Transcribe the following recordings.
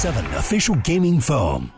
M7 official gaming foam.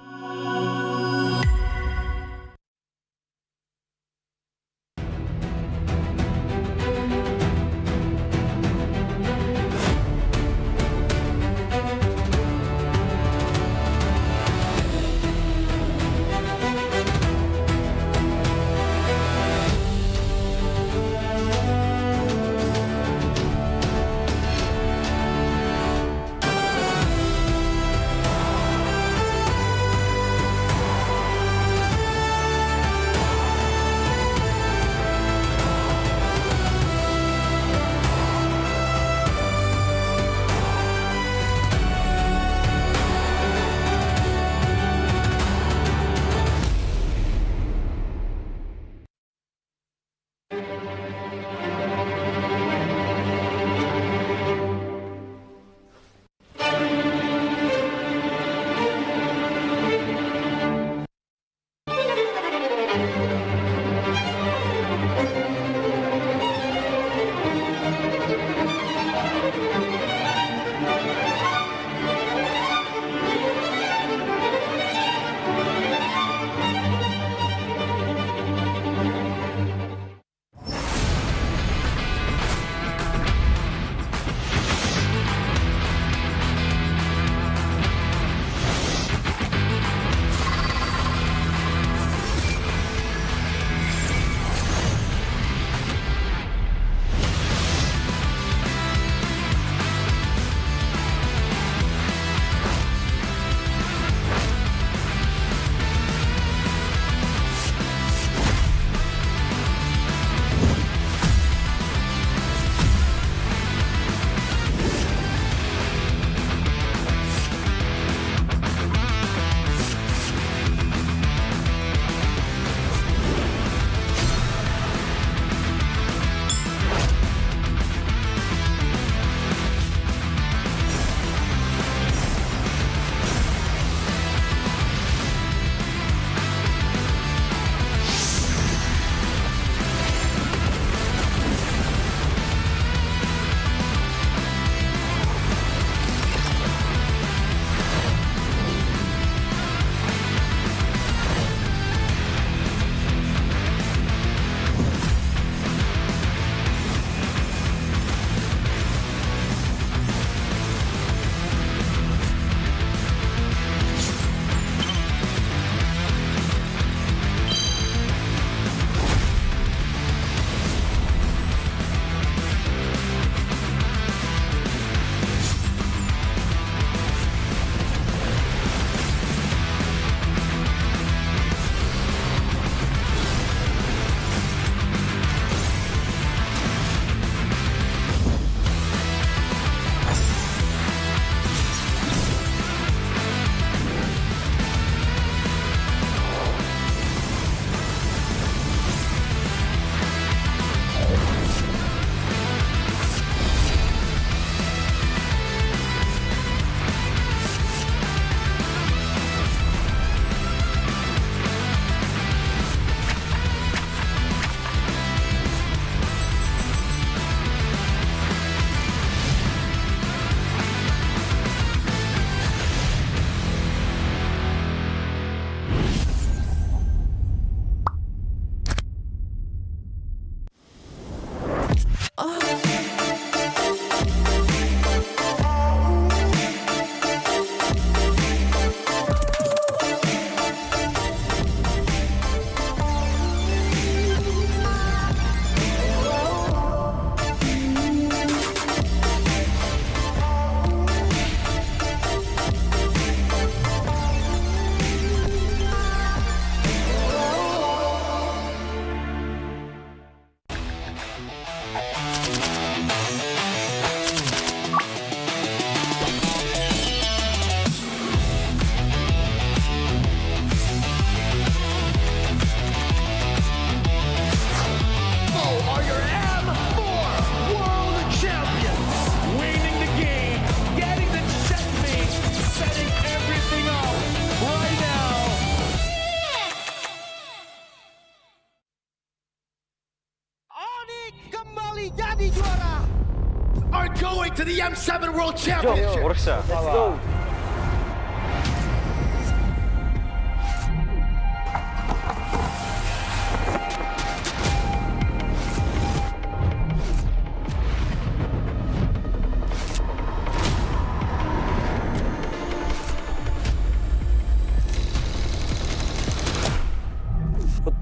are going to the M7 World Championship. Let's go.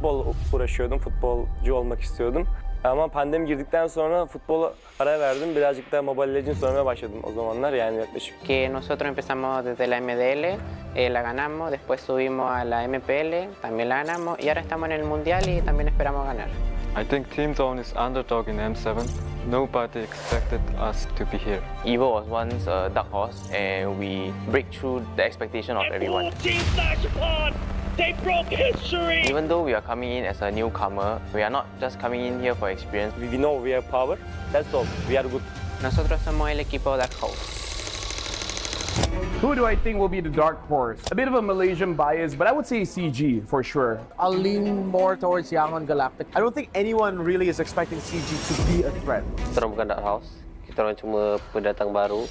futbol uğraşıyordum, futbolcu olmak istiyordum. Ama pandemi girdikten sonra futbola ara verdim. Birazcık da Mobile Legends oynamaya başladım o zamanlar, yani yaklaşık. Que nosotros empezamos desde la MDL, la ganamos, después subimos a la MPL, también la ganamos y ahora estamos en el Mundial y también esperamos ganar. I think Team Zone is underdog in M7. Nobody expected us to be here. Evo was once a dark horse and we break through the expectation of everyone. They broke history! Even though we are coming in as a newcomer, we are not just coming in here for experience. We know we have power, that's all, we are good. Nosotros somos el equipo Dark Horse. Who do I think will be the dark horse? A bit of a Malaysian bias, but I would say CG for sure. I'll lean more towards Yangon Galactic. I don't think anyone really is expecting CG to be a threat. Kita orang bukan dark house, kita orang cuma pendatang baru.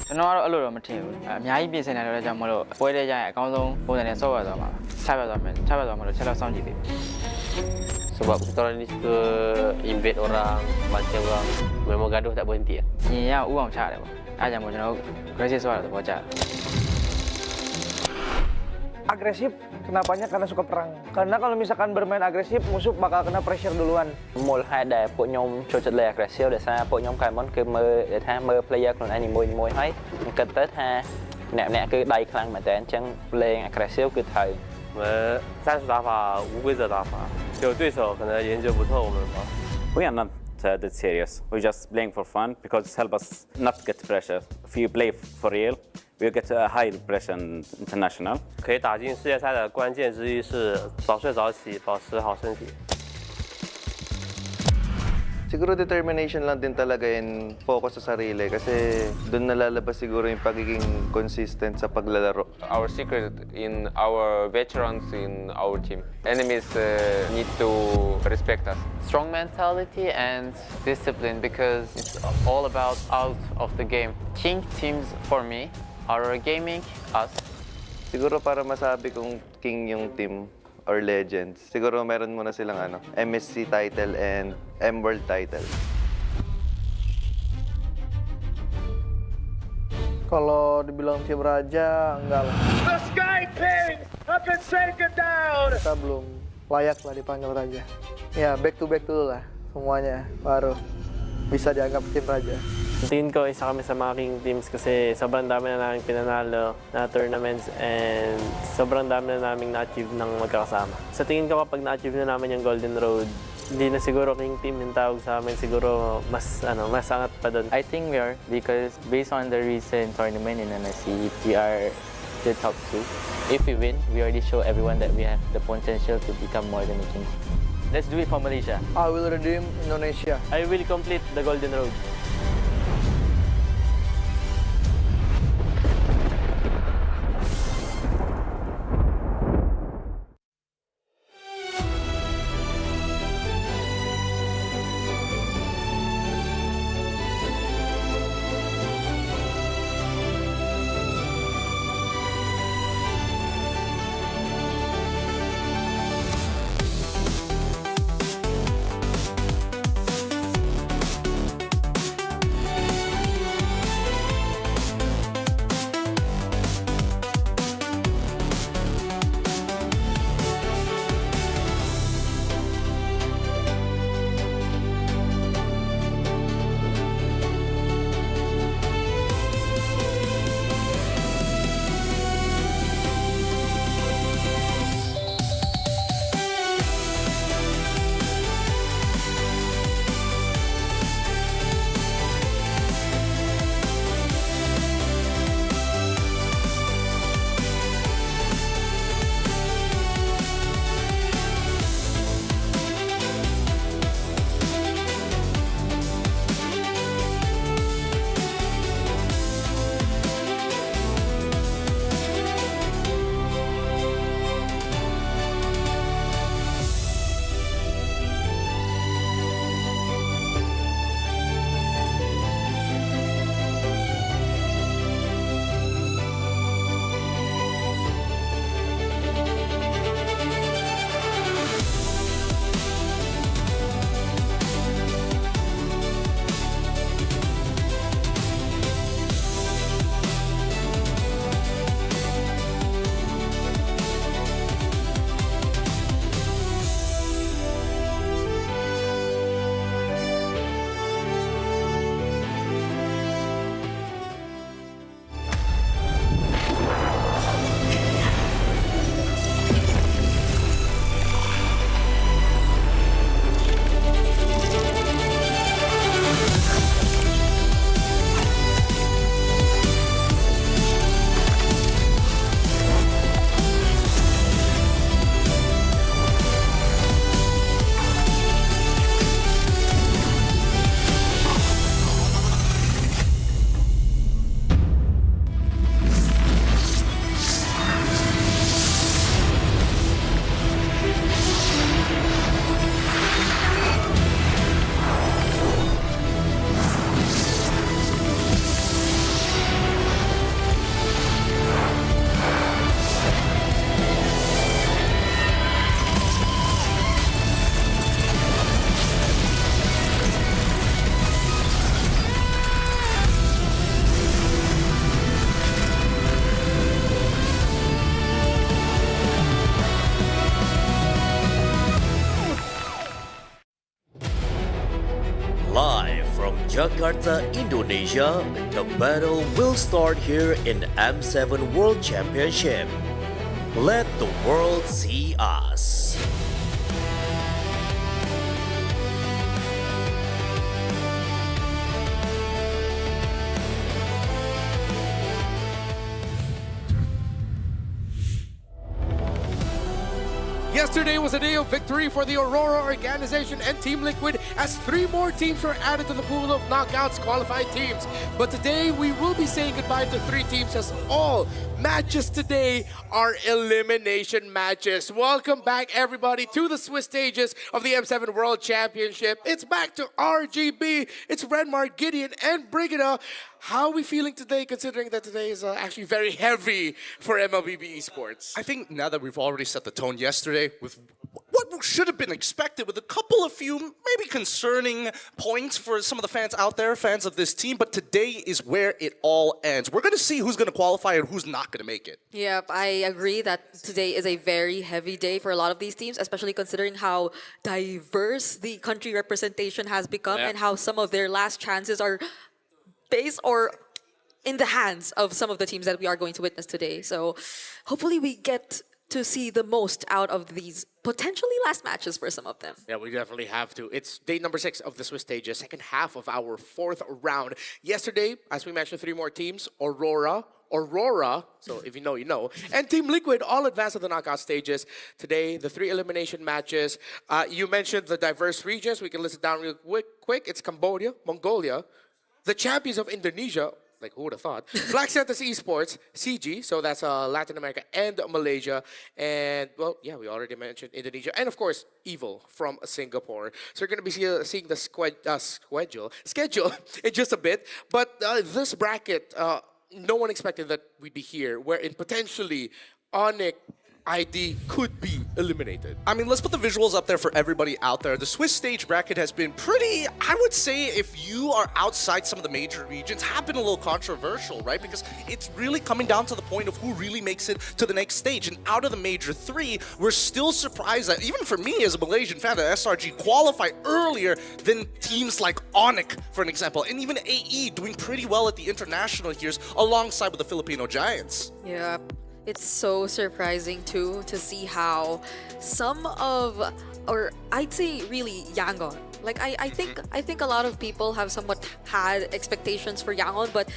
ကျွန်တော်ကတော့အဲ့လိုတော့မထင်ဘူးအများကြီးပြင်ဆင်နေတယ်ကြောင့်မလို့ပွဲတဲ့ကြရင်အကောင်းဆုံးပုံစံနဲ့ဆော့ရသွားမှာချပြသွားမှာလို့ချက်တော့စောင့်ကြည့်သေးတယ် Sebab kita orang ni suka invade orang, bancang orang, memang gaduh tak berhenti. ညီရဥအောင်ချရတယ်ပေါ့အဲ့ဒါကြောင့်မို့ကျွန်တော်တို့ gracious ဆိုတာတော့ကြတယ် Agresif, kenapanya? Karena suka perang. Karena kalau misalkan bermain agresif, musuh bakal kena pressure duluan. មូលហេតុដែលពួកខ្ញុំចូលចិត្តលេង aggressive ដោយសារពួកខ្ញុំកាលមុនគឺមើល player ខ្លួនឯងនីមួយៗហើយគិតទៅថាអ្នកគឺដៃខ្លាំងមែនតើអញ្ចឹងលេង aggressive គឺត្រូវ 我们战术打法无规则打法，就对手可能研究不透我们吧。 We are not that serious. We're just playing for fun because it helps us not get pressure. If you play for real, we get a high pressure international. 可以打进世界赛的关键之一是早睡早起，保持好身体。 Siguro determination lang din talaga and focus sa sarili kasi doon nalalabas siguro yung pagiging consistent sa paglalaro. Our secret in our veterans in our team. Enemies need to respect us. Strong mentality and discipline because it's all about out of the game. King teams for me are gaming us. Siguro para masabi kong king yung team or legends, siguro meron muna silang MSC title and M-World title. Kalau dibilang tim raja, enggak lah. The Sky Kings have been taken down! Kita belum layak lah dipanggil raja. Ya, back to back dulu lah semuanya, baru bisa dianggap tim raja. Tingin ko isa kami sa mga king teams kasi sobrang dami na namin pinanalo na tournaments and sobrang dami na namin na-achieve ng magkakasama. Sa tingin ko kapag na-achieve na namin yung Golden Road, hindi na siguro king team yung tawag sa amin, siguro mas angat pa doon. I think we are because based on the recent tournament in NSC, we are the top 2. If we win, we already show everyone that we have the potential to become more than a king. Let's do it for Malaysia. I will redeem Indonesia. I will complete the Golden Road. Jakarta, Indonesia, the battle will start here in M7 World Championship. Let the world see us. Yesterday was a day of victory for the Aurora organization and Team Liquid as 3 more teams were added to the pool of knockouts qualified teams. But today we will be saying goodbye to 3 teams as all matches today are elimination matches. Welcome back everybody to the Swiss stages of the M7 World Championship. It's back to RGB. It's Renmar, Gideon, and Brigida. How are we feeling today, considering that today is actually very heavy for MLBB Esports? I think now that we've already set the tone yesterday with what should have been expected, with a couple of few maybe concerning points for some of the fans out there, fans of this team, but today is where it all ends. We're going to see who's going to qualify and who's not going to make it. Yep, I agree that today is a very heavy day for a lot of these teams, especially considering how diverse the country representation has become and how some of their last chances are based or in the hands of some of the teams that we are going to witness today. So hopefully we get to see the most out of these potentially last matches for some of them. Yeah, we definitely have to. It's day number 6 of the Swiss stages, second half of our 4th round. Yesterday, as we mentioned, 3 more teams, Aurora, so if you know, you know, and Team Liquid all advanced to the knockout stages. Today, the 3 elimination matches. You mentioned the diverse regions. We can list it down real quick. It's Cambodia, Mongolia, the champions of Indonesia, like who would have thought? Black Santas Esports, CG, so that's Latin America and Malaysia. And, well, yeah, we already mentioned Indonesia. And, of course, Evil from Singapore. So you're going to be seeing the schedule in just a bit. But this bracket, no one expected that we'd be here, wherein potentially Onyx ID could be eliminated. I mean, let's put the visuals up there for everybody out there. The Swiss stage bracket has been pretty, I would say, if you are outside some of the major regions, have been a little controversial, right? Because it's really coming down to the point of who really makes it to the next stage. And out of the major 3, we're still surprised that, even for me as a Malaysian fan, that SRG qualified earlier than teams like Onyx, for an example. And even AE doing pretty well at the international years alongside with the Filipino Giants. Yeah. It's so surprising too to see how some of, or I'd say really Yangon. Like I think a lot of people have somewhat had expectations for Yangon, but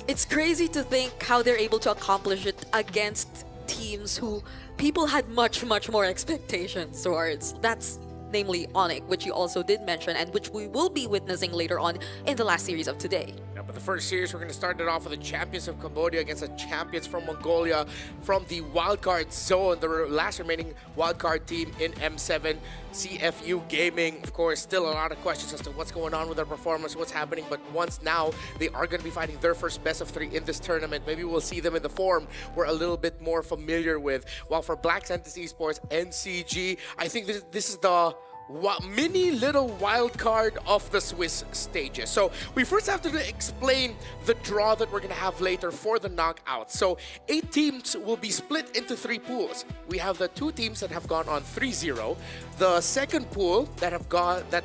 it's crazy to think how they're able to accomplish it against teams who people had much more expectations towards. That's namely Onyx, which you also did mention and which we will be witnessing later on in the last series of today. Yeah, but the first series, we're going to start it off with the champions of Cambodia against the champions from Mongolia from the wildcard zone, the last remaining wildcard team in M7, CFU Gaming. Of course, still a lot of questions as to what's going on with their performance, what's happening, but once now, they are going to be fighting their first best of 3 in this tournament. Maybe we'll see them in the form we're a little bit more familiar with. While for Black Santas Esports and CG, I think this is the mini little wild card of the Swiss stages. So we first have to explain the draw that we're going to have later for the knockouts. So 8 teams will be split into 3 pools. We have the 2 teams that have gone on 3-0. The second pool that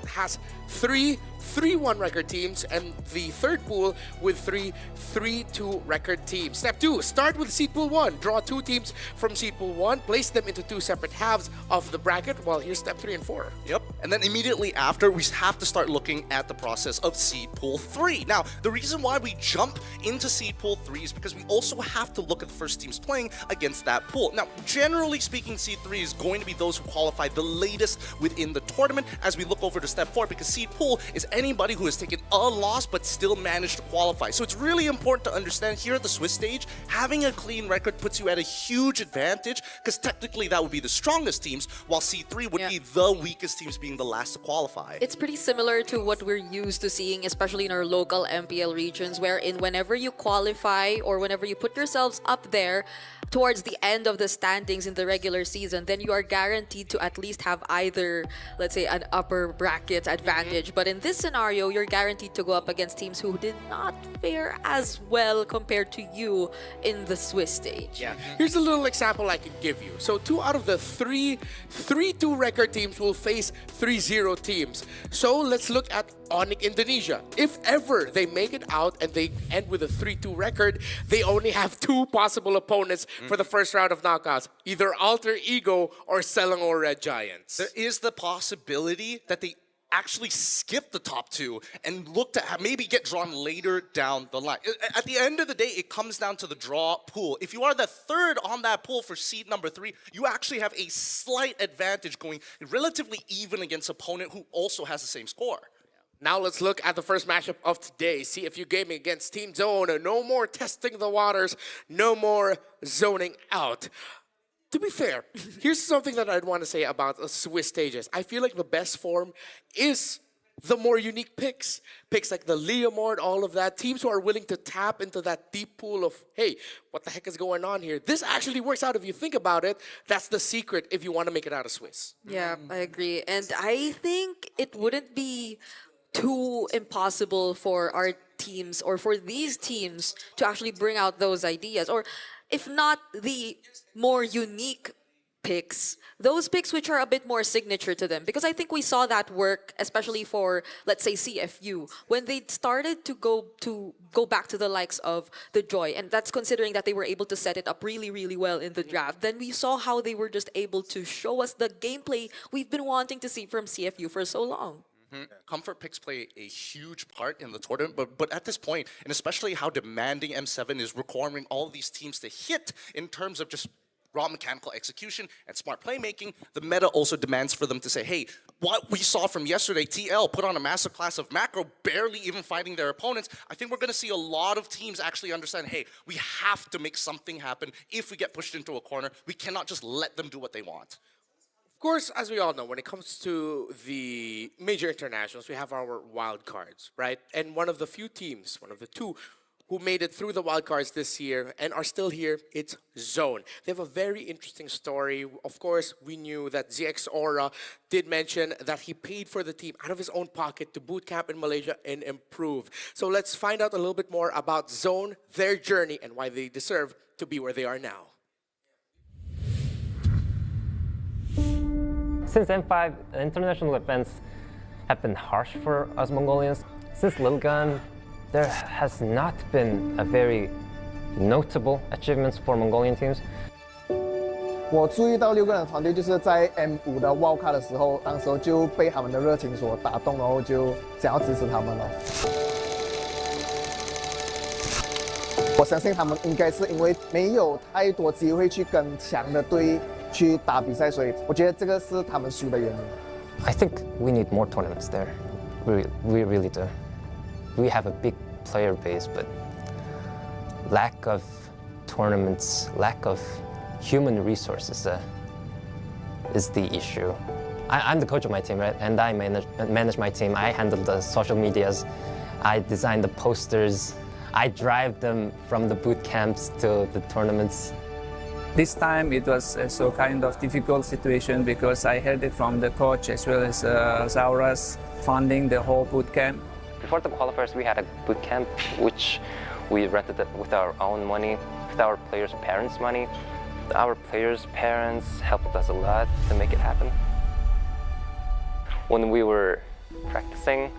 has 3 3-1 record teams, and the third pool with 3 3-2 record teams. Step 2, start with seed pool 1. Draw 2 teams from seed pool 1, place them into 2 separate halves of the bracket. Well, here's step 3 and 4. Yep, and then immediately after, we have to start looking at the process of seed pool 3. Now, the reason why we jump into seed pool 3 is because we also have to look at the first teams playing against that pool. Now, generally speaking, seed 3 is going to be those who qualify the latest within the tournament as we look over to step 4, because seed pool is anybody who has taken a loss but still managed to qualify. So it's really important to understand here at the Swiss stage, having a clean record puts you at a huge advantage, because technically that would be the strongest teams, while seed 3 would be the weakest teams being the last to qualify. It's pretty similar to what we're used to seeing, especially in our local MPL regions, wherein whenever you qualify or whenever you put yourselves up there towards the end of the standings in the regular season, then you are guaranteed to at least have either, let's say, an upper bracket advantage. But in this scenario, you're guaranteed to go up against teams who did not fare as well compared to you in the Swiss stage. Yeah, here's a little example I can give you. So 2 out of the 3 3-2 record teams will face 3-0 teams. So let's look at Onyx Indonesia. If ever they make it out and they end with a 3-2 record, they only have 2 possible opponents for the first round of knockouts, either Alter Ego or Selangor Red Giants. There is the possibility that they actually skip the top 2 and look to maybe get drawn later down the line. At the end of the day, it comes down to the draw pool. If you are the 3rd on that pool for seed number 3, you actually have a slight advantage going relatively even against an opponent who also has the same score. Now let's look at the first matchup of today. CFU Gaming against Team Zone. No more testing the waters, no more zoning out. To be fair, here's something that I'd want to say about Swiss stages. I feel like the best form is the more unique picks. Picks like the Leomord, all of that. Teams who are willing to tap into that deep pool of, hey, what the heck is going on here? This actually works out if you think about it. That's the secret if you want to make it out of Swiss. Yeah, I agree. And I think it wouldn't be too impossible for our teams or for these teams to actually bring out those ideas. Or if not the more unique picks, those picks which are a bit more signature to them. Because I think we saw that work, especially for, let's say, CFU, when they started to go back to the likes of the Joy. And that's considering that they were able to set it up really, really well in the draft. Then we saw how they were just able to show us the gameplay we've been wanting to see from CFU for so long. Comfort picks play a huge part in the tournament, but at this point, and especially how demanding M7 is requiring all of these teams to hit in terms of just raw mechanical execution and smart playmaking, the meta also demands for them to say, hey, what we saw from yesterday, TL put on a masterclass of macro, barely even fighting their opponents. I think we're going to see a lot of teams actually understand, hey, we have to make something happen. If we get pushed into a corner, we cannot just let them do what they want. Of course, as we all know, when it comes to the major internationals, we have our wild cards, right? And one of the few teams, one of the 2 who made it through the wild cards this year and are still here, it's Zone. They have a very interesting story. Of course, we knew that ZX Aura did mention that he paid for the team out of his own pocket to boot camp in Malaysia and improve. So let's find out a little bit more about Zone, their journey, and why they deserve to be where they are now. Since M5, international events have been harsh for us Mongolians. Since Lilgan, there has not been a very notable achievements for Mongolian teams. 我注意到6个人团队就是在 M5 的 Wildcard 的时候，当时候就被他们的热情所打动，然后就想要支持他们了。我相信他们应该是因为没有太多机会去跟强的队去打比赛，所以我觉得这个是他们输的原因。I think we need more tournaments there. We really do. We have a big player base, but lack of tournaments, lack of human resources is the issue. I'm the coach of my team, right? And I manage my team. I handle the social medias. I design the posters. I drive them from the boot camps to the tournaments. This time it was so kind of difficult situation because I heard it from the coach as well as Zauras funding the whole boot camp. Before the qualifiers, we had a boot camp which we rented it with our own money, with our players' parents' money. Our players' parents helped us a lot to make it happen. When we were practicing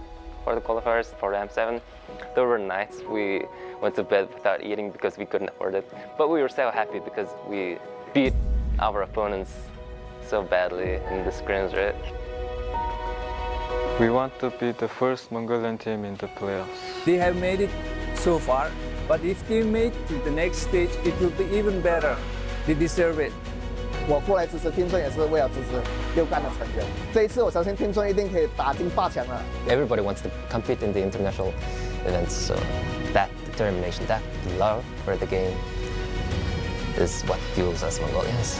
for the qualifiers for the M7, there were nights we went to bed without eating because we couldn't afford it. But we were so happy because we beat our opponents so badly in the scrims, right? We want to be the first Mongolian team in the playoffs. They have made it so far, but if they make it to the next stage, it will be even better. They deserve it. 我过来支持Team Zone也是为了支持6干的成员。这一次我相信Team Zone一定可以打进8强了。Everybody wants to compete in the international events, so that determination, that love for the game is what fuels us Mongolians.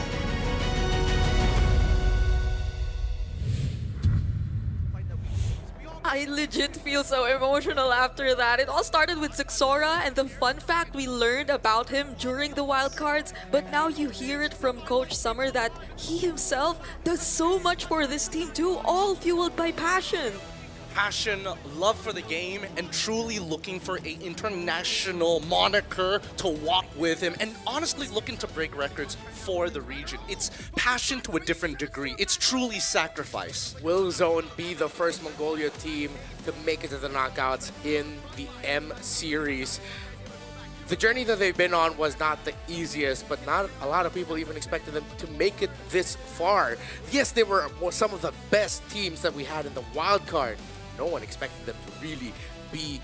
I legit feel so emotional after that. It all started with Zixora and the fun fact we learned about him during the wildcards, but now you hear it from Coach Summer that he himself does so much for this team too, all fueled by passion. passion, love for the game, and truly looking for an international moniker to walk with him, and honestly looking to break records for the region. It's passion to a different degree. It's truly sacrifice. Will Zone be the first Mongolia team to make it to the knockouts in the M Series? The journey that they've been on was not the easiest, but not a lot of people even expected them to make it this far. Yes, they were some of the best teams that we had in the wild card. No one expected them to really be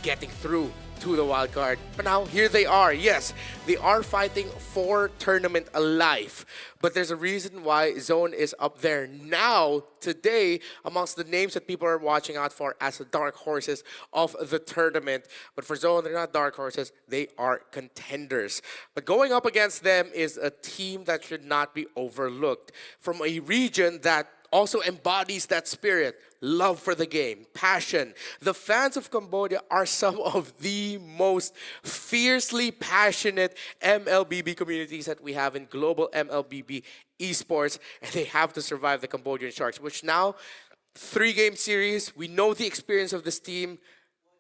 getting through to the wild card. But now here they are. Yes, they are fighting for tournament alive. But there's a reason why Zone is up there now, today, amongst the names that people are watching out for as the dark horses of the tournament. But for Zone, they're not dark horses, they are contenders. But going up against them is a team that should not be overlooked. From a region that also embodies that spirit, love for the game, passion. The fans of Cambodia are some of the most fiercely passionate MLBB communities that we have in global MLBB esports, and they have to survive the Cambodian Sharks, which now, 3-game series, we know the experience of this team.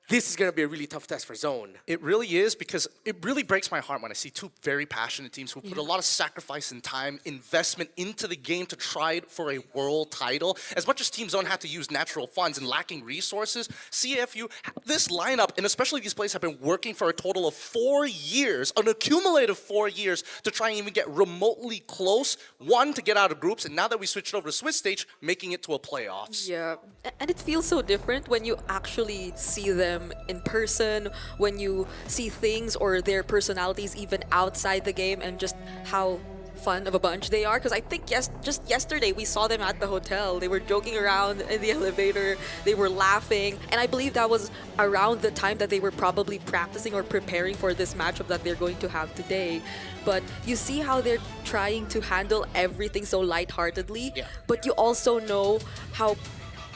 This is going to be a really tough test for Zone. It really is, because it really breaks my heart when I see two very passionate teams who put a lot of sacrifice and time, investment into the game to try for a world title. As much as Team Zone had to use natural funds and lacking resources, CFU, this lineup, and especially these players, have been working for a total of 4 years, an accumulative 4 years, to try and even get remotely close. One, to get out of groups, and now that we switched over to Swiss stage, making it to a playoffs. Yeah, and it feels so different when you actually see them in person, when you see things or their personalities even outside the game, and just how fun of a bunch they are. Because I think just yesterday we saw them at the hotel. They were joking around in the elevator, they were laughing, and I believe that was around the time that they were probably practicing or preparing for this matchup that they're going to have today. But you see how they're trying to handle everything so lightheartedly, but you also know how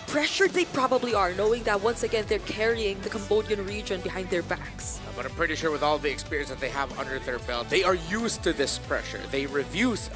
pressured they probably are, knowing that once again they're carrying the Cambodian region behind their backs. But I'm pretty sure with all the experience that they have under their belt, they are used to this pressure. They reverse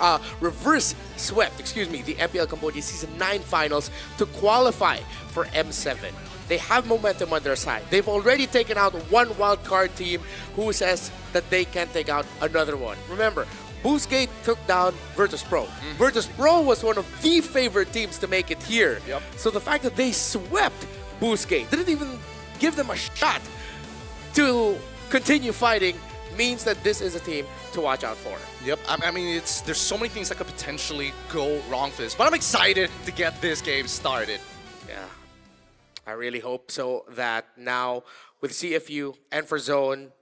swept, the MPL Cambodia Season 9 finals to qualify for M7. They have momentum on their side. They've already taken out one wildcard team who says that they can take out another one. Remember, Boostgate took down Virtus Pro. Virtus Pro was one of the favorite teams to make it here. So the fact that they swept Boostgate, didn't even give them a shot to continue fighting, means that this is a team to watch out for. Yep, I mean, there's so many things that could potentially go wrong for this, but I'm excited to get this game started. Yeah, I really hope so, that now with CFU and for Zone,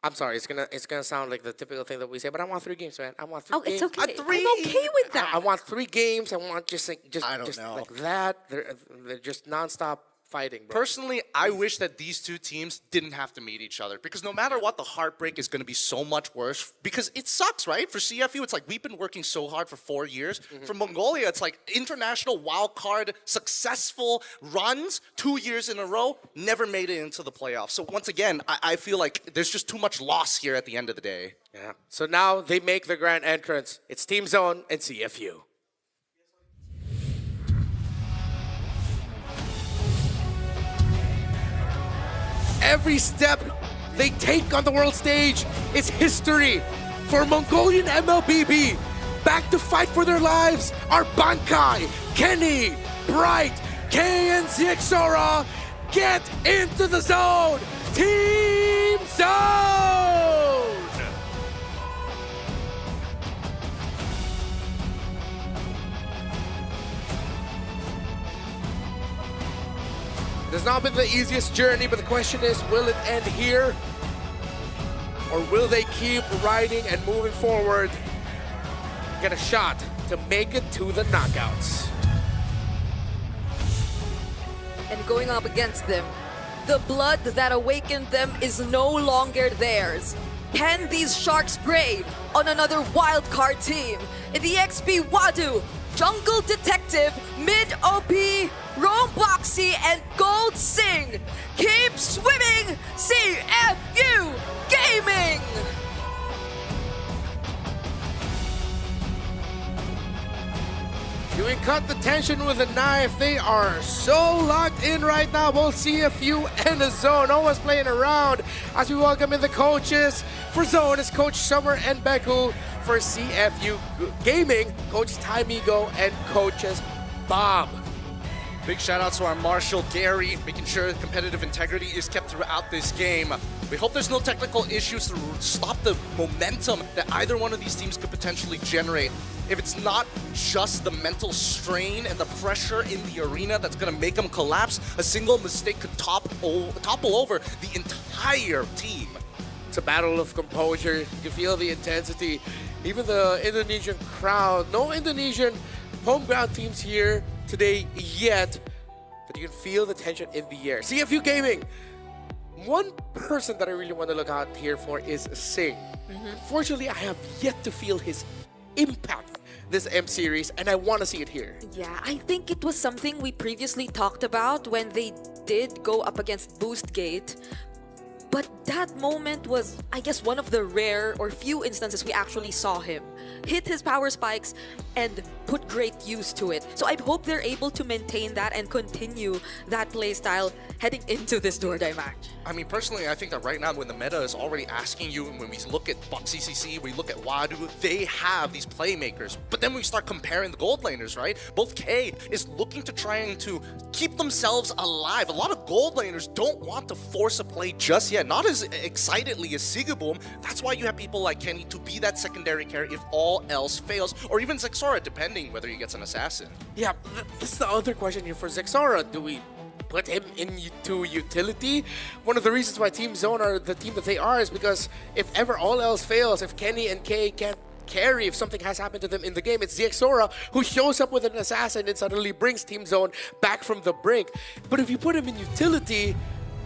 I'm sorry, it's gonna sound like the typical thing that we say, but I want 3 games, man. I want 3 games. It's okay. I'm okay with that. I want 3 games. I want just I don't know. like that. They're just nonstop fighting, bro. Personally, I wish that these two teams didn't have to meet each other, because no matter what, the heartbreak is going to be so much worse, because it sucks, right? For CFU, it's like we've been working so hard for 4 years. For Mongolia, it's like international wildcard successful runs 2 years in a row, never made it into the playoffs. So once again, I feel like there's just too much loss here at the end of the day. Yeah. So now they make the grand entrance. It's Team Zone and CFU. Every step they take on the world stage is history for Mongolian MLBB. Back to fight for their lives are Bankai, Kenny, Bright, K, and Zixora. Get into the zone! Team Zone! It has not been the easiest journey, but the question is, will it end here? Or will they keep riding and moving forward, get a shot to make it to the knockouts? And going up against them, the blood that awakened them is no longer theirs. Can these Sharks prey on another wildcard team? In the XP Wadu, Jungle Detective, Mid OP, Rome Boxy, and Gold Sing. Keep swimming, CFU Gaming! Doing cut the tension with a knife. They are so locked in right now. Both CFU and the Zone. No one's playing around. As we welcome in the coaches. For Zone, it's Coach Summer and Beku. For CFU Gaming, Coach Tymigo and Coaches Bob. Big shout out to our Marshal Gary, making sure competitive integrity is kept throughout this game. We hope there's no technical issues to stop the momentum that either one of these teams could potentially generate. If it's not just the mental strain and the pressure in the arena that's going to make them collapse, a single mistake could topple over the entire team. It's a battle of composure. You feel the intensity. Even the Indonesian crowd. No Indonesian home ground teams here today yet, but you can feel the tension in the air. CFU Gaming. One person that I really want to look out here for is Singh. Unfortunately, I have yet to feel his impact this M series, and I want to see it here. Yeah, I think it was something we previously talked about when they did go up against Boostgate. But that moment was, I guess, one of the rare or few instances we actually saw him hit his power spikes and put great use to it. So I hope they're able to maintain that and continue that playstyle heading into this Doorday match. I mean, personally, I think that right now when the meta is already asking you, and when we look at CCC, we look at Wadu, they have these playmakers. But then we start comparing the gold laners, right? Both K is looking to trying to keep themselves alive. A lot of gold laners don't want to force a play just yet, not as excitedly as Sigaboom. That's why you have people like Kenny to be that secondary carry if all else fails, or even Zexora, depending whether he gets an assassin. Yeah, that's the other question here for Zexora. Do we put him into utility? One of the reasons why Team Zone are the team that they are is because if ever all else fails, if Kenny and Kay can't carry, if something has happened to them in the game, it's Zexora who shows up with an assassin and suddenly brings Team Zone back from the brink. But if you put him in utility,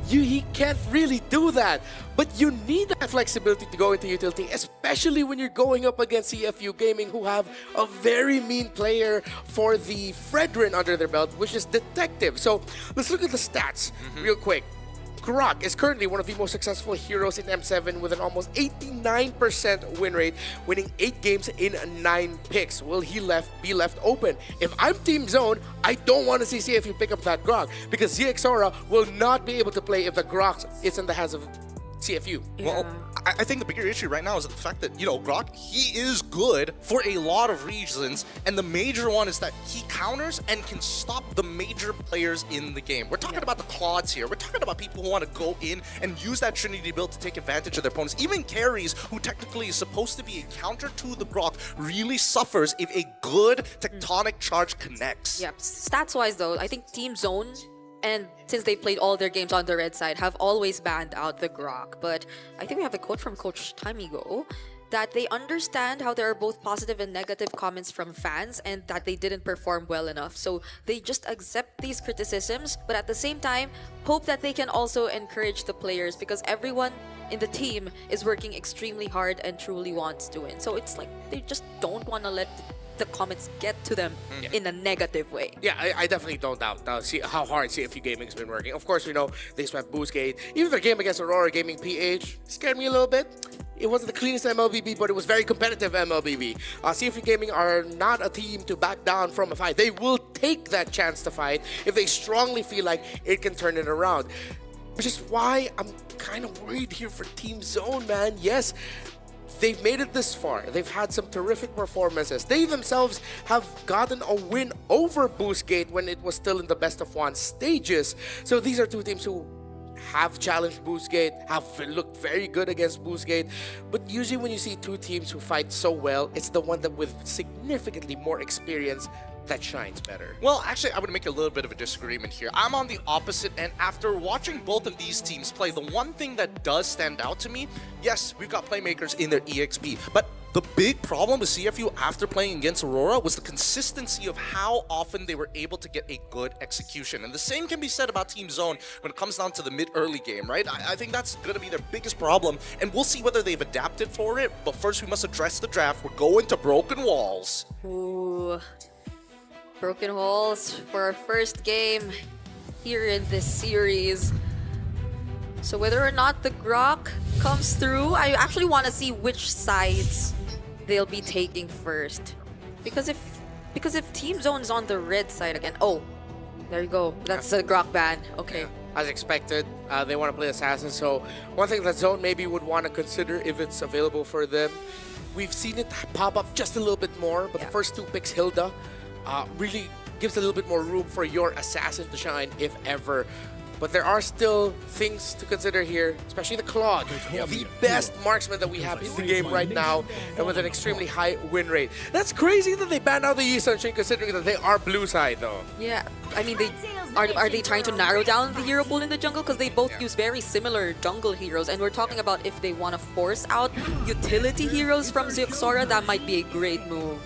he can't really do that. But you need that flexibility to go into utility, especially when you're going up against CFU Gaming, who have a very mean player for the Fredrin under their belt, which is Detective. So let's look at the stats real quick. Grok is currently one of the most successful heroes in M7 with an almost 89% win rate, winning 8 games in 9 picks. Will he be left open? If I'm Team Zone, I don't want to see CFU pick up that Grok, because Zexora will not be able to play if the Grok is in the hands of CFU. Well, I think the bigger issue right now is the fact that, you know, Grok, he is good for a lot of reasons, and the major one is that he counters and can stop the major players in the game. We're talking about the Claudes here. We're talking about people who want to go in and use that Trinity build to take advantage of their opponents. Even carries, who technically is supposed to be a counter to the Grok, really suffers if a good tectonic charge connects. Yep. Stats-wise, though, I think Team Zone, and since they've played all their games on the red side, have always banned out the Grok. But I think we have a quote from Coach Tymigo that they understand how there are both positive and negative comments from fans and that they didn't perform well enough. So they just accept these criticisms, but at the same time, hope that they can also encourage the players, because everyone in the team is working extremely hard and truly wants to win. So it's like they just don't want to let the comments get to them in a negative way. Yeah, I definitely don't doubt see how hard CFU Gaming has been working. Of course, we know they swept Boostgate. Even their game against Aurora Gaming PH scared me a little bit. It wasn't the cleanest MLBB, but it was very competitive MLBB. CFU Gaming are not a team to back down from a fight. They will take that chance to fight if they strongly feel like it can turn it around. Which is why I'm kind of worried here for Team Zone, man. Yes, they've made it this far. They've had some terrific performances. They themselves have gotten a win over Boostgate when it was still in the best of 1 stages. So these are two teams who have challenged Boostgate, have looked very good against Boostgate. But usually when you see two teams who fight so well, it's the one that with significantly more experience that shines better. Well, actually, I would make a little bit of a disagreement here. I'm on the opposite end. After watching both of these teams play, the one thing that does stand out to me, yes, we've got playmakers in their EXP, but the big problem with CFU after playing against Aurora was the consistency of how often they were able to get a good execution. And the same can be said about Team Zone when it comes down to the mid-early game, right? I think that's going to be their biggest problem, and we'll see whether they've adapted for it. But first, we must address the draft. We're going to Broken Walls. Ooh. Broken Walls for our first game here in this series. So whether or not the Grok comes through, I actually want to see which sides they'll be taking first. Because if Because if Team Zone's on the red side again, oh, there you go. That's a Grok ban. Okay. Yeah. As expected, they want to play Assassin. So one thing that Zone maybe would want to consider if it's available for them, we've seen it pop up just a little bit more, but the first 2 picks, Hilda, really gives a little bit more room for your Assassin to shine, if ever. But there are still things to consider here, especially the Claude, the best marksman that we have in the game right now, and with an extremely high win rate. That's crazy that they banned out the Yi Sun-shin, considering that they are blue side, though. Yeah, I mean, are they trying to narrow down the hero pool in the jungle? Because they both use very similar jungle heroes, and we're talking about if they want to force out utility heroes from Zeuxora, that might be a great move.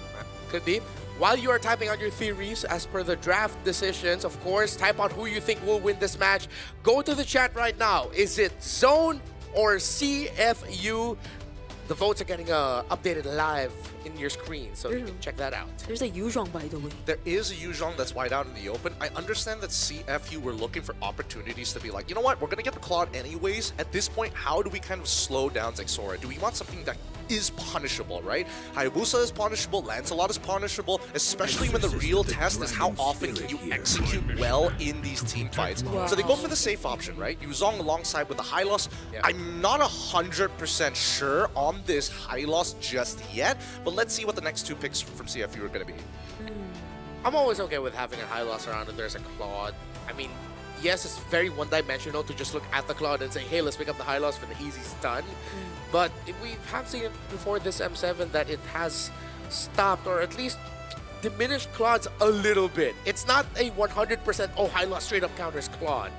Could be. While you are typing out your theories, as per the draft decisions, of course, type out who you think will win this match. Go to the chat right now. Is it Zone or CFU? The votes are getting updated live in your screen, so you can check that out. There's a Yuzhong, by the way. There is a Yuzhong that's wide out in the open. I understand that CFU were looking for opportunities to be like, you know what, we're going to get the Claude anyways. At this point, how do we kind of slow down Zeuxora? Do we want something that is punishable, right? Hayabusa is punishable, Lancelot is punishable, especially when the real test is how often can you execute well in these team fights. Wow. So they go for the safe option, right? Yuzhong alongside with the Hylos. Yeah. I'm not 100% sure on this Hylos just yet, but let's see what the next 2 picks from CFU are going to be. I'm always okay with having a high loss around if there's a Claude. I mean, yes, it's very one-dimensional to just look at the Claude and say, hey, let's pick up the high loss for the easy stun. But we have seen it before this M7 that it has stopped or at least diminished Claudes a little bit. It's not a 100% oh, high loss straight up counters Claude.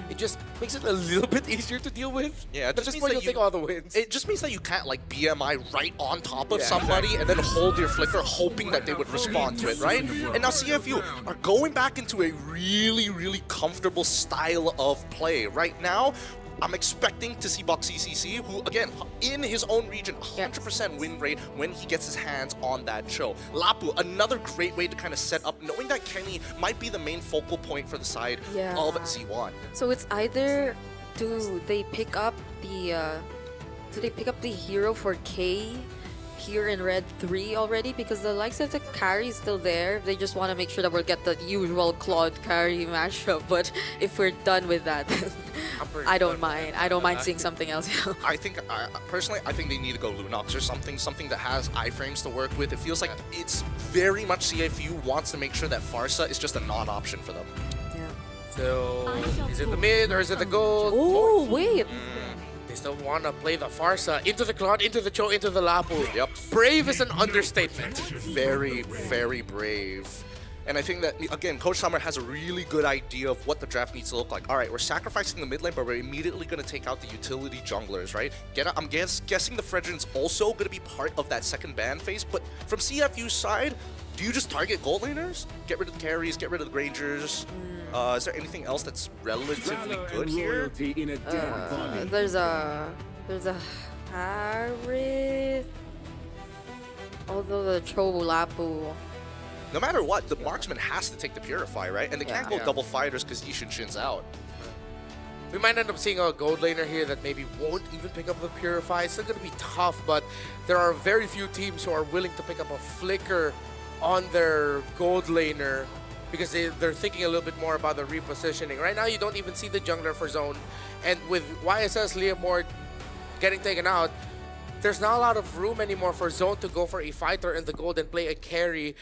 It just makes it a little bit easier to deal with. Yeah, it just means that you take all the wins. It just means that you can't like BMI right on top of somebody and then hold your flicker hoping that they would respond to it, right? And now CFU are going back into a really, really comfortable style of play. Right now, I'm expecting to see Box CCC, who, again, in his own region, 100% win rate when he gets his hands on that show. Lapu, another great way to kind of set up, knowing that Kenny might be the main focal point for the side of Z1. So it's either do they pick up the hero for K here in Red 3 already, because the likes of the carry is still there. They just want to make sure that we'll get the usual Claude carry matchup, but if we're done with that, I don't mind. I don't mind seeing something else. I think, personally, I think they need to go Lunox or something that has iframes to work with. It feels like it's very much CFU wants to make sure that Farsa is just a non-option for them. Yeah. So, is it the mid or is it the gold? Oh, wait. They still want to play the Farsa into the Claude, into the Cho, into the Lapu. Yep. Brave is an understatement. Very, very brave. And I think that, again, Coach Summer has a really good idea of what the draft needs to look like. All right, we're sacrificing the mid lane, but we're immediately going to take out the utility junglers, right? I'm guessing the Fredrin's also going to be part of that second ban phase, but from CFU's side, do you just target gold laners? Get rid of the carries, get rid of the Grangers? Is there anything else that's relatively good here? There's a Harith. Although the Cho Lapu. No matter what, the marksman has to take the Purify, right? And they can't go double fighters because Yishin Shin's out. We might end up seeing a gold laner here that maybe won't even pick up the Purify. It's still going to be tough, but there are very few teams who are willing to pick up a Flicker on their gold laner because they're thinking a little bit more about the repositioning. Right now, you don't even see the jungler for zone. And with YSS Leomord getting taken out, there's not a lot of room anymore for zone to go for a fighter in the gold and play a carry.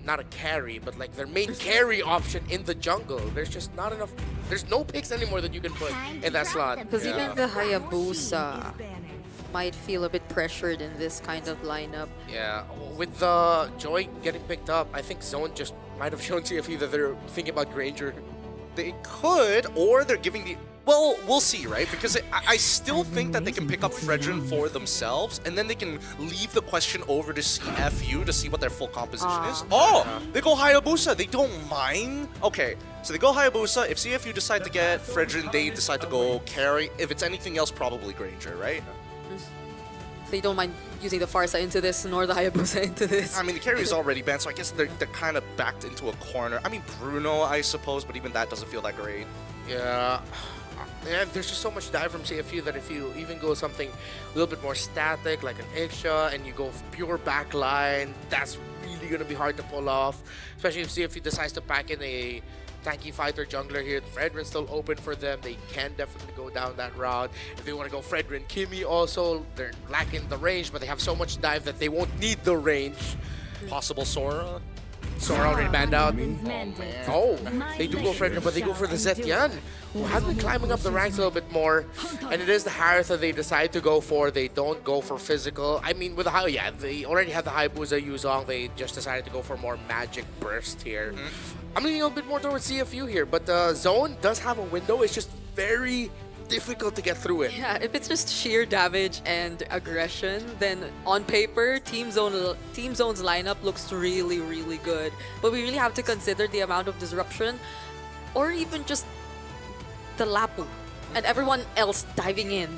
Not a carry, but like their main carry option in the jungle. There's just not enough. There's no picks anymore that you can put in that slot. Because even the Hayabusa might feel a bit pressured in this kind of lineup. Yeah, with the Joy getting picked up, I think Zone just might have shown CFU that they're thinking about Granger. They could, or they're giving the... Well, we'll see, right? Because I still think that they can pick up Fredrin for themselves, and then they can leave the question over to CFU to see what their full composition is. Oh, they go Hayabusa. They don't mind. Okay, so they go Hayabusa. If CFU decide to get Fredrin, they decide to go carry. If it's anything else, probably Granger, right? They don't mind using the Farsa into this, nor the Hayabusa into this. I mean, the carry is already banned, so I guess they're kind of backed into a corner. I mean, Bruno, I suppose, but even that doesn't feel that great. Yeah. And there's just so much dive from CFU that if you even go something a little bit more static, like an Iksha, and you go pure backline, that's really going to be hard to pull off. Especially if CFU decides to pack in a tanky fighter jungler here. Fredrin's still open for them. They can definitely go down that route. If they want to go Fredrin, Kimi also, they're lacking the range, but they have so much dive that they won't need the range. Possible Sora. Sora already banned out. Oh, they do go for it, but they go for the Zetian, who has been climbing up the ranks a little bit more. And it is the Harith that they decide to go for. They don't go for physical. I mean, with the high, yeah, they already had the Hayabusa Yuzong. They just decided to go for more magic burst here. I'm leaning a little bit more towards CFU here, but Zone does have a window. It's just very difficult to get through it. Yeah, if it's just sheer damage and aggression, then on paper, Team Zone's lineup looks really, really good. But we really have to consider the amount of disruption, or even just the Lapu and everyone else diving in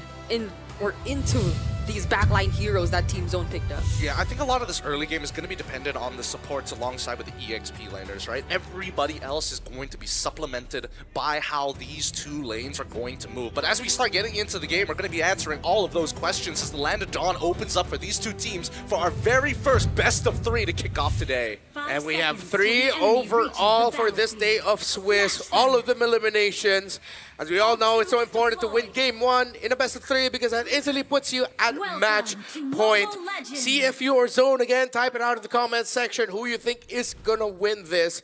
or into these backline heroes that Team Zone picked up. Yeah, I think a lot of this early game is going to be dependent on the supports alongside with the EXP laners, right? Everybody else is going to be supplemented by how these two lanes are going to move. But as we start getting into the game, we're going to be answering all of those questions as the Land of Dawn opens up for these two teams for our very first best of 3 to kick off today. And we have 3 overall for this day of Swiss, all of them eliminations. As we all know, it's so important to win game 1 in a best of 3 because that instantly puts you at match point. CFU or Zone again, type it out in the comments section who you think is gonna win this.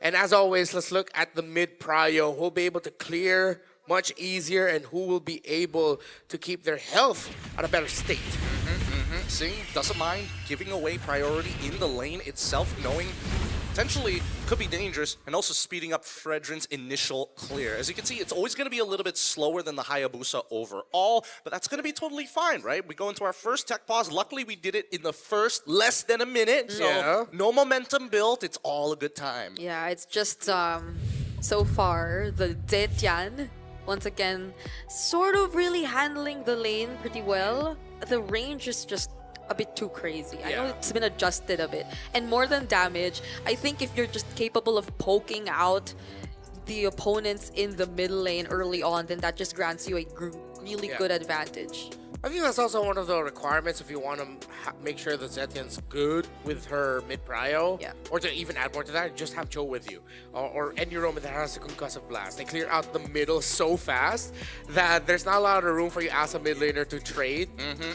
And as always, let's look at the mid prio. Who'll be able to clear much easier and who will be able to keep their health at a better state. Sing doesn't mind giving away priority in the lane itself, knowing potentially could be dangerous, and also speeding up Fredrin's initial clear. As you can see, it's always going to be a little bit slower than the Hayabusa overall, but that's going to be totally fine, right? We go into our first tech pause. Luckily, we did it in the first less than a minute, so no momentum built. It's all a good time. Yeah, it's just so far the Zetian once again sort of really handling the lane pretty well. The range is just a bit too crazy. I know it's been adjusted a bit. And more than damage, I think if you're just capable of poking out the opponents in the middle lane early on, then that just grants you a really good advantage. I think that's also one of the requirements if you want to make sure that Zetian's good with her mid-prio. Yeah. Or to even add more to that, just have Cho with you. Or any Roman that has a concussive blast. They clear out the middle so fast that there's not a lot of room for you as a mid laner to trade.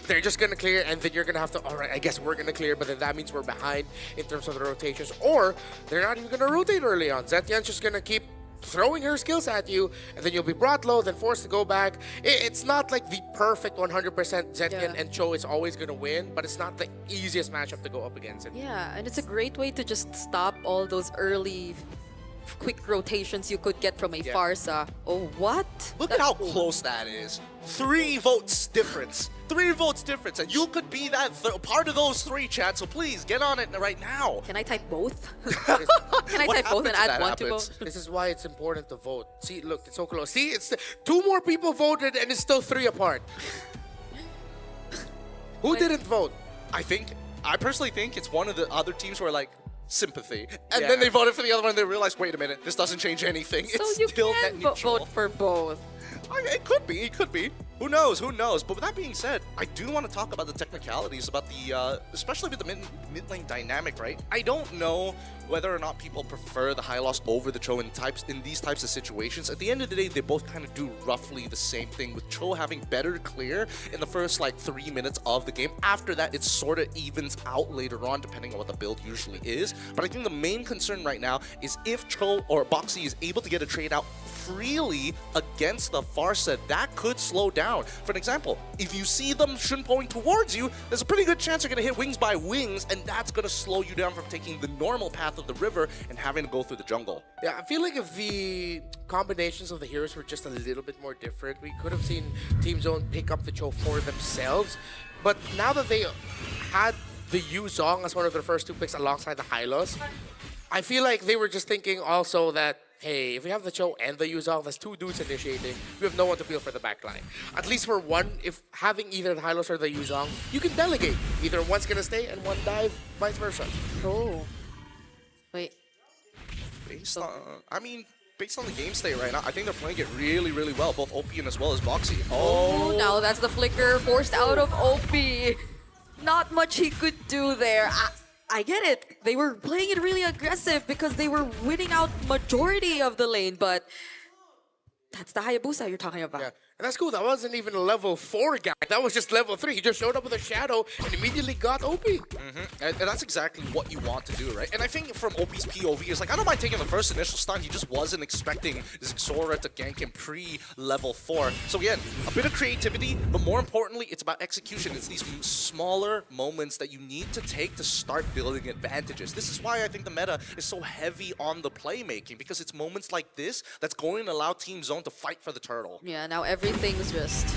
They're just going to clear, and then you're going to have to, all right, I guess we're going to clear, but then that means we're behind in terms of the rotations. Or they're not even going to rotate early on. Zetian's just going to keep throwing her skills at you, and then you'll be brought low, then forced to go back. It's not like the perfect 100% Zetian and Cho is always going to win, but it's not the easiest matchup to go up against. Yeah, and it's a great way to just stop all those early quick rotations you could get from a Farsa. Oh, what? Look at how close that is. 3 votes difference. 3 votes difference, and you could be that part of those 3, chat, so please get on it right now. Can I type both? Can I type both and add one to both? This is why it's important to vote. See, look, it's so close. See, it's 2 more people voted and it's still 3 apart. Who didn't vote? I personally think it's one of the other teams who are like, sympathy. And then they voted for the other one and they realized, wait a minute, this doesn't change anything. So it's you still can net neutral. vote for both. It could be, it could be. Who knows, who knows? But with that being said, I do want to talk about the technicalities, about the, especially with the mid lane dynamic, right? I don't know whether or not people prefer the Hylos over the Cho in these types of situations. At the end of the day, they both kind of do roughly the same thing, with Cho having better clear in the first like 3 minutes of the game. After that, it sort of evens out later on, depending on what the build usually is. But I think the main concern right now is if Cho or Boxy is able to get a trade out freely against the Farsa, that could slow down. For an example, if you see them shunpoing towards you, there's a pretty good chance you're going to hit wings by wings, and that's going to slow you down from taking the normal path of the river and having to go through the jungle. Yeah, I feel like if the combinations of the heroes were just a little bit more different, we could have seen Team Zone pick up the Cho for themselves. But now that they had the Yuzong as one of their first 2 picks alongside the Hylos, I feel like they were just thinking also that, hey, if we have the Cho and the Yuzong, that's 2 dudes initiating, we have no one to peel for the backline. At least for one, if having either the Hylos or the Yuzong, you can delegate. Either one's gonna stay and one dive, vice versa. Oh. Wait. Based on, I mean, based on the game state right now, I think they're playing it really, really well, both OP and as well as Boxy. Oh, now that's the flicker forced out of OP. Not much he could do there. I get it. They were playing it really aggressive because they were winning out majority of the lane, but that's the Hayabusa you're talking about. Yeah. And that's cool. That wasn't even a level 4 guy. That was just level 3. He just showed up with a shadow and immediately got OP. And that's exactly what you want to do, right? And I think from OP's POV, it's like, I don't mind taking the first initial stun. He just wasn't expecting Zora to gank him pre-level 4. So again, a bit of creativity, but more importantly, it's about execution. It's these smaller moments that you need to take to start building advantages. This is why I think the meta is so heavy on the playmaking, because it's moments like this that's going to allow Team Zone to fight for the turtle. Yeah, now everything's just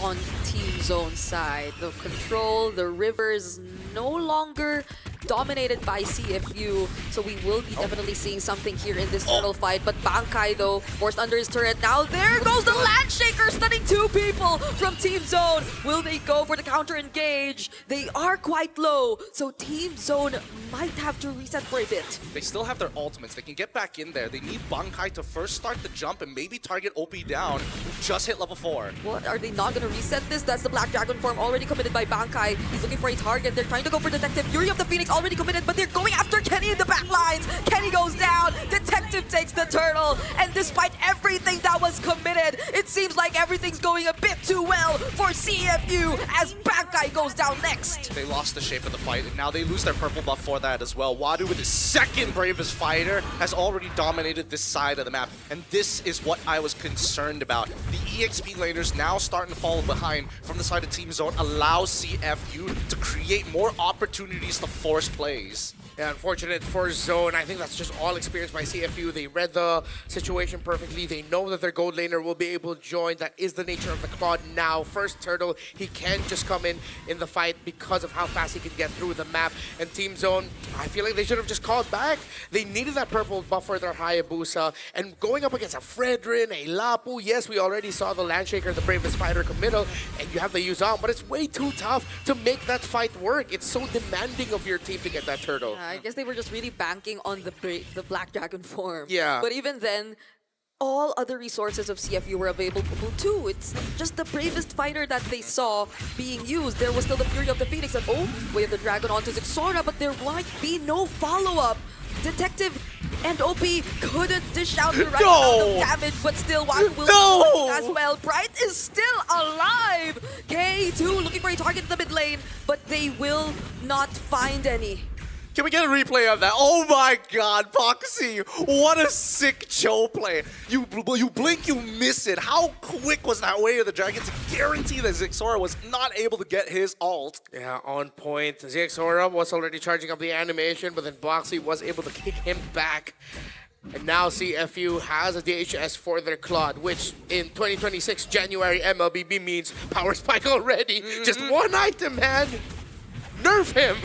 on Team Zone side. The control, the river is no longer dominated by CFU, so we will be definitely seeing something here in this turtle fight. But Bankai, though, forced under his turret. Now there goes the Landshaker, stunning 2 people from Team Zone. Will they go for the counter engage? They are quite low, so Team Zone might have to reset for a bit. They still have their ultimates. They can get back in there. They need Bankai to first start the jump and maybe target OP down, who just hit level 4. What, are they not going to reset this? That's the Black Dragon form already committed by Bankai. He's looking for a target. They're trying to go for Detective. Fury of the Phoenix already committed, but they're going after Kenny in the back lines. Kenny goes down. Detective takes the turtle. And despite everything that was committed, it seems like everything's going a bit too well for CFU as Bankai goes down next. They lost the shape of the fight, and now they lose their purple buff for that as well. Wadu, with his second bravest fighter, has already dominated this side of the map. And this is what I was concerned about. The EXP laners now starting to fall behind from the side of Team Zone allows CFU to create more opportunities to force plays. Yeah, unfortunate for Zone. I think that's just all experienced by CFU. They read the situation perfectly. They know that their gold laner will be able to join. That is the nature of the Claude now. First turtle, he can just come in the fight because of how fast he can get through the map. And Team Zone, I feel like they should have just called back. They needed that purple buff for their Hayabusa. And going up against a Fredrin, a Lapu, yes, we already saw the Landshaker, the bravest fighter, committal, and you have to use on, but it's way too tough to make that fight work. It's so demanding of your team to get that turtle. I guess they were just really banking on the Black Dragon form. Yeah. But even then, all other resources of CFU were available too. It's just the bravest fighter that they saw being used. There was still the Fury of the Phoenix and Way of the Dragon onto Zixora, but there might be no follow-up. Detective and OP couldn't dish out the right amount of damage, but still one will as well. Bright is still alive. K2 looking for a target in the mid lane, but they will not find any. Can we get a replay of that? Oh my god, Boxy! What a sick Cho play. You blink, you miss it. How quick was that Way of the Dragon to guarantee that Zixora was not able to get his ult? Yeah, on point. Zixora was already charging up the animation, but then Boxy was able to kick him back. And now CFU has a DHS for their Claude, which in 2026 January MLBB means power spike already. Just one item, man. Nerf him!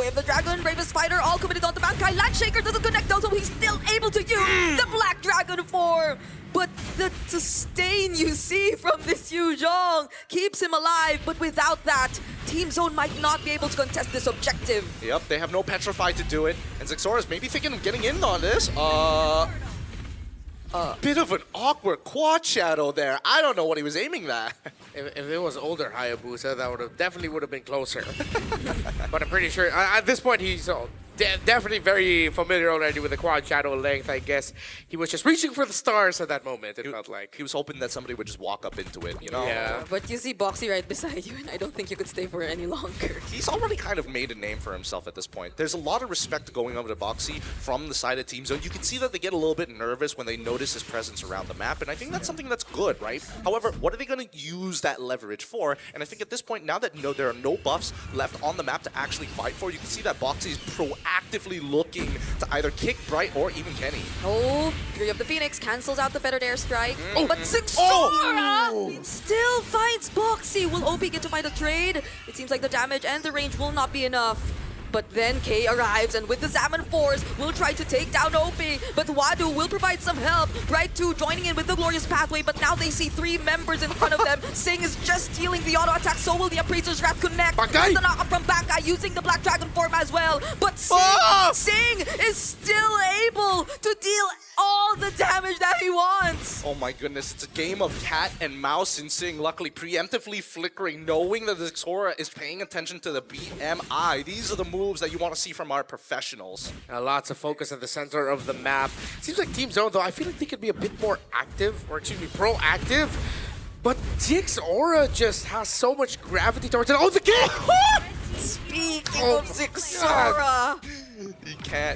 If the Dragon, bravest fighter, all committed onto Bankai. Landshaker doesn't connect though, so he's still able to use the Black Dragon form. But the sustain you see from this Yu Zhong keeps him alive. But without that, Team Zone might not be able to contest this objective. Yep, they have no Petrify to do it. And Zixora's maybe thinking of getting in on this. Bit of an awkward quad shadow there. I don't know what he was aiming at. If it was older Hayabusa, that definitely would have been closer. But I'm pretty sure at this point he's definitely very familiar already with the quad shadow length. I guess he was just reaching for the stars at that moment. It felt like he was hoping that somebody would just walk up into it, you know? Yeah. But you see Boxy right beside you, and I don't think you could stay for any longer. He's already kind of made a name for himself at this point. There's a lot of respect going over to Boxy from the side of Team Zone. You can see that they get a little bit nervous when they notice his presence around the map, and I think that's something that's good, right? However, what are they going to use that leverage for? And I think at this point, now that there are no buffs left on the map to actually fight for, you can see that Boxy is proactively looking to either kick Bright or even Kenny. Fury of the Phoenix cancels out the Feathered Airstrike. But Zixora still finds Boxy. Will OP get to find a trade? It seems like the damage and the range will not be enough. But then K arrives, and with the Salmon Force, will try to take down OP. But Wadu will provide some help. Bright 2 joining in with the Glorious Pathway, but now they see 3 members in front of them. Sing is just stealing the auto attack, so will the Appraiser's Wrath connect. Bankai! The knock-up from Bankai using the Black Dragon form as well. But Sing is still able to deal all the damage that he wants. Oh my goodness, it's a game of cat and mouse in Sing, luckily preemptively flickering, knowing that Zixora is paying attention to the BMI. These are the moves that you want to see from our professionals. Lots of focus at the center of the map. Seems like Team Zone, though, I feel like they could be a bit more active, or excuse me, proactive. But Zixora just has so much gravity towards it. Oh, the kick! Speaking of Zixora.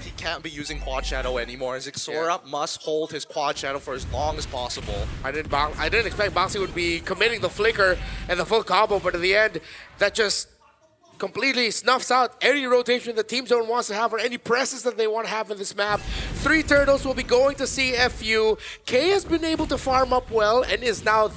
He can't be using Quad Shadow anymore. Zixora must hold his Quad Shadow for as long as possible. I didn't expect Boxy would be committing the flicker and the full combo, but in the end, that just completely snuffs out any rotation the Team Zone wants to have or any presses that they want to have in this map. 3 turtles will be going to CFU. K has been able to farm up well and is now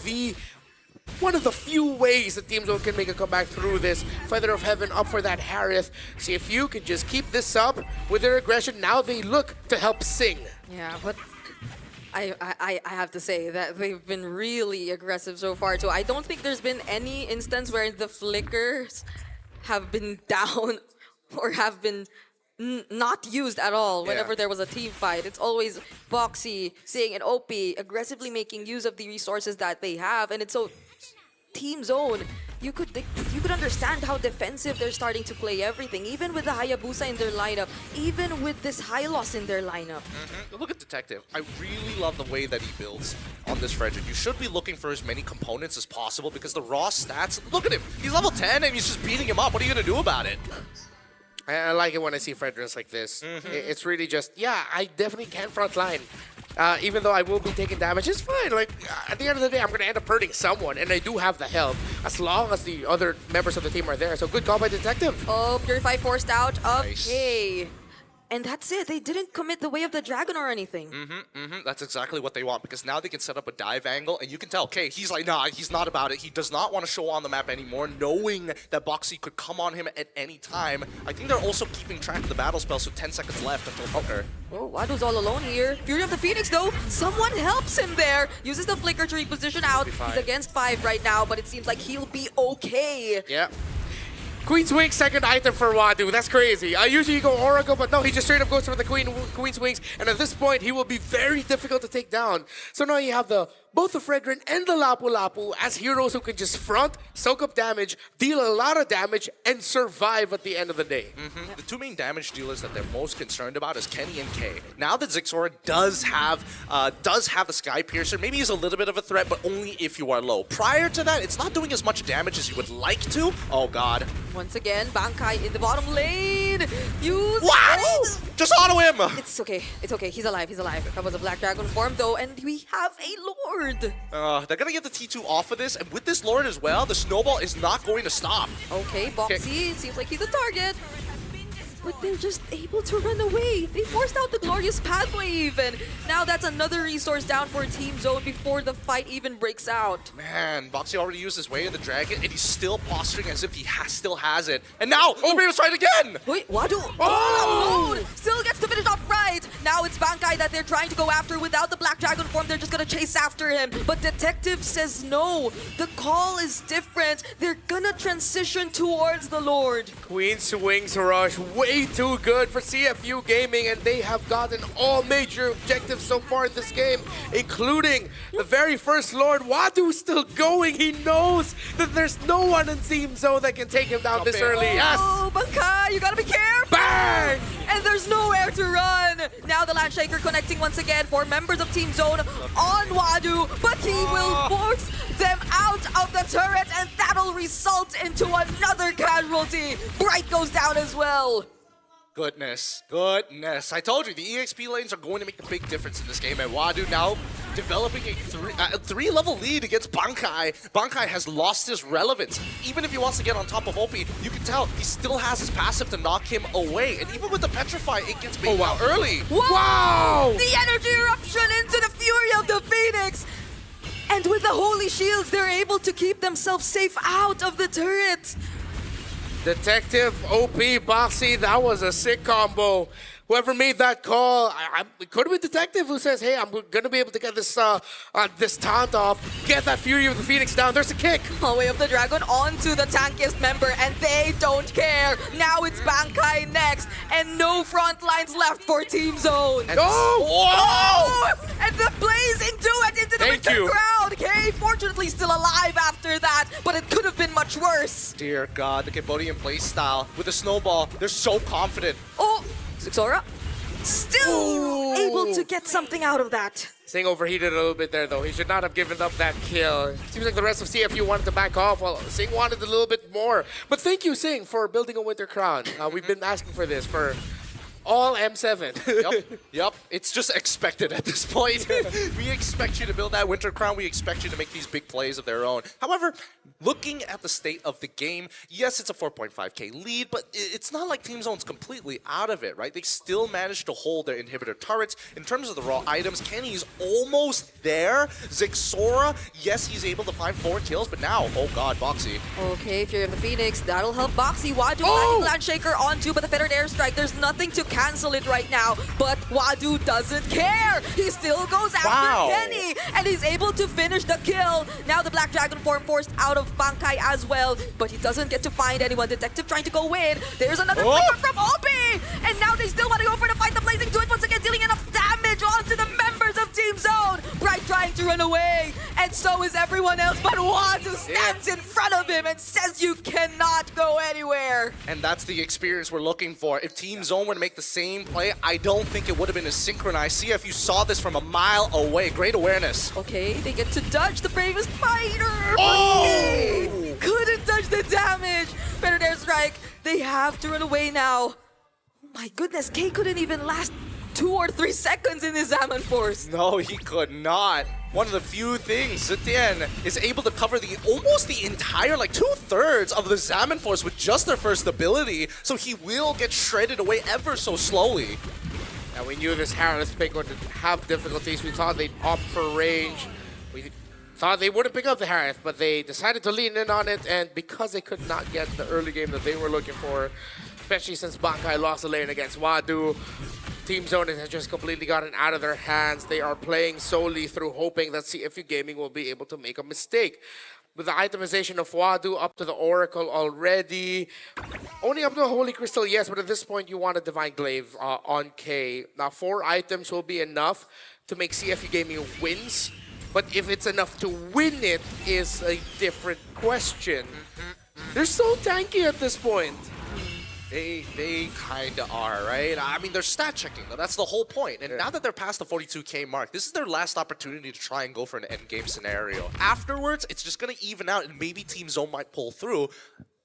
one of the few ways that Team Zone can make a comeback through this. Feather of Heaven up for that Harith. CFU can just keep this up with their aggression. Now they look to help Sing. Yeah, but I have to say that they've been really aggressive so far too. I don't think there's been any instance where the flickers have been down or have been not used at all whenever there was a team fight. It's always Boxy, Sing, and OP aggressively making use of the resources that they have, and it's so Team Zone. You could understand how defensive they're starting to play everything, even with the Hayabusa in their lineup, even with this Hylos in their lineup. Look at Detective. I really love the way that he builds on this Frederick. You should be looking for as many components as possible because the raw stats, look at him. He's level 10 and he's just beating him up. What are you going to do about it? I like it when I see Fredericks like this. It's really just, yeah, I definitely can frontline. Even though I will be taking damage, it's fine. Like, at the end of the day, I'm going to end up hurting someone, and I do have the help, as long as the other members of the team are there. So good call by Detective. Oh, Purify forced out of K. And that's it. They didn't commit the way of the dragon or anything. That's exactly what they want, because now they can set up a dive angle, and you can tell, okay, he's like, nah, he's not about it. He does not want to show on the map anymore, knowing that Boxy could come on him at any time. I think they're also keeping track of the battle spell, so 10 seconds left until Flicker. Oh, Wadu's all alone here. Fury of the Phoenix, though, someone helps him there. Uses the Flicker to reposition out. He's against 5 right now, but it seems like he'll be okay. Yeah. Queen's Wings, second item for Wadu. That's crazy. Usually you go Oracle, but no, he just straight up goes for the Queen's Wings. And at this point, he will be very difficult to take down. So now you have both the Fredrin and the Lapu Lapu as heroes who can just front, soak up damage, deal a lot of damage, and survive at the end of the day. The 2 main damage dealers that they're most concerned about is Kenny and K. Now that Zixora does have the Sky Piercer, maybe he's a little bit of a threat, but only if you are low. Prior to that, it's not doing as much damage as you would like to. Oh God. Once again, Bankai in the bottom lane. What? Just auto him. It's okay. It's okay. He's alive. He's alive. That was a Black Dragon form, though, and we have a Lord. They're gonna get the T2 off of this, and with this Lord as well, the snowball is not going to stop. Okay, Boxy, it seems like he's a target. But they're just able to run away. They forced out the Glorious Pathway even. Now that's another resource down for Team Zone before the fight even breaks out. Man, Boxy already used his Way of the Dragon, and he's still posturing as if he still has it. And now, Libera's trying again! Wait, Wadu all alone! Still gets to finish off right! Now it's Bankai that they're trying to go after. Without the Black Dragon form, they're just gonna chase after him. But Detective says no. The call is different. They're gonna transition towards the Lord. Queen's Wings Rush, way too good for CFU Gaming, and they have gotten all major objectives so far in this game, including the very first Lord. Wadu's still going. He knows that there's no one in Team Zone that can take him down this early. Yes! Oh, Bankai, you gotta be careful! Bang! And there's nowhere to run! Now the Landshaker connecting once again for members of Team Zone on Wadu, but he will force them out of the turret, and that'll result into another casualty. Bright goes down as well. Goodness. I told you, the EXP lanes are going to make a big difference in this game, and Wadu now developing a 3-level lead against Bankai. Bankai has lost his relevance. Even if he wants to get on top of OP, you can tell he still has his passive to knock him away. And even with the Petrify, it gets baited out early. Whoa! Wow! The energy eruption into the Fury of the Phoenix! And with the Holy Shields, they're able to keep themselves safe out of the turret. Detective OP Boxy, that was a sick combo. Whoever made that call, it could have been Detective who says, hey, I'm going to be able to get this this taunt off, get that Fury of the Phoenix down. There's a kick. Way of the Dragon onto the tankiest member, and they don't care. Now it's Bankai next, and no front lines left for Team Zone. Oh! And the blazing duet into the winter crowd. K fortunately still alive after that, but it could have been much worse. Dear God, the Cambodian playstyle with the snowball, they're so confident. Oh, Zora still able to get something out of that. Sing overheated a little bit there, though. He should not have given up that kill. Seems like the rest of CFU wanted to back off, while Sing wanted a little bit more. But thank you, Sing, for building a Winter Crown. We've been asking for this for all M7. Yep. It's just expected at this point. We expect you to build that Winter Crown. We expect you to make these big plays of their own. However, looking at the state of the game, yes, it's a 4.5k lead, but it's not like Team Zone's completely out of it, right? They still managed to hold their inhibitor turrets. In terms of the raw items, Kenny's almost there. Zixora, yes, he's able to find 4 kills, but now, oh God, Boxy. Okay, Fury of the Phoenix, that'll help Boxy. Wadu landing Landshaker onto, but the Fettered Airstrike, there's nothing to cancel it right now, but Wadu doesn't care. He still goes after Kenny, and he's able to finish the kill. Now the Black Dragon form forced out of Bankai as well, but he doesn't get to find anyone. Detective trying to go in. There's another flicker from Obi, and now they still want to go for the fight. The Blazing Duet once again dealing enough damage onto the members of Team Zone. Bright trying to run away, and so is everyone else, but Wadu stands in front of him and says you cannot go anywhere. And that's the experience we're looking for. If Team Zone were to make the same play, I don't think it would have been as synchronized. CFU saw this from a mile away. Great awareness. Okay, they get to dodge the bravest fighter. Oh! Couldn't dodge the damage. Better Airstrike. They have to run away now. My goodness, K couldn't even last 2 or 3 seconds in his Zaman Force. No, he could not. One of the few things Zetian is able to cover almost the entire, like 2/3 of the Zaman Force with just their first ability, so he will get shredded away ever so slowly. And we knew this Harris pick would have difficulties. We thought they'd opt for range. We thought they wouldn't pick up the Harith, but they decided to lean in on it, and because they could not get the early game that they were looking for, especially since Bankai lost the lane against Wadu, Team Zone has just completely gotten out of their hands. They are playing solely through hoping that CFU Gaming will be able to make a mistake. With the itemization of Wadu up to the Oracle already, only up to the Holy Crystal, yes, but at this point you want a Divine Glaive on K. Now 4 items will be enough to make CFU Gaming wins, but if it's enough to win it is a different question. They're so tanky at this point. They kind of are, right? I mean, they're stat checking, though. That's the whole point. And now that they're past the 42k mark, this is their last opportunity to try and go for an endgame scenario. Afterwards, it's just going to even out, and maybe Team Zone might pull through,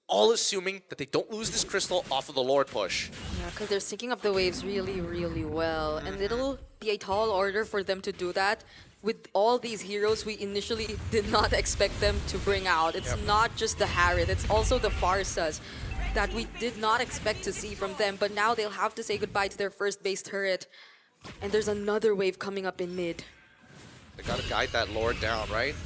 all assuming that they don't lose this crystal off of the Lord push. Yeah, because they're syncing up the waves really, really well. And it'll be a tall order for them to do that. With all these heroes we initially did not expect them to bring out. It's not just the Harith, it's also the Farsas that we did not expect to see from them, but now they'll have to say goodbye to their first base turret. And there's another wave coming up in mid. They gotta guide that Lord down, right?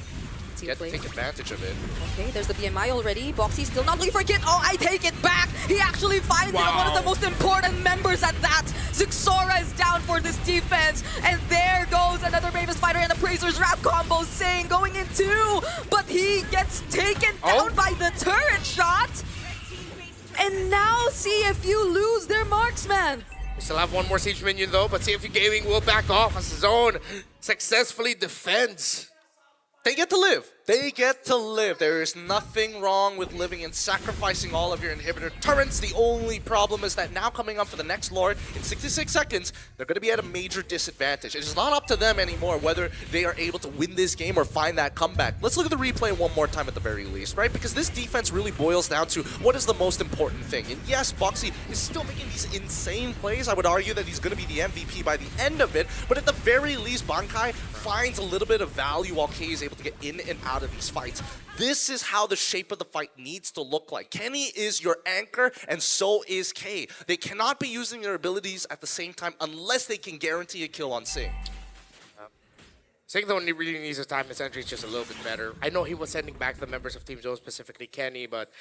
Take advantage of it. Okay, there's the BMI already. Boxy still not looking for Kit. Oh, I take it back. He actually finds it on one of the most important members at that. Zixora is down for this defense. And there goes another Bravest Fighter and the Praisers Wrap combo Sing going in 2. But he gets taken down by the turret shot. And now CFU lose their marksman. We still have one more Siege minion though, but CFU Gaming will back off as Zone successfully defends. They get to live. They get to live. There is nothing wrong with living and sacrificing all of your inhibitor turrets. The only problem is that now coming up for the next Lord in 66 seconds, they're going to be at a major disadvantage. It is not up to them anymore whether they are able to win this game or find that comeback. Let's look at the replay one more time at the very least, right? Because this defense really boils down to what is the most important thing. And yes, Boxy is still making these insane plays. I would argue that he's going to be the MVP by the end of it. But at the very least, Bankai finds a little bit of value while K is able to get in and out of these fights. This is how the shape of the fight needs to look like. Kenny is your anchor, and so is K. They cannot be using their abilities at the same time unless they can guarantee a kill on Sing. Saying though, he really needs his time and sentries just a little bit better. I know he was sending back the members of Team Zone, specifically Kenny, but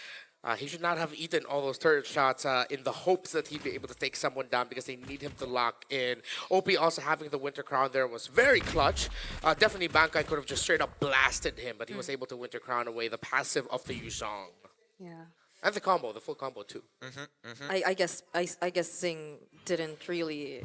he should not have eaten all those turret shots in the hopes that he'd be able to take someone down because they need him to lock in. OP also having the Winter Crown there was very clutch. Definitely Bankai could have just straight up blasted him, but he was able to Winter Crown away the passive of the Yuzhong. Yeah. And the combo, the full combo too. I guess Singh didn't really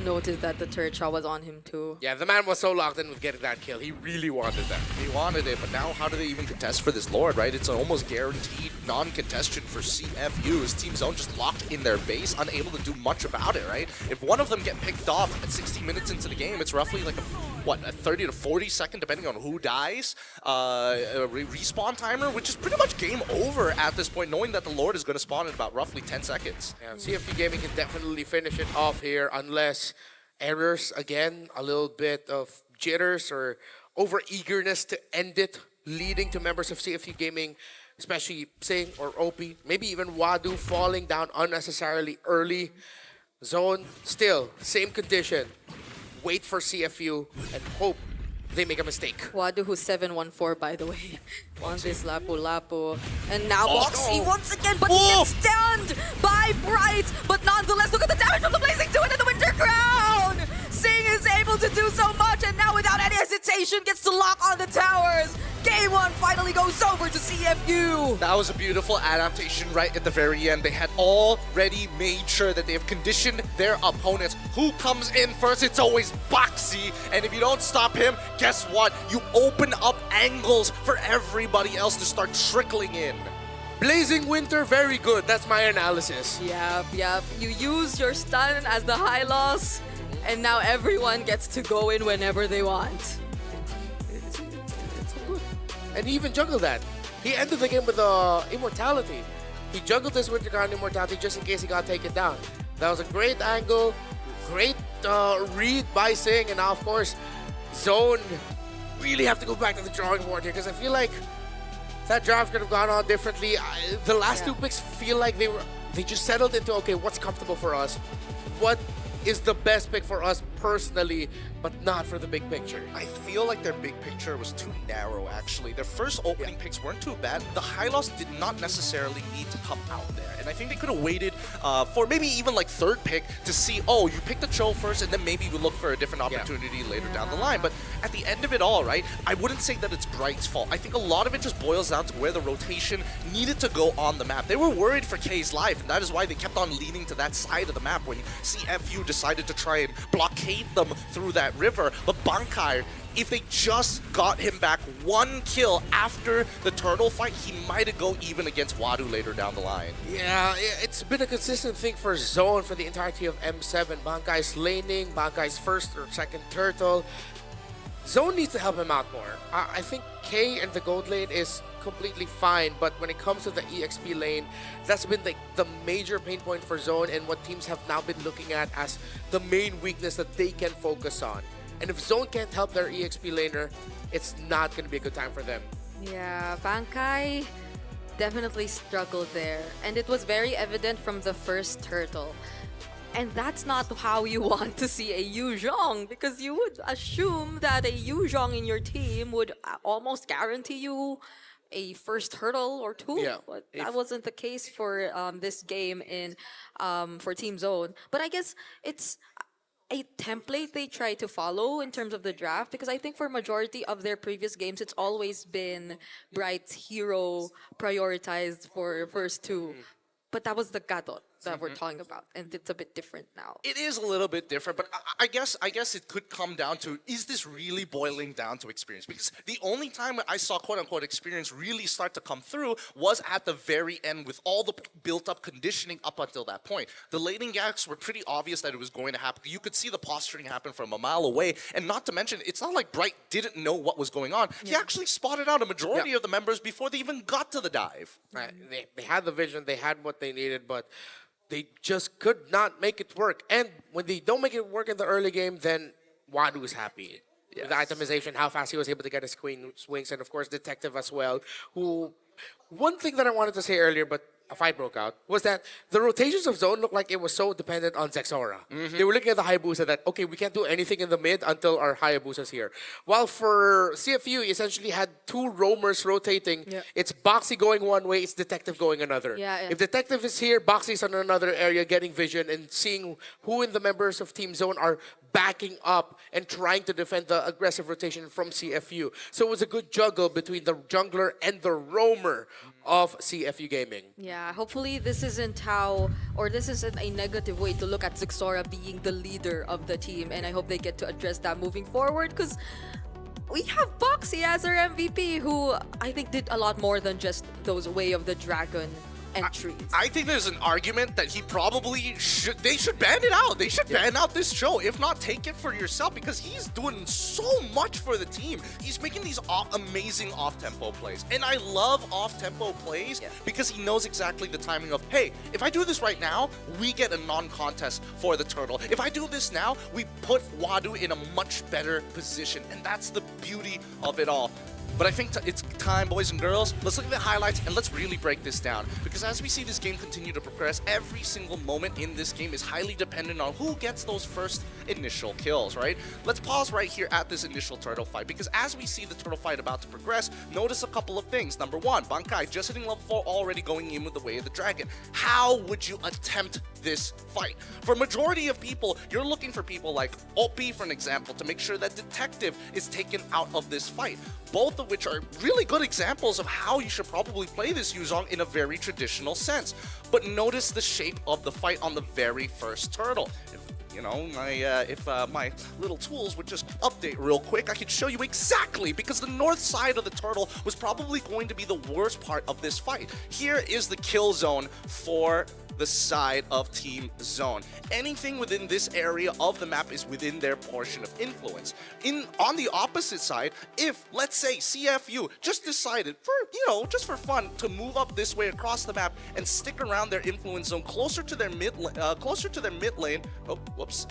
notice that the turret shot was on him too. Yeah, the man was so locked in with getting that kill. He really wanted that. He wanted it, but now how do they even contest for this Lord, right? It's an almost guaranteed non-contestion for CFU as Team Zone just locked in their base, unable to do much about it, right? If one of them get picked off at 60 minutes into the game, it's roughly like a 30 to 40 second, depending on who dies, a respawn timer, which is pretty much game over at this point, knowing that the Lord is going to spawn in about roughly 10 seconds. Yeah, CFU Gaming can definitely finish it off here unless errors, again, a little bit of jitters or over-eagerness to end it, leading to members of CFU Gaming, especially Singh or OP, maybe even Wadu falling down unnecessarily early. Zone, still, same condition. Wait for CFU and hope they make a mistake. Wadu, who's 7-1-4, by the way, on this Lapu-Lapu. And now Boxy once again, but he gets stunned by Bright. But nonetheless, look at the damage from the Blazing 2 into the Winter Crown! Singh is able to do so much, and now without any hesitation, gets to lock on the towers. Game 1 finally goes over to CFU. That was a beautiful adaptation right at the very end. They had already made sure that they have conditioned their opponents. Who comes in first? It's always Boxy. And if you don't stop him, guess what? You open up angles for everybody else to start trickling in. Blazing Winter, very good. That's my analysis. Yep. You use your stun as the high loss, and now everyone gets to go in whenever they want. And he even juggled that. He ended the game with Immortality. He juggled this Winter Crown Immortality just in case he got taken down. That was a great angle, great read by Singh, and now of course, Zone really have to go back to the drawing board here because I feel like that draft could have gone on differently. The last two picks feel like they just settled into, okay, what's comfortable for us? What is the best pick for us personally, but not for the big picture? I feel like their big picture was too narrow, actually. Their first opening picks weren't too bad. The high loss did not necessarily need to come out there. And I think they could have waited for maybe even like third pick to see, oh, you picked the Cho first, and then maybe we look for a different opportunity later down the line. But at the end of it all, right, I wouldn't say that it's Bright's fault. I think a lot of it just boils down to where the rotation needed to go on the map. They were worried for K's life, and that is why they kept on leaning to that side of the map when CFU decided to try and blockade them through that river. But Bankai, if they just got him back one kill after the turtle fight, he might have go even against Wadu later down the line. Yeah, it's been a consistent thing for Zone for the entirety of M7. Bankai's laning, Bankai's first or second turtle. Zone needs to help him out more. I think K and the gold lane is completely fine, but when it comes to the EXP lane, that's been the major pain point for Zone and what teams have now been looking at as the main weakness that they can focus on. And if Zone can't help their EXP laner, it's not going to be a good time for them. Yeah, Bankai definitely struggled there. And it was very evident from the first turtle. And that's not how you want to see a Yuzhong, because you would assume that a Yuzhong in your team would almost guarantee you a first hurdle or two. Yeah, but that wasn't the case for this game in for Team Zone. But I guess it's a template they try to follow in terms of the draft, because I think for majority of their previous games, it's always been Bright's hero prioritized for first two. But that was the Gadot that we're talking about, and it's a bit different now. It is a little bit different, but I guess it could come down to, is this really boiling down to experience? Because the only time I saw quote-unquote experience really start to come through was at the very end with all the built-up conditioning up until that point. The laning gaps were pretty obvious that it was going to happen. You could see the posturing happen from a mile away, and not to mention, it's not like Bright didn't know what was going on. He actually spotted out a majority of the members before they even got to the dive. Right. They had the vision, they had what they needed, but they just could not make it work. And when they don't make it work in the early game, then Wadu is happy. Yes. The itemization, how fast he was able to get his queen swings, and of course Detective as well, who... One thing that I wanted to say earlier, but a fight broke out was that the rotations of zone looked like it was so dependent on Zexora. They were looking at the Hayabusa that, okay, we can't do anything in the mid until our Hayabusa's here. While for CFU, you essentially had two roamers rotating. It's Boxy going one way, it's Detective going another. If Detective is here, Boxy's on another area getting vision and seeing who in the members of Team Zone are backing up and trying to defend the aggressive rotation from CFU. So it was a good juggle between the jungler and the roamer of CFU Gaming. Yeah, hopefully this isn't a negative way to look at Zexora being the leader of the team, and I hope they get to address that moving forward, because we have Boxy as our MVP, who I think did a lot more than just those Way of the Dragon entries. I think there's an argument that he probably should. They should ban it out. They should ban out this show. If not, take it for yourself, because he's doing so much for the team. He's making these amazing off-tempo plays, and I love off-tempo plays because he knows exactly the timing of, hey, if I do this right now, we get a non-contest for the turtle. If I do this now, we put Wadu in a much better position, and that's the beauty of it all. But I think it's time, boys and girls, let's look at the highlights and let's really break this down. Because as we see this game continue to progress, every single moment in this game is highly dependent on who gets those first initial kills, right? Let's pause right here at this initial turtle fight, because as we see the turtle fight about to progress, notice a couple of things. Number one, Bankai just hitting level 4, already going in with the Way of the Dragon. How would you attempt this fight? For majority of people, you're looking for people like Opie, for an example, to make sure that Detective is taken out of this fight. Both of which are really good examples of how you should probably play this Yuzong in a very traditional sense. But notice the shape of the fight on the very first turtle. If my little tools would just update real quick, I could show you exactly, because the north side of the turtle was probably going to be the worst part of this fight. Here is the kill zone for the side of Team Zone. Anything within this area of the map is within their portion of influence. On the opposite side, if, let's say, CFU just decided just for fun to move up this way across the map and stick around their influence zone closer to their mid lane. Oh, whoops.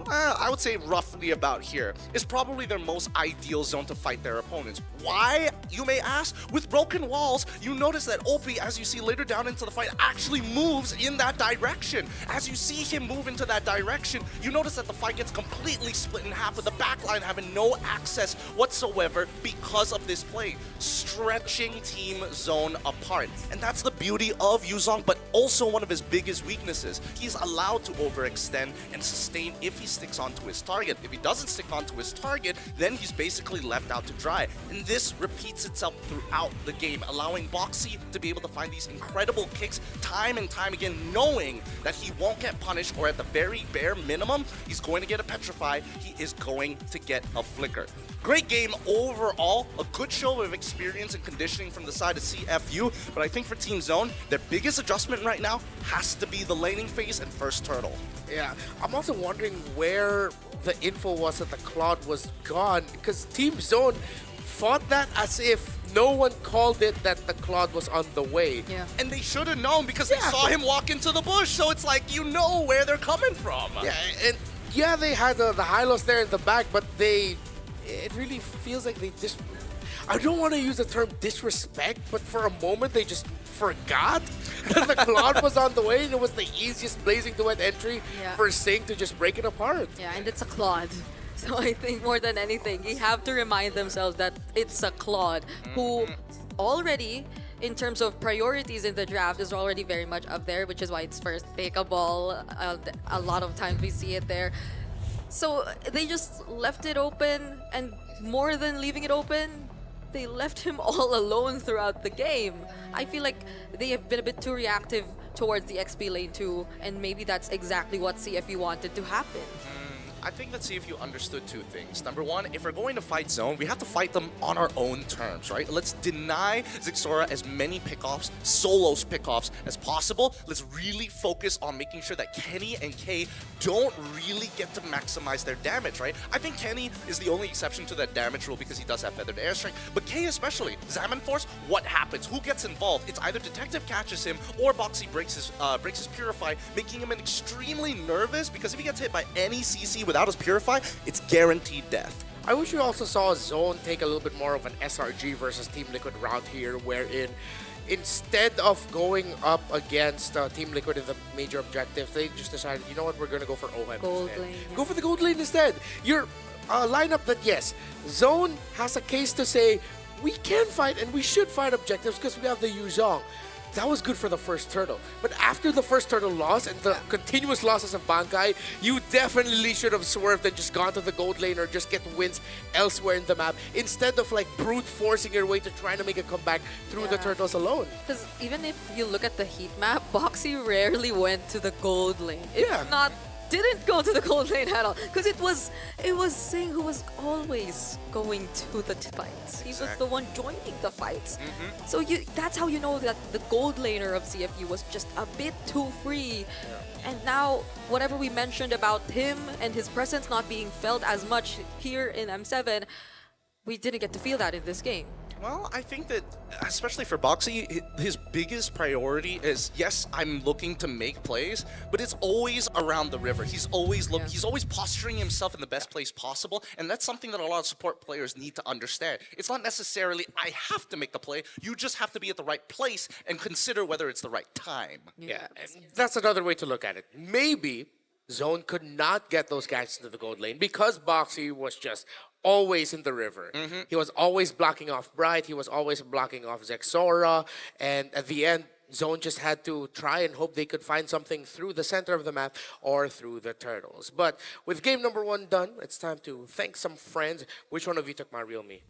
I would say roughly about here is probably their most ideal zone to fight their opponents. Why, you may ask? With broken walls, you notice that Opie, as you see later down into the fight, actually moves in that direction. As you see him move into that direction, you notice that the fight gets completely split in half, with the backline having no access whatsoever because of this play, stretching Team Zone apart. And that's the beauty of Yuzong, but also one of his biggest weaknesses. He's allowed to overextend and sustain if he sticks onto his target. If he doesn't stick onto his target, then he's basically left out to dry. And this repeats itself throughout the game, allowing Boxy to be able to find these incredible kicks time and time again, knowing that he won't get punished, or at the very bare minimum, he's going to get a Petrify, he is going to get a Flicker. Great game overall, a good show of experience and conditioning from the side of CFU, but I think for Team Zone, their biggest adjustment right now has to be the laning phase and first turtle. Yeah, I'm also wondering where the info was that the Claude was gone, because Team Zone fought that as if no one called it that the Claude was on the way. Yeah. And they should have known, because they saw him walk into the bush, so it's like, you know where they're coming from. Yeah, and yeah, they had the Hylos there in the back, but it really feels like they just, I don't want to use the term disrespect, but for a moment they just forgot that the Claude was on the way, and it was the easiest Blazing Duet entry for Sing to just break it apart. Yeah, and it's a Claude. So I think more than anything, you have to remind themselves that it's a Claude who already, in terms of priorities in the draft, is already very much up there, which is why it's first pickable. A lot of times we see it there. So they just left it open, and more than leaving it open, they left him all alone throughout the game. I feel like they have been a bit too reactive towards the XP lane too, and maybe that's exactly what CFU wanted to happen. I think that CFU understood two things. Number one, if we're going to fight Zone, we have to fight them on our own terms, right? Let's deny Zexora as many pickoffs, solos pickoffs as possible. Let's really focus on making sure that Kenny and Kay don't really get to maximize their damage, right? I think Kenny is the only exception to that damage rule because he does have Feathered Airstrike, but Kay especially, Zaman Force, what happens? Who gets involved? It's either Detective catches him or Boxy breaks his Purify, making him extremely nervous, because if he gets hit by any CC without his Purify, it's guaranteed death. I wish we also saw Zone take a little bit more of an SRG versus Team Liquid route here, wherein instead of going up against Team Liquid in the major objectives, they just decided, you know what, we're going to go for OM Gold instead. lane. Go for the gold lane instead. Your lineup that, yes, Zone has a case to say, we can fight and we should fight objectives because we have the Yuzhong. That was good for the first turtle. But after the first turtle loss and the continuous losses of Bankai, you definitely should have swerved and just gone to the gold lane or just get wins elsewhere in the map instead of like brute forcing your way to trying to make a comeback through the turtles alone. Because even if you look at the heat map, Boxy rarely went to the gold lane. If not, didn't go to the gold lane at all. Because it was Singh who was always going to the fights. He was the one joining the fights. So that's how you know that the gold laner of CFU was just a bit too free. And now, whatever we mentioned about him and his presence not being felt as much here in M7, we didn't get to feel that in this game. Well, I think that, especially for Boxy, his biggest priority is, yes, I'm looking to make plays, but it's always around the river. He's always he's always posturing himself in the best place possible, and that's something that a lot of support players need to understand. It's not necessarily, I have to make the play, you just have to be at the right place and consider whether it's the right time. Yeah, and that's another way to look at it. Maybe Zone could not get those guys into the gold lane because Boxy was just always in the river. He was always blocking off Bright, he was always blocking off Zexora, and at the end, Zone just had to try and hope they could find something through the center of the map or through the turtles. But with game number 1 done, it's time to thank some friends. Which one of you took my real me?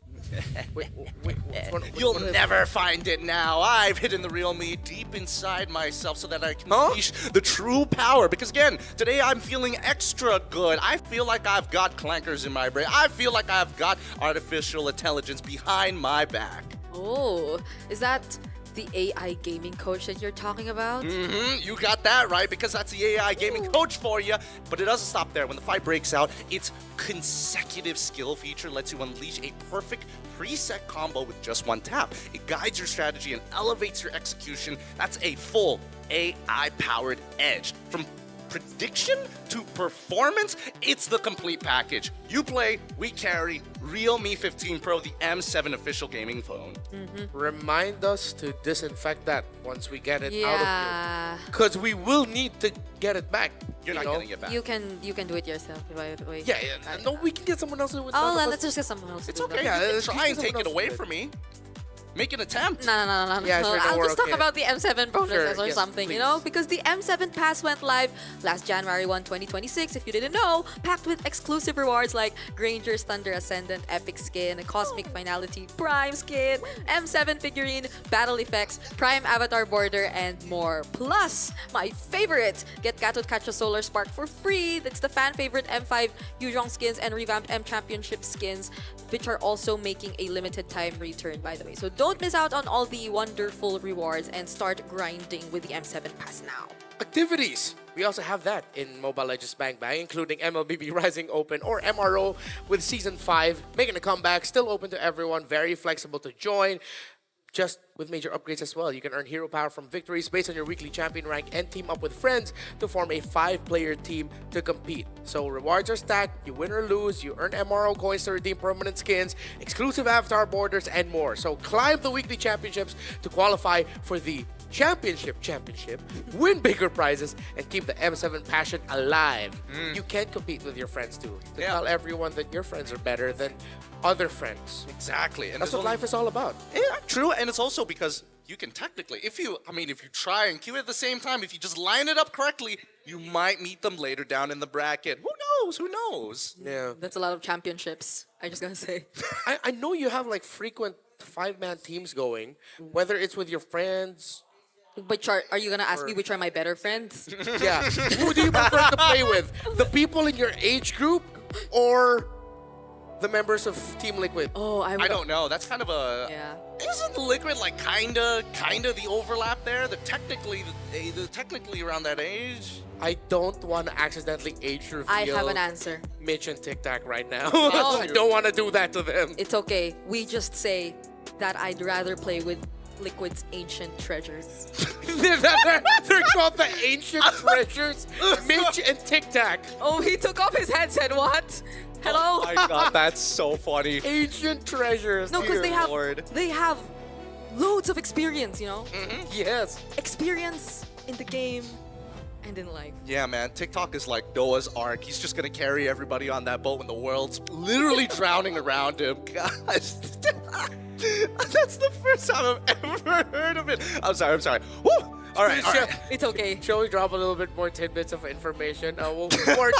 You'll never find it now. I've hidden the real me deep inside myself so that I can unleash the true power. Because again, today I'm feeling extra good. I feel like I've got clankers in my brain. I feel like I've got artificial intelligence behind my back. Oh, is that the AI gaming coach that you're talking about? You got that right, because that's the AI gaming coach for you. But it doesn't stop there. When the fight breaks out, its consecutive skill feature lets you unleash a perfect preset combo with just one tap. It guides your strategy and elevates your execution. That's a full AI-powered edge. From prediction to performance, it's the complete package. You play, we carry. Realme 15 Pro, the M7 official gaming phone. Remind us to disinfect that once we get it out of you. Because we will need to get it back. You're not getting it back. You can do it yourself, by the way. Yeah, no, we can get someone else to do it. Let's just get someone else to It's do it. okay. Yeah, try and take it away from me. Make an attempt. No. Yeah, sure, I'll just talk okay. about the M7 bonuses or yes, something, please. you know? Because the M7 Pass went live last January 1, 2026, if you didn't know, packed with exclusive rewards like Granger's Thunder Ascendant Epic Skin, Cosmic Finality Prime Skin, M7 figurine, Battle Effects, Prime Avatar Border, and more. Plus, my favorite, get Gatot Kacha Solar Spark for free. That's the fan favorite M5 Yuzhong skins and revamped M Championship skins, which are also making a limited time return, by the way. So don't miss out on all the wonderful rewards and start grinding with the M7 Pass now. Activities. We also have that in Mobile Legends Bang Bang, including MLBB Rising Open or MRO with Season 5, making a comeback, still open to everyone, very flexible to join. Just with major upgrades as well. You can earn hero power from victories based on your weekly champion rank and team up with friends to form a 5-player team to compete. So rewards are stacked, you win or lose, you earn MRO coins to redeem permanent skins, exclusive avatar borders, and more. So climb the weekly championships to qualify for the championship, win bigger prizes, and keep the M7 passion alive. You can compete with your friends too. To tell everyone that your friends are better than other friends. Exactly. And that's what life is all about. Yeah, true. And it's also because you can technically, if you try and queue at the same time, if you just line it up correctly, you might meet them later down in the bracket. Who knows? Yeah. That's a lot of championships, I'm just gonna say. I know you have like frequent 5-man teams going, whether it's with your friends. Which are you gonna ask me which are my better friends? Yeah. Who do you prefer to play with? The people in your age group or the members of Team Liquid? Oh, I don't know. That's kind of a... Yeah. Isn't Liquid like kinda the overlap there? They're technically around that age. I don't want to accidentally age reveal. I have an answer. Mitch and Tic Tac right now. Oh. I don't want to do that to them. It's okay. We just say that I'd rather play with Liquid's ancient treasures. They're called the ancient treasures. Mitch and Tic Tac. Oh, he took off his headset. What? Hello? Oh my god, that's so funny. Ancient treasures. No, because they have loads of experience, you know? Yes. Experience in the game and in life. Yeah, man. TikTok is like Noah's Ark. He's just gonna carry everybody on that boat when the world's literally drowning around him. Gosh. That's the first time I've ever heard of it. I'm sorry. Woo! All right. It's okay. Shall we drop a little bit more tidbits of information? More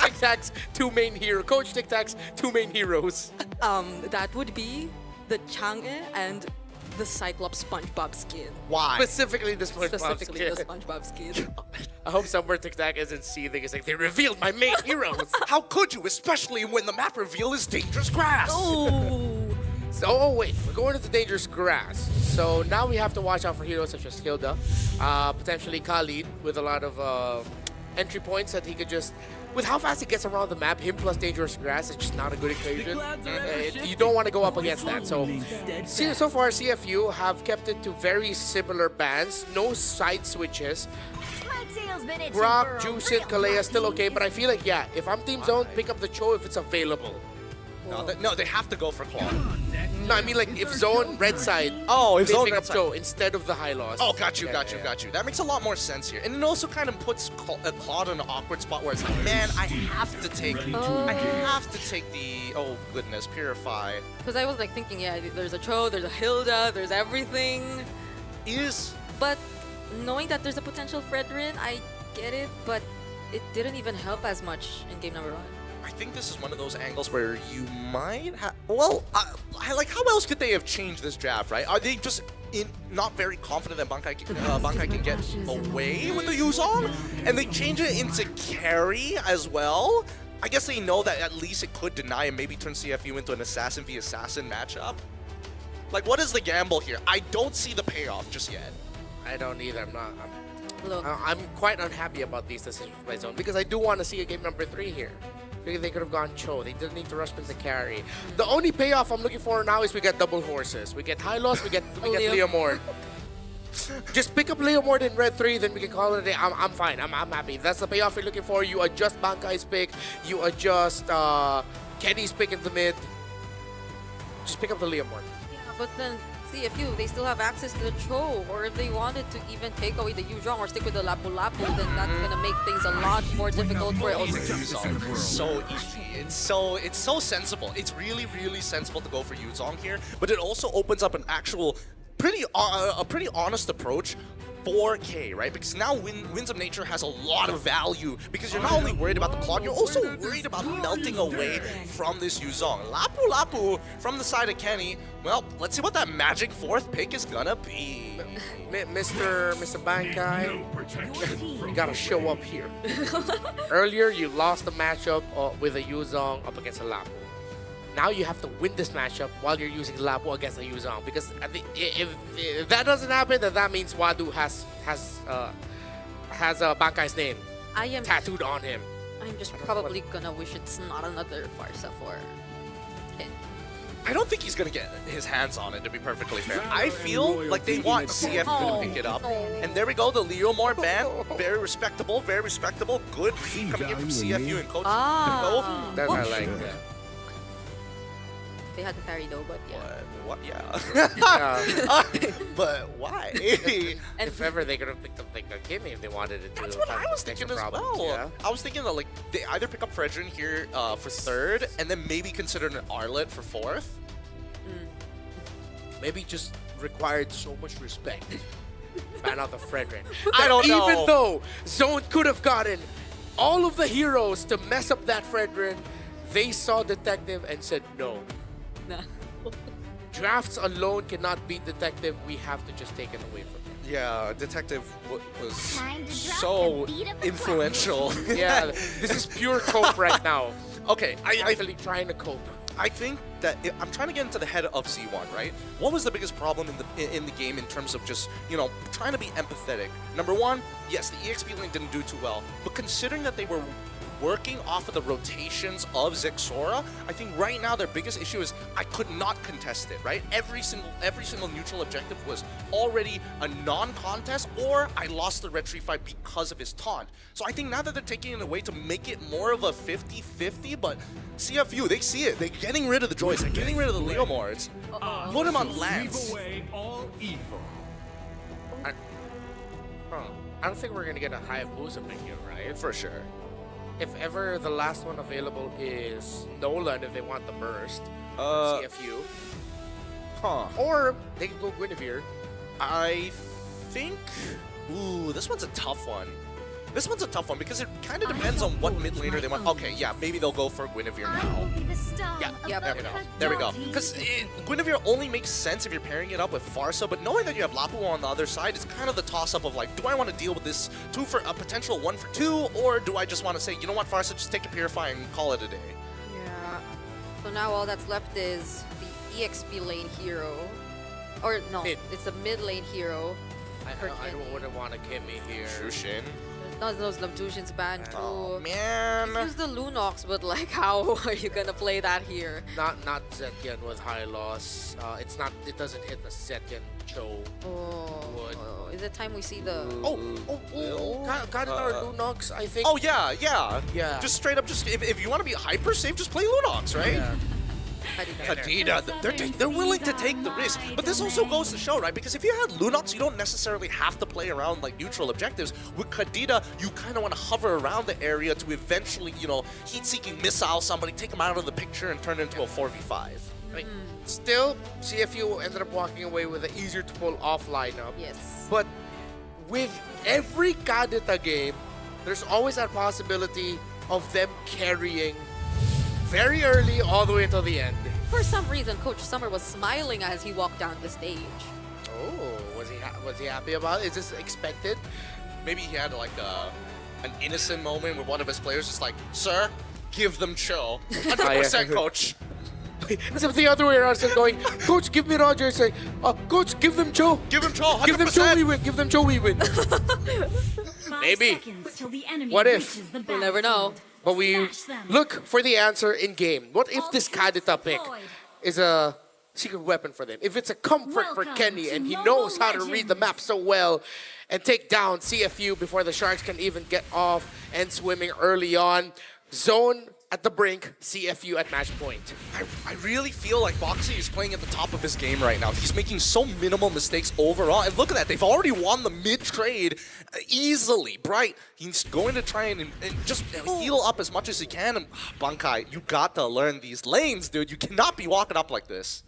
Tic Tac's two main heroes. Coach Tic Tac's two main heroes. That would be the Chang'e and the Cyclops SpongeBob skin. Why? Specifically the SpongeBob Specifically skin. the SpongeBob skin. I hope somewhere Tic Tac isn't seething. It's like, they revealed my main heroes. How could you, especially when the map reveal is dangerous grass? Oh, wait, we're going to the dangerous grass. So now we have to watch out for heroes such as Hilda, potentially Khalid with a lot of entry points that he could just, with how fast he gets around the map, him plus dangerous grass is just not a good equation. You don't want to go up against that. So far CFU have kept it to very similar bans, no side switches. Grok, Juiced, Kalea still okay, but I feel like, yeah, if I'm Team Zone, pick up the Cho if it's available. No, they have to go for Claude. No, I mean like if Zone red side, if they Zone pick red up side. Cho instead of the high loss. Oh, got you. That makes a lot more sense here. And it also kind of puts Claude in an awkward spot where it's like, man, I have to take the, oh goodness, Purify. Because I was like thinking, yeah, there's a Cho, there's a Hilda, there's everything. But knowing that there's a potential Fredrin, I get it, but it didn't even help as much in game number 1. I think this is one of those angles where you might have. Well, like, how else could they have changed this draft, right? Are they just not very confident that Bankai can get away with the Yuzong? And they change it into carry as well? I guess they know that at least it could deny and maybe turn CFU into an assassin v assassin matchup. Like, what is the gamble here? I don't see the payoff just yet. I don't either. I'm quite unhappy about these decisions by Zone because I do want to see a game number 3 here. Because they could have gone Cho. They didn't need to rush the carry. The only payoff I'm looking for now is we get double horses. We get high loss, we get Leomord. Just pick up Leomord in red 3, then we can call it a day. I'm fine. I'm happy. That's the payoff you're looking for. You adjust Bankai's pick. You adjust Kenny's pick in the mid. Just pick up the Leomord. Yeah, but then CFU, they still have access to the Cho, or if they wanted to even take away the Yuzhong or stick with the Lapu Lapu, then that's gonna make things a lot more difficult for Yuzong. So easy. It's so sensible. It's really, really sensible to go for Yuzong here, but it also opens up an actual pretty honest approach for K, right? Because now Winds of Nature has a lot of value because you're not only worried about the Claude, you're also worried about melting away from this Yuzong. Lapu Lapu from the side of Kenny. Well, let's see what that magic 4th pick is gonna be. Mr. Bankai, you gotta show up here. Earlier, you lost the matchup with a Yuzong up against a Lapu. Now you have to win this matchup while you're using Lapu against a Yuzong, because if that doesn't happen, then that means Wadu has Bankai's name tattooed on him. I'm just probably gonna wish it's not another Farsa for Ken. I don't think he's gonna get his hands on it, to be perfectly fair. I feel like they want CFU to pick it up. And there we go, the Leomord ban. Very respectable, very respectable. Good read coming in from CFU and Coach. That I like that. They had to carry though, but yeah. What? Yeah. But why? If ever they could have picked up like a Kimmy if they wanted it to. That's what I was thinking as well. Yeah. I was thinking that like they either pick up Fredrin here for 3rd, and then maybe consider an Arlet for 4th. Maybe just required so much respect. Ban out the Fredrin. I don't know. Even though Zone could have gotten all of the heroes to mess up that Fredrin, they saw Detective and said no. Nah. Drafts alone cannot beat Detective. We have to just take it away from him. Yeah, Detective was so influential. Yeah, this is pure cope right now. Okay, I'm actually trying to cope. I think that I'm trying to get into the head of C1, right? What was the biggest problem in the game in terms of just, you know, trying to be empathetic? Number one, yes, the EXP lane didn't do too well, but considering that they were working off of the rotations of Zexora, I think right now their biggest issue is I could not contest it, right? Every single neutral objective was already a non-contest, or I lost the red tree fight because of his taunt. So I think now that they're taking it away to make it more of a 50-50, but CFU, they see it. They're getting rid of the Joyce. They're getting rid of the Leomords. Put him on Lance. evil. I don't think we're gonna get a Hayabusa minion, right? For sure. If ever the last one available is Nolan, if they want the burst, CFU. Or they can go Guinevere. I think... Ooh, this one's a tough one. This one's a tough one because it kind of depends on what mid laner they want. Okay, yeah, maybe they'll go for Guinevere now. Yeah, there we go. There we go. Because Guinevere only makes sense if you're pairing it up with Farsa, but knowing that you have Lapu on the other side is kind of the toss-up of like, do I want to deal with this 2 for a potential 1 for 2, or do I just want to say, you know what, Farsa, just take a Purify and call it a day? Yeah. So now all that's left is the EXP lane hero. Or no, it's the mid lane hero. I wouldn't want a Kimmy here. Shushin. Not those Lamtushin's banned too. Oh, man. Use the Lunox, but like, how are you gonna play that here? Not Zetyan with high loss. It doesn't hit the Zetyan Cho. Oh, is it time we see the? Got another Lunox, I think. Oh yeah. Just straight up, if you want to be hyper safe, just play Lunox, right? Yeah. Kadena, they're willing to take the risk. But this also goes to show, right? Because if you had Lunox, you don't necessarily have to play around like neutral objectives. With Kadena, you kind of want to hover around the area to eventually, heat-seeking missile somebody, take them out of the picture and turn it into a 4v5. I mean, still, CFU ended up walking away with an easier to pull off lineup. Yes. But with every Kadeta game, there's always that possibility of them carrying very early all the way to the end. For some reason, Coach Summer was smiling as he walked down the stage. Oh, was he happy about it? Is this expected? Maybe he had like an innocent moment with one of his players, just like, sir, give them chill. 100% coach. Except the other way around, instead of going, Coach, give me Roger, and say, Coach, give them Joe. Give them Joe, 100%. Give them Joe, we win. Give them Joe, we win. Maybe. What if? We'll never know. But we look for the answer in game. What if this Kadeta pick is a secret weapon for them? If it's a comfort for Kenny and he knows how to read the map so well and take down CFU before the Sharks can even get off and swimming early on. Zone at the brink, CFU at match point. I really feel like Boxy is playing at the top of his game right now. He's making so minimal mistakes overall. And look at that, they've already won the mid-trade easily. Bright, he's going to try and just heal up as much as he can. And Bankai, you got to learn these lanes, dude. You cannot be walking up like this.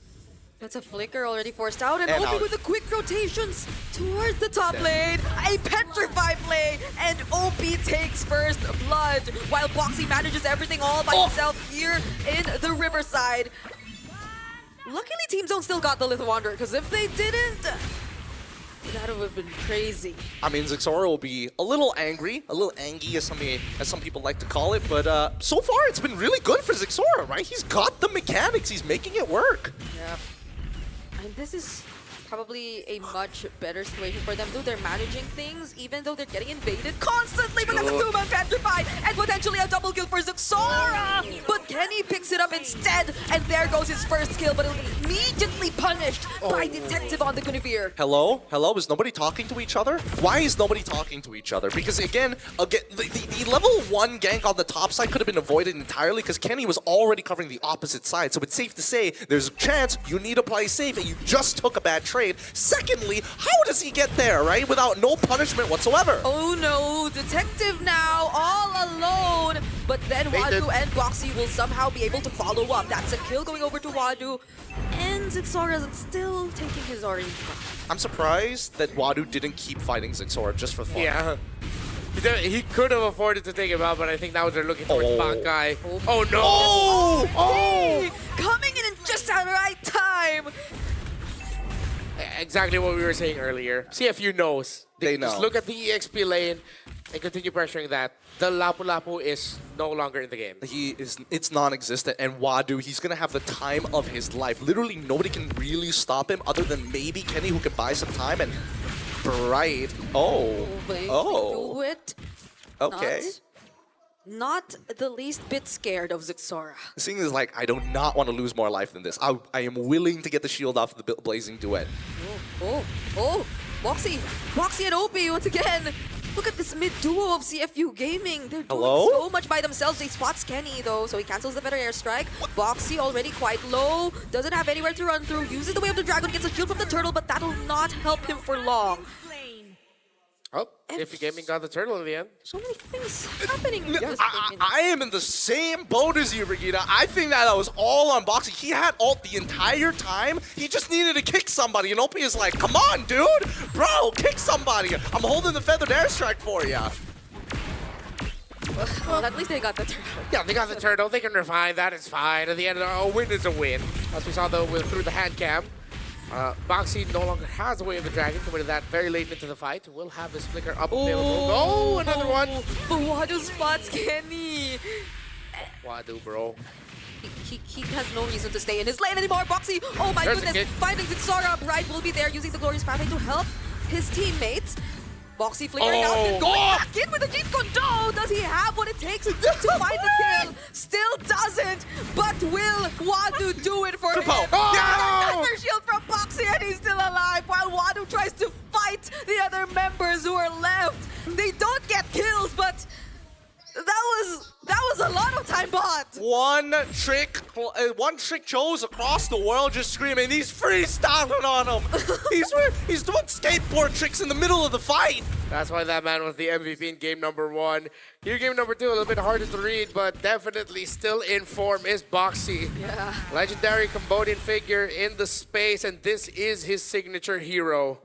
That's a flicker already forced out, and Opie with the quick rotations towards the top lane. A petrify play, and Opie takes first blood, while Boxy manages everything all by himself here in the Riverside. Luckily, Team Zone still got the Little Wanderer, because if they didn't, that would have been crazy. I mean, Zixora will be a little angry, a little angy, as some people like to call it, but so far it's been really good for Zixora, right? He's got the mechanics, he's making it work. Yeah. And this is probably a much better situation for them, though they're managing things, even though they're getting invaded constantly. But that's a two-man petrify, and potentially a double kill for Zixora. But Kenny picks it up instead, and there goes his first kill, but it'll be immediately punished by Detective on the Guinevere. Hello? Is nobody talking to each other? Why is nobody talking to each other? Because again, the level 1 gank on the top side could have been avoided entirely because Kenny was already covering the opposite side. So it's safe to say there's a chance you need to play safe and you just took a bad trade. Secondly, how does he get there, right? Without no punishment whatsoever. Oh no, Detective now all alone. But then Wadu and Boxy will somehow be able to follow up. That's a kill going over to Wadu. And Zixora is still taking his orange buff. I'm surprised that Wadu didn't keep fighting Zixora just for fun. Yeah. He could have afforded to take him out, but I think now they're looking towards Bankai. Oh no! Oh! Coming in just at the right time! Exactly what we were saying earlier. CFU knows. They know. Just look at the EXP lane and continue pressuring that. The Lapu Lapu is no longer in the game. It's non-existent, and Wadu, he's gonna have the time of his life. Literally nobody can really stop him other than maybe Kenny, who can buy some time, and Bright. Do it. Okay. Not the least bit scared of Zixora. The thing is, like, I do not want to lose more life than this. I am willing to get the shield off the Blazing Duet. Oh, Boxy and Opie once again. Look at this mid duo of CFU Gaming. They're doing Hello? so much by themselves. They spots Kenny though, so he cancels the better airstrike. Boxy already quite low, doesn't have anywhere to run through, uses the way of the dragon, gets a shield from the turtle, but that'll not help him for long. Oh, CFU Gaming got the turtle in the end. So many things happening. in this I am in the same boat as you, Brigitte. I think that was all on Boxy. He had ult the entire time. He just needed to kick somebody, and OP is like, come on, dude! Bro, kick somebody! I'm holding the feathered airstrike for you. Well, at least they got the turtle. Yeah, they got the turtle. They can refine that. It's fine. At the end, a win is a win. As we saw, though, through the hand cam. Boxy no longer has the way of the dragon. Committed that very late into the fight. We'll have his flicker up available. Oh, another one. But Wadu spots Kenny. Wadu, bro. He has no reason to stay in his lane anymore. Boxy, oh my goodness. Finding Zixora. Bright will be there using the Glorious Pathway to help his teammates. Boxy flickering out, going back in with the Jeet Kune Do. Does he have what it takes to find the kill? Still doesn't, but will Wadu do it for him? Another shield from Boxy and he's still alive while Wadu tries to fight the other members who are left. They don't get kills, but that was a lot of time bot. One trick chose across the world just screaming, he's freestyling on him. he's doing skateboard tricks in the middle of the fight. That's why that man was the MVP in game number 1. Here, game number 2, a little bit harder to read, but definitely still in form is Boxy. Yeah. Legendary Cambodian figure in the space, and this is his signature hero.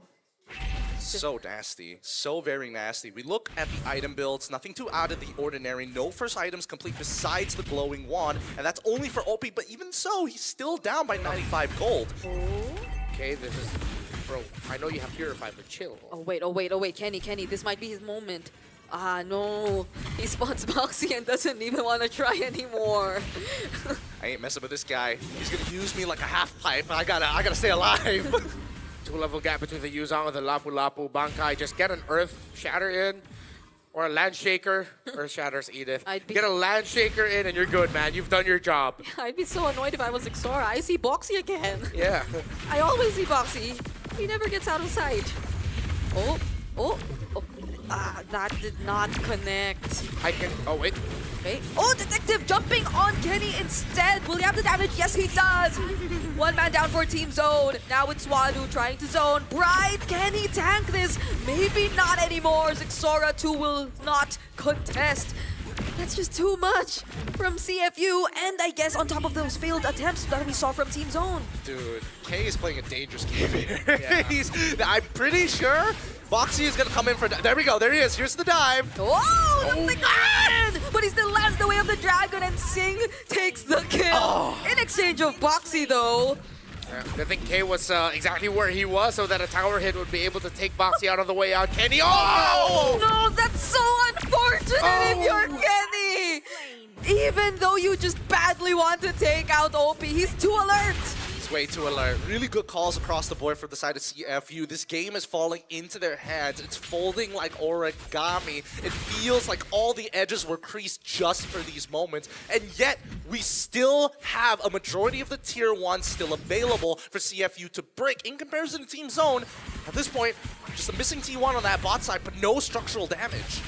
So nasty, so very nasty. We look at the item builds, nothing too out of the ordinary. No first items complete besides the glowing wand, and that's only for OP, but even so, he's still down by 95 gold. Okay, this is... Bro, I know you have Purify, but chill. Oh wait, Kenny, this might be his moment. Ah, no. He spots Boxy and doesn't even want to try anymore. I ain't messing with this guy. He's gonna use me like a half pipe. I gotta stay alive. 2-level gap between the Yuzong and the Lapu Lapu. Bankai, just get an Earth Shatter in, or a Land Shaker. Earth Shatter's Edith. Get a Land Shaker in and you're good, man. You've done your job. I'd be so annoyed if I was Zixora. I see Boxy again. Yeah. I always see Boxy. He never gets out of sight. Oh. Ah, that did not connect. Oh, wait. Okay. Oh, Detective jumping on Kenny instead. Will he have the damage? Yes, he does. One man down for Team Zone. Now it's Wadu trying to zone. Bright, can he tank this? Maybe not anymore. Zixora 2 will not contest. That's just too much from CFU, and I guess on top of those failed attempts that we saw from Team Zone. Dude, K is playing a dangerous game here. Yeah. I'm pretty sure Boxy is gonna come in for... There we go, there he is. Here's the dive. Oh, the flicker in! But he still lands the way of the dragon, and Singh takes the kill. In exchange of Boxy, though. I think K was exactly where he was, so that a tower hit would be able to take Boxy out on the way out. Kenny, oh no! No, that's so unfortunate if you're Kenny! Even though you just badly want to take out OP, he's too alert! He's way too alert. Really good calls across the board from the side of CFU. This game is falling into their hands. It's folding like origami. It feels like all the edges were creased just for these moments, and yet we still have a majority of the tier 1 still available for CFU to break. In comparison to Team Zone, at this point, just a missing T1 on that bot side, but no structural damage.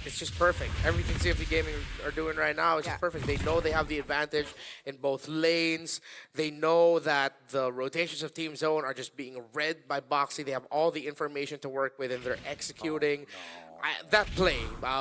It's just perfect. Everything CFU Gaming are doing right now is just perfect. They know they have the advantage in both lanes. They know that the rotations of Team Zone are just being read by Boxy. They have all the information to work with, and they're executing. That play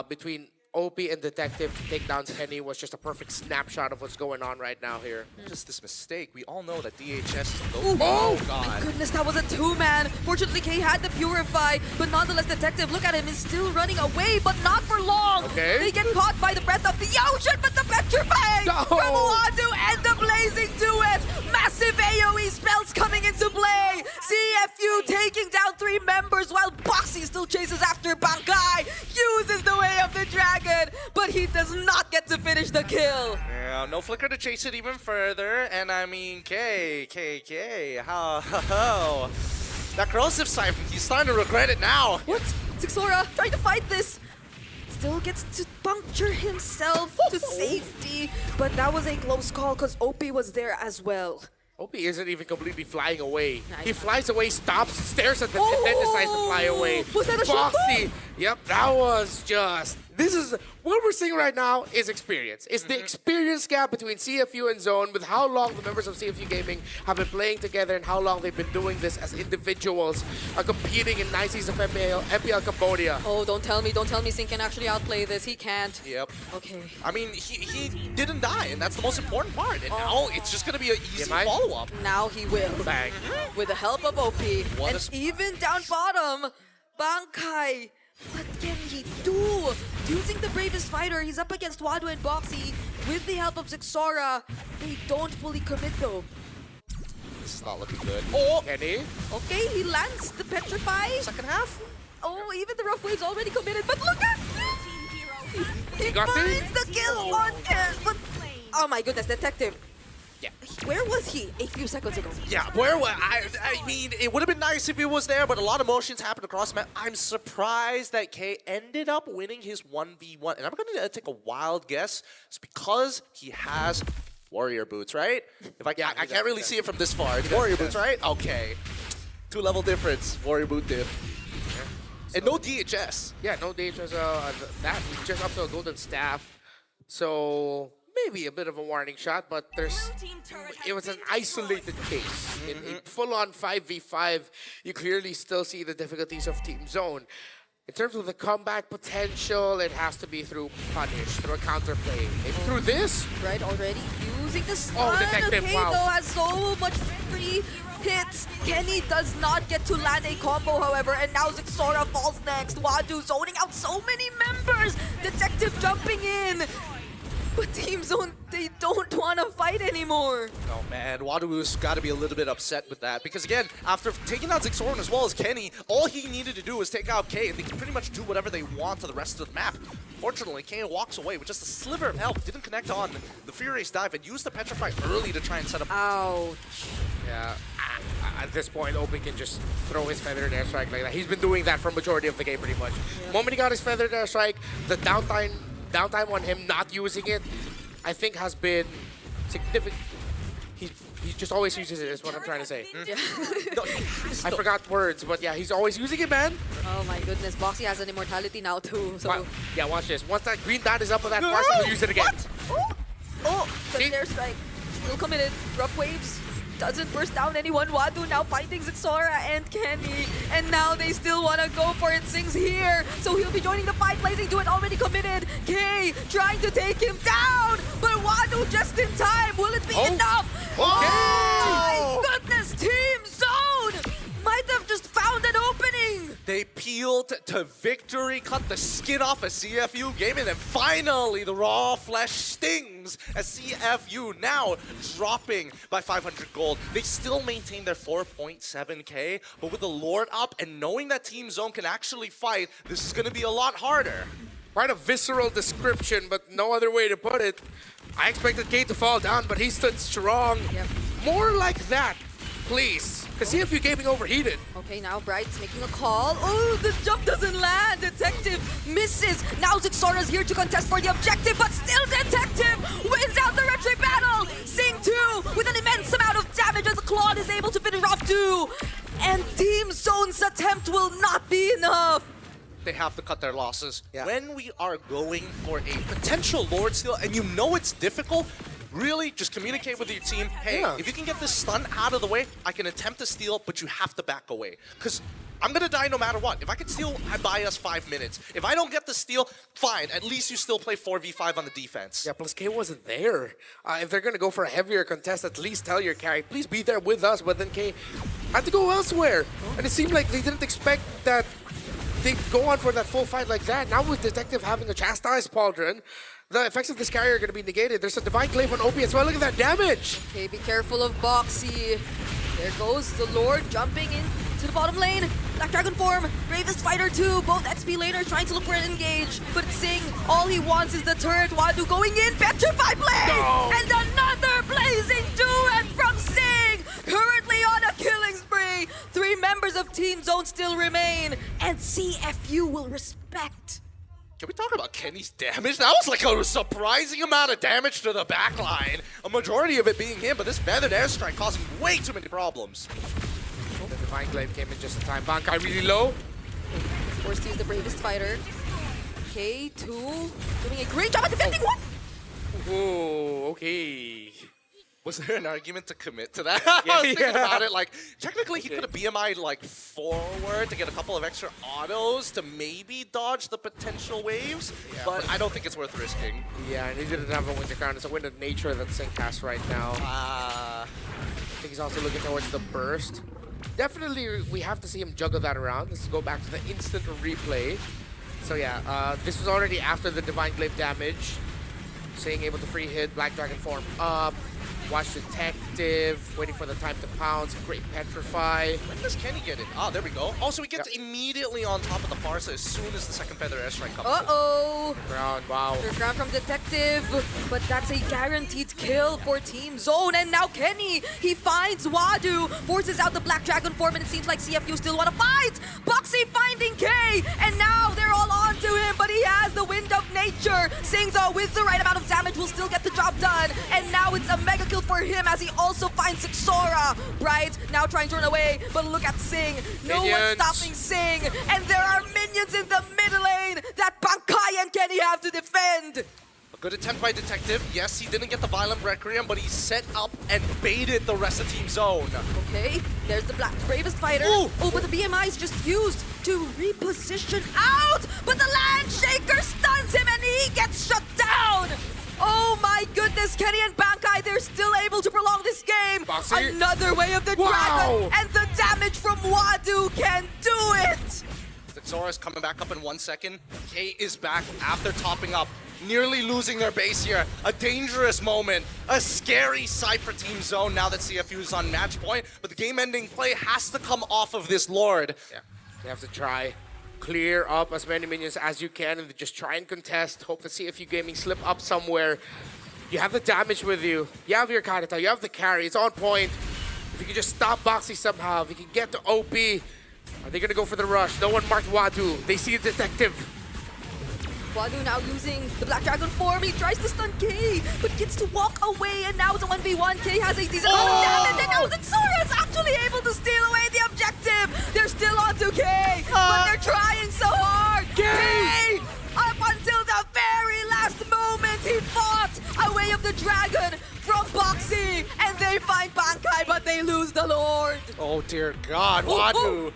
between OP and Detective to take down Kenny was just a perfect snapshot of what's going on right now here. Just this mistake. We all know that DHS is Oh my goodness, that was a 2-man. Fortunately, K had the Purify, but nonetheless, Detective, look at him, is still running away, but not for long. Okay. They get caught by the breath of the ocean, but the Petrifying from Wadu and the Blazing Duet. Massive AoE spells coming into play. CFU taking down 3 members while Boxy still chases after Bankai. Uses the way of the dragon, but he does not get to finish the kill. Yeah, no flicker to chase it even further, and I mean, K, how? That corrosive siphon, he's starting to regret it now. What? Zixora trying to fight this. Still gets to puncture himself to safety, but that was a close call because OP was there as well. Opie isn't even completely flying away. He flies away, stops, stares at them, and then decides to fly away. Was that a shot? Boxy. Yep, that was just... This is... What we're seeing right now is experience. It's the experience gap between CFU and Zone with how long the members of CFU Gaming have been playing together and how long they've been doing this as individuals, competing in 9 seasons of MPL Cambodia. Oh, don't tell me Sing can actually outplay this. He can't. Yep. Okay. I mean, he didn't die, and that's the most important part. And now it's just going to be an easy follow-up. Now he will. Bang. With the help of OP. And even down bottom, Bankai. What can he do? Using the bravest fighter, he's up against Wadu and Boxy. With the help of Zixora, they don't fully commit though. This is not looking good. Oh! Kenny? Okay, he lands the Petrify. Second half? Oh, even the Rough Waves already committed, but look at He got finds the kill on Ken, but... Oh my goodness, Detective. Yeah. Where was he a few seconds ago? Yeah, where was I mean, it would have been nice if he was there, but a lot of motions happened across the map. I'm surprised that K ended up winning his 1v1. And I'm going to take a wild guess. It's because he has warrior boots, right? If I can't really see it from this far. It's warrior boots, right? Okay. 2-level difference. Warrior boot diff. Yeah. And no DHS. Yeah, no DHS. That was just up to a golden staff. So... maybe a bit of a warning shot, but it was an isolated case. In full-on 5v5, you clearly still see the difficulties of Team Zone. In terms of the comeback potential, it has to be through punish, through a counterplay. Maybe through this? Right, already using the stun. Detective, okay, wow. though, has so much free hits. Kenny does not get to land a combo, however, and now Zixora falls next. Wadu zoning out so many members. Detective jumping in. But Team Zone, they don't want to fight anymore. Oh man, Wadu's got to be a little bit upset with that. Because again, after taking out Zixoran as well as Kenny, all he needed to do was take out K, and they can pretty much do whatever they want to the rest of the map. Fortunately, K walks away with just a sliver of health, didn't connect on the Furious dive, and used the Petrify early to try and set up. Ouch. Yeah, at this point, Opie can just throw his feathered airstrike like that. He's been doing that for majority of the game pretty much. The moment he got his feathered airstrike, the downtime on him not using it, I think has been significant. He just always uses it, is what I'm trying to say. Yeah. I forgot words, but yeah, he's always using it, man. Oh my goodness, Boxy has an immortality now too. So. Yeah, watch this. Once that green dot is up with that parcel, he'll use it again. What? Oh, the airstrike. Still committed. Rough Waves doesn't burst down anyone. Wadu now fighting Zixora and Kenny. And now they still want to go for it. Sing's here. So he'll be joining the fight. Blazing to it already committed. K trying to take him down. But Wadu just in time. Will it be enough? Oh my goodness. Team Zone might have just found an opening. They peeled to victory, cut the skin off a CFU game, and then finally the raw flesh stings as CFU now dropping by 500 gold. They still maintain their 4.7k, but with the Lord up and knowing that Team Zone can actually fight, this is going to be a lot harder. Quite a visceral description, but no other way to put it. I expected K to fall down, but he stood strong. Yep. More like that, please. Because CFU Gaming overheated. Okay, now Bright's making a call. Oh, the jump doesn't land. Detective misses. Now Zixora's here to contest for the objective, but still Detective wins out the retry battle. Sing 2 with an immense amount of damage as Claude is able to finish off 2. And Team Zone's attempt will not be enough. They have to cut their losses. Yeah. When we are going for a potential Lord steal, and you know it's difficult, really just communicate with your team. Hey, if you can get this stun out of the way, I can attempt to steal, but you have to back away. Because I'm going to die no matter what. If I can steal, I buy us 5 minutes. If I don't get the steal, fine. At least you still play 4v5 on the defense. Yeah, plus K wasn't there. If they're going to go for a heavier contest, at least tell your carry, please be there with us. But then K had to go elsewhere. And it seemed like they didn't expect that they'd go on for that full fight like that. Now with Detective having a chastised Pauldron, the effects of this carrier are going to be negated. There's a Divine Glaive on OP as well. Look at that damage. Okay, be careful of Boxy. There goes the Lord jumping in to the bottom lane. Black Dragon form, Bravest Fighter 2. Both XP laners trying to look for an engage. But Sing, all he wants is the turret. Wadu going in. Petrify play! No. And another blazing duet from Sing. Currently on a killing spree. 3 members of Team Zone still remain. And CFU will respect Can we talk about Kenny's damage? That was like a surprising amount of damage to the backline. A majority of it being him, but this feathered airstrike causing way too many problems. The Divine Glaive came in just in time. Bankai really low. Forced to use the bravest fighter. K2 doing a great job at defending one. Oh, okay. Was there an argument to commit to that? I was thinking about it, like, technically he could have BMI'd like forward to get a couple of extra autos to maybe dodge the potential waves, but I don't think it's worth risking. Yeah, and he didn't have a Winter Crown. It's a Wind of Nature that Sync has right now. I think he's also looking towards the burst. Definitely, we have to see him juggle that around. Let's go back to the instant replay. So yeah, this was already after the Divine Glaive damage. Saying able to free hit, Black Dragon form up. Watch Detective, waiting for the time to pounce. Great Petrify. When does Kenny get it? Ah, there we go. Also, he gets immediately on top of the Farsa as soon as the second feather airstrike comes. Uh-oh. Ground, wow. Third ground from Detective, but that's a guaranteed kill for Team Zone. And now Kenny, he finds Wadu, forces out the Black Dragon form, and it seems like CFU still want to fight. Boxy finding K, and now they're all on to him, but he has the Wind of Nature. Singzo, with the right amount of damage, will still get the job done. And now it's a mega kill for him as he also finds Xora. Bright now trying to run away, but look at Sing. No one's stopping Sing, and there are minions in the mid lane that Bankai and Kenny have to defend. A good attempt by Detective. Yes, he didn't get the Violent Requiem, but he set up and baited the rest of Team Zone. Okay, there's the bravest fighter. Ooh. Oh, but the BMI is just used to reposition out, but the Land Shaker stuns him and he gets shut down. Oh my goodness, Kenny and Bankai, they're still able to prolong this game. Boxy. Another way of the dragon, and the damage from Wadu can do it. Xora's coming back up in 1 second. K is back after topping up, nearly losing their base here. A dangerous moment, a scary sight for Team Zone now that CFU is on match point, but the game-ending play has to come off of this Lord. Yeah, you have to try. Clear up as many minions as you can and just try and contest. Hope to see if you gaming slip up somewhere. You have the damage with you. You have your Kaidata. You have the carry. It's on point. If you can just stop Boxy somehow, if you can get to OP, are they going to go for the rush? No one marked Wadu. They see a Detective. Wadu now using the Black Dragon form. He tries to stun K, but gets to walk away, and now it's a 1v1. K has a decent amount of damage, and now Xora is actually able to steal away the objective. They're still on to K, but they're trying so hard. K, up until the very last moment, he fought a way of the dragon from Boxy, and they find Bankai, but they lose the Lord. Oh dear God, Wadu.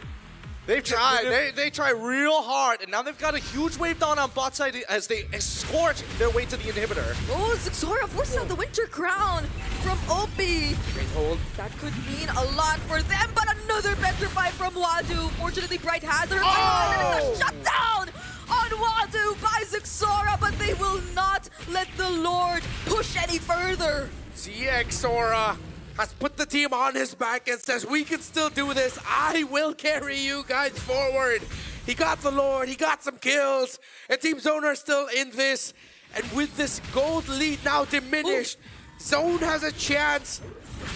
They've tried. They try real hard, and now they've got a huge wave down on bot side as they escort their way to the inhibitor. Oh, Xora forces out the Winter Crown from OP. Great hold. That could mean a lot for them, but another Petrify from Wadu. Fortunately, Bright has her and it's a shutdown on Wadu by Xora, but they will not let the Lord push any further. Xora has put the team on his back and says, we can still do this. I will carry you guys forward. He got the Lord, he got some kills, and Team Zone are still in this. And with this gold lead now diminished, Zone has a chance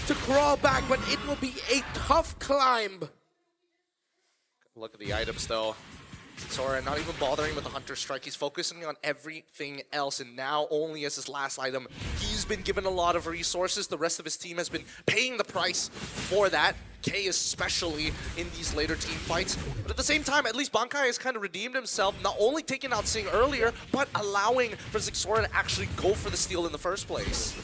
to crawl back, but it will be a tough climb. Look at the items though. Xora not even bothering with the Hunter Strike. He's focusing on everything else, and now only as his last item, he's been given a lot of resources. The rest of his team has been paying the price for that. K especially in these later team fights. But at the same time, at least Bankai has kind of redeemed himself, not only taking out Sing earlier, but allowing for Xora to actually go for the steal in the first place.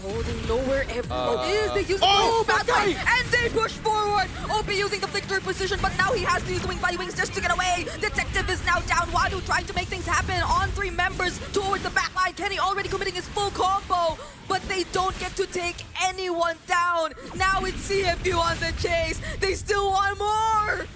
Oh, they know where everyone is. They use Bankai, and they push forward. OP using the Victor position, but now he has to use the Wing Body Wings just to get away. Detective is now down. Wadu trying to make things happen on 3 members towards the backline. Kenny already committing his full combo, but they don't get to take anyone down. Now it's CFU on the chase. They still want more.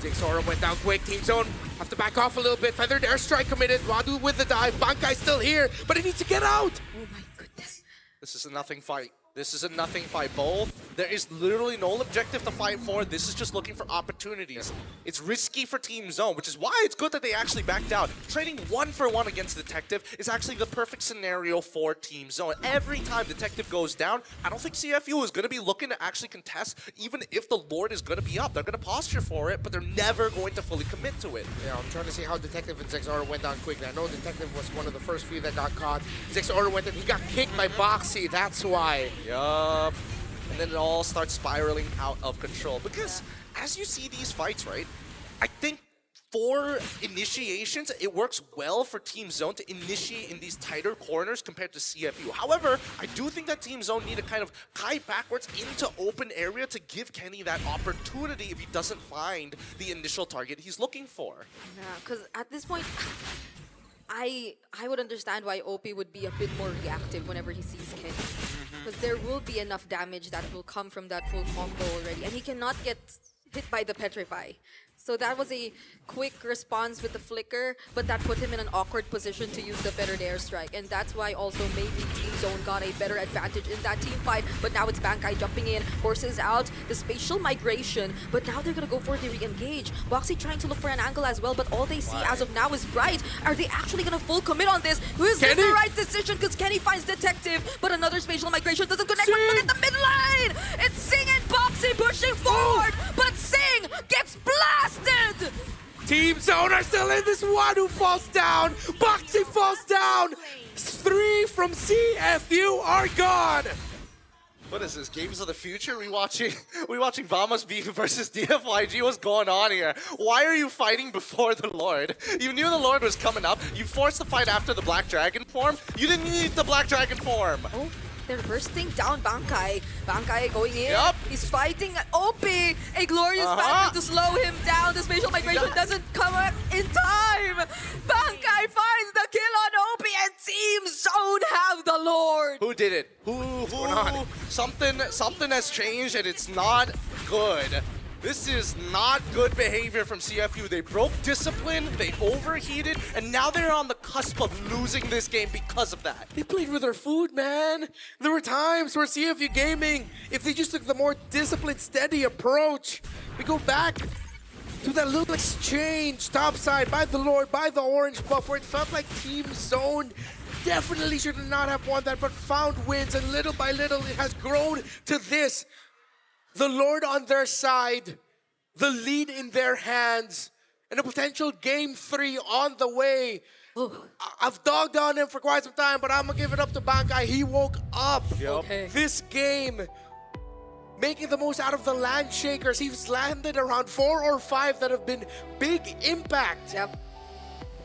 Xora went down quick. Team Zone have to back off a little bit. Feathered Airstrike committed. Wadu with the dive. Bankai still here, but he needs to get out. Oh my goodness. This is a nothing fight. This is a nothing fight both. There is literally no objective to fight for. This is just looking for opportunities. It's risky for Team Zone, which is why it's good that they actually backed out. Trading 1-for-1 against Detective is actually the perfect scenario for Team Zone. Every time Detective goes down, I don't think CFU is going to be looking to actually contest, even if the Lord is going to be up. They're going to posture for it, but they're never going to fully commit to it. Yeah, I'm trying to see how Detective and Zexora went down quickly. I know Detective was one of the first few that got caught. Zexora went and he got kicked by Boxy, that's why. Yup. And then it all starts spiraling out of control. Because as you see these fights, right, I think for initiations, it works well for Team Zone to initiate in these tighter corners compared to CFU. However, I do think that Team Zone need to kind of kite backwards into open area to give Kenny that opportunity if he doesn't find the initial target he's looking for. Yeah, because at this point, I would understand why OP would be a bit more reactive whenever he sees Kenny. Because there will be enough damage that will come from that full combo already. And he cannot get hit by the Petrify. So that was a quick response with the flicker, but that put him in an awkward position to use the better airstrike. And that's why also maybe Team Zone got a better advantage in that team fight. But now it's Bankai jumping in, forces out the spatial migration. But now they're going to go for the re-engage. Boxy trying to look for an angle as well, but all they see as of now is Bright. Are they actually going to full commit on this? Is this the right decision? Because Kenny finds Detective, but another spatial migration doesn't connect. But look at the mid lane! It's Sing and Boxy pushing forward, but Sing gets blasted! Team Zone are still in this one. Who falls down? Boxy falls down. 3 from CFU are gone. What is this? Games of the future? We watching Vamos V versus DFYG? What's going on here? Why are you fighting before the Lord? You knew the Lord was coming up. You forced the fight after the Black Dragon form. You didn't need the Black Dragon form. Oh, they're bursting down Bankai. Bankai going in. Yep. He's fighting OP. A glorious pattern to slow him down. The spatial migration doesn't come up in time. Bankai finds the kill on OP, and Team Zone have the Lord. Who did it? Who? Something has changed, and it's not good. This is not good behavior from CFU. They broke discipline, they overheated, and now they're on the cusp of losing this game because of that. They played with their food, man. There were times where CFU Gaming, if they just took the more disciplined, steady approach, we go back to that little exchange topside by the Lord, by the orange buff, where it felt like Team Zone definitely should not have won that, but found wins, and little by little it has grown to this. The Lord on their side, the lead in their hands, and a potential Game 3 on the way. I've dogged on him for quite some time, but I'm going to give it up to Bankai. He woke up this game, making the most out of the land shakers. He's landed around 4 or 5 that have been big impact. Yep.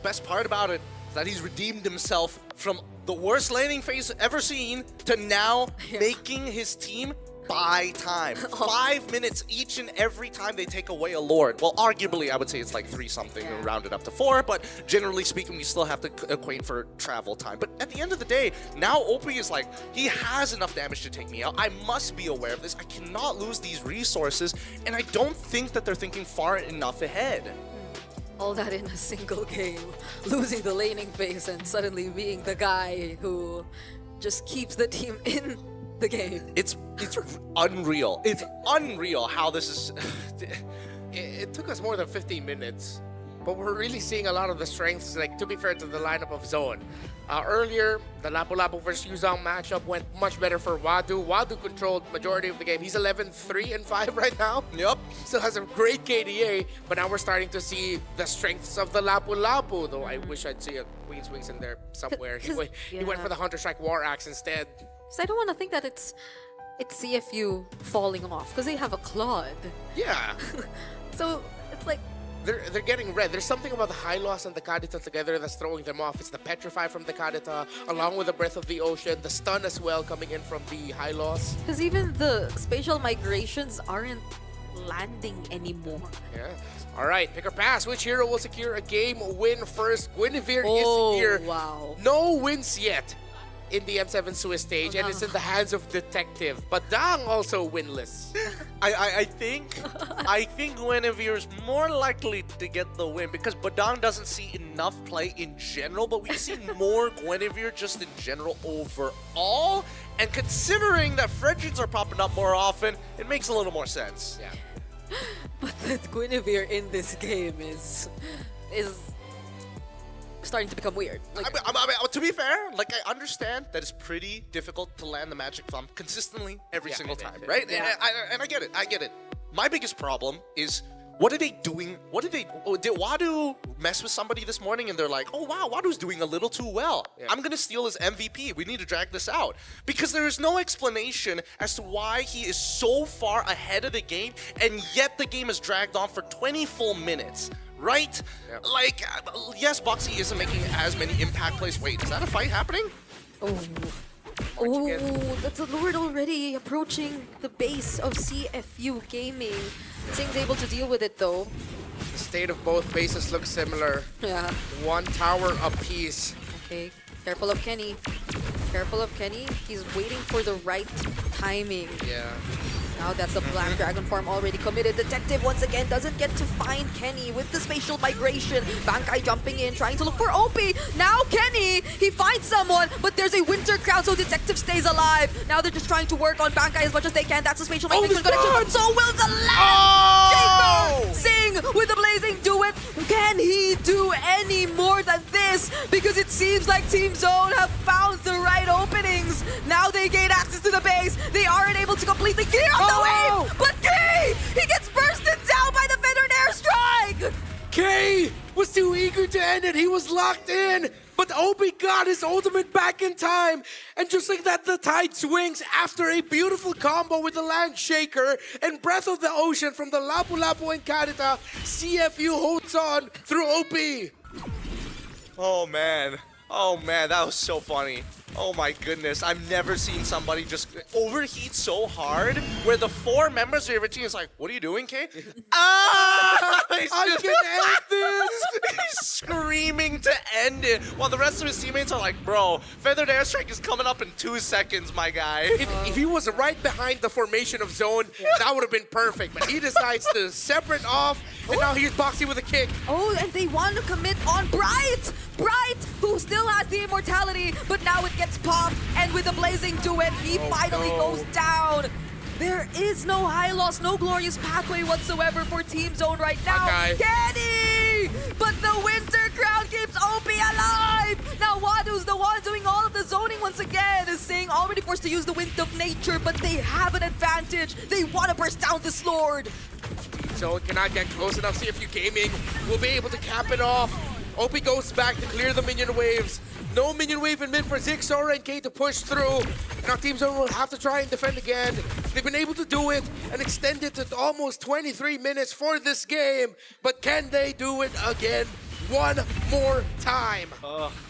Best part about it is that he's redeemed himself from the worst laning phase ever seen to now making his team buy time. 5 minutes each and every time they take away a Lord. Well, arguably, I would say it's like 3 something and rounded up to 4, but generally speaking, we still have to acquaint for travel time. But at the end of the day, now Opie is like, he has enough damage to take me out. I must be aware of this. I cannot lose these resources, and I don't think that they're thinking far enough ahead. All that in a single game. Losing the laning phase and suddenly being the guy who just keeps the team in the game. It's unreal. It's unreal how this is. It took us more than 15 minutes, but we're really seeing a lot of the strengths, like, to be fair to the lineup of Zone. Earlier, the Lapu-Lapu versus Yuzong matchup went much better for Wadu. Wadu controlled majority of the game. He's 11-3-5 right now. Yep. Still has a great KDA, but now we're starting to see the strengths of the Lapu-Lapu, though I wish I'd see a Queen's Wings in there somewhere. He went for the Hunter Strike War Axe instead. So I don't want to think that it's CFU falling off, because they have a Claude. Yeah. So it's like they're getting red. There's something about the high loss and the Kadita together that's throwing them off. It's the Petrify from the Kadita, along with the Breath of the Ocean, the stun as well coming in from the high loss. Because even the spatial migrations aren't landing anymore. Yeah. All right, pick or pass. Which hero will secure a game win first? Guinevere is here. Wow. No wins yet in the M7 Swiss stage, and it's in the hands of Detective. But Dang also winless. I think Guinevere is more likely to get the win because Badang doesn't see enough play in general, but we see more Guinevere just in general overall. And considering that Fredrins are popping up more often, it makes a little more sense. Yeah. But that Guinevere in this game is starting to become weird. Like, I mean, to be fair, like I understand that it's pretty difficult to land the magic bomb consistently every single time, right? Yeah. And I get it. I get it. My biggest problem is, what are they doing? Did Wadu mess with somebody this morning and they're like, oh wow, Wadu's doing a little too well. I'm gonna steal his MVP. We need to drag this out. Because there is no explanation as to why he is so far ahead of the game and yet the game is dragged on for 20 full minutes. Right? Like, yes, Boxy isn't making as many impact plays. Wait, is that a fight happening? oh, that's a Lord already approaching the base of CFU Gaming. Sing's able to deal with it though. The state of both bases looks similar. Yeah. One tower apiece. Okay, careful of Kenny. Careful of Kenny. He's waiting for the right timing. Yeah. Now that's the Black Dragon form already committed. Detective once again doesn't get to find Kenny with the spatial migration. Bankai jumping in, trying to look for Opie. Now Kenny, he finds someone, but there's a Winter Crown, so Detective stays alive. Now they're just trying to work on Bankai as much as they can. That's the spatial migration connection. So will the last Shaker Sing with the blazing duet. Can he do any more than this? Because it seems like Team Zone have found the right openings. Now they gain access to the base. They aren't able to completely clear up the wave, but K, he gets bursted down by the Feathered Airstrike. K was too eager to end it. He was locked in, but Obi got his ultimate back in time. And just like that, the tide swings after a beautiful combo with the Land Shaker and Breath of the Ocean from the Lapu Lapu and Karita. CFU holds on through Obi. Oh man, that was so funny. Oh my goodness, I've never seen somebody just overheat so hard where the 4 members of your team is like, what are you doing, Kay? I can end this! He's screaming to end it while the rest of his teammates are like, bro, Feathered Airstrike is coming up in 2 seconds, my guy. If he was right behind the formation of Zone, that would have been perfect. But he decides to separate off, and now he's Boxy with a kick. Oh, and they want to commit on Bright! Bright, who still has the immortality, but now it gets popped, and with the blazing duet, he finally goes down. There is no high loss, no glorious pathway whatsoever for Team Zone right now. Kenny! But the Winter Crown keeps OP alive! Now Wadu's the one doing all of the zoning once again. Is Sing already forced to use the Wind of Nature, but they have an advantage. They want to burst down this Lord. Zone cannot get close enough. CFU Gaming will be able to cap it off. OP goes back to clear the minion waves. No minion wave in mid for Zigzora and K to push through. And our Team Zone will have to try and defend again. They've been able to do it and extend it to almost 23 minutes for this game. But can they do it again one more time?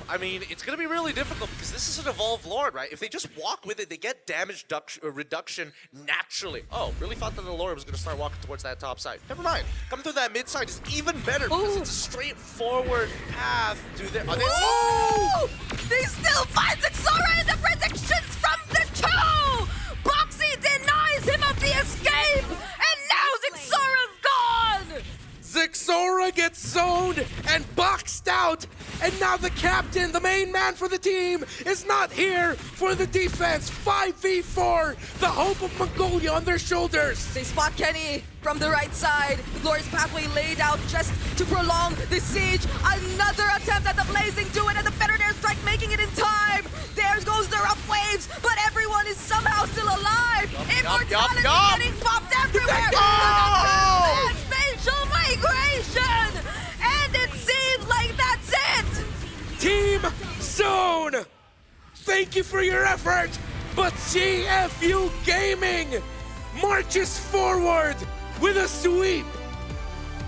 I mean, it's going to be really difficult because this is an evolved Lord, right? If they just walk with it, they get damage reduction naturally. Oh, really thought that the Lord was going to start walking towards that top side. Never mind. Coming through that mid side is even better because it's a straightforward path to their... They still find Zigzora in the predictions from the 2! Boxy denies him of the escape, and now Zigzora's gone! Zigzora gets zoned and boxed out, and now the captain, the main man for the team, is not here for the defense. 5v4, the hope of Mongolia on their shoulders. They spot Kenny from the right side. The glorious pathway laid out just to prolong the siege. Another attempt at the blazing duet, and the Feathered Airstrike making it in time. There goes the rough waves, but everyone is somehow still alive. Immortality getting popped everywhere. And spatial migration, and it seems like that's it. Team Zone, thank you for your effort, but CFU Gaming marches forward with a sweep.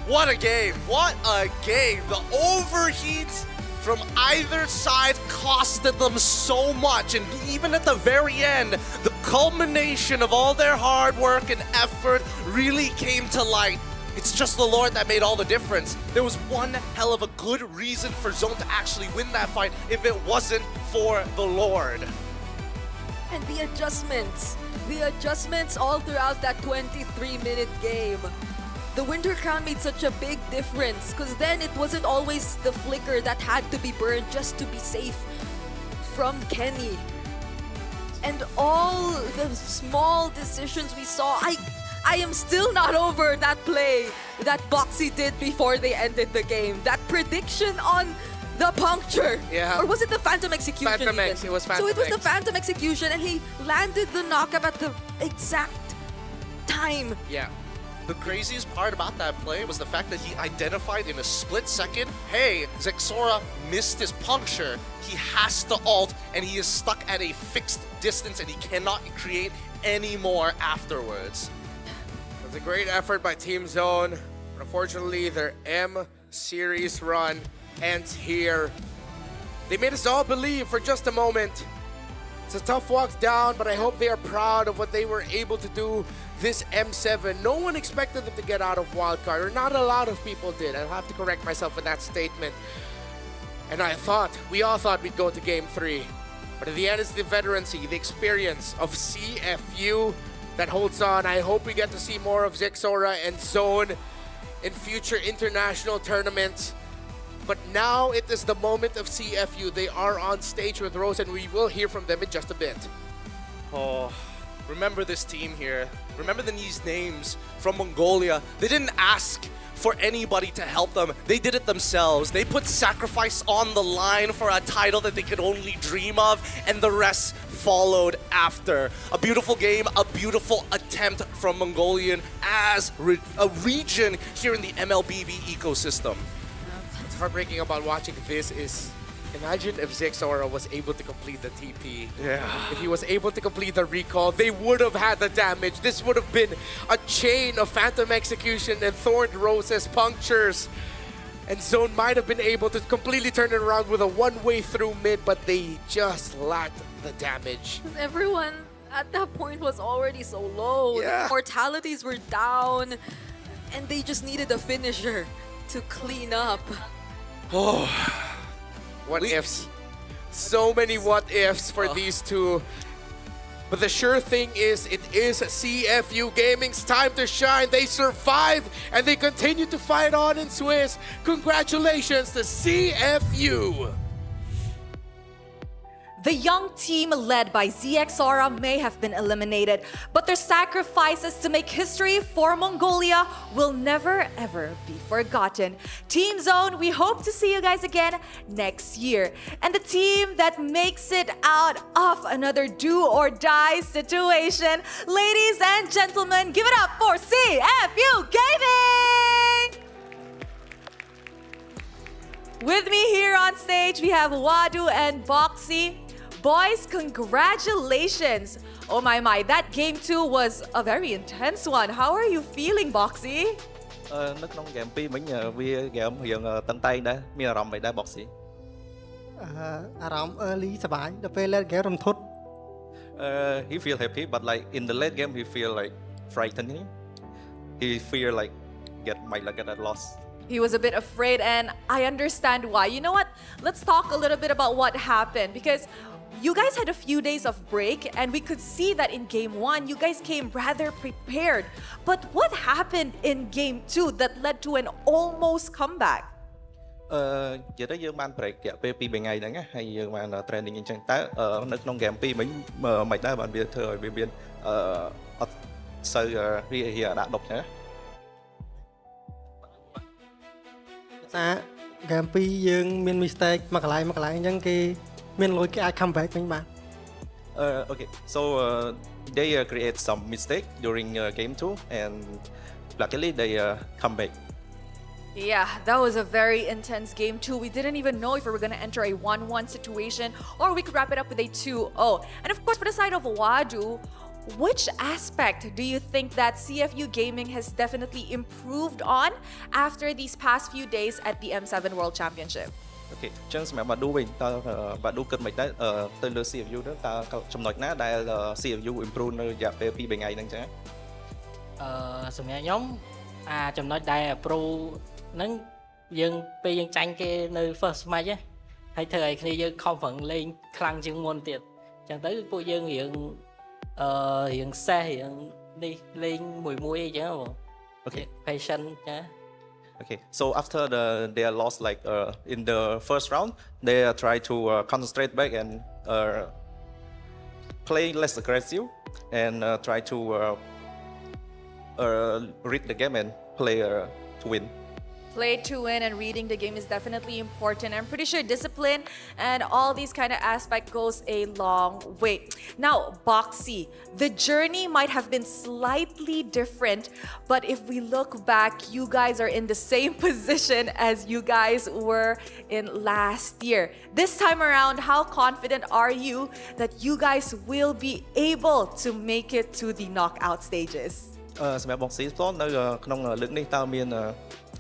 What a game. What a game. The overheats from either side costed them so much, and even at the very end, the culmination of all their hard work and effort really came to light. It's just the Lord that made all the difference. There was one hell of a good reason for Zone to actually win that fight if it wasn't for the Lord. And the adjustments all throughout that 23-minute game. The Winter Crown made such a big difference, because then it wasn't always the flicker that had to be burned just to be safe from Kenny. and all the small decisions we saw. I am still not over that play that Boxy did before they ended the game. That prediction on the puncture. Yeah. Or was it the Phantom Execution? Phantom even? X, it was Phantom So it was the X. Phantom Execution, and he landed the knockup at the exact time. Yeah. The craziest part about that play was the fact that he identified in a split second, hey, Zexora missed his puncture. He has to ult, and he is stuck at a fixed distance, and he cannot create any more afterwards. It was a great effort by Team Zone. But unfortunately, their M series run ends here. They made us all believe for just a moment. It's a tough walk down, but I hope they are proud of what they were able to do this M7. No one expected them to get out of wildcard, or not a lot of people did. I'll have to correct myself with that statement. And we all thought we'd go to Game 3. But in the end, it's the veterancy, the experience of CFU that holds on. I hope we get to see more of Zexora and Zone in future international tournaments. But now it is the moment of CFU. They are on stage with Rose, and we will hear from them in just a bit. Oh, remember this team here. Remember these names from Mongolia. They didn't ask for anybody to help them. They did it themselves. They put sacrifice on the line for a title that they could only dream of, and the rest followed after. A beautiful game, a beautiful attempt from Mongolian as a region here in the MLBB ecosystem. What's heartbreaking about watching this is, imagine if Zexora was able to complete the TP. Yeah. If he was able to complete the recall, they would have had the damage. This would have been a chain of Phantom Execution and Thorned Roses punctures. And Zone might have been able to completely turn it around with a one-way through mid, but they just lacked the damage. Everyone at that point was already so low. Yeah. The mortalities were down, and they just needed a finisher to clean up. Oh, what ifs. So many what ifs for these two. But the sure thing is, it is CFU Gaming's time to shine. They survive and they continue to fight on in Swiss. Congratulations to CFU. The young team led by ZXora may have been eliminated, but their sacrifices to make history for Mongolia will never ever be forgotten. Team Zone, we hope to see you guys again next year. And the team that makes it out of another do or die situation, ladies and gentlemen, give it up for CFU Gaming! With me here on stage, we have Wadu and Boxy. Boys, congratulations! Oh my, that game 2 was a very intense one. How are you feeling, Boxy? នៅក្នុង game 2 មិញវា game រៀងតឹងតែងដែរមានអារម្មណ៍មិនដែរ Boxy អារម្មណ៍ early សប្បាយដល់ពេល late game រន្ធត់ he feel happy but like in the late game he feel like frightening. He fear like might get a loss. He was a bit afraid, and I understand why. You know what? Let's talk a little bit about what happened, because you guys had a few days of break, and we could see that in Game 1, you guys came rather prepared. But what happened in Game 2 that led to an almost comeback? និយាយទៅយើងបាន break រយៈពេល 2-3 ថ្ងៃហ្នឹងណាហើយយើងបាន training អញ្ចឹងតើនៅក្នុង game 2 មិញមិនដែរបានវាធ្វើឲ្យវាមានអត់សូវរីកដាក់ដប់ចឹងណា ថា game 2 យើងមាន mistake មួយកន្លែងអញ្ចឹងគេមានលុយគេអាច come back វិញបាន Okay, so they create some mistake during game 2 and luckily they come back. Yeah, that was a very intense game too. We didn't even know if we were going to enter a 1-1 situation or we could wrap it up with a 2-0. And of course, for the side of Wadu, which aspect do you think that CFU Gaming has definitely improved on after these past few days at the M7 World Championship? Okay, ចឹងសម្រាប់ Badu វិញតើ Badu គិតមិនដែរទៅលើ CFU ទៅតើចំណុចណាដែល CFU improve នៅរយៈពេល 2-3 ថ្ងៃហ្នឹងចឹងសម្រាប់ខ្ញុំចំណុចដែល Pro ហ្នឹងយើងពេលយើងចាញ់គេនៅ first match ហើយធ្វើឲ្យគ្នាយើងខំប្រឹងលេងខ្លាំងជាងមុនទៀតចឹងទៅពួកយើងរៀងសេះរៀងនេះលេងមួយអីចឹងបង Okay, patient ចា Okay, so after they lost like in the first round, they try to concentrate back and play less aggressive and try to read the game and play to win. Play to win and reading the game is definitely important. I'm pretty sure discipline and all these kind of aspects goes a long way. Now, Boxy, the journey might have been slightly different, but if we look back, you guys are in the same position as you guys were in last year. This time around, how confident are you that you guys will be able to make it to the knockout stages? សម្រាប់ Boxy ផ្ទាល់នៅក្នុងលើកនេះតើមាន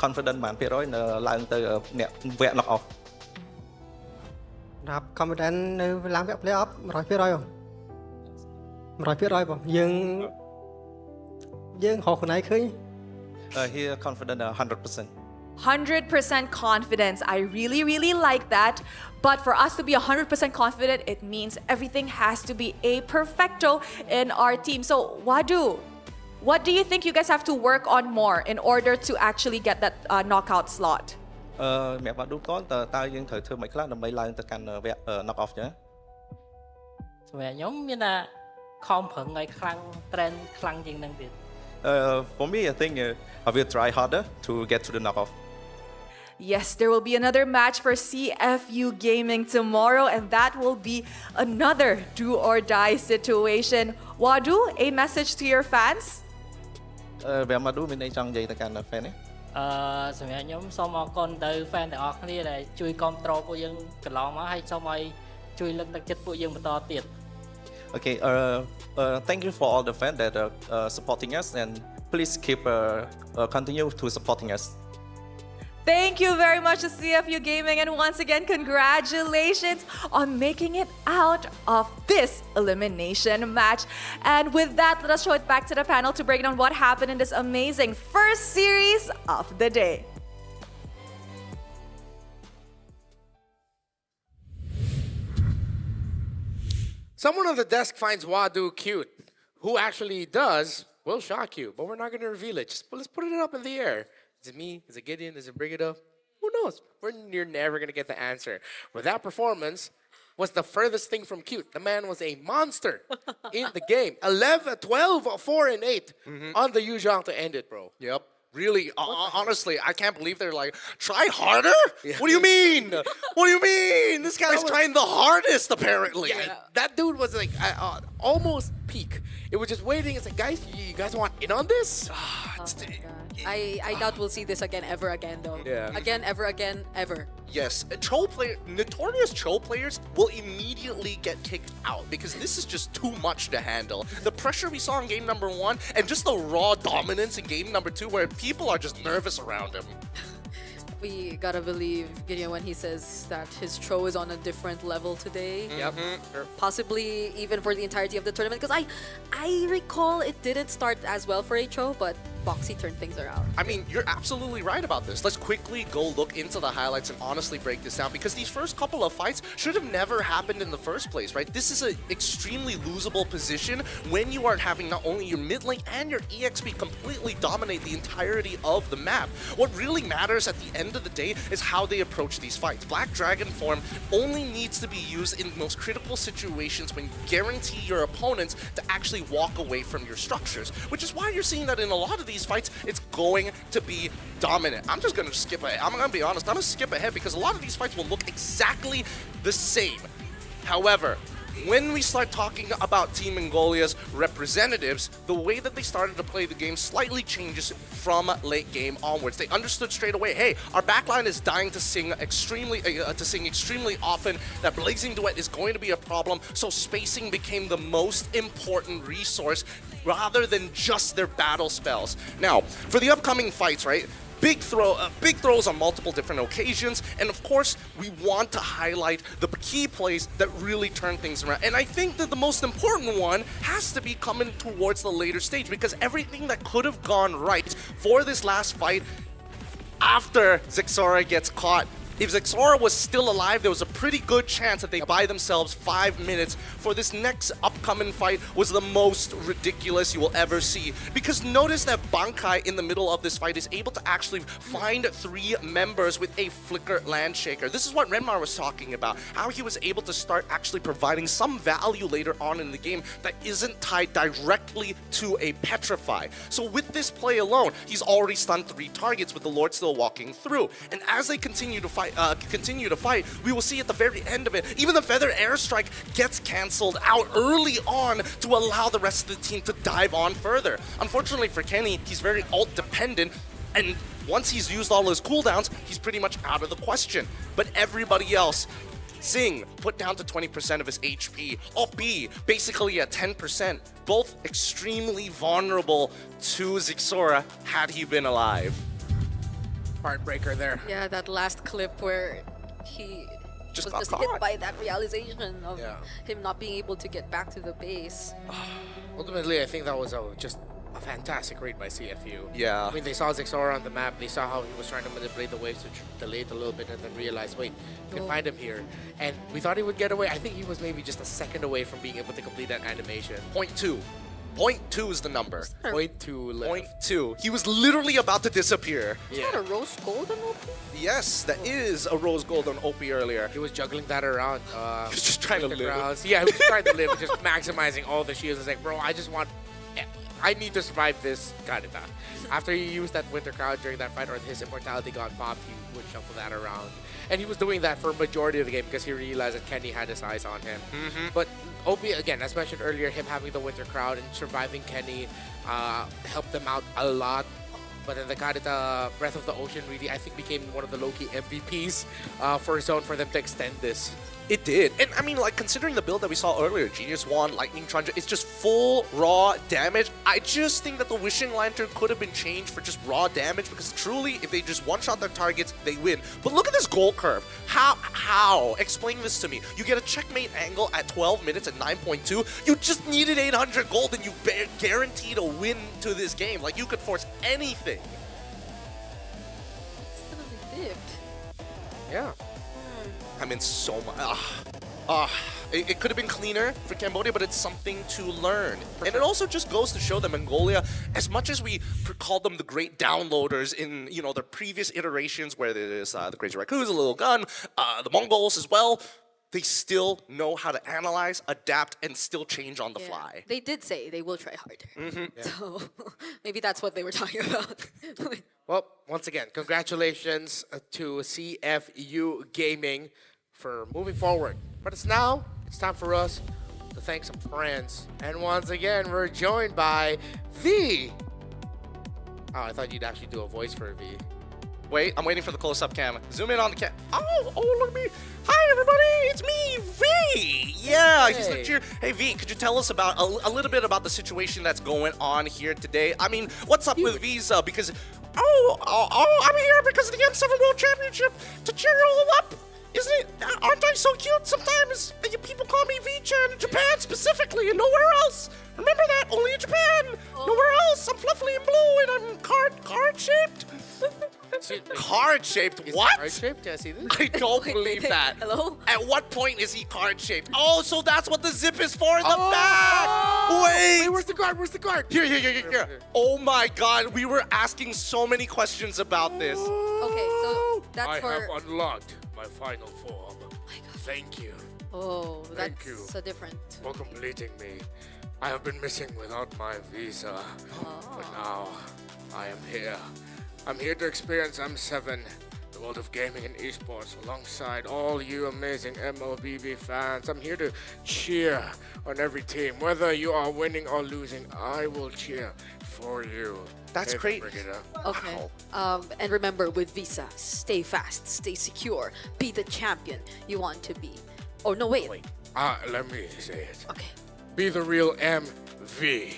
confident ប៉ុន្មាន%នៅឡើងទៅអ្នកវគ្គ knock off ដល់ confident នៅឡើងវគ្គ play off 100%បងយើងហៅខ្លួនឯងឃើញ here confident 100%. 100% confidence. I really like that. But for us to be 100% confident, it means everything has to be a perfecto in our team. So, Wadu, what do you think you guys have to work on more in order to actually get that knockout slot? សម្រាប់ Wadu តើយើងត្រូវធ្វើមិនខ្លះដើម្បីឡើងទៅកាន់វគ្គ knock off ចឹង សម្រាប់ខ្ញុំមានថាខំប្រឹងឲ្យខ្លាំង trend ខ្លាំងជាងនឹងទៀត For me I think I will try harder to get to the knock off. Yes, there will be another match for CFU Gaming tomorrow, and that will be another do or die situation. Wadu, a message to your fans? វាមក Wadu មានអីចង់និយាយទៅកាន់ fan នេះ សម្រាប់ខ្ញុំសូមអរគុណទៅ fan ទាំងអស់គ្នាដែលជួយគាំទ្រពួកយើងកន្លងមកហើយសូមឲ្យជួយលើកទឹកចិត្តពួកយើងបន្តទៀត Okay, thank you for all the fans that are supporting us, and please keep continue to supporting us. Thank you very much to CFU Gaming, and once again, congratulations on making it out of this elimination match. And with that, let us show it back to the panel to break down what happened in this amazing first series of the day. Someone on the desk finds Wadu cute. Who actually does will shock you, but we're not going to reveal it. Let's put it up in the air. Is it me? Is it Gideon? Is it Bring It Up? Who knows? You're never going to get the answer. But that performance was the furthest thing from cute. The man was a monster in the game. 11, 12, 4, and 8 on the Yuzhang to end it, bro. Yep. Really, honestly, I can't believe they're like, try harder? Yeah. What do you mean? What do you mean? This guy's trying the hardest, apparently. Yeah, that dude was like almost peak. It was just waiting. It's like, guys, you guys want in on this? I doubt we'll see this again, ever again, though. Yeah. Again, ever again, ever. Yes, notorious troll players will immediately get kicked out because this is just too much to handle. The pressure we saw in game number 1 and just the raw dominance in game number 2 where people are just nervous around him. We gotta believe Gideon when he says that his throw is on a different level today. Yep. Possibly even for the entirety of the tournament. Because I recall it didn't start as well for H.O., but Boxy turned things around. I mean, you're absolutely right about this. Let's quickly go look into the highlights and honestly break this down because these first couple of fights should have never happened in the first place, right? This is an extremely losable position when you are having not only your mid lane and your EXP completely dominate the entirety of the map. What really matters at the end of the day is how they approach these fights. Black Dragon form only needs to be used in the most critical situations when you guarantee your opponents to actually walk away from your structures, which is why you're seeing that in a lot of these fights, it's going to be dominant. I'm just going to skip ahead. I'm going to be honest. I'm going to skip ahead because a lot of these fights will look exactly the same. However, when we start talking about Team Mongolia's representatives, the way that they started to play the game slightly changes from late game onwards. They understood straight away, hey, our backline is dying to sing extremely often. That Blazing Duet is going to be a problem, so spacing became the most important resource rather than just their battle spells. Now, for the upcoming fights, right? Big throws on multiple different occasions, and of course, we want to highlight the key plays that really turn things around. And I think that the most important one has to be coming towards the later stage because everything that could have gone right for this last fight after Zixora gets caught If Zexora was still alive, there was a pretty good chance that they buy themselves 5 minutes for this next upcoming fight was the most ridiculous you will ever see. Because notice that Bankai in the middle of this fight is able to actually find 3 members with a Flicker Landshaker. This is what Renmar was talking about, how he was able to start actually providing some value later on in the game that isn't tied directly to a Petrify. So with this play alone, he's already stunned 3 targets with the Lord still walking through. And as they continue to fight, we will see at the very end of it, even the Feather Airstrike gets cancelled out early on to allow the rest of the team to dive on further. Unfortunately for Kenny, he's very ult dependent, and once he's used all his cooldowns, he's pretty much out of the question. But everybody else, Sing put down to 20% of his HP, Oppi basically at 10%, both extremely vulnerable to Zixora had he been alive. Heartbreaker there. Yeah, that last clip where he Just was got just caught. hit by that realization of Yeah. him not being able to get back to the base. Ultimately, I think that was just a fantastic read by CFU. Yeah. I mean, they saw Zixora on the map, they saw how he was trying to manipulate the waves to delay it a little bit, and then realized, wait, you can find him here. And we thought he would get away. I think he was maybe just a second away from being able to complete that animation. Point 2. Point 2 is the number. Point 2 live. Point 2. He was literally about to disappear. Is that a rose golden OP? Yes, that is a rose gold on OP earlier. He was juggling that around. He was just trying to the live. crowds. Yeah, he was trying to live, just maximizing all the shields. It's like, bro, I need to survive this Kadita. After he used that Winter Crowd during that fight, or his immortality got popped, he would shuffle that around. And he was doing that for a majority of the game because he realized that Kenny had his eyes on him. But OP, again, as mentioned earlier, him having the Winter Crowd and surviving Kenny helped them out a lot. But then the Kadita Breath of the Ocean really, I think, became one of the low-key MVPs for Zone for them to extend this. It did. And I mean, like, considering the build that we saw earlier, Genius Wand, Lightning Trunja, it's just full raw damage. I just think that the Wishing Lantern could have been changed for just raw damage because truly, if they just one-shot their targets, they win. But look at this goal curve. How? Explain this to me. You get a checkmate angle at 12 minutes at 9.2. You just needed 800 gold and you guaranteed a win to this game. Like, you could force anything. It's gonna be dipped. Yeah. I mean, so much. It could have been cleaner for Cambodia, but it's something to learn. And it also just goes to show that Mongolia, as much as we called them the great downloaders in, you know, their previous iterations, where there's the Crazy Raccoons, the Little Gun, the Mongols as well, they still know how to analyze, adapt, and still change on the fly. They did say they will try harder. So maybe that's what they were talking about. Well, once again, congratulations to CFU Gaming for moving forward. But it's time for us to thank some friends. And once again, we're joined by V. Oh, I thought you'd actually do a voice for V. Wait, I'm waiting for the close-up cam. Zoom in on the cam. Oh, look at me. Hi, everybody. It's me, V. Yeah, he's the cheer. Hey, V, could you tell us about a little bit about the situation that's going on here today? I mean, what's up with Visa? Because, I'm here because of the M7 World Championship to cheer you all up. Isn't it? Aren't I so cute? Sometimes people call me V-Chan in Japan specifically and nowhere else. Remember that? Only in Japan. Nowhere else. I'm fluffy and blue and I'm card-shaped. Card-shaped? What? Card-shaped? Yeah, see this? I don't believe that. Hello? At what point is he card-shaped? Oh, so that's what the zip is for in the back. Wait, where's the guard? Where's the guard? Here. Oh my God, we were asking so many questions about this. Okay, so that's I for... have unlocked my final form. Thank you. Oh, Thank that's you so different. for completing me. I have been missing without my visa, but now I am here. I'm here to experience M7, the world of gaming and esports, alongside all you amazing MLBB fans. I'm here to cheer on every team. Whether you are winning or losing, I will cheer for you. That's great. Okay. And remember, with Visa, stay fast, stay secure, be the champion you want to be. Oh, no, wait. Let me say it. Okay. Be the real MVP.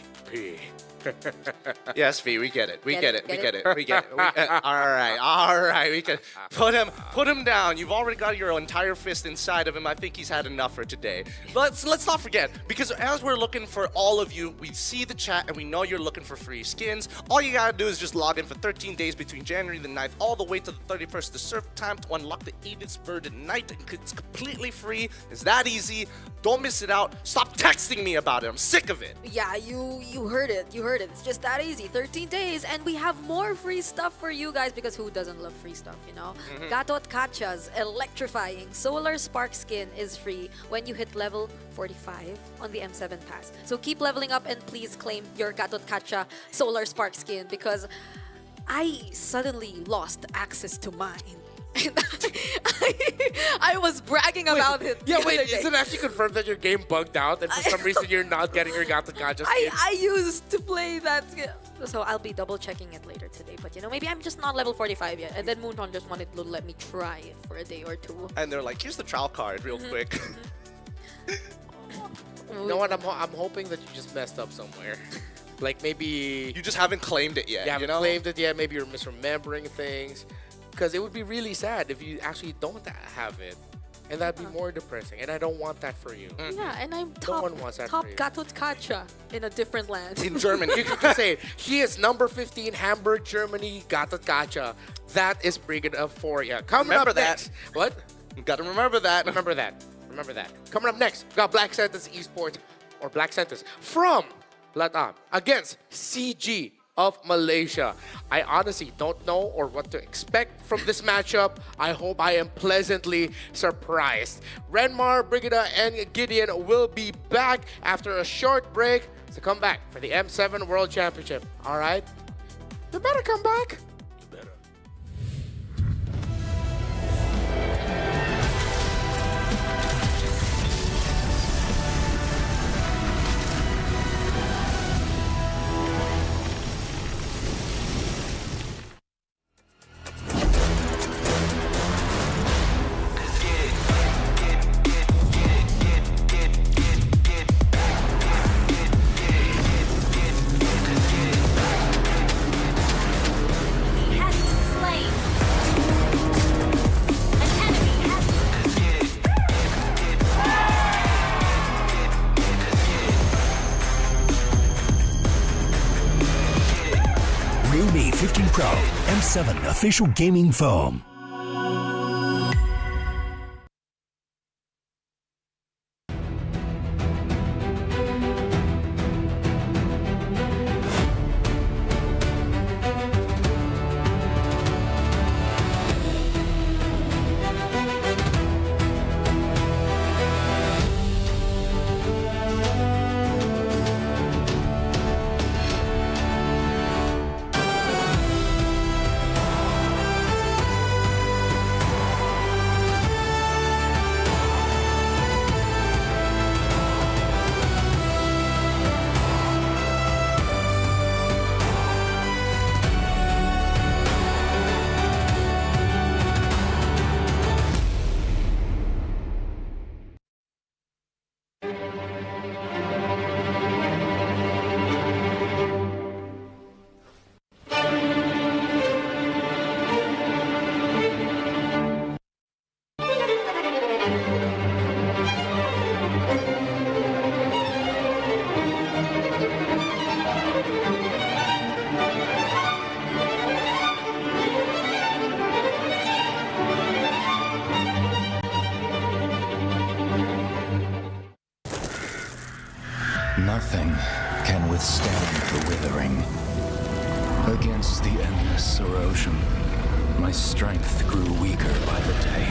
Yes, V, we get it. We get it. Get We it? get it. We get it. All right. We can put him down. You've already got your entire fist inside of him. I think he's had enough for today. Let's not forget, because as we're looking for all of you, we see the chat and we know you're looking for free skins. All you gotta do is just log in for 13 days between January the 9th all the way to the 31st to serve time to unlock the Edith's Bird at night. It's completely free. It's that easy. Don't miss it out. Stop texting me about it. I'm sick of it. Yeah, you heard it. You heard it. It's just that easy. 13 days, and we have more free stuff for you guys, because who doesn't love free stuff, you know? Gatot Kacha's electrifying Solar Spark skin is free when you hit level 45 on the M7 pass. So keep leveling up and please claim your Gatot Kacha Solar Spark skin, because I suddenly lost access to mine. I was bragging about it. Yeah, the wait, other day. is it actually confirmed that your game bugged out and for some reason you're not getting your Gatot Kacha skin? I used to play that skin. So I'll be double checking it later today. But you know, maybe I'm just not level 45 yet. And then Moonton just wanted to let me try it for a day or two. And they're like, here's the trial card real quick. You know what? I'm hoping that you just messed up somewhere. Like maybe you just haven't claimed it yet. You haven't claimed it yet. Maybe you're misremembering things. Because it would be really sad if you actually don't have it. And that'd be more depressing. And I don't want that for you. Yeah, and I'm No top one wants that top for you. Gatot Kacha in a different land. In Germany. You can just say, he is number 15, Hamburg, Germany, Gatot Kacha. That is Brigade of 4. Yeah, coming Remember up that. next. What? You gotta remember that. Remember that. Remember that. Coming up next, we got Black Sentence Esports, or Black Sentence, from Latam against CG of Malaysia. I honestly don't know or what to expect from this matchup. I hope I am pleasantly surprised. Renmar, Brigida, and Gideon will be back after a short break to come back for the M7 World Championship. All right? You better come back. You better. Realme 15 Pro M7 official gaming phone. Nothing can withstand the withering. Against the endless erosion, my strength grew weaker by the day.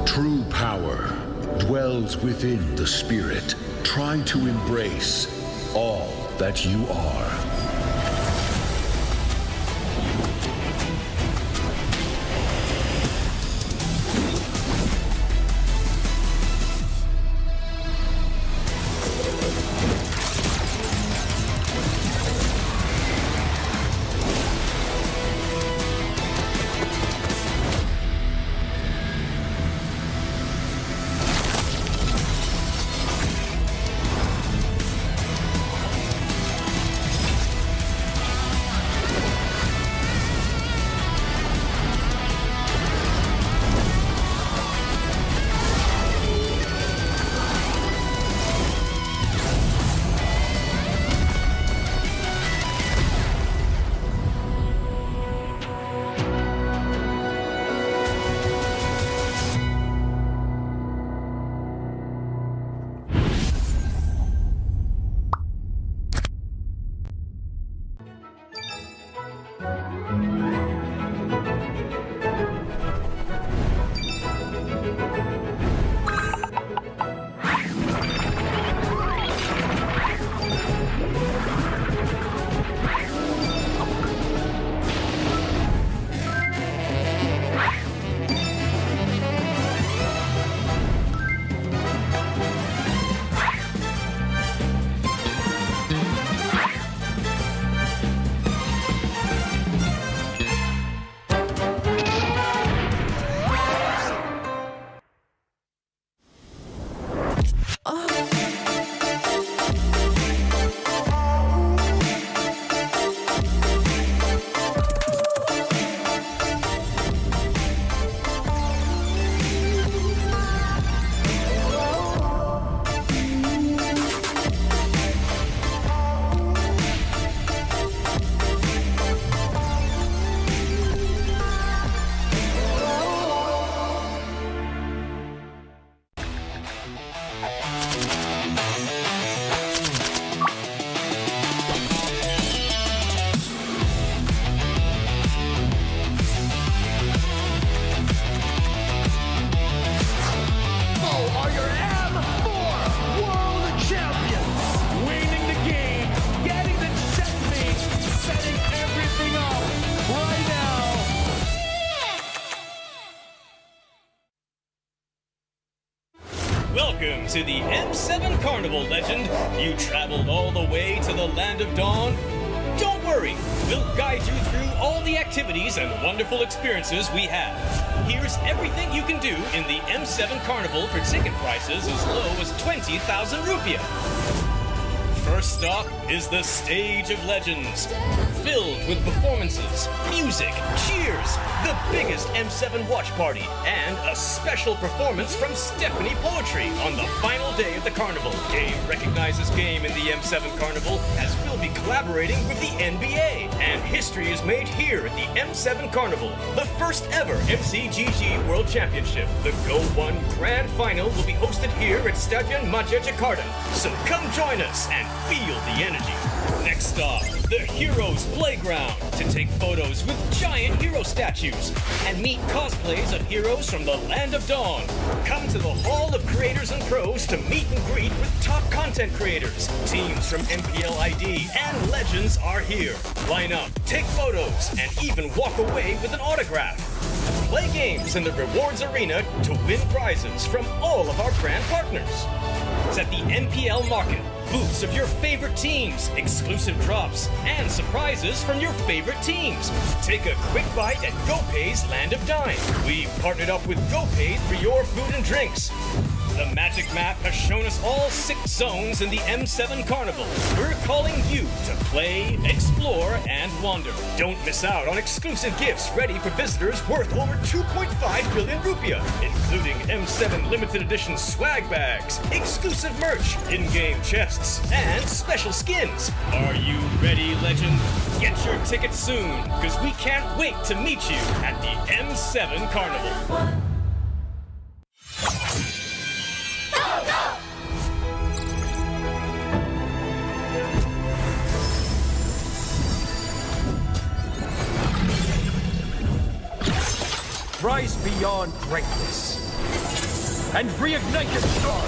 True power dwells within the spirit. Try to embrace all that you are. Welcome to the M7 Carnival, legend. You traveled all the way to the Land of Dawn? Don't worry, we'll guide you through all the activities and wonderful experiences we have. Here's everything you can do in the M7 Carnival for ticket prices as low as 20,000 rupiah. First stop is the Stage of Legends, filled with performances, music, cheers, the biggest M7 watch party, and a special performance from Stephanie Poetry on the final day of the carnival. Game recognizes game in the M7 Carnival, as we'll be collaborating with the NBA. And history is made here at the M7 Carnival, the first ever MCGG World Championship. The Go 1 Grand Final will be hosted here at Stadion Maja Jakarta. So come join us and feel the energy. Next stop, the Heroes Playground, to take photos with giant hero statues and meet cosplays of heroes from the Land of Dawn. Come to the Hall of Creators and Pros to meet and greet with top content creators. Teams from MPL ID and Legends are here. Line up, take photos, and even walk away with an autograph. Play games in the rewards arena to win prizes from all of our brand partners. It's at the MPL Market. Booths of your favorite teams, exclusive drops, and surprises from your favorite teams. Take a quick bite at GoPay's Land of Dine. We've partnered up with GoPay for your food and drinks. The Magic Map has shown us all 6 zones in the M7 Carnival. We're calling you to play, explore, and wander. Don't miss out on exclusive gifts ready for visitors worth over 2.5 billion rupiah, including M7 limited edition swag bags, exclusive merch, in-game chests, and special skins. Are you ready, legend? Get your tickets soon, because we can't wait to meet you at the M7 Carnival. Rise beyond greatness and reignite your star.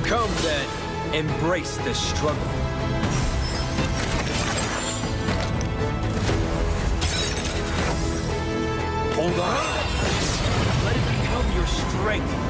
Come then, embrace the struggle. Hold on. Let it become your strength.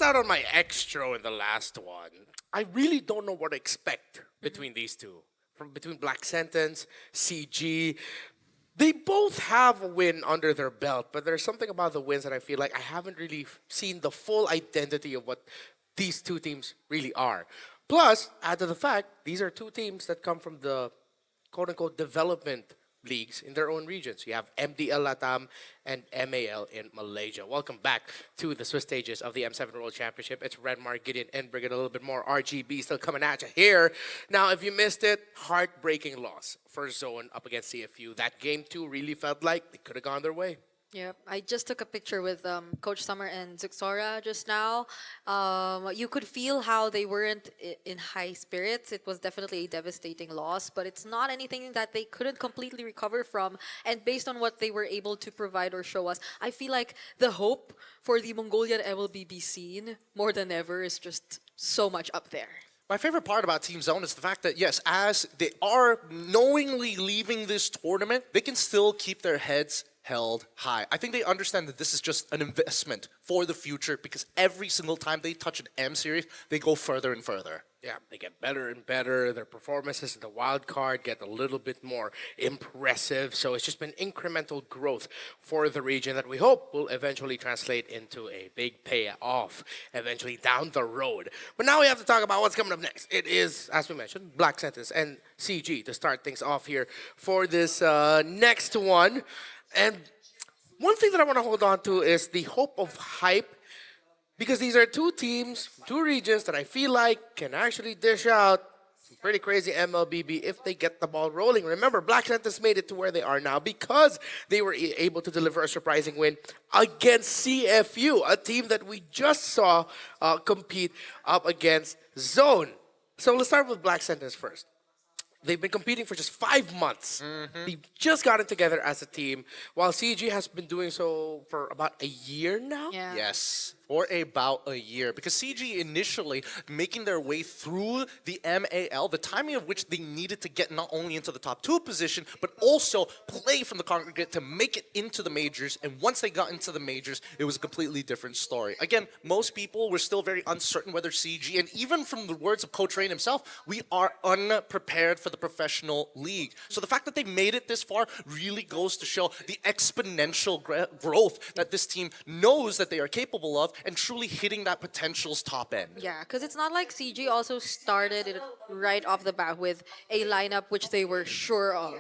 out on my extra in the last one. I really don't know what to expect between these two. Between Black Sentence, CG. They both have a win under their belt, but there's something about the wins that I feel like I haven't really seen the full identity of what these two teams really are. Plus, add to the fact, these are two teams that come from the quote-unquote development leagues in their own regions. You have MDL Latam and MAL in Malaysia. Welcome back to the Swiss stages of the M7 World Championship. It's Redmar, Gideon, Enberg, and a little bit more RGB still coming at you here. Now, if you missed it, heartbreaking loss for Zone up against CFU. That game, too, really felt like they could have gone their way. Yep, I just took a picture with Coach Summer and Zuxora just now. You could feel how they weren't in high spirits. It was definitely a devastating loss, but it's not anything that they couldn't completely recover from. And based on what they were able to provide or show us, I feel like the hope for the Mongolian MLBB scene more than ever is just so much up there. My favorite part about Team Zone is the fact that, yes, as they are knowingly leaving this tournament, they can still keep their heads held high. I think they understand that this is just an investment for the future because every single time they touch an M series, they go further and further. Yeah, they get better and better. Their performances in the wild card get a little bit more impressive. So it's just been incremental growth for the region that we hope will eventually translate into a big payoff eventually down the road. But now we have to talk about what's coming up next. It is, as we mentioned, Black Sentence and CG to start things off here for this next one. And one thing that I want to hold on to is the hope of hype, because these are two teams, two regions that I feel like can actually dish out some pretty crazy MLBB if they get the ball rolling. Remember, Black Sentence made it to where they are now because they were able to deliver a surprising win against CFU, a team that we just saw compete up against Zone. So let's start with Black Sentence first. They've been competing for just 5 months. They've just gotten together as a team, while CG has been doing so for about a year now. Yeah. Yes, for about a year. Because CG initially making their way through the MAL, the timing of which they needed to get not only into the top 2 position, but also play from the congregate to make it into the majors. And once they got into the majors, it was a completely different story. Again, most people were still very uncertain whether CG, and even from the words of Coach Rain himself, we are unprepared for the professional league. So the fact that they made it this far really goes to show the exponential growth that this team knows that they are capable of and truly hitting that potential's top end. Yeah, because it's not like CG also started it right off the bat with a lineup which they were sure of.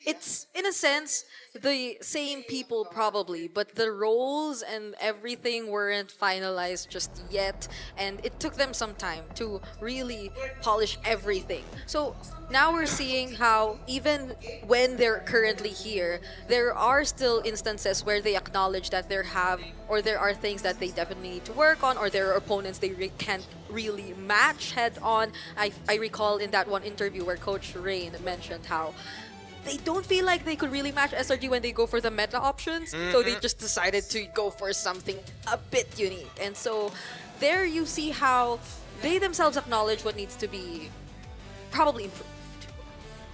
It's, in a sense, the same people probably, but the roles and everything weren't finalized just yet, and it took them some time to really polish everything. So now we're seeing how even when they're currently here, there are still instances where they acknowledge that there are things that they definitely need to work on, or there are opponents they can't really match head on. I recall in that one interview where Coach Rain mentioned how they don't feel like they could really match SRG when they go for the meta options. So they just decided to go for something a bit unique. And so there you see how they themselves acknowledge what needs to be probably improved.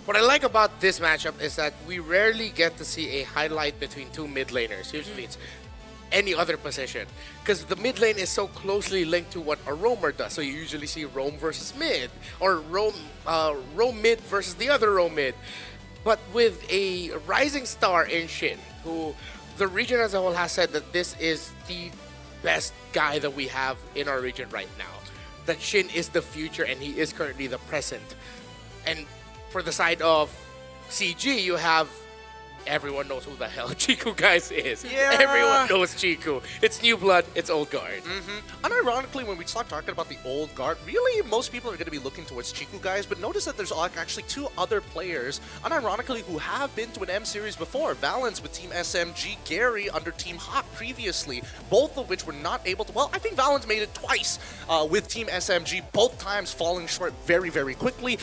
What I like about this matchup is that we rarely get to see a highlight between two mid laners. Usually it's any other position, because the mid lane is so closely linked to what a roamer does. So you usually see roam versus mid, or roam mid versus the other roam mid. But with a rising star in Shin, who the region as a whole has said that this is the best guy that we have in our region right now. That Shin is the future and he is currently the present. And for the side of CG, you have everyone knows who the hell Chiku guys is. Yeah. Everyone knows Chiku. It's new blood, it's old guard. Unironically, when we start talking about the old guard, really most people are going to be looking towards Chiku guys, but notice that there's actually 2 other players, unironically, who have been to an M series before. Valence with Team SMG, Gary under Team Hawk previously, both of which were not able to, well, I think Valence made it twice with Team SMG, both times falling short very, very quickly.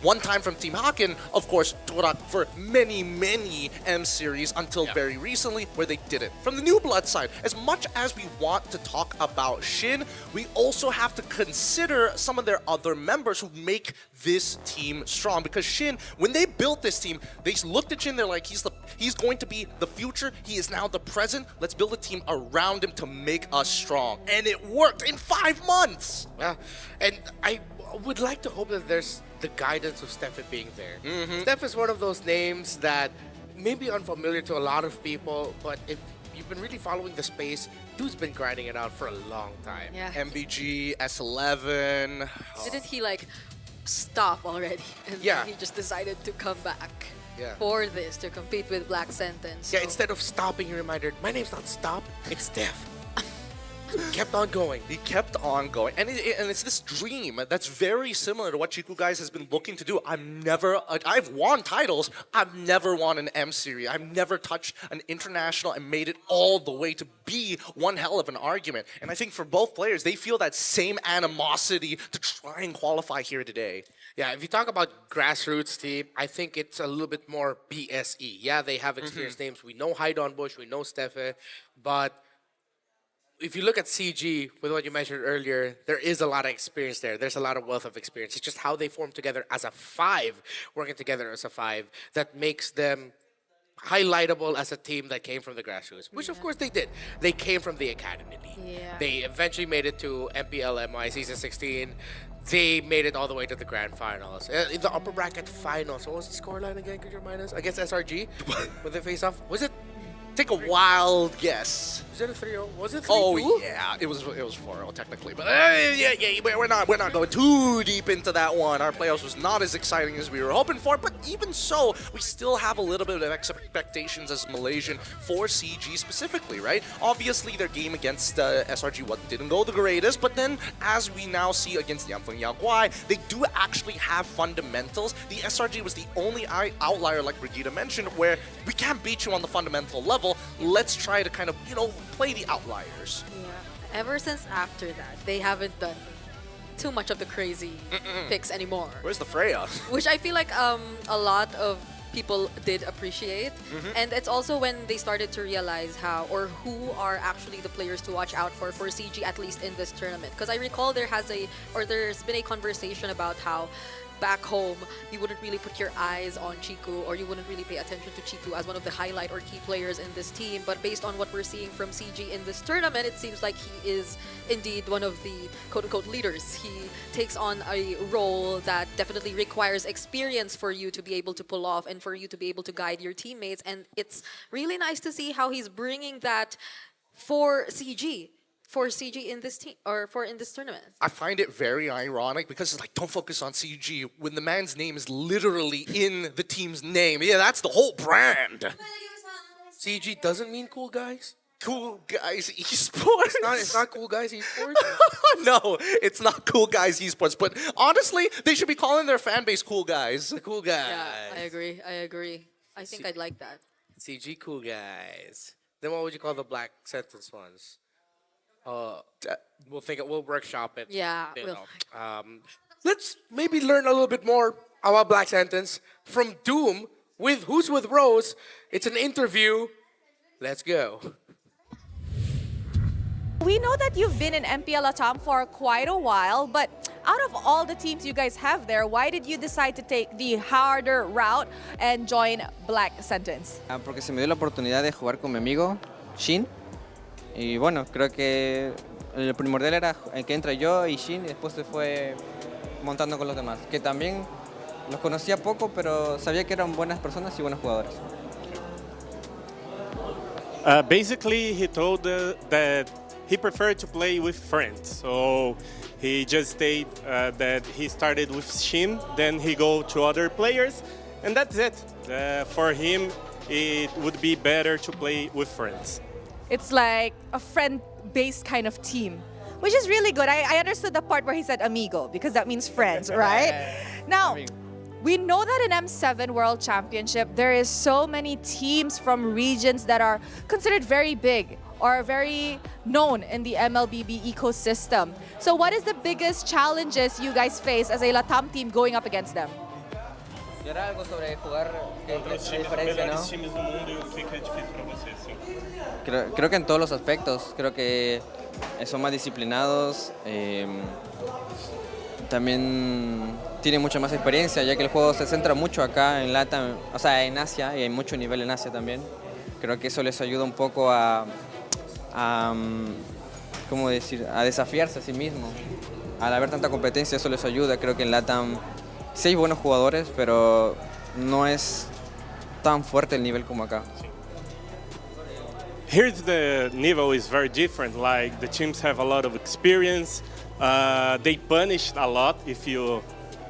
one time from Team Haken, of course, Torak for many, many M series until very recently, where they did it. From the New Blood side, as much as we want to talk about Shin, we also have to consider some of their other members who make this team strong. Because Shin, when they built this team, they looked at Shin, they're like, he's going to be the future, he is now the present, let's build a team around him to make us strong. And it worked in 5 months! Yeah, and I would like to hope that there's the guidance of Stefan being there. Steph is one of those names that may be unfamiliar to a lot of people, but if you've been really following the space, dude's been grinding it out for a long time. Yeah. MBG, S11. Didn't he like stop already? And Yeah. he just decided to come back Yeah. for this to compete with Black Sentence. Yeah, instead of stopping, he reminded, my name's not Stop, it's Steph. Kept on going. He kept on going. And it's this dream that's very similar to what Chiku Guys has been looking to do. I've won titles. I've never won an M series. I've never touched an international and made it all the way to be one hell of an argument. And I think for both players, they feel that same animosity to try and qualify here today. Yeah, if you talk about grassroots team, I think it's a little bit more BSE. Yeah, they have experienced names. We know Haidon Bush, we know Steffe, but if you look at CG, with what you mentioned earlier, there is a lot of experience there. There's a lot of wealth of experience. It's just how they form together as a 5, working together as a 5, that makes them highlightable as a team that came from the grassroots, which of course they did. They came from the Academy League. Yeah. They eventually made it to MPL-MI Season 16. They made it all the way to the grand finals. In the upper bracket finals, what was the scoreline again? Could you remind us? Against SRG? When they face off? Was it? Take a wild guess. Is it a 3-0? Was it 3-2? Oh yeah, it was 4-0 technically, but we're not going too deep into that one. Our playoffs was not as exciting as we were hoping for, but even so, we still have a little bit of expectations as Malaysian for CG specifically, right? Obviously, their game against SRG didn't go the greatest, but then as we now see against Yanfeng Yaguai, they do actually have fundamentals. The SRG was the only outlier, like Brigitte mentioned, where we can't beat you on the fundamental level. Let's try to kind of, play the outliers. Yeah. Ever since after that, they haven't done too much of the crazy picks anymore. Where's the Freya? Which I feel like a lot of people did appreciate. And it's also when they started to realize who are actually the players to watch out for CG, at least in this tournament. Because I recall there's been a conversation about how back home, you wouldn't really put your eyes on Chiku, or you wouldn't really pay attention to Chiku as one of the highlight or key players in this team. But based on what we're seeing from CG in this tournament, it seems like he is indeed one of the quote-unquote leaders. He takes on a role that definitely requires experience for you to be able to pull off and for you to be able to guide your teammates. And it's really nice to see how he's bringing that for CG in this team, or in this tournament. I find it very ironic because it's like, don't focus on CG when the man's name is literally in the team's name. Yeah, that's the whole brand. CG doesn't mean cool guys? Cool Guys Esports. It's not Cool Guys Esports? No, it's not Cool Guys Esports. But honestly, they should be calling their fan base Cool Guys. The Cool Guys. Yeah, I agree. I think I'd like that. CG Cool Guys. Then what would you call the Black Sentence ones? We'll workshop it. Yeah. Let's maybe learn a little bit more about Black Sentence from Doom with Who's With Rose. It's an interview. Let's go. We know that you've been in MPL Latam for quite a while, but out of all the teams you guys have there, why did you decide to take the harder route and join Black Sentence? Porque se me dio la oportunidad de jugar con mi amigo Shin. Y bueno, creo que el primordial era que entre yo y Shin y después se fue montando con los demás. Que también los conocía poco, pero sabía que eran buenas personas y buenos jugadores. Basically, he told that he preferred to play with friends. So he just stated that he started with Shin, then he go to other players, and that's it. For him, it would be better to play with friends. It's like a friend-based kind of team, which is really good. I understood the part where he said amigo, because that means friends, right? Now, we know that in M7 World Championship, there is so many teams from regions that are considered very big or very known in the MLBB ecosystem. So what is the biggest challenges you guys face as a Latam team going up against them? Y ahora algo sobre jugar, Contra os la times, diferencia, melhores ¿no? times do mundo e o que é difícil para você, sim. Creo que en todos los aspectos, creo que son más disciplinados, también tienen mucha más experiencia, ya que el juego se centra mucho acá en LATAM, o sea, en Asia, y hay mucho nivel en Asia también. Creo que eso les ayuda un poco ¿cómo decir?, a desafiarse a sí mismos. Al haber tanta competencia, eso les ayuda. Creo que en LATAM sí hay buenos jugadores, pero no es tan fuerte el nivel como acá. Here the niveau is very different. Like the teams have a lot of experience. They punish a lot if you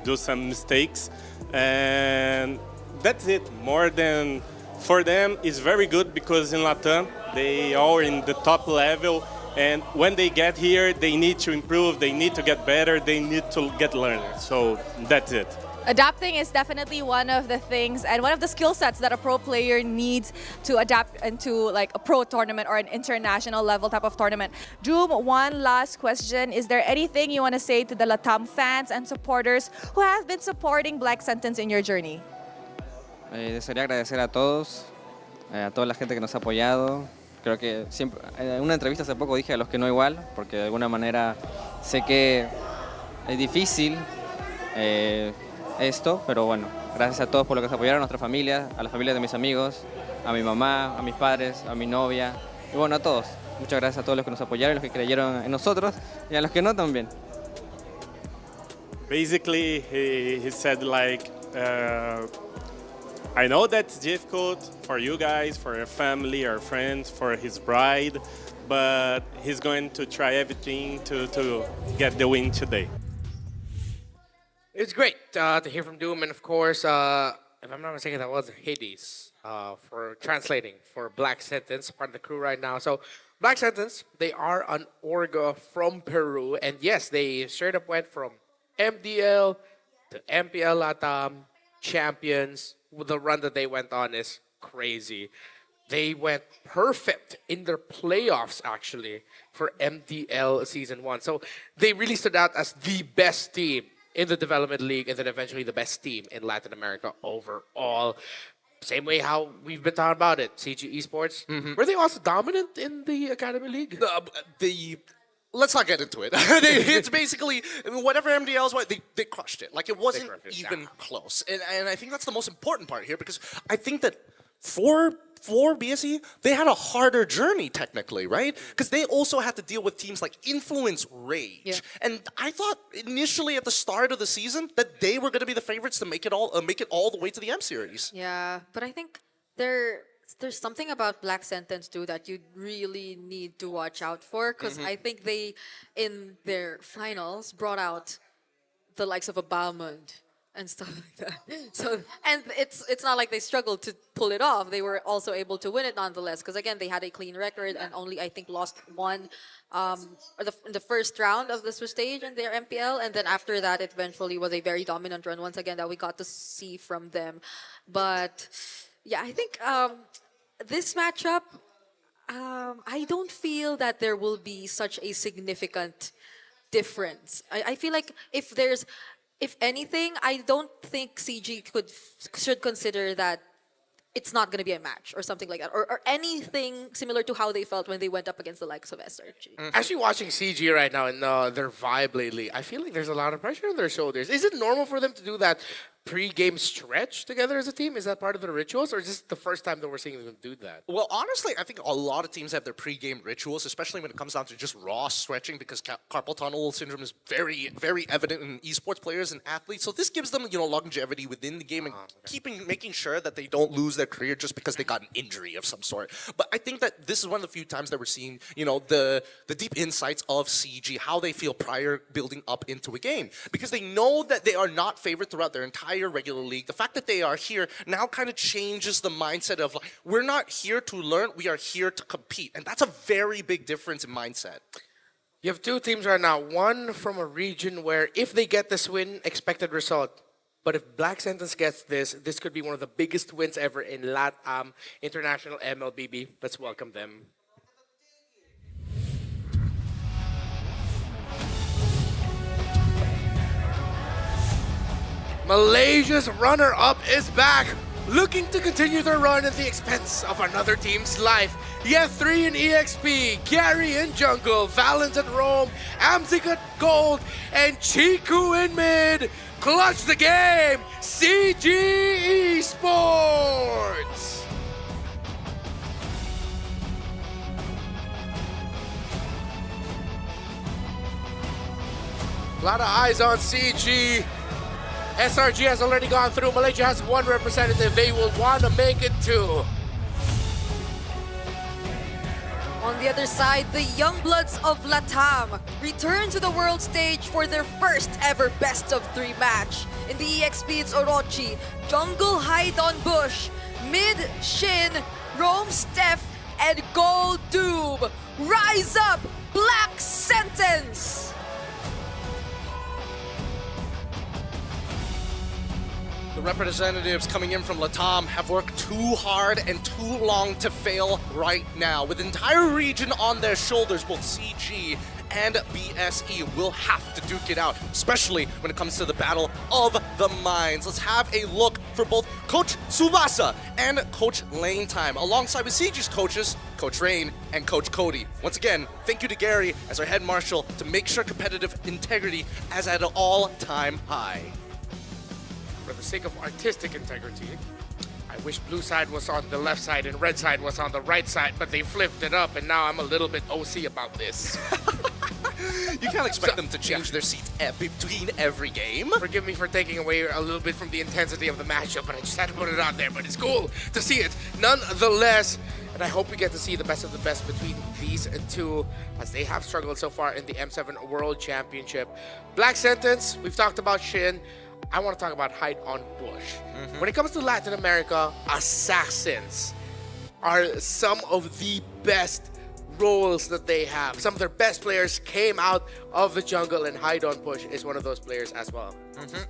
do some mistakes, and that's it. More than for them is very good because in Latam they are in the top level, and when they get here they need to improve. They need to get better. They need to get learners. So that's it. Adapting is definitely one of the things and one of the skill sets that a pro player needs to adapt into like a pro tournament or an international level type of tournament. Doom, one last question. Is there anything you want to say to the Latam fans and supporters who have been supporting Black Sentence in your journey? Desearía agradecer a todos, a toda la gente que nos ha apoyado. Creo que siempre, en una entrevista hace poco dije a los que no igual, porque de alguna manera sé que es difícil esto, pero bueno, gracias a todos por lo que nos apoyaron, a nuestra familia, a la familia de mis amigos, a mi mamá, a mis padres, a mi novia, y bueno, a todos. Muchas gracias a todos los que nos apoyaron, los que creyeron en nosotros, y a los que no también. Basically, he said like, I know that's difficult for you guys, for your family, or friends, for his bride, but he's going to try everything to get the win today. It's great to hear from Doom, and of course, if I'm not mistaken, that was Hades for translating for Black Sentence, part of the crew right now. So, Black Sentence, they are an Orga from Peru, and yes, they straight up went from MDL to MPL Latam champions. The run that they went on is crazy. They went perfect in their playoffs, actually, for MDL Season 1. So, they really stood out as the best team in the development league, and then eventually the best team in Latin America overall. Same way how we've been talking about it, CG Esports. Were they also dominant in the Academy League? Let's not get into it. It's basically whatever MDLs were, they crushed it. Like it wasn't even close. And I think that's the most important part here, because I think that for BSE, they had a harder journey technically, right? Because they also had to deal with teams like Influence, Rage. Yeah. And I thought initially at the start of the season that they were going to be the favorites to make it all the way to the M series. Yeah, but I think there's something about Black Sentence too that you really need to watch out for, because I think they, in their finals, brought out the likes of a Balmond and stuff like that. So, and it's not like they struggled to pull it off. They were also able to win it nonetheless, because again, they had a clean record and only, I think, lost one in the first round of the Swiss stage in their MPL, and then after that, it eventually was a very dominant run once again that we got to see from them. But yeah, I think this matchup, I don't feel that there will be such a significant difference. I feel like if anything, I don't think CG should consider that it's not going to be a match or something like that, or anything similar to how they felt when they went up against the likes of SRG. Actually, watching CG right now and their vibe lately, I feel like there's a lot of pressure on their shoulders. Is it normal for them to do that pre-game stretch together as a team? Is that part of the rituals, or is this the first time that we're seeing them do that? Well, honestly, I think a lot of teams have their pre-game rituals, especially when it comes down to just raw stretching, because carpal tunnel syndrome is very, very evident in esports players and athletes. So this gives them, longevity within the game and making sure that they don't lose their career just because they got an injury of some sort. But I think that this is one of the few times that we're seeing, the deep insights of CG, how they feel prior building up into a game, because they know that they are not favored throughout their entire regular league. The fact that they are here now kind of changes the mindset of like, we're not here to learn, we are here to compete. And that's a very big difference in mindset. You have two teams right now, one from a region where if they get this win, expected result. But if Black Sentence gets this could be one of the biggest wins ever in LATAM International MLBB. Let's welcome them. Malaysia's runner-up is back, looking to continue their run at the expense of another team's life. Yeth3 in EXP, Gary in jungle, Valens at Rome, Amzik at gold, and Chiku in mid. Clutch the game, CG Esports! A lot of eyes on CG. SRG has already gone through. Malaysia has one representative. They will want to make it too. On the other side, the Youngbloods of Latam return to the world stage for their first ever best-of-3 match. In the EXP, it's Orochi, Jungle Haidon Bush, Mid Shin, Rome Steph, and Gold Doob. Rise up, Black Sentence! The representatives coming in from Latam have worked too hard and too long to fail right now. With the entire region on their shoulders, both CG and BSE will have to duke it out, especially when it comes to the Battle of the Minds. Let's have a look for both Coach Tsubasa and Coach Lane Time, alongside with CG's coaches, Coach Rain and Coach Cody. Once again, thank you to Gary as our head marshal to make sure competitive integrity is at an all-time high. For the sake of artistic integrity, I wish blue side was on the left side and red side was on the right side, but they flipped it up and now I'm a little bit OC about this. You can't expect them to change their seats between every game. Forgive me for taking away a little bit from the intensity of the matchup, but I just had to put it out there. But it's cool to see it nonetheless. And I hope we get to see the best of the best between these two, as they have struggled so far in the M7 World Championship. Black Sentence, we've talked about Shin. I want to talk about Hide on Bush. When it comes to Latin America, assassins are some of the best roles that they have. Some of their best players came out of the jungle, and Hide on Bush is one of those players as well.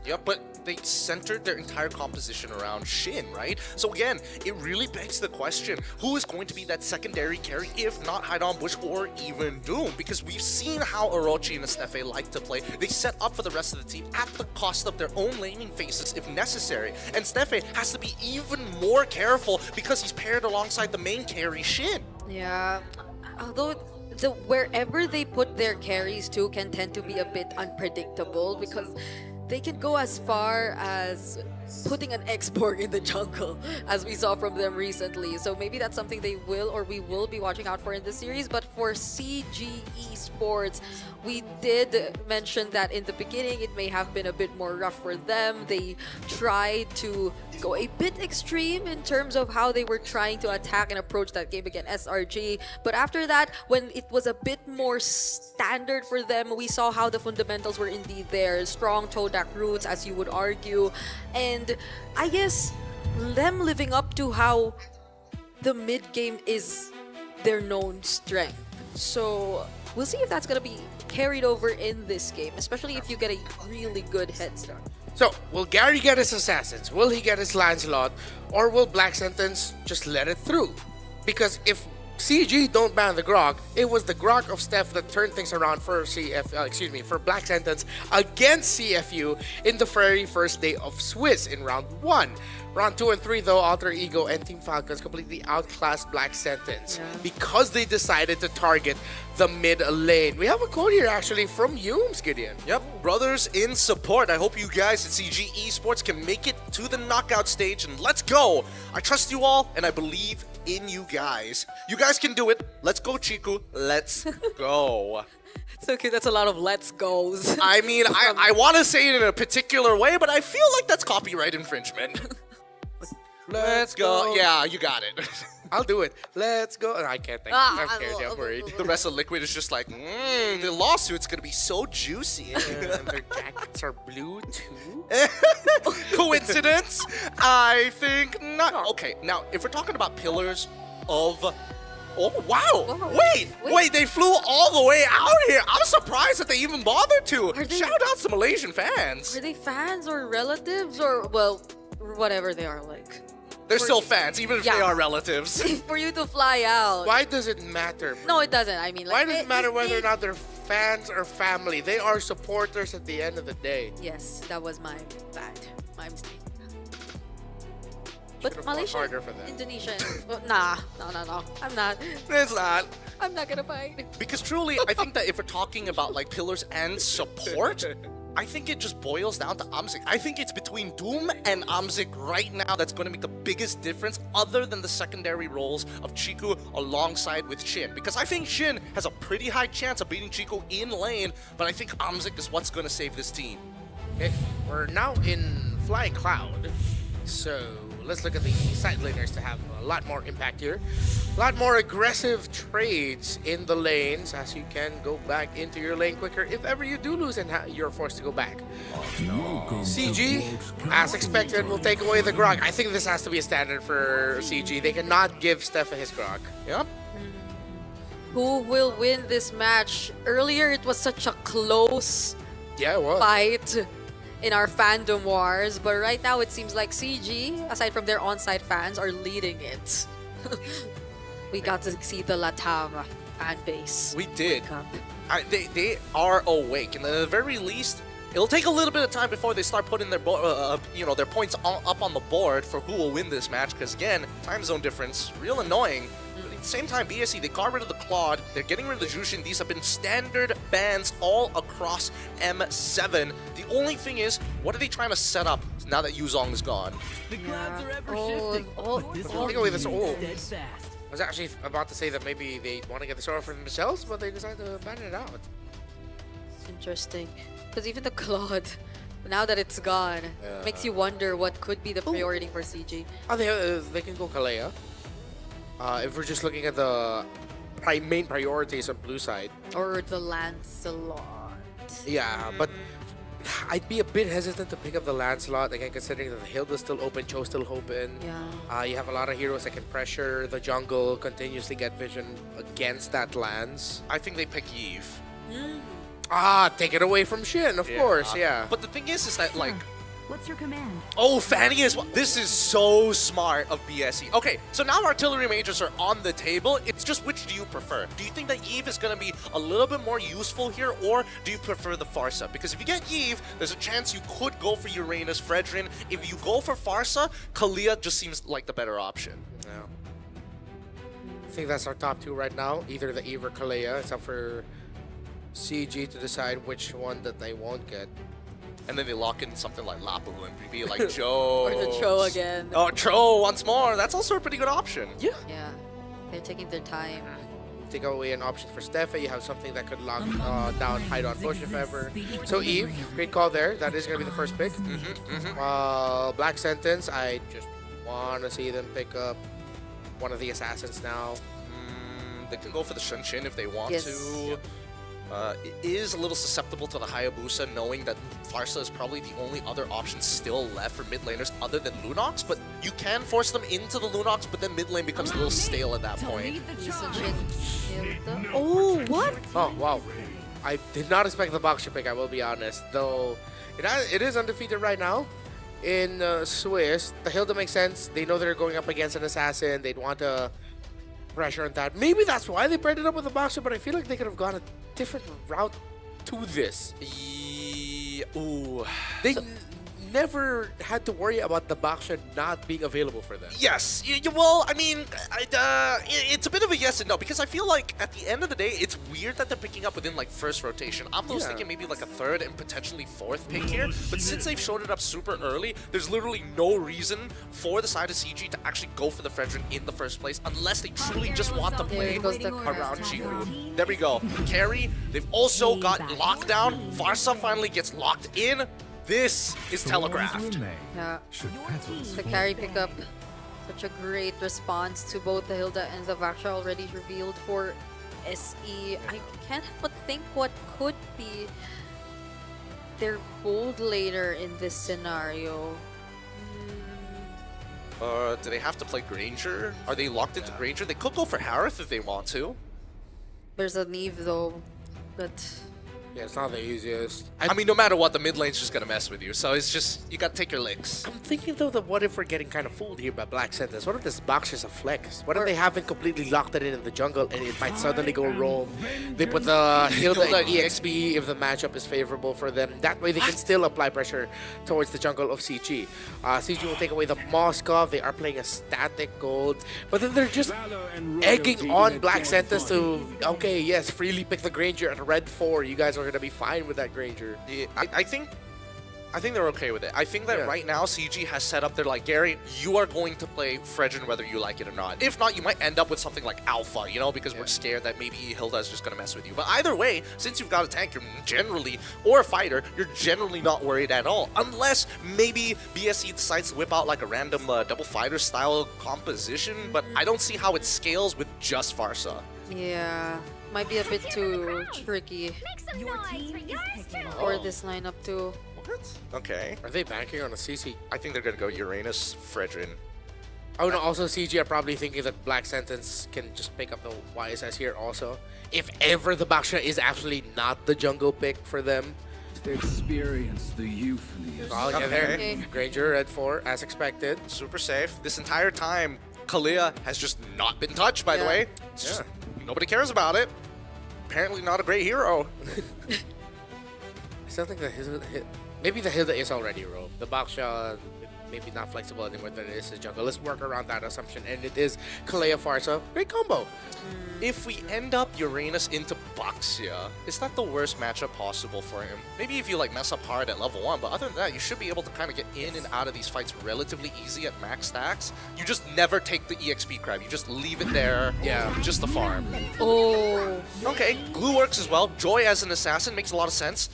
Yep, but they centered their entire composition around Shin, right? So again, it really begs the question, who is going to be that secondary carry if not Haidon Bush or even Doom? Because we've seen how Orochi and Estefe like to play. They set up for the rest of the team at the cost of their own laning phases if necessary. And Stefe has to be even more careful because he's paired alongside the main carry, Shin. Yeah, although wherever they put their carries to can tend to be a bit unpredictable, because they can go as far as putting an X-Borg in the jungle, as we saw from them recently. So maybe that's something they will, or we will be watching out for in this series. But for CG Esports, we did mention that in the beginning it may have been a bit more rough for them. They tried to go a bit extreme in terms of how they were trying to attack and approach that game against SRG. But after that, when it was a bit more standard for them, we saw how the fundamentals were indeed there. Strong Todak roots, as you would argue. And I guess them living up to how the mid game is their known strength. So we'll see if that's going to be carried over in this game, especially if you get a really good head start. So, will Gary get his assassins? Will he get his Lancelot? Or will Black Sentence just let it through? Because if CG don't ban the Grok, it was the Grok of Steph that turned things around for for Black Sentence against CFU in the very first day of Swiss in round 1. Round 2 and 3, though, Alter Ego and Team Falcons completely outclassed Black Sentence because they decided to target the mid lane. We have a quote here, actually, from Yooms, Gideon. Yep, brothers in support. I hope you guys at CG Esports can make it to the knockout stage, and let's go. I trust you all, and I believe in you guys. You guys can do it. Let's go, Chiku. Let's go. It's okay, that's a lot of let's goes. I mean, I want to say it in a particular way, but I feel like that's copyright infringement. Let's go. Yeah, you got it. I'll do it. Let's go. I can't think. I'm scared. I'm worried. The rest of Liquid is just like, the lawsuit's gonna be so juicy. And their jackets are blue too? Coincidence? I think not. Okay, now, if we're talking about pillars of... Oh, wow. Wait, they flew all the way out here. I'm surprised that they even bothered to. Shout out to Malaysian fans. Are they fans or relatives or, well, whatever they are like? They're still fans, even if they are relatives. For you to fly out. Why does it matter? No, it doesn't. I mean, like, why does it matter whether or not they're fans or family? They are supporters at the end of the day. Yes, that was my bad. I'm staying. But Should've fought Malaysia, harder for that. Indonesia, well, nah, no. I'm not. It's not. I'm not gonna fight. Because truly, I think that if we're talking about like pillars and support, I think it just boils down to Amzik. I think it's between Doom and Amzik right now that's going to make the biggest difference, other than the secondary roles of Chiku alongside with Shin. Because I think Shin has a pretty high chance of beating Chiku in lane, but I think Amzik is what's going to save this team. Okay, we're now in Flying Cloud, so let's look at the side laners to have a lot more impact here. A lot more aggressive trades in the lanes, as you can go back into your lane quicker if ever you do lose and you're forced to go back. CG, as expected, will take away the Grog. I think this has to be a standard for CG. They cannot give Steffa his Grog. Yep. Who will win this match? Earlier, it was such a close fight in our fandom wars, but right now it seems like CG, aside from their on-site fans, are leading it. We got to see the Latam fan base. We did. They are awake, and at the very least, it'll take a little bit of time before they start putting their their points up on the board for who will win this match. Because again, time zone difference, real annoying. But at the same time, BSE, they got rid of the Claude, they're getting rid of the Jushin. These have been standard bans all across M7. The only thing is, what are they trying to set up now that Yuzong is gone? The clouds are ever shifting. Take away this. I was actually about to say that maybe they want to get the Sora for themselves, but they decided to ban it out. It's interesting. Because even the Claude, now that it's gone, makes you wonder what could be the priority for CG. Oh, they can go Kalea. If we're just looking at the main priorities on blue side. Or the Lancelot. Yeah, but I'd be a bit hesitant to pick up the Lancelot, again, considering that the Hilda's still open, Cho's still open. Yeah. You have a lot of heroes that can pressure the jungle, continuously get vision against that Lance. I think they pick Yve. Take it away from Shin, of course, yeah. But the thing is that, like... What's your command? Oh, Fanny as well. This is so smart of BSE. Okay, so now artillery majors are on the table. It's just, which do you prefer? Do you think that Yve is going to be a little bit more useful here, or do you prefer the Farsa? Because if you get Yve, there's a chance you could go for Uranus, Fredrin. If you go for Farsa, Kalia just seems like the better option. Yeah. I think that's our top two right now. Either the Eve or Kalea. It's up for CG to decide which one that they won't get. And then they lock in something like Lapu and be like Joe. Or the Cho again. Oh, Cho once more. That's also a pretty good option. Yeah. Yeah. They're taking their time. Take away an option for Steffa. You have something that could lock down hide on push if ever. So Eve, great call there. That is going to be the first pick. Black Sentence, I just want to see them pick up one of the assassins now. They can go for the Shunshin if they want to. It is a little susceptible to the Hayabusa, knowing that Farsa is probably the only other option still left for mid laners other than Lunox, but you can force them into the Lunox, but then mid lane becomes a little stale at that point. Oh, what? Oh, wow. I did not expect the Boxer pick, I will be honest. Though it is undefeated right now in Swiss. The Hilda makes sense. They know they're going up against an assassin. They'd want to pressure on that. Maybe that's why they paired it up with the Boxer, but I feel like they could have gone a different route to this. Ooh. They never had to worry about the Boxer not being available for them. Yes. Well, I mean, it's a bit of a yes and no, because I feel like at the end of the day, it's weird that they're picking up within like first rotation. I'm was thinking maybe like a third and potentially fourth pick here, but since they've showed it up super early, there's literally no reason for the side of CG to actually go for the Fredrin in the first place, unless they truly just want to play around Chiku. There we go. Carry, they've also got lockdown. Farsa finally gets locked in. This is telegraphed. Yeah. The carry pickup, such a great response to both the Hilda and the Vaksha already revealed for SE. I can't help but think what could be their bold later in this scenario. Do they have to play Granger? Are they locked into Granger? They could go for Harith if they want to. There's a Neve though, but Yeah, it's not the easiest. I mean, no matter what, the mid lane's just gonna mess with you. So it's just, you gotta take your licks. I'm thinking though that what if we're getting kind of fooled here by Black Sentence? What if this box is a flex? What if they haven't completely locked it in the jungle and it might suddenly go roam? They put the Hilda EXP if the matchup is favorable for them. That way they can still apply pressure towards the jungle of CG. CG will take away the Moskov. They are playing a static gold. But then they're just egging on Black Sentence to, okay, yes, freely pick the Granger at red 4. You guys are going to be fine with that Granger. Yeah, I think they're okay with it. I think that right now CG has set up, they're like, Gary, you are going to play Fredrin whether you like it or not. If not, you might end up with something like Alpha, you know, because we're scared that maybe Hilda is just going to mess with you. But either way, since you've got a tank, you're generally, or a fighter, you're generally not worried at all. Unless maybe BSC decides to whip out like a random double fighter style composition, but I don't see how it scales with just Farsa. Yeah, might be a bit too tricky. Or this lineup too. Okay. Are they banking on a CC? I think they're going to go Uranus, Fredrin. Oh no, also CG are probably thinking that Black Sentence can just pick up the YSS here also. If ever the Baksha is actually not the jungle pick for them. Experience the euphemism. Oh, yeah, there. Granger red 4, as expected. Super safe. This entire time, Kalia has just not been touched, by the way. It's just, nobody cares about it. Apparently not a great hero. I still think that maybe the Hilda is already rogue. The Baksha maybe not flexible anymore than it is his jungle. Let's work around that assumption. And it is Kalea Farsa. Great combo. If we end up Uranus into Baxia, is that the worst matchup possible for him? Maybe if you like mess up hard at level 1, but other than that, you should be able to kind of get in and out of these fights relatively easy at max stacks. You just never take the EXP crab. You just leave it there. Yeah, just the farm. Oh. Okay, glue works as well. Joy as an assassin makes a lot of sense.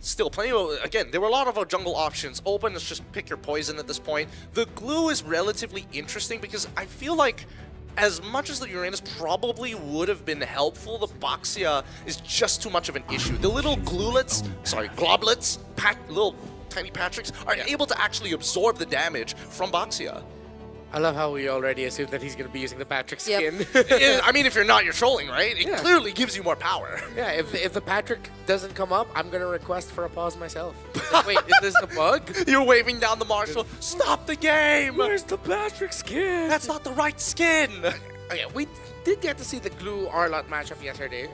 Still, plenty of, again, there were a lot of jungle options. Open, let's just pick your poison at this point. The glue is relatively interesting because I feel like as much as the Uranus probably would have been helpful, the Baxia is just too much of an issue. The little globlets, little tiny Patricks, are able to actually absorb the damage from Baxia. I love how we already assume that he's going to be using the Patrick skin. I mean, if you're not, you're trolling, right? It clearly gives you more power. Yeah, if the Patrick doesn't come up, I'm going to request for a pause myself. Like, wait, is this the bug? You're waving down the Marshal. Stop the game! Where's the Patrick skin? That's not the right skin! Okay, we did get to see the Glue Arlot matchup yesterday,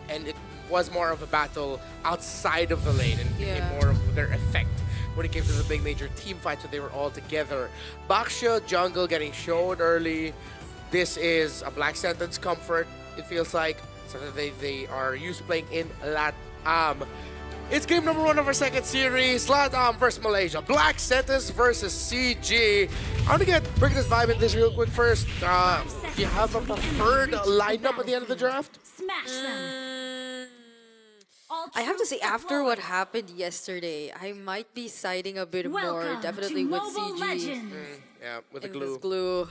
and it was more of a battle outside of the lane and more of their effect when it came to the big major team fights when they were all together. Baksha jungle getting shown early. This is a Black Sentence comfort, it feels like. Something they are used to playing in LATAM. It's game number 1 of our second series. LATAM versus Malaysia. Black Sentence versus CG. I want to bring this vibe in this real quick first. Do you have a preferred lineup at the end of the draft? I have to say, after what happened yesterday, I might be siding a bit more, definitely with CG. Yeah, with the glue.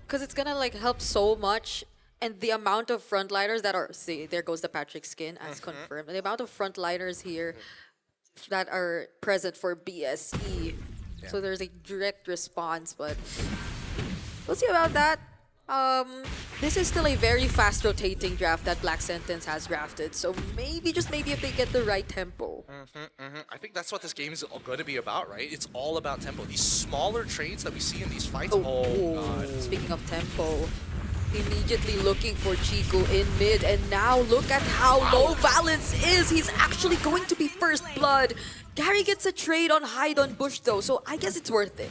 Because it's gonna like help so much, and the amount of frontliners that are, see, there goes the Patrick skin, as confirmed. And the amount of frontliners here that are present for BSE. So there's a direct response, but we'll see about that. This is still a very fast rotating draft that Black Sentence has drafted, so maybe, just maybe, if they get the right tempo. I think that's what this game is going to be about, right? It's all about tempo. These smaller trades that we see in these fights. Oh God. Speaking of tempo, immediately looking for Chico in mid, and now look at how low Valence is. He's actually going to be first blood. Gary gets a trade on Hide on Bush though, so I guess it's worth it.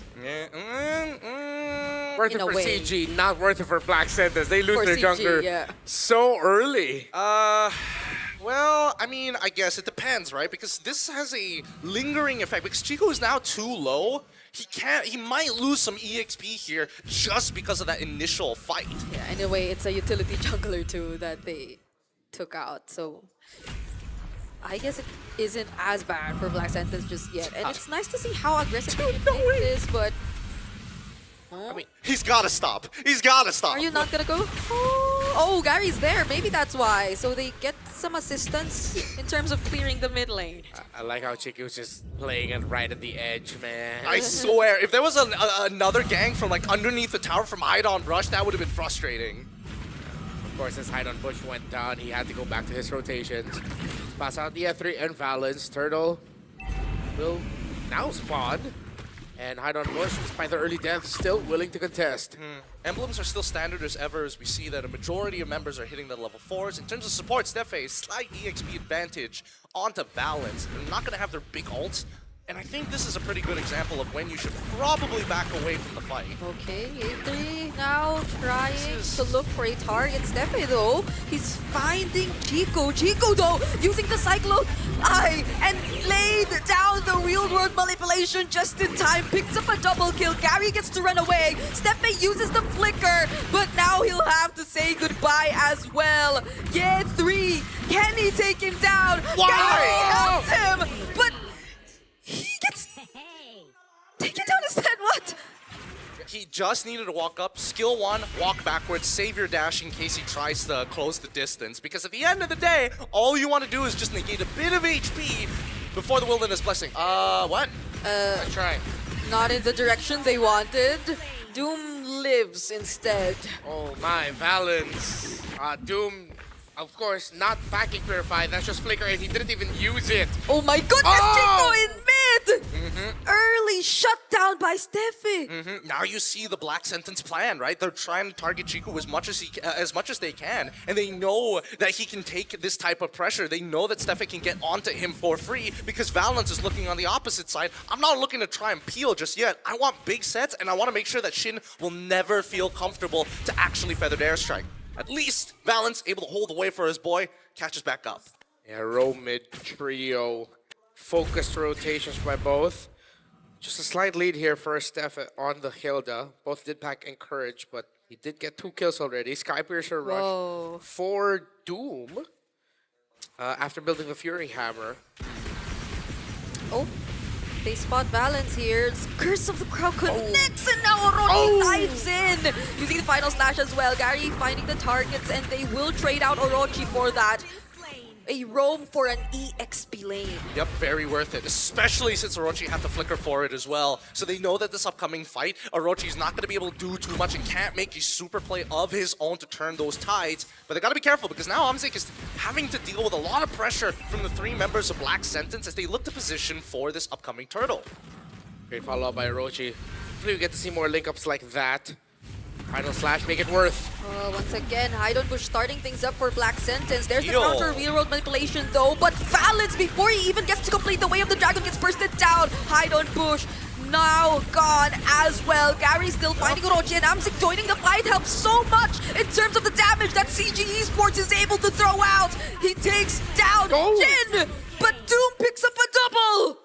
Worth it for CG, not worth it for Black Sentence. They lose their CG, jungler so early. Well, I mean, I guess it depends, right? Because this has a lingering effect. Because Chico is now too low. He might lose some EXP here just because of that initial fight. Yeah, in a way, it's a utility jungler too that they took out. So I guess it isn't as bad for Black Sentence just yet. And it's nice to see how aggressive he is, but I mean, he's got to stop. He's got to stop. Are you not going to go? Oh, Gary's there. Maybe that's why. So they get some assistance in terms of clearing the mid lane. I like how Chico's just playing it right at the edge, man. I swear, if there was another gang from like underneath the tower from Hide on Rush, that would have been frustrating. Of course, as Hide on Bush went down, he had to go back to his rotations. Pass out the F3 and Valence. Turtle will now spawn. And Hide on Bush, despite the early death, still willing to contest. Emblems are still standard as ever, as we see that a majority of members are hitting the level 4s. In terms of support, Steffe, slight EXP advantage onto Valence. They're not going to have their big ults. And I think this is a pretty good example of when you should probably back away from the fight. Okay, A3 now trying to look for a target. Steffe though, he's finding Chico. Chico though, using the Cyclone Eye and laid down the real-world manipulation just in time. Picks up a double kill. Gary gets to run away. Steffe uses the flicker, but now he'll have to say goodbye as well. Yeah, 3. Can he take him down? Why? Gary helps him, but he gets taken down instead. What? He just needed to walk up, skill 1, walk backwards, save your dash in case he tries to close the distance. Because at the end of the day, all you want to do is just negate a bit of HP before the Wilderness Blessing. What? I try. Not in the direction they wanted. Doom lives instead. Oh my, Valence. Doom, of course, not backing Purify. That's just Flicker, and he didn't even use it. Oh my goodness, Chico in mid! Early shut down by Steffe. Now you see the Black Sentence plan, right? They're trying to target Chico as much as they can, and they know that he can take this type of pressure. They know that Steffe can get onto him for free because Valence is looking on the opposite side. I'm not looking to try and peel just yet. I want big sets, and I want to make sure that Shin will never feel comfortable to actually Feathered Airstrike. At least Valence able to hold away for his boy, catches back up. Yeah, row mid trio. Focused rotations by both. Just a slight lead here for Steffe on the Hilda. Both did pack Encourage, but he did get 2 kills already. Skypiercer rush for Doom after building the Fury Hammer. Oh, they spot Valence here. Curse of the Crowd connects, and now Orochi dives in. Using the final slash as well. Gary finding the targets, and they will trade out Orochi for that. A roam for an EXP lane. Yep, very worth it, especially since Orochi had the flicker for it as well. So they know that this upcoming fight, Orochi's not going to be able to do too much and can't make a super play of his own to turn those tides. But they got to be careful because now Amzik is having to deal with a lot of pressure from the 3 members of Black Sentence as they look to position for this upcoming turtle. Great follow-up by Orochi. Hopefully we get to see more link-ups like that. Final slash, make it worth. Once again, Hide on Bush starting things up for Black Sentence. There's the counter real-world manipulation though, but Valence, before he even gets to complete the Way of the Dragon, gets bursted down. Hide on Bush now gone as well. Gary still finding Orochi, and Amzik joining the fight helps so much in terms of the damage that CG Esports is able to throw out. He takes down Jin, but Doom picks up a double.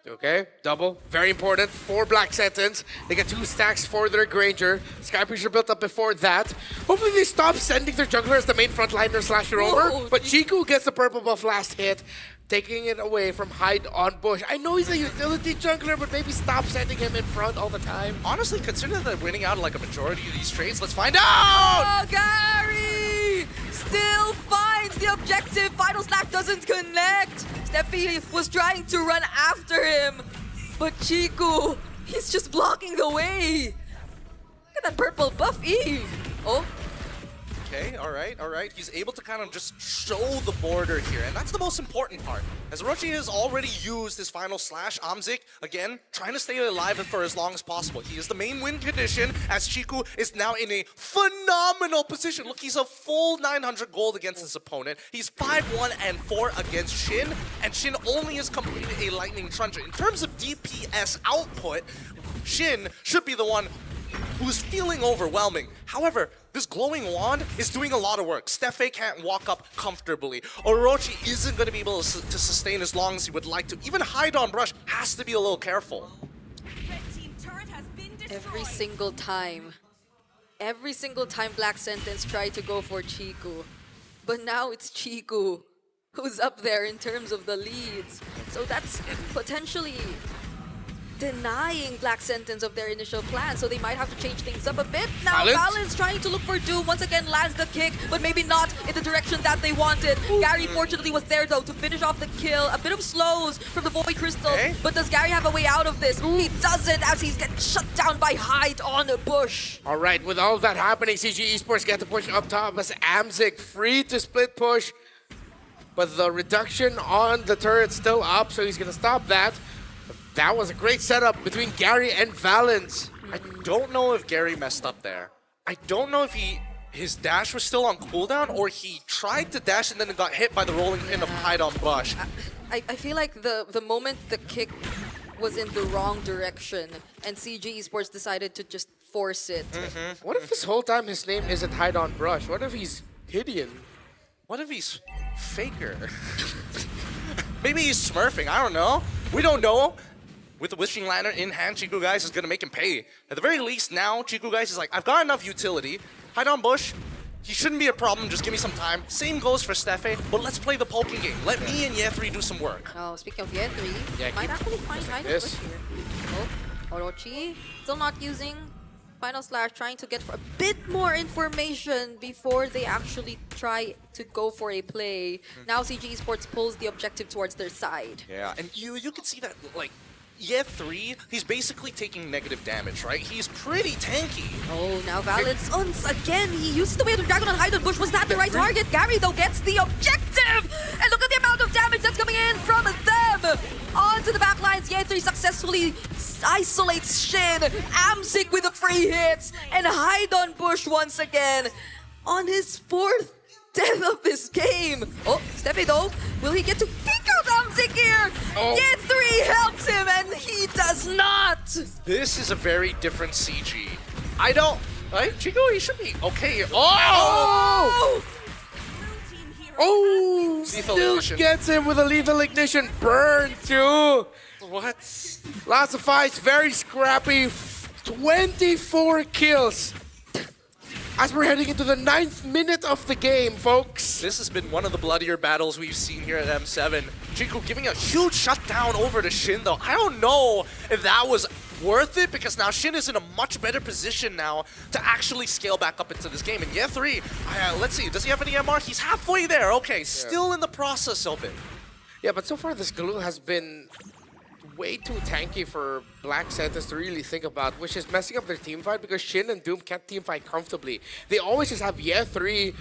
Okay, double. Very important for Black Sentence. They get 2 stacks for their Granger. Skypiercer built up before that. Hopefully they stop sending their jungler as the main frontliner slash roamer. But Chiku gets the purple buff last hit, taking it away from Hide on Bush. I know he's a utility jungler, but maybe stop sending him in front all the time. Honestly, considering they're winning out like a majority of these trades, let's find out! Oh, Gary still finds the objective. Final Slack doesn't connect. Steffe was trying to run after him, but Chiku, he's just blocking the way. Look at that purple buff, Eve. Oh. Okay, all right. He's able to kind of just show the border here, and that's the most important part. As Orochi has already used his final slash, Amzik, again, trying to stay alive for as long as possible. He is the main win condition, as Chiku is now in a phenomenal position. Look, he's a full 900 gold against his opponent. He's 5-1 and 4 against Shin, and Shin only has completed a Lightning Truncheon. In terms of DPS output, Shin should be the one who's feeling overwhelming. However, this glowing wand is doing a lot of work. Steffe can't walk up comfortably. Orochi isn't going to be able to sustain as long as he would like to. Even Hide on Brush has to be a little careful. Every single time Black Sentence tried to go for Chiku. But now it's Chiku who's up there in terms of the leads. So that's potentially denying Black Sentence of their initial plan, so they might have to change things up a bit. Now Valence trying to look for Doom, once again lands the kick, but maybe not in the direction that they wanted. Gary fortunately was there though to finish off the kill. A bit of slows from the Void Crystal, but does Gary have a way out of this? He doesn't, as he's getting shut down by Hide on the Bush. All right, with all of that happening, CG Esports get the push up top as Amzik free to split push. but the reduction on the turret's still up, so he's gonna stop that. That was a great setup between Gary and Valens. I don't know if Gary messed up there. I don't know if his dash was still on cooldown or he tried to dash and then got hit by the rolling pin of Hide on Bush. I feel like the moment the kick was in the wrong direction and CG Esports decided to just force it. What if this whole time his name isn't Hide on Brush? What if he's Gideon? What if he's Faker? Maybe he's smurfing, I don't know. We don't know. With the Wishing Lantern in hand, Chico Guys is gonna make him pay. At the very least now, Chico Guys is like, I've got enough utility. Hide on Bush, he shouldn't be a problem, just give me some time. Same goes for Steffe, but let's play the poking game. Let me and Ye3 do some work. Oh, speaking of Ye3, Yeah, might actually find like Hide on this. Bush here. Oh, Orochi still not using Final Slash, trying to get a bit more information before they actually try to go for a play. Now CG Esports pulls the objective towards their side. Yeah, and you can see that, like, Ye3, he's basically taking negative damage, right? He's pretty tanky. Oh, now Valens once again, he uses the way to Dragon on Hide on Bush. Was that the right target? Gary, though, gets the objective! And look at the amount of damage that's coming in from them! Onto the back lines, Ye3 successfully isolates Shin. Amzik with the free hits, and Hide on Bush once again on his 4th death of this game. Oh, Steffe though, will he get to pick out Amzik here? Oh. Ye3 helps him, and he does not! This is a very different CG. I don't... Right? Chico, he should be okay. Oh! Oh! Lethal Still ignition. gets him with a lethal ignition. Burn too! What? Lots of fights, very scrappy. 24 kills. As we're heading into the 9th minute of the game, folks. This has been one of the bloodier battles we've seen here at M7. Chico giving a huge shutdown over to Shin, though. I don't know if that was worth it, because now Shin is in a much better position now to actually scale back up into this game. And Ye3, let's see, does he have any MR? He's halfway there. Okay, still in the process of it. Yeah, but so far this Galul has been way too tanky for Black Santas to really think about, which is messing up their team fight because Shin and Doom can't team fight comfortably. They always just have Ye3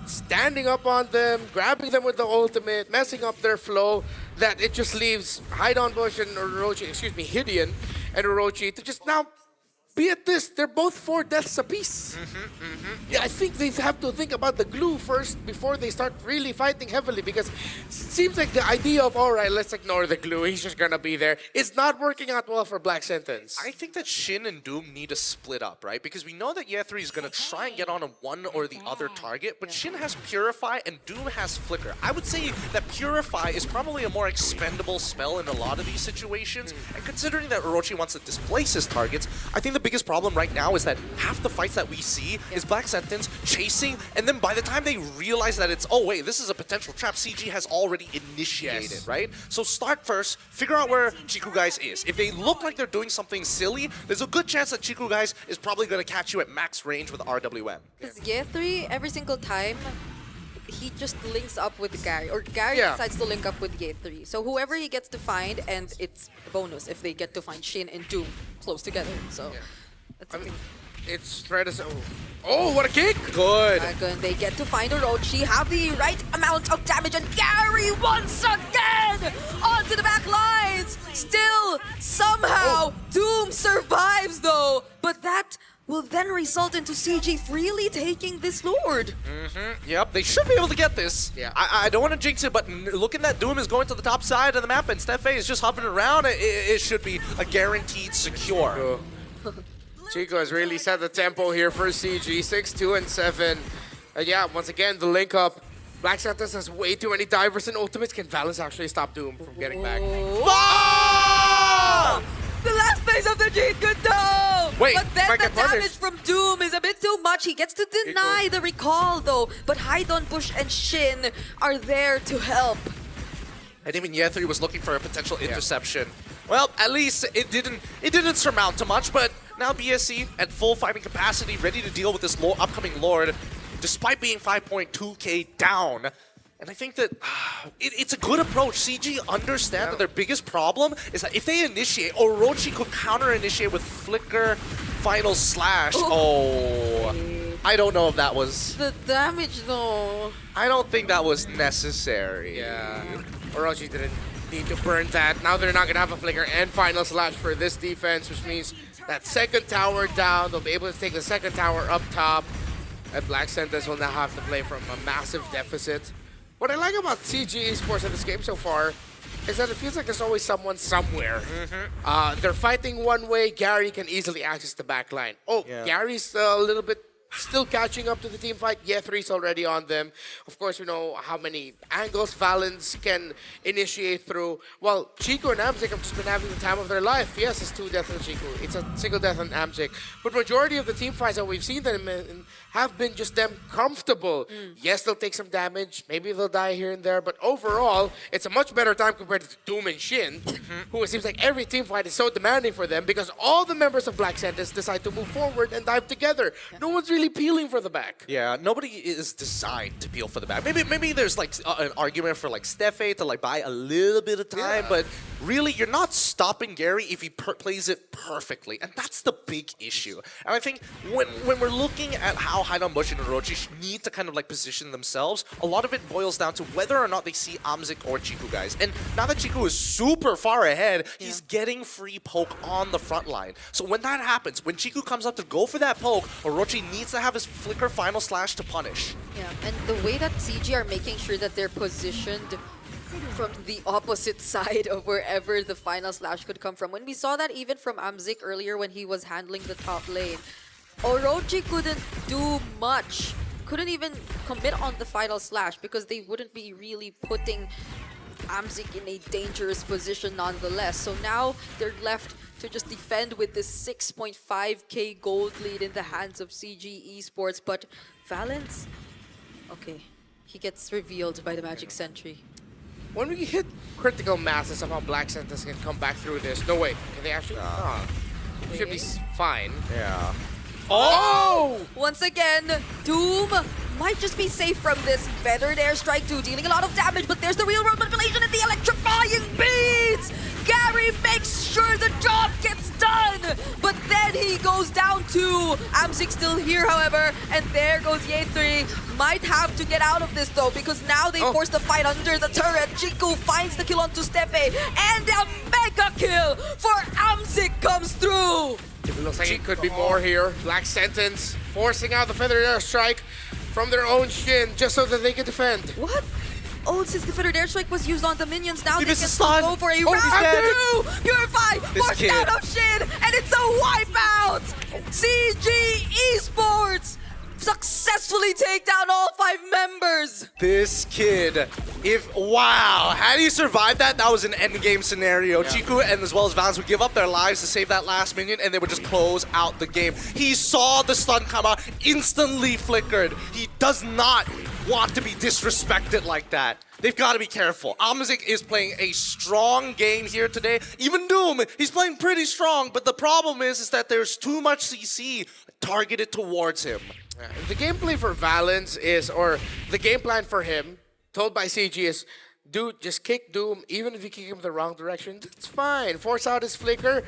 standing up on them, grabbing them with the ultimate, messing up their flow, that it just leaves Hide on Bush and Orochi, excuse me, Gideon and Orochi to just now be at this. They're both 4 deaths apiece. Yeah, I think they have to think about the glue first before they start really fighting heavily, because it seems like the idea of, all right, let's ignore the glue, he's just gonna be there, it's not working out well for Black Sentence. I think that Shin and Doom need to split up, right? Because we know that Ye3 is going to try and get on a one or the other target, but Shin has Purify and Doom has Flicker. I would say that Purify is probably a more expendable spell in a lot of these situations, and considering that Orochi wants to displace his targets, I think the biggest problem right now is that half the fights that we see is Black Sentence chasing, and then by the time they realize that it's, oh wait, this is a potential trap, CG has already initiated, right? So start first, figure out where Chiku Guys is. If they look like they're doing something silly, there's a good chance that Chiku Guys is probably going to catch you at max range with RWM. Because Ye3, every single time, he just links up with Gary, or Gary decides to link up with Ye3. So whoever he gets to find, and it's a bonus if they get to find Shin and Doom close together. So that's something. It's Fred as oh, what a kick! Good. And they get to find Orochi, have the right amount of damage, and Gary once again onto the back lines. Still, somehow, Doom survives though, but that will then result into CG freely taking this Lord. Yep, they should be able to get this. Yeah. I don't want to jinx it, but looking that Doom is going to the top side of the map and Steffe is just hovering around, it should be a guaranteed secure. Chico has really set the tempo here for CG, 6-2 and 7. And yeah, once again, the link up. Black Santas has way too many divers and ultimates. Can Valens actually stop Doom from getting back? Oh! The last phase of the Jeet could though! Wait, but then might the get damage punished. from Doom is a bit too much. He gets to deny the recall though. But Hide on Bush and Shin are there to help. And even Ye3 was looking for a potential interception. Well, at least it didn't surmount too much, but now BSC at full fighting capacity, ready to deal with this upcoming Lord, despite being 5.2k down. And I think that it's a good approach. CG understand that their biggest problem is that if they initiate, Orochi could counter-initiate with Flicker, Final Slash. Oh. I don't know if that was... The damage, though. I don't think that was necessary. Yeah. Orochi didn't need to burn that. Now they're not going to have a flicker and final slash for this defense, which means that second tower down. They'll be able to take the second tower up top. And Black Sentinels will now have to play from a massive deficit. What I like about CG Esports in this game so far is that it feels like there's always someone somewhere. They're fighting one way. Gary can easily access the back line. Oh, Yeah. Gary's a little bit still catching up to the team fight. Yeah, 3's already on them. Of course, we know how many angles Valens can initiate through. Well, Chico and Amzik have just been having the time of their life. Yes, it's 2 deaths on Chico. It's a single death on Amzik. But majority of the team fights that we've seen them in have been just them comfortable. Yes, they'll take some damage. Maybe they'll die here and there. But overall, it's a much better time compared to Doom and Shin, who it seems like every team fight is so demanding for them because all the members of Black Sentinels decide to move forward and dive together. No one's really peeling for the back. Yeah, nobody is designed to peel for the back. Maybe there's like an argument for like Steffe to like buy a little bit of time, but really you're not stopping Gary if he plays it perfectly, and that's the big issue. And I think when we're looking at how Hainanbush and Orochi need to kind of like position themselves, a lot of it boils down to whether or not they see Amzik or Chiku, guys. And now that Chiku is super far ahead, he's getting free poke on the front line. So when that happens, when Chiku comes up to go for that poke, Orochi needs to have his flicker final slash to punish. Yeah, and the way that CG are making sure that they're positioned from the opposite side of wherever the final slash could come from. When we saw that even from Amzik earlier when he was handling the top lane, Orochi couldn't do much. Couldn't even commit on the final slash because they wouldn't be really putting Amzik in a dangerous position nonetheless. So now they're left to just defend with this 6.5k gold lead in the hands of CG Esports. But Valens, okay, he gets revealed by the Magic Sentry. When we hit critical mass and somehow Black Sentinels can come back through this, no way. Can they actually? Should be fine. Yeah. Oh! Once again, Doom might just be safe from this. Feathered Airstrike 2 dealing a lot of damage, but there's the real world manipulation and the electrifying beats! Gary makes sure the job gets done, but then he goes down to Amzik still here, however, and there goes Ye3. Might have to get out of this though, because now they force the fight under the turret. Chiku finds the kill onto Steffe, and a mega kill for Amzik comes through. It looks like it could be more here. Black Sentinels forcing out the Feathered Airstrike from their own Shin just so that they can defend. What? Oh, since the Feathered Airstrike was used on the minions, now they can stun. go for a Oh, he's dead. round 2! Purify! Forced kid. out of Shin! And it's a wipeout! CG Esports successfully take down all 5 members! This kid, wow, had he survived that, that was an endgame scenario. Chiku and as well as Valens would give up their lives to save that last minion, and they would just close out the game. He saw the stun come out, instantly flickered. He does not want to be disrespected like that. They've got to be careful. Amzik is playing a strong game here today. Even Doom, he's playing pretty strong, but the problem is that there's too much CC targeted towards him. The gameplay for Valens is, or the game plan for him, told by CG is, dude, just kick Doom, even if you kick him the wrong direction, it's fine. Force out his flicker.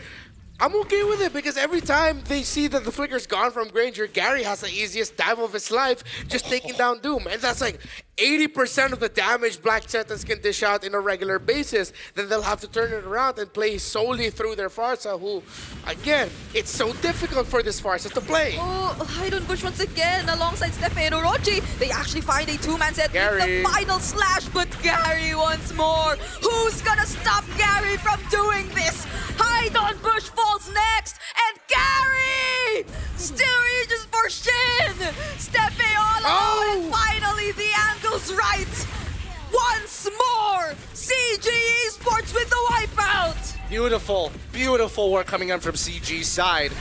I'm okay with it because every time they see that the flicker's gone from Granger, Gary has the easiest dive of his life just taking down Doom. And that's like 80% of the damage Black Sentinels can dish out in a regular basis. Then they'll have to turn it around and play solely through their Farsa, who, again, it's so difficult for this Farsa to play. Oh, Hainanbush once again alongside Steffe and Orochi. They actually find a 2-man set with the final slash, but Gary once more. Who's gonna stop Gary from doing this? Hainanbush falls next, and Gary still reaches for Shin. Steffe all alone, and finally the angle's right. Once more, CG Esports with the wipeout. Beautiful, beautiful work coming in from CG's side.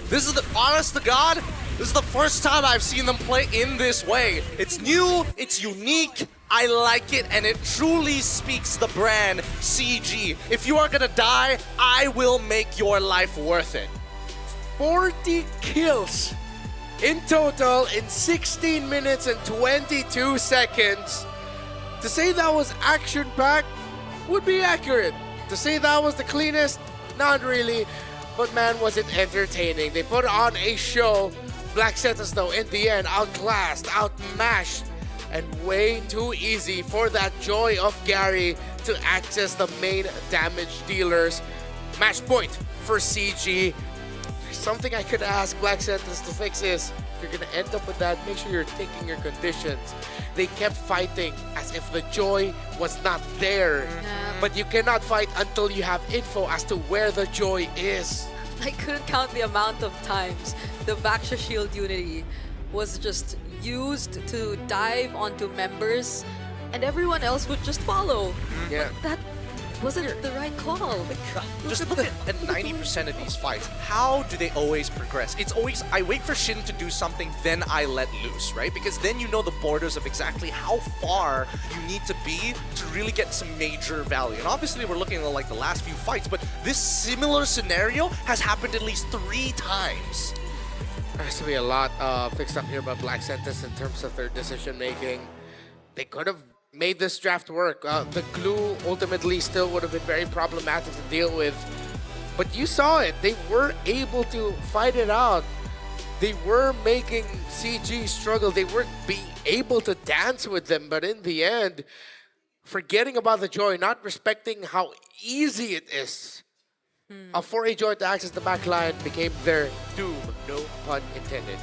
This is the, honest to God, this is the first time I've seen them play in this way. It's new, it's unique, I like it, and it truly speaks the brand CG. If you are gonna die, I will make your life worth it. 40 kills in total in 16 minutes and 22 seconds. To say that was action-packed would be accurate. To say that was the cleanest, not really. But man, was it entertaining. They put on a show Black Setas, though, in the end, outclassed, outmatched, and way too easy for that Joy of Gary to access the main damage dealers. Match point for CG. Something I could ask Black Setas to fix is, if you're gonna end up with that, make sure you're taking your conditions. They kept fighting as if the Joy was not there. But you cannot fight until you have info as to where the Joy is. I couldn't count the amount of times the Vaxia Shield Unity was just used to dive onto members and everyone else would just follow. Yeah. But that wasn't the right call. Just look at 90% of these fights. How do they always progress? It's always, I wait for Shin to do something, then I let loose, right? Because then you know the borders of exactly how far you need to be to really get some major value. And obviously we're looking at like the last few fights, but this similar scenario has happened at least 3 times. There has to be a lot fixed up here by Black Setas in terms of their decision making. They could have made this draft work. The glue ultimately still would have been very problematic to deal with. But you saw it. They were able to fight it out. They were making CG struggle. They weren't being able to dance with them. But in the end, forgetting about the Joy, not respecting how easy it is for a Joy to access the back line became their doom. No pun intended.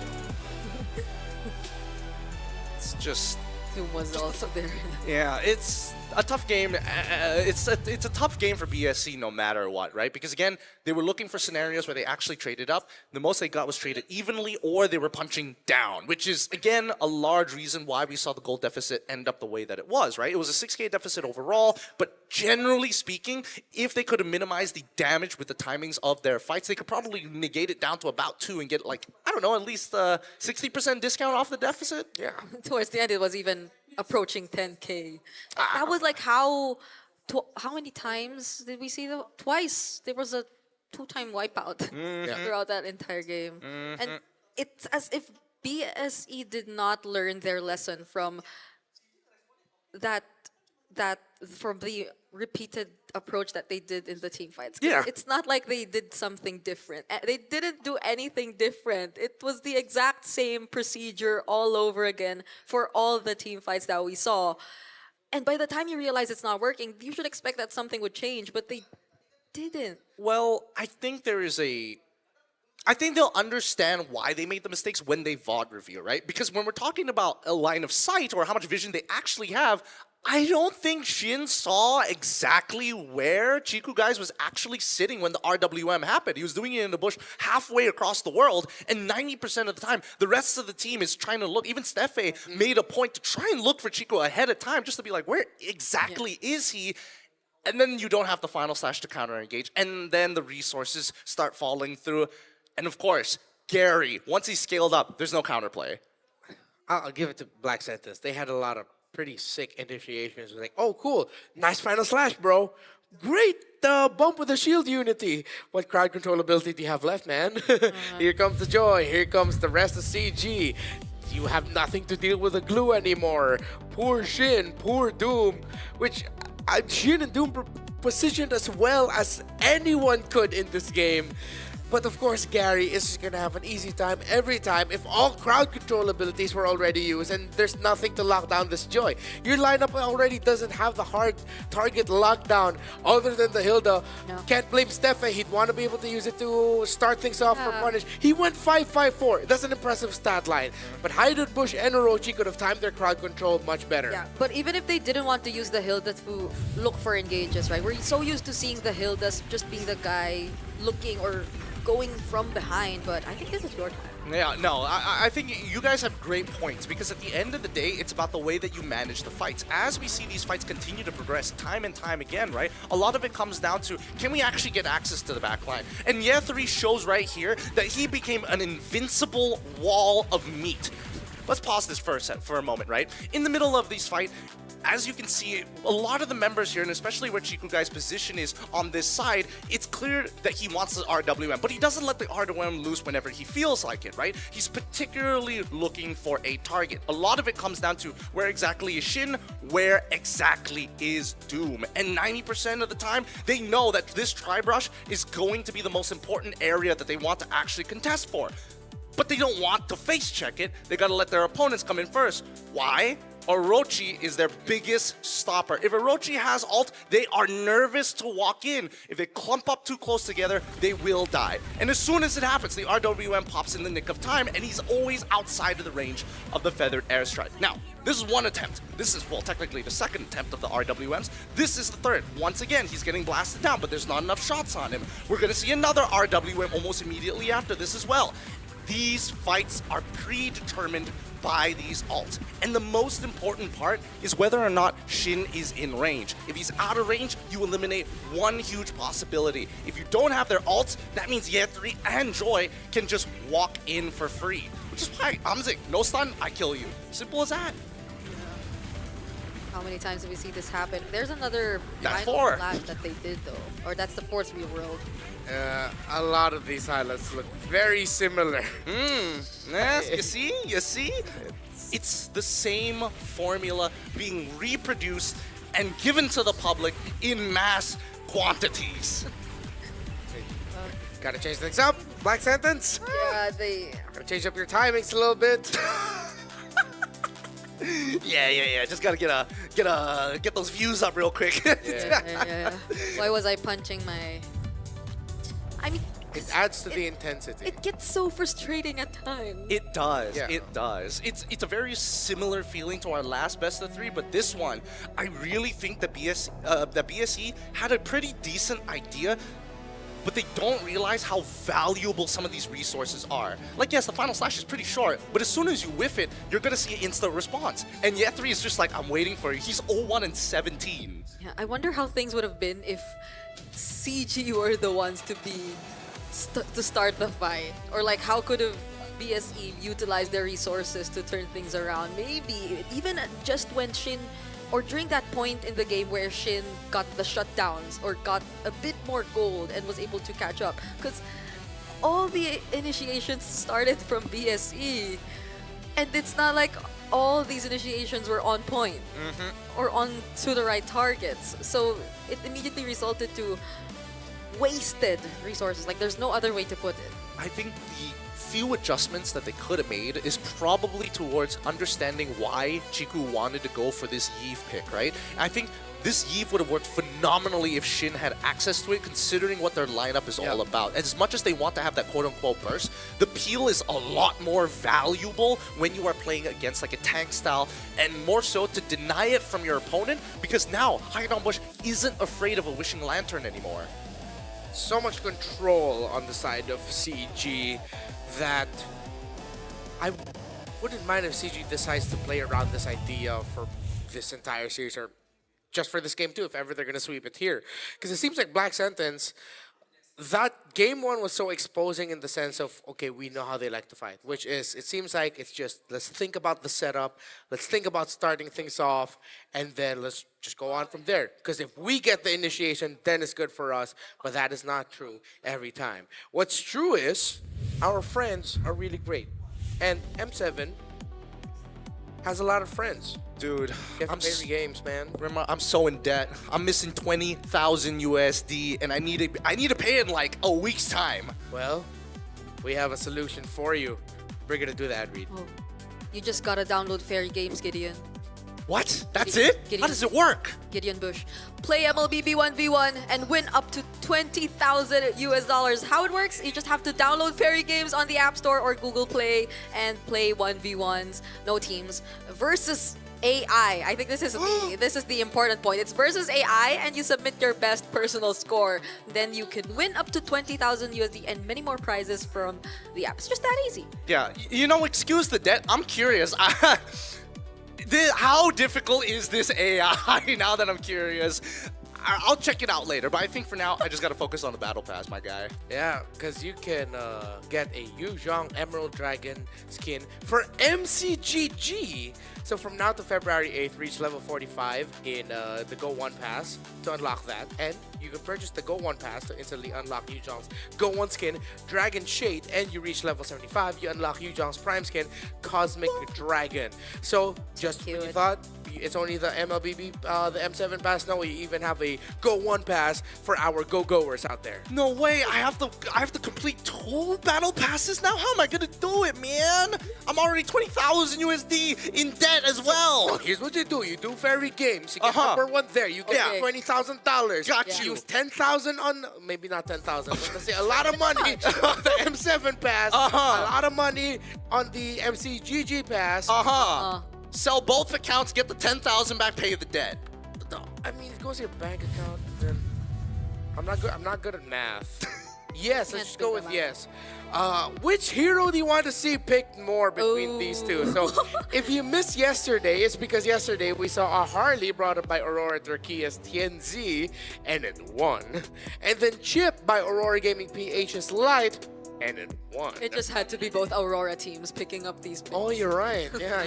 It's just... Doom was also there. Yeah, it's a tough game. It's a tough game for BSC no matter what, right? Because again, they were looking for scenarios where they actually traded up. The most they got was traded evenly, or they were punching down, which is again a large reason why we saw the gold deficit end up the way that it was, right? It was a 6K deficit overall, but generally speaking, if they could have minimized the damage with the timings of their fights, they could probably negate it down to about 2 and get like, I don't know, at least 60% discount off the deficit. Yeah. Towards the end, it was even approaching 10K. That was like how many times did we see them? Twice. There was a 2-time wipeout throughout that entire game. And it's as if BSE did not learn their lesson from that from the repeated approach that they did in the team fights. Yeah. It's not like they did something different. They didn't do anything different. It was the exact same procedure all over again for all the team fights that we saw. And by the time you realize it's not working, you should expect that something would change, but they didn't. Well, I think I think they'll understand why they made the mistakes when they VOD review, right? Because when we're talking about a line of sight or how much vision they actually have, I don't think Shin saw exactly where Chiku Guys was actually sitting when the RWM happened. He was doing it in the bush halfway across the world, and 90% of the time, the rest of the team is trying to look. Even Steffe made a point to try and look for Chiku ahead of time, just to be like, where exactly is he? And then you don't have the final slash to counter engage, and then the resources start falling through. And of course, Gary, once he's scaled up, there's no counterplay. I'll give it to Black Setas. They had a lot of pretty sick initiations. Like, oh, cool. Nice final slash, bro. Great bump with the shield unity. What crowd control ability do you have left, man? Here comes the Joy. Here comes the rest of CG. You have nothing to deal with the glue anymore. Poor Shin, poor Doom. Which Shin and Doom positioned as well as anyone could in this game. But of course, Gary is just gonna have an easy time every time if all crowd control abilities were already used and there's nothing to lock down this Joy. Your lineup already doesn't have the hard target lockdown other than the Hilda. No. Can't blame Steffe. He'd want to be able to use it to start things off for punish. He went 5-5-4. That's an impressive stat line. But Haidut, Bush, and Orochi could have timed their crowd control much better. Yeah, but even if they didn't want to use the Hilda to look for engages, right? We're so used to seeing the Hildas just being the guy looking or going from behind, but I think this is your time. Yeah, no, I think you guys have great points because at the end of the day, it's about the way that you manage the fights. As we see these fights continue to progress time and time again, right? A lot of it comes down to, can we actually get access to the backline? And Ye3 shows right here that he became an invincible wall of meat. Let's pause this for a moment, right? In the middle of this fight, as you can see, a lot of the members here, and especially where Chiku Guy's position is on this side, it's clear that he wants the RWM, but he doesn't let the RWM loose whenever he feels like it, right? He's particularly looking for a target. A lot of it comes down to where exactly is Shin, where exactly is Doom. And 90% of the time, they know that this Tri-Brush is going to be the most important area that they want to actually contest for. but they don't want to face check it. They gotta let their opponents come in first. Why? Orochi is their biggest stopper. If Orochi has ult, they are nervous to walk in. If they clump up too close together, they will die. And as soon as it happens, the RWM pops in the nick of time, and he's always outside of the range of the feathered airstrike. Now, this is one attempt. This is, well, technically the second attempt of the RWMs. This is the third. Once again, he's getting blasted down, but there's not enough shots on him. We're gonna see another RWM almost immediately after this as well. These fights are predetermined by these ults. And the most important part is whether or not Shin is in range. If he's out of range, you eliminate one huge possibility. If you don't have their ults, that means Ye3 and Joy can just walk in for free. Which is why Amzik, no stun, I kill you. Simple as that. How many times have we seen this happen? There's another That's final 4. flash that they did though. Or that's the fourth real world. A lot of these highlights look very similar. Yes, you see? It's the same formula being reproduced and given to the public in mass quantities. Gotta change things up. Black Sentence. Yeah, they gotta change up your timings a little bit. Yeah. Just gotta get those views up real quick. yeah. Why was I punching my... I mean... It adds to the intensity. It gets so frustrating at times. It does. Yeah. It does. It's a very similar feeling to our last best of 3, but this one, I really think the BSE had a pretty decent idea, but they don't realize how valuable some of these resources are. Like, yes, the final slash is pretty short, but as soon as you whiff it, you're gonna see an instant response. And Ye3 is just like, I'm waiting for you. He's 0-1 and 17. Yeah, I wonder how things would have been if CG were the ones to be to start the fight, or like how could have BSE utilized their resources to turn things around? Maybe even just when Shin, or during that point in the game where Shin got the shutdowns or got a bit more gold and was able to catch up, because all the initiations started from BSE, and it's not like all these initiations were on point or on to the right targets. So it immediately resulted to wasted resources. Like, there's no other way to put it. I think the few adjustments that they could have made is probably towards understanding why Chiku wanted to go for this Yve pick, right? I think this Yve would have worked phenomenally if Shin had access to it, considering what their lineup is all about. As much as they want to have that quote-unquote burst, the peel is a lot more valuable when you are playing against like a tank style, and more so to deny it from your opponent, because now Haidon Bush isn't afraid of a Wishing Lantern anymore. So much control on the side of CG that I wouldn't mind if CG decides to play around this idea for this entire series, or just for this game too, if ever they're going to sweep it here. Because it seems like Black Sentence, that game 1 was so exposing in the sense of, okay, we know how they like to fight, which is, it seems like it's just, let's think about the setup, let's think about starting things off, and then let's just go on from there. Because if we get the initiation, then it's good for us, but that is not true every time. What's true is, our friends are really great, and M7 has a lot of friends. Dude, I'm the games, man. Remember, I'm so in debt. I'm missing 20,000 USD, and I need to pay in like a week's time. Well, we have a solution for you. We're gonna do that, Reed. Oh, you just gotta download Fairy Games, Gideon. What? That's it? How does it work? Gideon Bush. Play MLB B1v1 and win up to $20,000 US. How it works, you just have to download Fairy Games on the App Store or Google Play and play 1v1s, no teams, versus AI. I think this is the important point. It's versus AI, and you submit your best personal score. Then you can win up to 20,000 USD and many more prizes from the app. It's just that easy. Yeah, you know, excuse the debt. I'm curious. How difficult is this AI now that I'm curious? I'll check it out later, but I think for now, I just gotta focus on the Battle Pass, my guy. Yeah, because you can get a Yu Zhong Emerald Dragon skin for MCGG. So from now to February 8th, reach level 45 in the Go 1 Pass to unlock that. And you can purchase the Go 1 Pass to instantly unlock Yu Zhong's Go 1 skin, Dragon Shade, and you reach level 75, you unlock Yu Zhong's Prime skin, Cosmic Dragon. So just when you thought it's only the MLBB, the M7 pass. No, we even have a Go One pass for our go-goers out there. No way! I have to complete 2 battle passes now. How am I gonna do it, man? I'm already 20,000 USD in debt as well. Here's what you do: you do fairy games. You get number 1 there. You get $20,000. Got you. Use 10,000 on, maybe not 10,000. But let's say a lot of money on the M7 pass. A lot of money on the MCGG pass. Sell both accounts, get the 10,000 back, pay the debt. I mean, it goes to your bank account. Then I'm not good at math. Yes, let's just go with yes. Which hero do you want to see picked more between these two? So if you missed yesterday, it's because yesterday we saw a Harley brought up by Aurora Turkey as TNZ, and it won. And then Chip by Aurora Gaming PH's Light, and it won. It just had to be both Aurora teams picking up these picks. Oh, you're right. Yeah,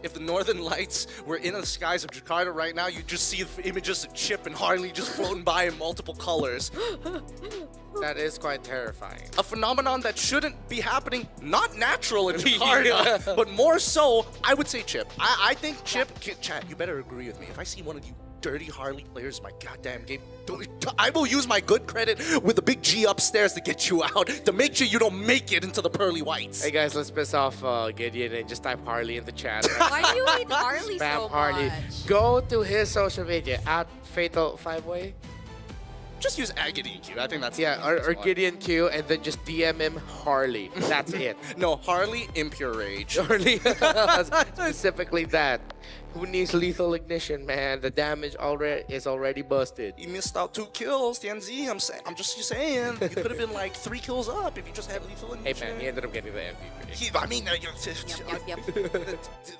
If the Northern Lights were in the skies of Jakarta right now, you'd just see images of Chip and Harley just floating by in multiple colors. That is quite terrifying. A phenomenon that shouldn't be happening, not natural in Jakarta, but more so, I would say Chip. I think Chip, chat, you better agree with me. If I see one of you dirty Harley players in my goddamn game, I will use my good credit with the big G upstairs to get you out, to make sure you don't make it into the pearly whites. Hey guys, let's piss off Gideon and just type Harley in the chat. Why do you hate Harley Spam so Harley. much? Go to his social media at Fatal 5-Way. Just use Gideon Q. I think that's or Gideon Q, and then just DM him Harley. That's it. No, Harley Impure Rage. Harley, specifically that. Who needs lethal ignition, man? The damage is already busted. You missed out 2 kills, TNZ. I'm just saying. You could have been like 3 kills up if you just had lethal ignition. Hey man, he ended up getting the MVP.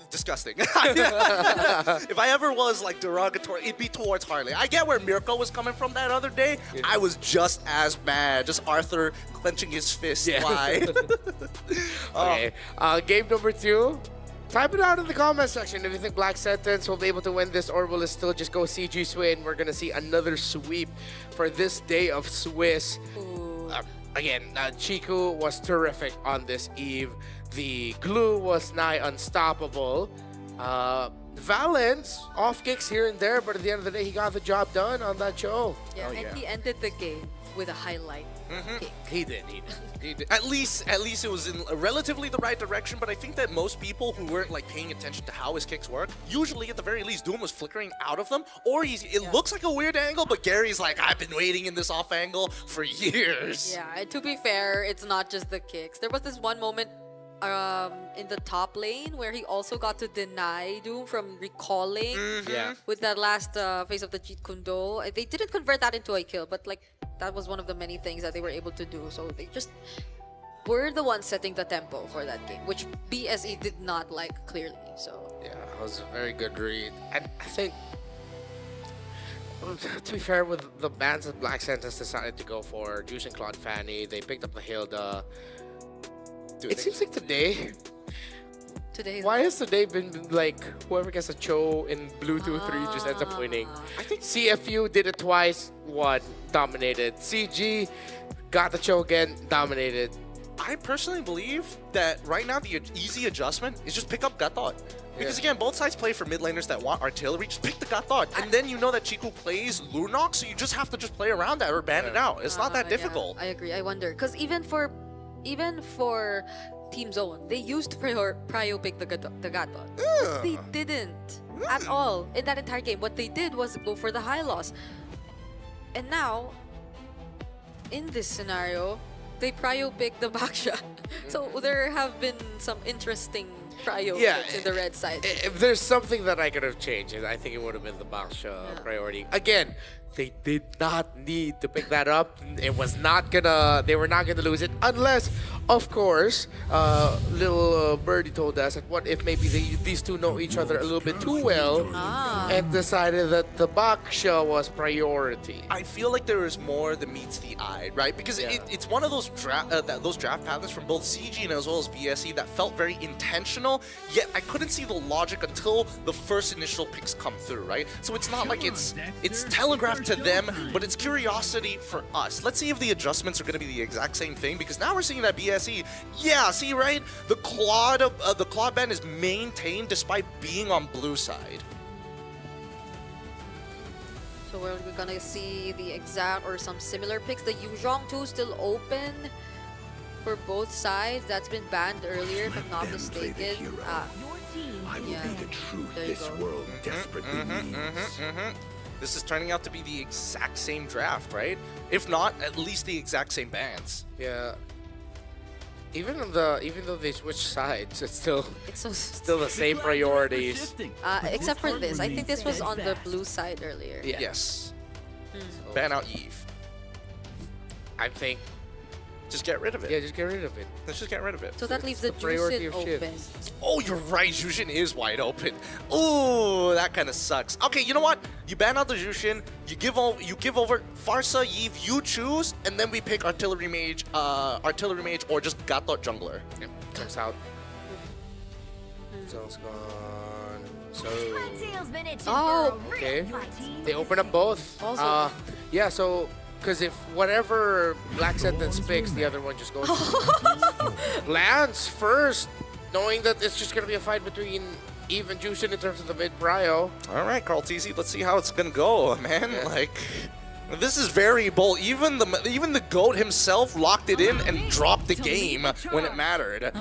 Disgusting. If I ever was like derogatory, it'd be towards Harley. I get where Mirko was coming from that other day. I was just as mad. Just Arthur clenching his fist wide. Okay. Game number 2. Type it out in the comment section if you think Black Sentence will be able to win this, or will it still just go CG Sway and we're going to see another sweep for this day of Swiss. Again, Chiku was terrific on this eve. The glue was nigh unstoppable. Valence, off kicks here and there, but at the end of the day, he got the job done on that show. Yeah, and he ended the game with a highlight kick. He did. At least it was in relatively the right direction, but I think that most people who weren't like paying attention to how his kicks work, usually at the very least Doom was flickering out of them, or it looks like a weird angle, but Gary's like, I've been waiting in this off angle for years. Yeah, and to be fair, it's not just the kicks. There was this one moment in the top lane where he also got to deny Doom from recalling with that last phase of the Jeet Kune Do. They didn't convert that into a kill, but like that was one of the many things that they were able to do. So they just were the ones setting the tempo for that game, which BSE did not like clearly. So yeah, it was a very good read. And I think, to be fair, with the bans that Black Sentence decided to go for, Juice and Claude Fanny, they picked up the Hilda. It seems like today. Why has today been like whoever gets a Cho in Bluetooth 3 just ends up winning? I think CFU did it twice, won, dominated. CG got the Cho again, dominated. I personally believe that right now the easy adjustment is just pick up Gatot. Because again, both sides play for mid laners that want artillery. Just pick the Gatot. And then you know that Chiku plays Lunok, so you just have to just play around that or ban it out. It's not that difficult. Yeah, I agree. I wonder. Because even for Team Zone, they used to prio pick the Gatot. They didn't at all in that entire game. What they did was go for the high loss. And now, in this scenario, they prio pick the Baksha. So there have been some interesting prio picks in the red side. If there's something that I could have changed, I think it would have been the Baksha priority. Again, they did not need to pick that up. They were not gonna lose it unless, of course, little birdie told us that what if maybe these two know each other a little bit too well and decided that the Baksha was priority. I feel like there is more than meets the eye, right? Because it's one of those draft patterns from both CG and as well as BSE that felt very intentional, yet I couldn't see the logic until the first initial picks come through, right? So it's not like it's telegraphed to them, but it's curiosity for us. Let's see if the adjustments are going to be the exact same thing, because now we're seeing that BSE, yeah, see, right? The Claude band is maintained despite being on blue side. So we're gonna see the exact or some similar picks. The Yuzhong 2 still open for both sides. That's been banned earlier, if I'm not mistaken. Yeah, there you go. This is turning out to be the exact same draft, right? If not, at least the exact same bands. Yeah. Even though they switch sides, it's still the same priorities. Except for this, I think this was on the blue side earlier. Yeah. Yes. Ban out Eve. I think. Just get rid of it. Yeah, just get rid of it. Let's just get rid of it. So that leaves the priority Jushin of shit. open. Oh, you're right. Jushin is wide open. Ooh, that kind of sucks. Okay, you know what? You ban out the Jushin. You give over Farsa, Eve. You choose, and then we pick Artillery Mage, or just Gatot Jungler. Yeah, comes out. Zone's gone. So. Oh, okay. They open up both. Also. Yeah. So. Because if whatever Black Sentence picks, the other one just goes. Lance first, knowing that it's just going to be a fight between Eve and Jushin in terms of the mid-prio. All right, Carl TZ, let's see how it's going to go, man. Yeah. Like, this is very bold. Even the GOAT himself locked it in and dropped the game when it mattered.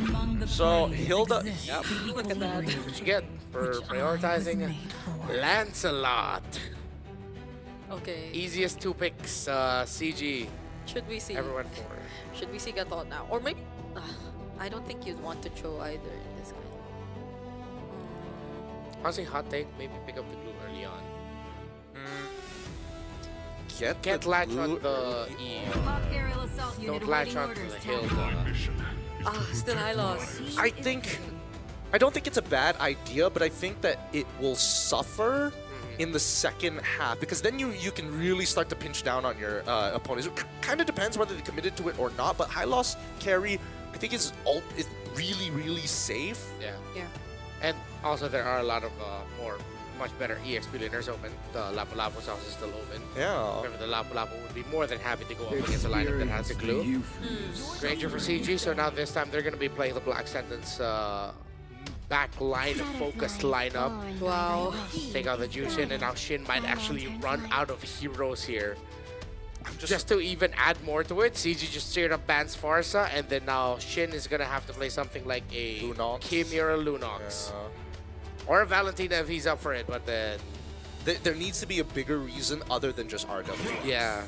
So, Hilda... Yep. Look at that. That's what you get for prioritizing Lancelot. Okay. Easiest 2 picks, CG. Should we see? Everyone for. Should we see Gatot now? Or maybe... I don't think you'd want to Cho either in this kind. Honestly, hot take, maybe pick up the glue early on. Get latch on the Eve. Don't latch on to the hill. Still high loss. I don't think it's a bad idea, but I think that it will suffer in the second half, because then you can really start to pinch down on your opponents. It kind of depends whether they committed to it or not, but high loss carry, I think is really, really safe. Yeah. Yeah. And also there are a lot of much better EXP laners open. The Lapu Lapu's house is still open. Yeah. Remember, the Lapu Lapu would be more than happy to go up against a lineup that has the glue. Stranger for CG, so now this time they're going to be playing the Black Sentence back line, focused lineup. Wow. Take out the Jushin, and now Shin might actually run out of heroes here. Just to even add more to it, CG just straight up bans Farsa, and then now Shin is gonna have to play something like a Lunox. Kimi or a Lunox. Or a Valentina if he's up for it, but then... There needs to be a bigger reason other than just RW. Yeah.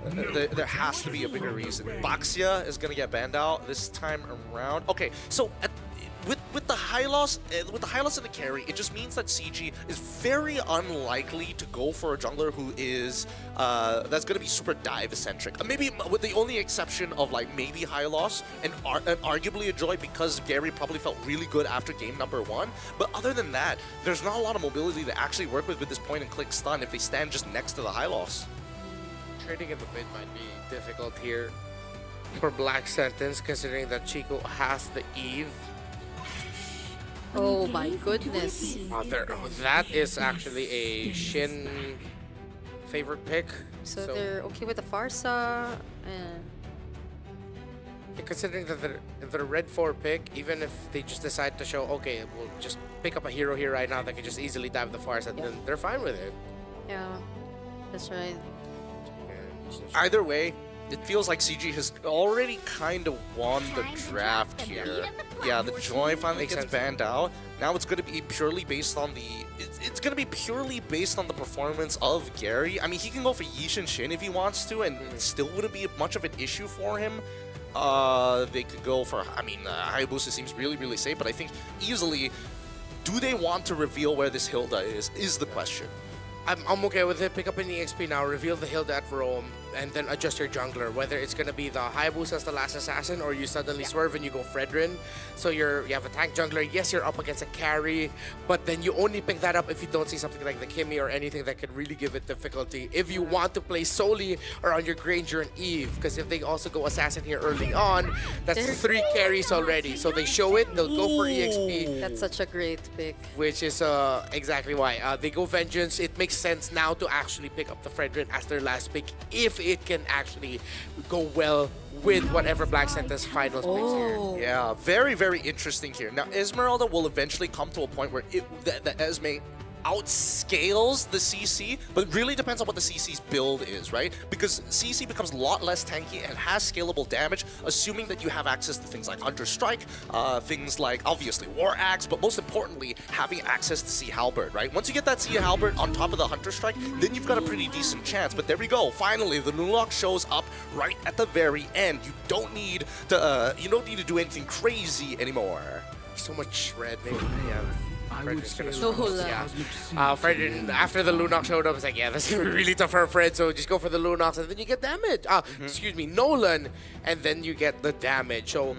There has to be a bigger reason. Baxia is gonna get banned out this time around. Okay, so with the high loss and the carry, it just means that CG is very unlikely to go for a jungler who is that's going to be super dive centric. Maybe with the only exception of like maybe high loss and arguably a Joy, because Gary probably felt really good after game number 1. But other than that, there's not a lot of mobility to actually work with this point and click stun if they stand just next to the high loss. Trading in the mid might be difficult here for Black Sentence, considering that Chico has the Eve. Oh my goodness. That is actually a Shin favorite pick. So they're okay with the Farsa and... Considering that the red 4 pick, even if they just decide to show, okay, we'll just pick up a hero here right now that can just easily dive the Farsa, then they're fine with it. Yeah, that's right. Either way, it feels like CG has already kind of won the draft here. Yeah, the Joy finally gets banned out. Now it's going to be purely based on it's going to be purely based on the performance of Gary. I mean, he can go for Yishin Shin if he wants to, and it still wouldn't be much of an issue for him. They could go for, I mean, Hayabusa seems really, really safe, but I think easily, do they want to reveal where this Hilda is the question. I'm okay with it. Pick up an EXP now, reveal the Hilda at Rome. and then adjust your jungler, whether it's going to be the Hayabusa as the last assassin or you suddenly swerve and you go Fredrin. So you have a tank jungler. Yes, you're up against a carry, but then you only pick that up if you don't see something like the Kimmy or anything that could really give it difficulty. If you want to play solely around your Granger and Eve, because if they also go assassin here early on, that's 3 carries already. So they show it, they'll go for EXP. That's such a great pick. Which is exactly why. They go Vengeance. It makes sense now to actually pick up the Fredrin as their last pick if it can actually go well with whatever Black Sentence finals picks here. Yeah, very, very interesting here. Now, Esmeralda will eventually come to a point where the Esme outscales the CC, but it really depends on what the CC's build is, right? Because CC becomes a lot less tanky and has scalable damage, assuming that you have access to things like Hunter Strike, things like, obviously, War Axe, but most importantly, having access to Sea Halberd, right? Once you get that Sea Halberd on top of the Hunter Strike, then you've got a pretty decent chance. But there we go. Finally, the Nulok shows up right at the very end. You don't need to do anything crazy anymore. So much shred, maybe. Fredrin, Fredrin, after the Lunox showed up, it's like, yeah, that's gonna be really tough for Fred, so just go for the Lunox, and then you get damage. Excuse me, Nolan, and then you get the damage. So,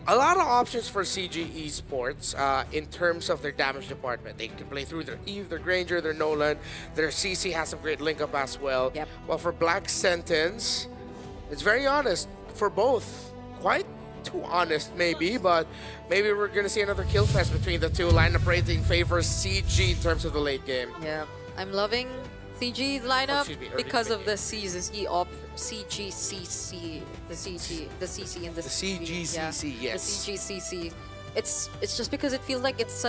a lot of options for CG Esports in terms of their damage department. They can play through their Eve, their Granger, their Nolan. Their CC has some great link-up as well. Yep. While for Black Sentence, it's very honest for both. Quite too honest, maybe, but maybe we're gonna see another kill fest between the two. Lineup rating favors CG in terms of the late game. Yeah, I'm loving CG's lineup excuse me, because of the CC op CGCC, the CC and the CGCC, yes. The CGCC. It's just because it feels like it's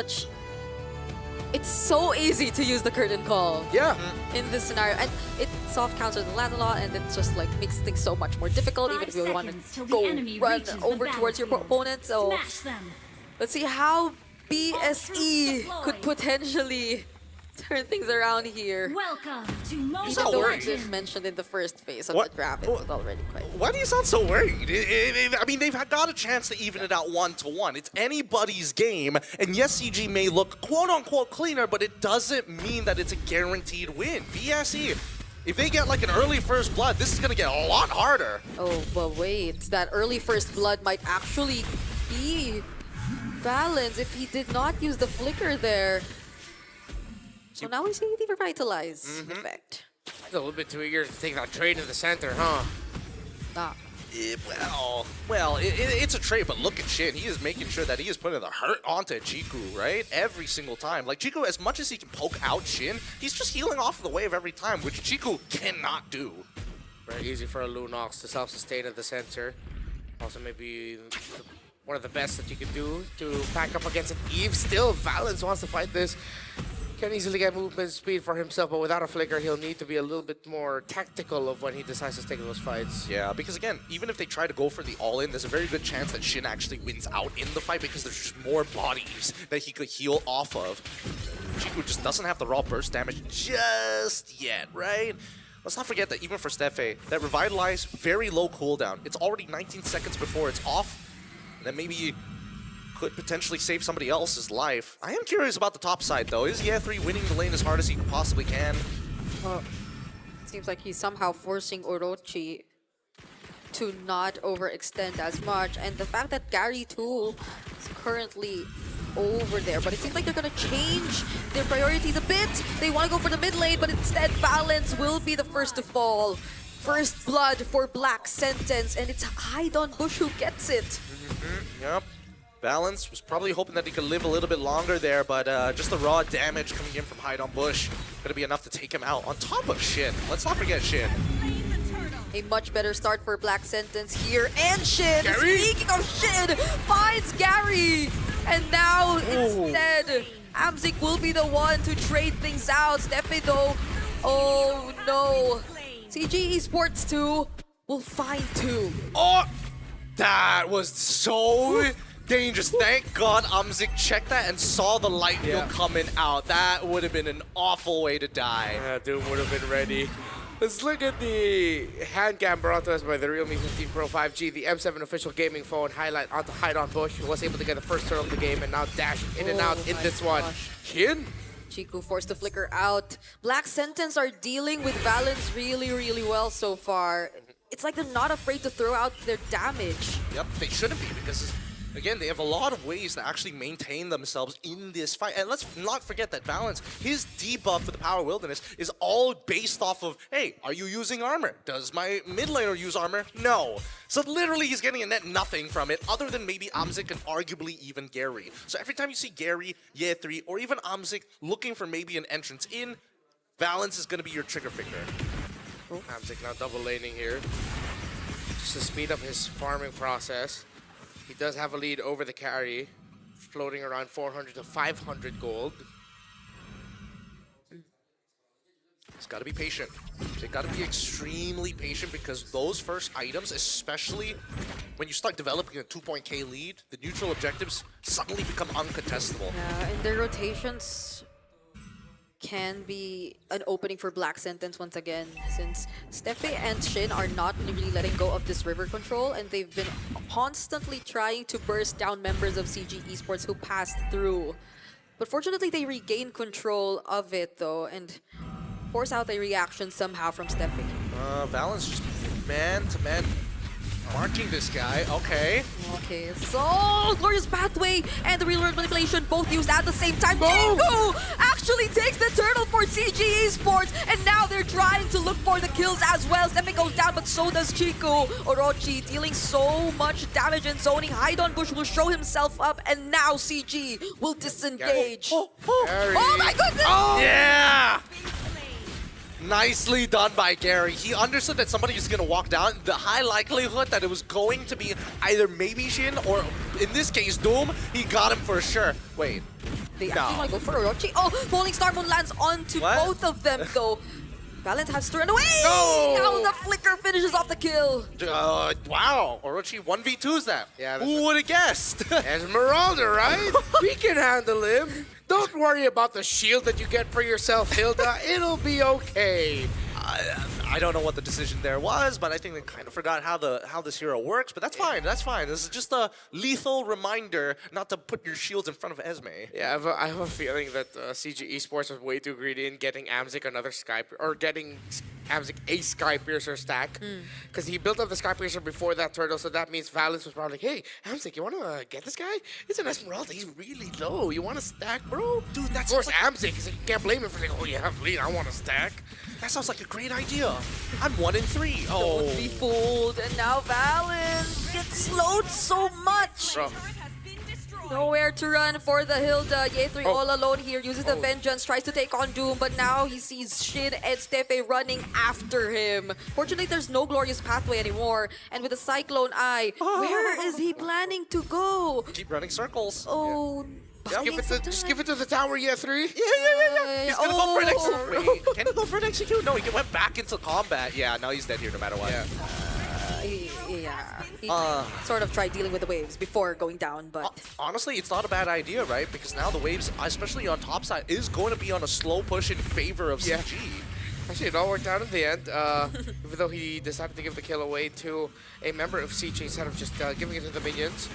so easy to use the curtain call. Yeah. In this scenario, and it soft counters the land a lot, and it just like makes things so much more difficult, even if you want to go run over towards your opponent. So let's see how BSE could potentially turn things around here. Welcome to Even though it was mentioned in the first phase of the draft, it was already quite. Why do you sound so worried? I mean, they've got a chance to even it out 1-to-1. It's anybody's game, and yes, CG may look quote-unquote cleaner, but it doesn't mean that it's a guaranteed win. BSE, if they get like an early first blood, this is gonna get a lot harder. Oh, but wait, that early first blood might actually be balanced if he did not use the flicker there. So now we see the revitalize effect. It's a little bit too eager to take that trade in the center, huh? It's a trade, but look at Shin. He is making sure that he is putting the hurt onto Jiku, right? Every single time. Like, Jiku, as much as he can poke out Shin, he's just healing off the wave every time, which Jiku cannot do. Very easy for a Lunox to self-sustain at the center. Also, maybe one of the best that you can do to pack up against an Eve. Still, Valens wants to fight this. Can easily get movement speed for himself, but without a flicker, he'll need to be a little bit more tactical of when he decides to take those fights. Yeah, because again, even if they try to go for the all-in, there's a very good chance that Shin actually wins out in the fight because there's just more bodies that he could heal off of. Jiku just doesn't have the raw burst damage just yet, right? Let's not forget that even for Steffe, that Revitalize, very low cooldown. It's already 19 seconds before it's off. And then maybe could potentially save somebody else's life. I am curious about the top side, though. Is Ye3 winning the lane as hard as he possibly can? Well, it seems like he's somehow forcing Orochi to not overextend as much. And the fact that Gary, too, is currently over there. But it seems like they're going to change their priorities a bit. They want to go for the mid lane, but instead Balance will be the first to fall. First blood for Black Sentence, and it's Haidon Bush who gets it. Yep. Balance was probably hoping that he could live a little bit longer there, but just the raw damage coming in from Haidon Bush gonna be enough to take him out. On top of Shin, let's not forget Shin. A much better start for Black Sentence here, and Shin, speaking of Shin, finds Gary! And now, instead, Amzik will be the one to trade things out. Steffe, though, oh no. CG Esports 2 will find 2. Oh! That was so dangerous. Thank God Amzik checked that and saw the light field coming out. That would have been an awful way to die. Yeah, Doom would have been ready. Let's look at the hand cam brought to us by the Realme 15 Pro 5G, the M7 official gaming phone. Highlight onto Haidon Bush, who was able to get the first turn of the game and now dash in and out in this one. Shin? Chiku forced to flicker out. Black Sentence are dealing with Valence really, really well so far. It's like they're not afraid to throw out their damage. Yep, they shouldn't be because, again, they have a lot of ways to actually maintain themselves in this fight. And let's not forget that Valence, his debuff for the Power Wilderness is all based off of, hey, are you using armor? Does my mid laner use armor? No. So literally he's getting a net nothing from it, other than maybe Amzik and arguably even Gary. So every time you see Gary, Ye3, or even Amzik looking for maybe an entrance in, Valence is going to be your trigger finger. Amzik now double laning here. Just to speed up his farming process. He does have a lead over the carry, floating around 400 to 500 gold. He's got to be patient. They got to be extremely patient because those first items, especially when you start developing a 2-point-K lead, the neutral objectives suddenly become uncontestable. Yeah, and their rotations can be an opening for Black Sentence once again, since Steffi and Shin are not really letting go of this river control, and they've been constantly trying to burst down members of CG Esports who passed through. But fortunately, they regain control of it, though, and force out a reaction somehow from Steffi. Valence just man-to-man marking this guy. Okay. Okay, so glorious pathway and the real world manipulation both used at the same time. Chiku actually takes the turtle for CG Esports, and now they're trying to look for the kills as well. Steffi goes down, but so does Chiku. Orochi dealing so much damage and zoning. Haidon Bush will show himself up, and now CG will disengage. Oh my goodness! Oh. Yeah! Nicely done by Gary. He understood that somebody is going to walk down. The high likelihood that it was going to be either maybe Shin or, in this case, Doom, he got him for sure. Wait. They actually want to go for Orochi. Oh, Falling Star Moon lands onto both of them, though. Valence has to run away! No! Now the flicker finishes off the kill. Wow, Orochi 1v2s that. Yeah, who would have guessed? Esmeralda, right? We can handle him. Don't worry about the shield that you get for yourself, Hilda. It'll be okay. I don't know what the decision there was, but I think they kind of forgot how this hero works. But that's fine. That's fine. This is just a lethal reminder not to put your shields in front of Esme. Yeah, I have a feeling that CG Esports was way too greedy in getting Amzik another Sky, or getting Amzik a Sky Piercer stack, because he built up the Sky Piercer before that turtle. So that means Valence was probably like, "Hey, Amzik, you want to get this guy? It's an Esmeralda. He's really low. You want to stack, bro? Dude, that's of course Amzik. Like, you can't blame him for saying, "Oh, you have lead. I want to stack." That sounds like a great idea. I'm 1 in 3. Oh. Don't be fooled. And now Valence gets slowed so much. Bro. Nowhere to run for the Hilda. Ye3 all alone here. Uses the Vengeance. Tries to take on Doom. But now he sees Shin and Steffi running after him. Fortunately, there's no glorious pathway anymore. And with the Cyclone Eye, where is he planning to go? Keep running circles. Oh, Just give it to the tower, Ye3. Yeah. He's gonna go for an execute. Wait, can he go for an execute? No, he went back into combat. Yeah, now he's dead here no matter what. He sort of tried dealing with the waves before going down, but honestly, it's not a bad idea, right? Because now the waves, especially on top side, is going to be on a slow push in favor of CG. Actually, it all worked out in the end, even though he decided to give the kill away to a member of CG instead of just giving it to the minions.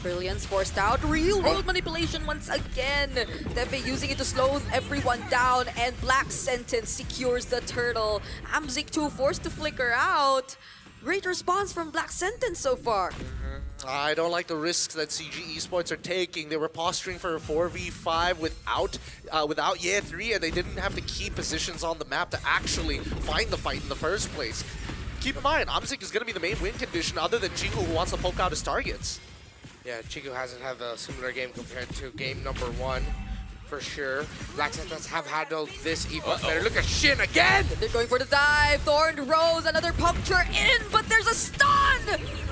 Brilliance forced out. Real world manipulation once again. Steffi using it to slow everyone down, and Black Sentence secures the turtle. Amzik 2 forced to flicker out. Great response from Black Sentence so far. I don't like the risks that CG Esports are taking. They were posturing for a 4v5 without Ye3, and they didn't have the key positions on the map to actually find the fight in the first place. Keep in mind, Amzik is going to be the main win condition other than Chiku, who wants to poke out his targets. Yeah, Chiku hasn't had a similar game compared to game number 1, for sure. Black Sentence have handled this even better. Look at Shin again! They're going for the dive. Thorned Rose, another puncture in, but there's a stun!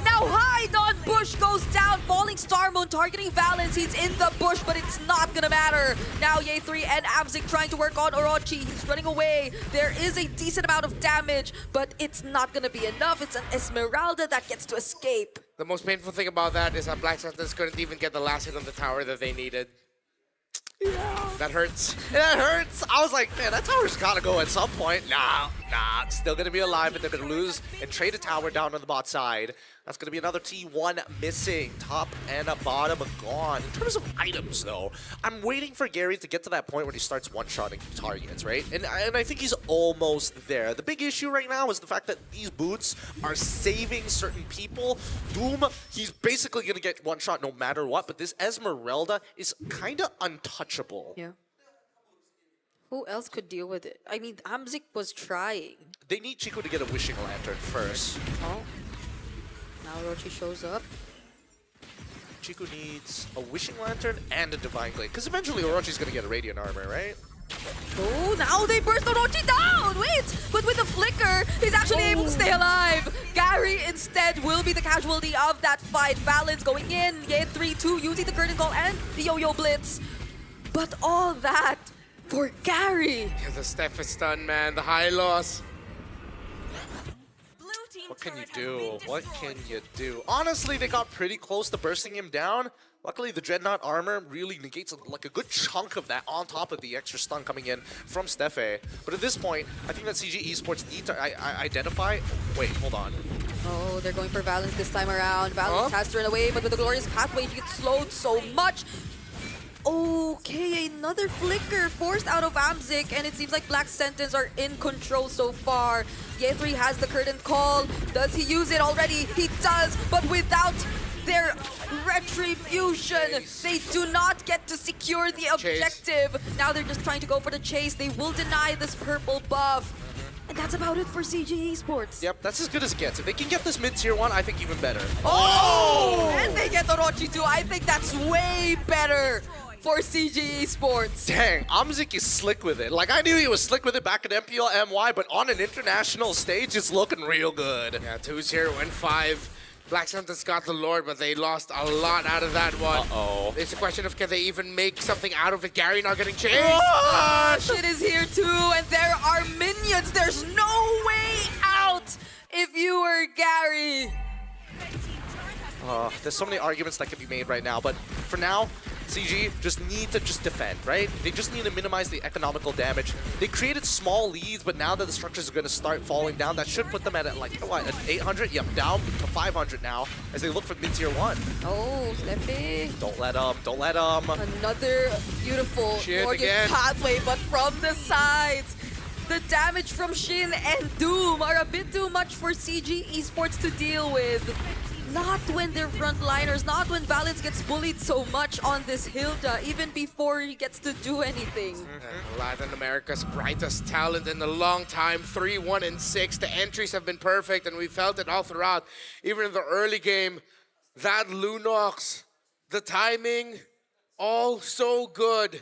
Now Haidon Bush goes down. Falling Star Moon targeting Valence. He's in the bush, but it's not gonna matter. Now Ye3 and Amzik trying to work on Orochi. He's running away. There is a decent amount of damage, but it's not gonna be enough. It's an Esmeralda that gets to escape. The most painful thing about that is that Black Sentence couldn't even get the last hit on the tower that they needed. Yeah. That hurts. That hurts. I was like, man, that tower's gotta go at some point. Nah, it's still gonna be alive, but they're gonna lose and trade a tower down on the bot side. That's going to be another T1 missing. Top and a bottom gone. In terms of items, though, I'm waiting for Gary to get to that point where he starts one-shotting targets, right? And I think he's almost there. The big issue right now is the fact that these boots are saving certain people. Doom, he's basically going to get one-shot no matter what, but this Esmeralda is kind of untouchable. Yeah. Who else could deal with it? I mean, Amzik was trying. They need Chico to get a Wishing Lantern first. Oh. Now Orochi shows up. Chico needs a Wishing Lantern and a Divine Glade, because eventually Orochi's going to get a Radiant Armor, right? Oh, now they burst Orochi down! Wait! But with the flicker, he's actually able to stay alive! Gary instead will be the casualty of that fight. Balance going in. Yeah, 3-2 using the Curtain Call and the Yo-Yo Blitz. But all that for Gary. Yeah, the Steph is stunned, man. The high loss. What can you do? What can you do? Honestly, they got pretty close to bursting him down. Luckily, the Dreadnought armor really negates like a good chunk of that on top of the extra stun coming in from Steffe. But at this point, I think that CG Esports need to identify... Wait, hold on. Oh, they're going for Valence this time around. Valence has to run away, but with the Glorious Pathway, he gets slowed so much. Okay, another flicker forced out of Amzik, and it seems like Black Sentence are in control so far. Ye3 has the Curtain Call. Does he use it already? He does, but without their retribution, they do not get to secure the objective. Now they're just trying to go for the chase. They will deny this purple buff. And that's about it for CG Esports. Yep, that's as good as it gets. If they can get this mid-tier 1, I think even better. Oh! And they get Orochi too. I think that's way better for CG Esports. Dang, Amzik is slick with it. Like, I knew he was slick with it back at MPL MY, but on an international stage, it's looking real good. Yeah, 2-0, 1-5. Black Sentence got the Lord, but they lost a lot out of that one. Uh-oh. It's a question of can they even make something out of it. Gary not getting chased. Shit is here too, and there are minions. There's no way out if you were Gary. There's so many arguments that can be made right now, but for now, CG just need to defend, right? They just need to minimize the economical damage. They created small leads, but now that the structures are going to start falling down, that should put them at like, what, an 800? Yep, down to 500 now as they look for mid-tier 1. Oh, Steffi. Don't let them, don't let them. Another beautiful Glorious Pathway, but from the sides. The damage from Shin and Doom are a bit too much for CG Esports to deal with. Not when they're frontliners, not when Valence gets bullied so much on this Hilda, even before he gets to do anything. Latin America's brightest talent in a long time, 3-1-6. The entries have been perfect, and we felt it all throughout. Even in the early game, that Lunox, the timing, all so good.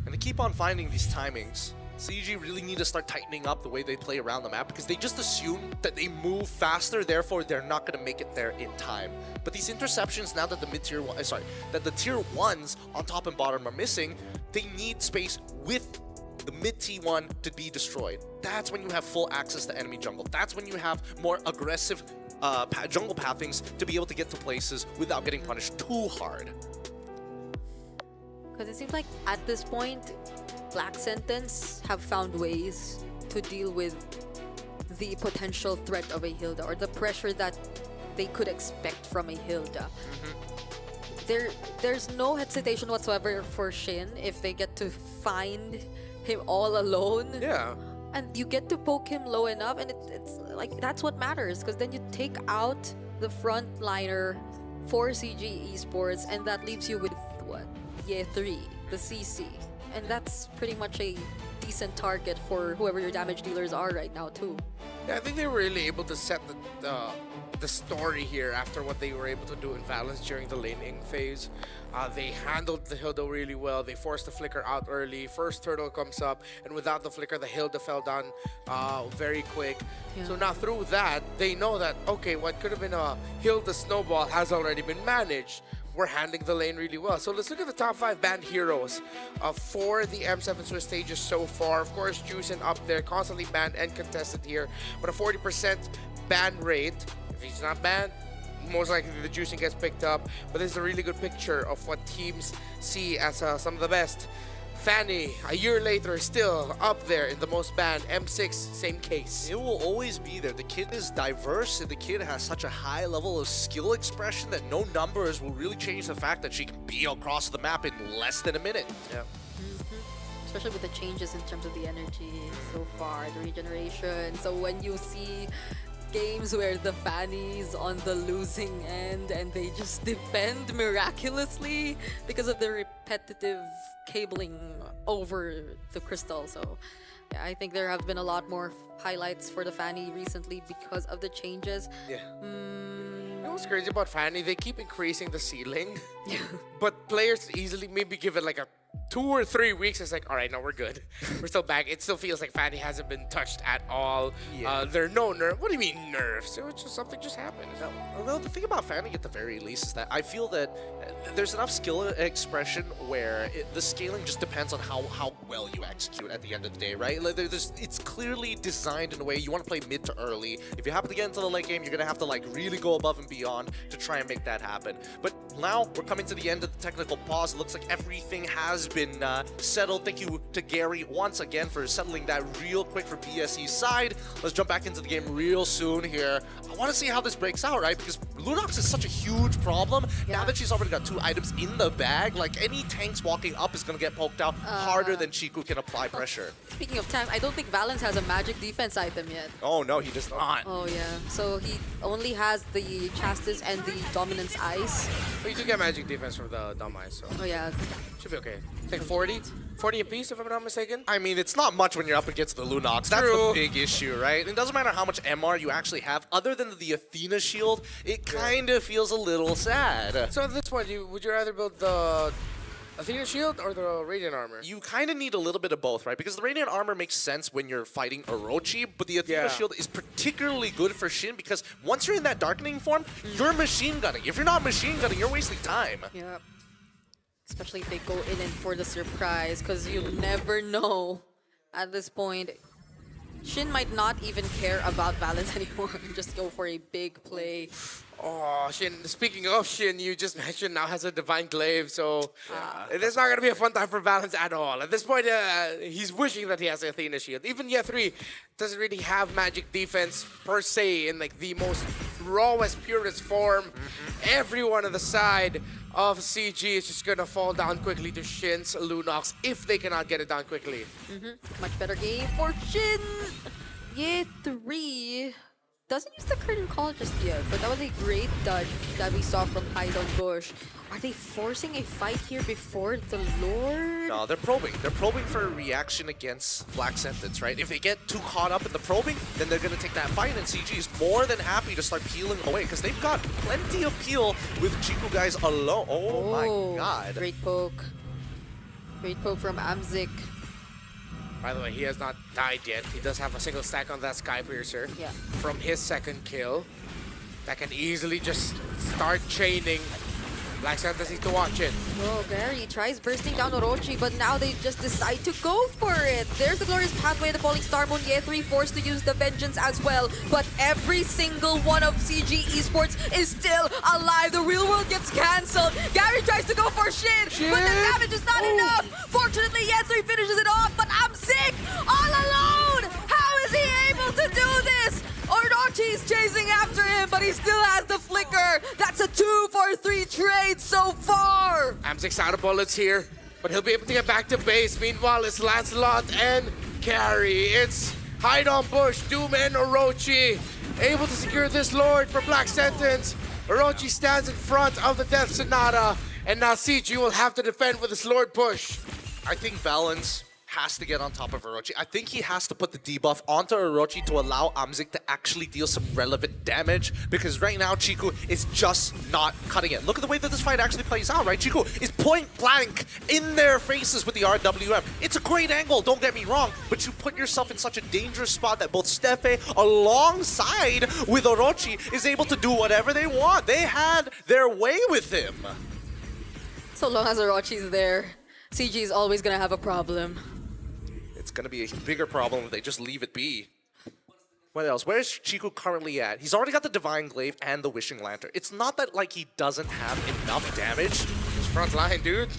And they keep on finding these timings. CG really need to start tightening up the way they play around the map because they just assume that they move faster, therefore they're not going to make it there in time. But these interceptions, now that the mid-tier one, that the tier 1s on top and bottom are missing, they need space with the mid-T1 to be destroyed. That's when you have full access to enemy jungle. That's when you have more aggressive jungle pathings to be able to get to places without getting punished too hard. Because it seems like at this point, Black Sentence have found ways to deal with the potential threat of a Hilda or the pressure that they could expect from a Hilda. There's no hesitation whatsoever for Shin if they get to find him all alone. Yeah. And you get to poke him low enough, and it's like that's what matters, because then you take out the front liner for CG Esports, and that leaves you with what? Yeah, 3, the CC. And that's pretty much a decent target for whoever your damage dealers are right now too. Yeah, I think they were really able to set the story here after what they were able to do in Valence during the laning phase. They handled the Hilda really well. They forced the flicker out early. First turtle comes up, and without the flicker, the Hilda fell down very quick. Yeah. So now through that, they know that, okay, what could have been a Hilda snowball has already been managed. We're handling the lane really well. So let's look at the top 5 banned heroes for the M7 Swiss stages so far. Of course, Juicen up there, constantly banned and contested here, but a 40% ban rate. If he's not banned, most likely the Juicen gets picked up. But this is a really good picture of what teams see as some of the best Fanny, a year later, still up there in the most banned. M6, same case. It will always be there. The kid is diverse, and the kid has such a high level of skill expression that no numbers will really change the fact that she can be across the map in less than a minute. Yeah. Especially with the changes in terms of the energy so far, the regeneration. So when you see games where the Fanny's on the losing end and they just defend miraculously because of the repetitive cabling over the crystal. So yeah, I think there have been a lot more highlights for the Fanny recently because of the changes. Yeah. You know what's crazy about Fanny? They keep increasing the ceiling, but players easily maybe give it like a 2 or 3 weeks. It's like, all right, no, we're good. We're still back. It still feels like Fanny hasn't been touched at all. Yeah. There are no nerfs. What do you mean nerfs? It was just something just happened. Well, the thing about Fanny at the very least is that I feel that there's enough skill expression where the scaling just depends on how well you execute at the end of the day, right? Like, it's clearly designed in a way you want to play mid to early. If you happen to get into the late game, you're going to have to like really go above and beyond to try and make that happen. But now we're coming to the end of the technical pause. It looks like everything has been settled. Thank you to Gary once again for settling that real quick for BSE's side. Let's jump back into the game real soon here. I want to see how this breaks out, right? Because Lunox is such a huge problem. Now that she's already got 2 items in the bag, like any tanks walking up is going to get poked out harder than Chiku can apply pressure. Speaking of tank, I don't think Valens has a magic defense item yet. Oh no, he does not. Oh yeah, so he only has the Chastis and the Dominance Ice. But you do get magic defense from the Dumb Eyes, so Oh yeah. should be okay. I think 40? 40 apiece, if I'm not mistaken. I mean, it's not much when you're up against the Lunox. That's the big issue, right? It doesn't matter how much MR you actually have. Other than the Athena shield, it kind of feels a little sad. So at this point, would you rather build the Athena shield or the Radiant armor? You kind of need a little bit of both, right? Because the Radiant armor makes sense when you're fighting Orochi, but the Athena shield is particularly good for Shin because once you're in that darkening form, you're machine gunning. If you're not machine gunning, you're wasting time. Yeah. Especially if they go in and for the surprise, because you never know at this point. Shin might not even care about Valens anymore and just go for a big play. Oh, Shin, speaking of Shin, you just mentioned now has a Divine Glaive, so it's not going to be a fun time for Valens at all. At this point, he's wishing that he has Athena shield. Even Year 3 doesn't really have magic defense per se in like the most rawest, purest form. Everyone on the side of CG is just going to fall down quickly to Shin's Lunox if they cannot get it down quickly. Much better game for Shin. Year 3 doesn't use the curtain call just yet, but that was a great dodge that we saw from Hide on Bush. Are they forcing a fight here before the Lord? No, they're probing. They're probing for a reaction against Black Sentence, right? If they get too caught up in the probing, then they're going to take that fight, and CG is more than happy to start peeling away because they've got plenty of peel with Chiku guys alone. Oh my god. Great poke. Great poke from Amzik. By the way, he has not died yet. He does have a single stack on that Sky Piercer from his second kill. That can easily just start chaining. Black Sentence needs to watch it. Oh, Gary tries bursting down Orochi, but now they just decide to go for it. There's the glorious pathway, the falling star moon. Year 3 forced to use the vengeance as well. But every single one of CG Esports is still alive. The real world gets cancelled. Gary tries to go for Shin, but the damage is not enough. Fortunately, Year 3 finishes it off, but I'm sick all alone. How is he able to do this? Orochi's chasing after him, but he still has the flicker. That's a 2-for-3 trade so far. Amzik's out of bullets here, but he'll be able to get back to base. Meanwhile, it's Lancelot and Carry. It's Hide on Bush, Doom and Orochi. Able to secure this Lord for Black Sentence. Orochi stands in front of the Death Sonata, and now CG will have to defend with his Lord push. I think Valens has to get on top of Orochi. I think he has to put the debuff onto Orochi to allow Amzik to actually deal some relevant damage, because right now Chiku is just not cutting it. Look at the way that this fight actually plays out, right? Chiku is point blank in their faces with the RWM. It's a great angle, don't get me wrong, but you put yourself in such a dangerous spot that both Steffe alongside with Orochi is able to do whatever they want. They had their way with him. So long as Orochi's there, CG is always gonna have a problem. It's going to be a bigger problem if they just leave it be. What else? Where's Chiku currently at? He's already got the Divine Glaive and the Wishing Lantern. It's not that like he doesn't have enough damage. His front line, dude.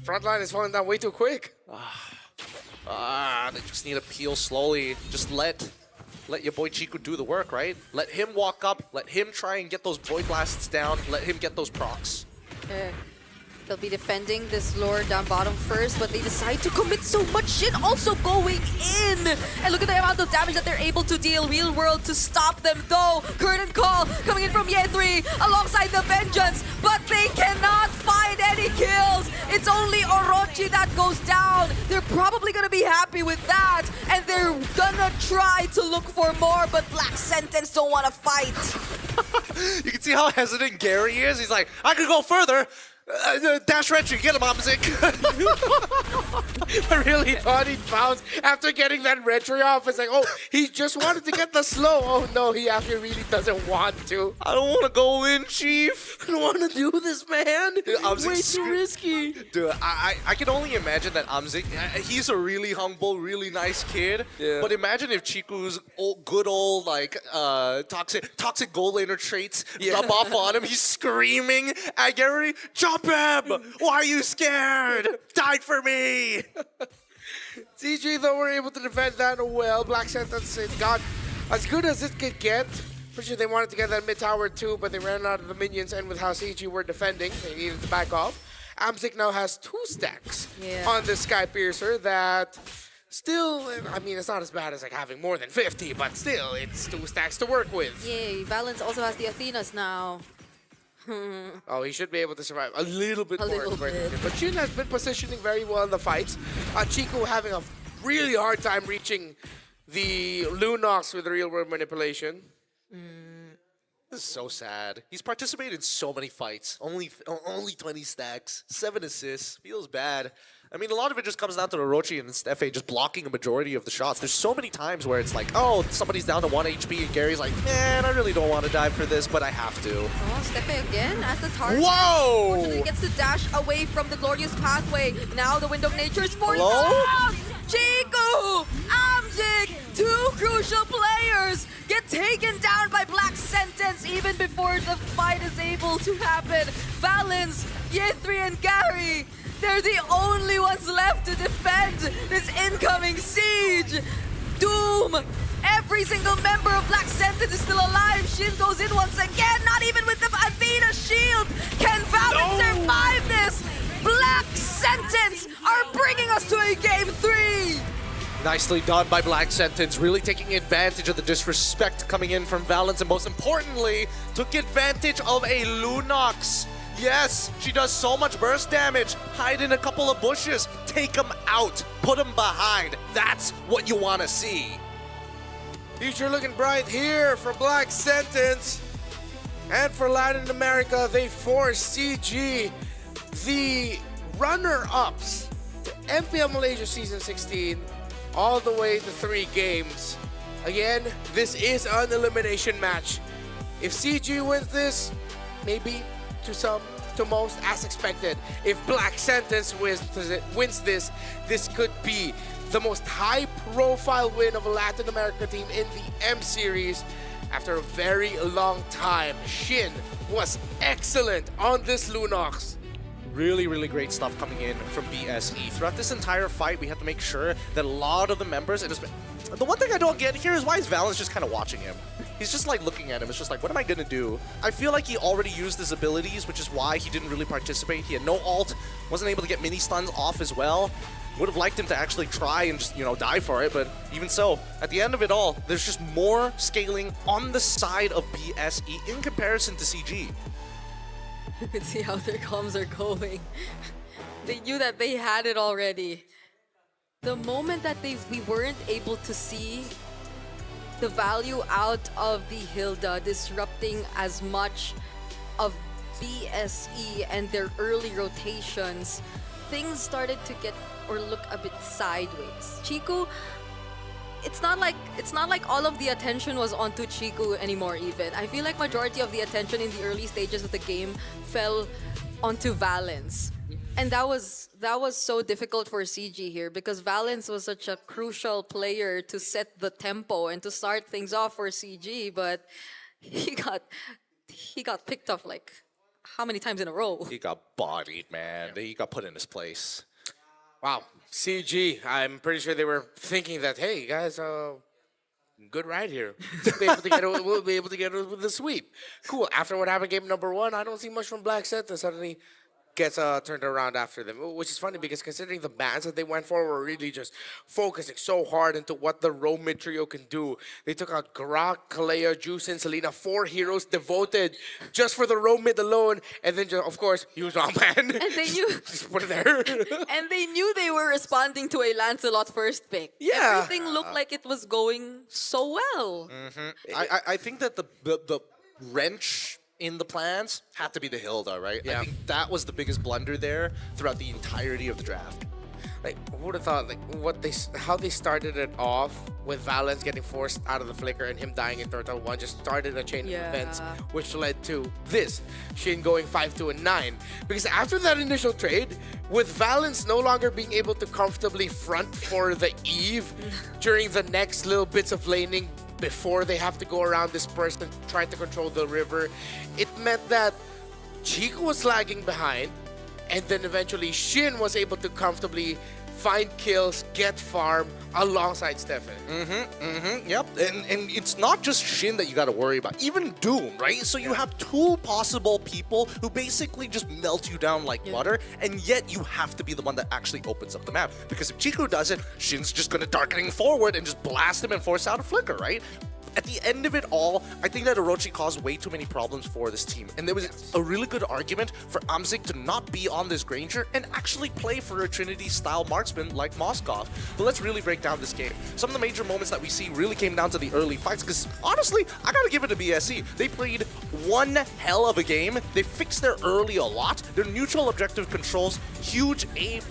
Front line is falling down way too quick. They just need to peel slowly. Just let your boy Chiku do the work, right? Let him walk up. Let him try and get those Void Blasts down. Let him get those procs. They'll be defending this Lord down bottom first, but they decide to commit so much. Shin also going in. And look at the amount of damage that they're able to deal. Real World to stop them though. Curtain Call coming in from Ye3 alongside the Vengeance, but they cannot find any kills. It's only Orochi that goes down. They're probably gonna be happy with that, and they're gonna try to look for more, but Black Sentence don't wanna fight. You can see how hesitant Gary is. He's like, I could go further. Dash retry, get him, Amzik. I really thought he'd bounce after getting that retry off. It's like, oh, he just wanted to get the slow. Oh no, he actually really doesn't want to. I don't want to go in, Chief. I don't want to do this, man. Dude, Way too risky. Dude, I can only imagine that Amzik, he's a really humble, really nice kid. Yeah. But imagine if Chiku's good old, like, toxic goal laner traits rub off on him. He's screaming at Gary, jump him! Why are you scared? Die for me! CG, though, were able to defend that well. Black Sentence got as good as it could get. Pretty sure they wanted to get that mid tower too, but they ran out of the minions, and with how CG were defending, they needed to back off. Amzik now has 2 stacks on this Sky Piercer that still, I mean, it's not as bad as like having more than 50, but still, it's 2 stacks to work with. Yay, Valence also has the Athenas now. Oh, he should be able to survive a little bit more. Little bit. But Shin has been positioning very well in the fights. Chico having a really hard time reaching the Lunox with the real world manipulation. This is so sad. He's participated in so many fights. Only 20 stacks, 7 assists. Feels bad. I mean, a lot of it just comes down to Orochi and Stefe just blocking a majority of the shots. There's so many times where it's like, oh, somebody's down to 1 HP, and Gary's like, man, I really don't want to die for this, but I have to. Oh, Stefe again as the target. Whoa! Fortunately gets to dash away from the glorious pathway. Now the Wind of Nature is forced Hello? out. Chiku, Amzik, 2 crucial players get taken down by Black Sentence even before the fight is able to happen. Valence, Ye3, and Gary, they're the only ones left to defend this incoming siege. Doom! Every single member of Black Sentence is still alive. Shin goes in once again, not even with the Athena shield. Can Valence survive this? Black Sentence are bringing us to a game 3. Nicely done by Black Sentence, really taking advantage of the disrespect coming in from Valence, and most importantly, took advantage of a Lunox. Yes, she does so much burst damage. Hide in a couple of bushes. Take them out. Put them behind. That's what you want to see. Future looking bright here for Black Sentence. And for Latin America, they force CG, the runner-ups, to MPL Malaysia Season 16, all the way to 3 games. Again, this is an elimination match. If CG wins this, maybe to most as expected. If Black Sentence wins this, this could be the most high-profile win of a Latin America team in the M Series after a very long time. Shin was excellent on this Lunox. Really, really great stuff coming in from BSE. Throughout this entire fight, we have to make sure that a lot of the members, the one thing I don't get here is why is Valence just kind of watching him? He's just like looking at him. It's just like, what am I going to do? I feel like he already used his abilities, which is why he didn't really participate. He had no ult, wasn't able to get mini stuns off as well. Would have liked him to actually try and just, die for it, but even so, at the end of it all, there's just more scaling on the side of BSE in comparison to CG. You can see how their comms are going. They knew that they had it already. The moment that we weren't able to see the value out of the Hilda disrupting as much of BSE and their early rotations, things started to get or look a bit sideways. Chiku, it's not like all of the attention was onto Chiku anymore even. I feel like majority of the attention in the early stages of the game fell onto Valence. And that was so difficult for CG here because Valence was such a crucial player to set the tempo and to start things off for CG, but he got picked off like how many times in a row? He got bodied, man. He got put in his place. Wow, CG. I'm pretty sure they were thinking that, hey guys, good ride here. We'll be able to get it with the sweep. Cool. After what happened game number 1, I don't see much from Black Set, and suddenly gets turned around after them, which is funny because considering the bans that they went for were really just focusing so hard into what the Rome mid trio can do. They took out Grok, Kalea, Juice, and Selena, 4 heroes devoted just for the Rome mid alone, and then just, of course, use man. And they knew just put it there. and they knew they were responding to a Lancelot first pick. Yeah. Everything looked like it was going so well. I think that the wrench in the plans had to be the Hilda, right? Yeah. I think that was the biggest blunder there throughout the entirety of the draft. Like, who would have thought, like, how they started it off with Valens getting forced out of the flicker and him dying in Turtle 1 just started a chain of events, which led to this, Shin going 5-2 and 9. Because after that initial trade, with Valens no longer being able to comfortably front for the Eve during the next little bits of laning before they have to go around this person trying to control the river, it meant that Chico was lagging behind, and then eventually Shin was able to comfortably find kills, get farm alongside Stefan. Yep. And it's not just Shin that you got to worry about, even Doom, right? So you have 2 possible people who basically just melt you down like butter, and yet you have to be the one that actually opens up the map. Because if Chiku does it, Shin's just going to darkening forward and just blast him and force out a flicker, right? At the end of it all, I think that Orochi caused way too many problems for this team. And there was a really good argument for Amzik to not be on this Granger and actually play for a Trinity-style marksman like Moskov. But let's really break down this game. Some of the major moments that we see really came down to the early fights, because honestly, I gotta give it to BSE. They played one hell of a game. They fixed their early a lot. Their neutral objective controls, huge A+.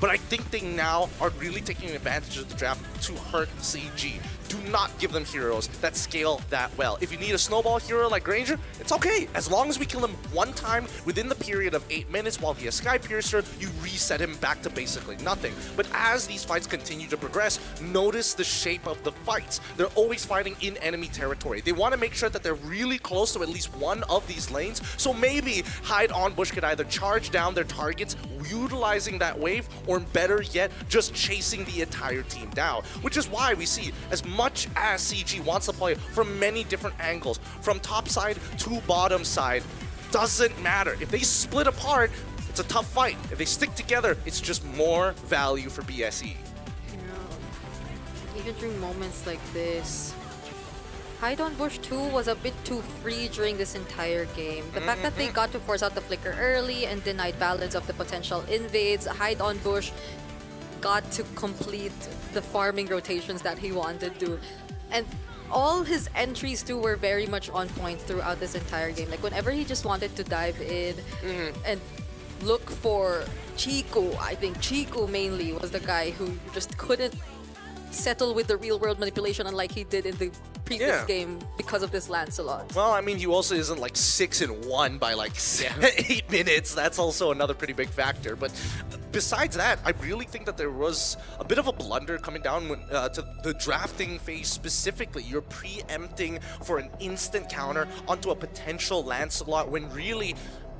But I think they now are really taking advantage of the draft to hurt CG. Do not give them heroes that scale that well. If you need a snowball hero like Granger, it's okay. As long as we kill him one time within the period of 8 minutes while he has Sky Piercer, you reset him back to basically nothing. But as these fights continue to progress, notice the shape of the fights. They're always fighting in enemy territory. They want to make sure that they're really close to at least one of these lanes, so maybe Hide on Bush could either charge down their targets, utilizing that wave, or better yet, just chasing the entire team down. Which is why we see, as much as CG wants to play from many different angles, from top side to bottom side, doesn't matter. If they split apart, it's a tough fight. If they stick together, it's just more value for BSE. Even during moments like this, Hide on Bush 2 was a bit too free during this entire game. The fact that they got to force out the flicker early and denied balance of the potential invades, Hide on Bush got to complete the farming rotations that he wanted to. And all his entries too were very much on point throughout this entire game. Like whenever he just wanted to dive in and look for Chico, I think Chico mainly was the guy who just couldn't settle with the real world manipulation unlike he did in the previous game because of this Lancelot. Well, I mean, he also isn't like 6-1 by like 8 minutes. That's also another pretty big factor. But besides that, I really think that there was a bit of a blunder coming down when, to the drafting phase specifically. You're preempting for an instant counter onto a potential Lancelot when really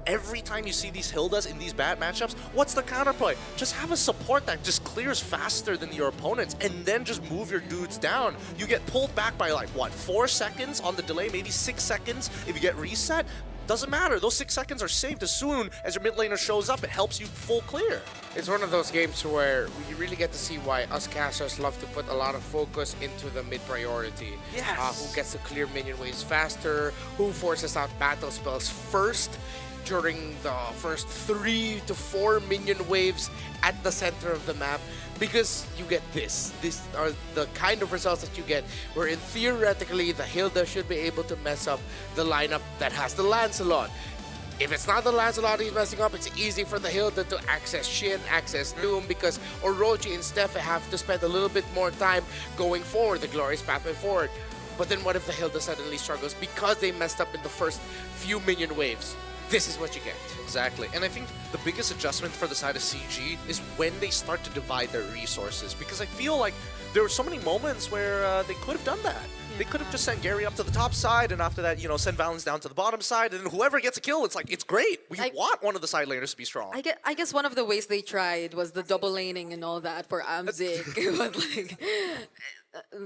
every time you see these Hildas in these bad matchups, what's the counterplay? Just have a support that just clears faster than your opponents and then just move your dudes down. You get pulled back by like, what, 4 seconds on the delay, maybe 6 seconds if you get reset? Doesn't matter. Those 6 seconds are saved as soon as your mid laner shows up. It helps you full clear. It's one of those games where you really get to see why us casters love to put a lot of focus into the mid priority. Yes. Who gets to clear minion waves faster, who forces out battle spells first during the first 3 to 4 minion waves at the center of the map, because you get this. These are the kind of results that you get wherein theoretically the Hilda should be able to mess up the lineup that has the Lancelot. If it's not the Lancelot he's messing up, it's easy for the Hilda to access Shin, access Doom, because Orochi and Steffe have to spend a little bit more time going forward, the glorious pathway forward. But then what if the Hilda suddenly struggles because they messed up in the first few minion waves? this is what you get. Exactly. And I think the biggest adjustment for the side of CG is when they start to divide their resources. Because I feel like there were so many moments where they could have done that. They could have just sent Gary up to the top side, and after that, send Valens down to the bottom side, and then whoever gets a kill, it's like, it's great. We want one of the side laners to be strong. I guess one of the ways they tried was the double laning and all that for Amzik. But like,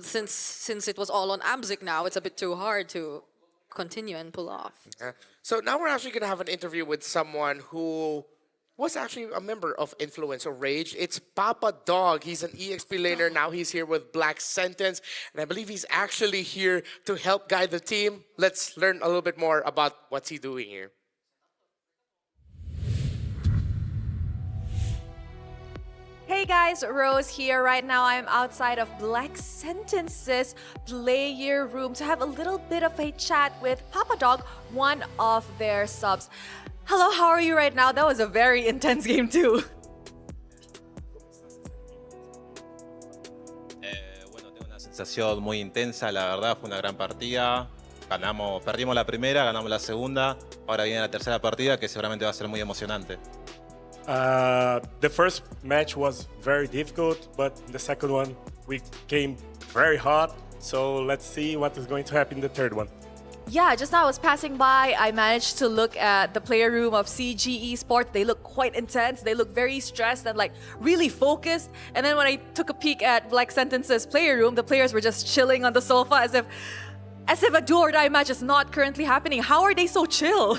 since it was all on Amzik now, it's a bit too hard to continue and pull off. So now we're actually going to have an interview with someone who was actually a member of Influence or Rage. It's Papa Dog. He's an EXP laner. Now he's here with Black Sentence. And I believe he's actually here to help guide the team. Let's learn a little bit more about what's he doing here. Hey guys, Rose here. Right now I'm outside of Black Sentence's player room to have a little bit of a chat with Papa Dog, one of their subs. Hello, how are you right now? That was a very intense game too. Bueno, tengo una sensación muy intensa, la verdad, fue una gran partida. Perdimos la primera, ganamos la segunda. Ahora viene la tercera partida que seguramente va a ser muy emocionante. The first match was very difficult, but the second one we came very hot. So let's see what is going to happen in the third one. Yeah, just now I was passing by, I managed to look at the player room of CG Esports. They look quite intense, they look very stressed and like really focused. And then when I took a peek at Black Sentence's player room, the players were just chilling on the sofa as if a do or die match is not currently happening. How are they so chill?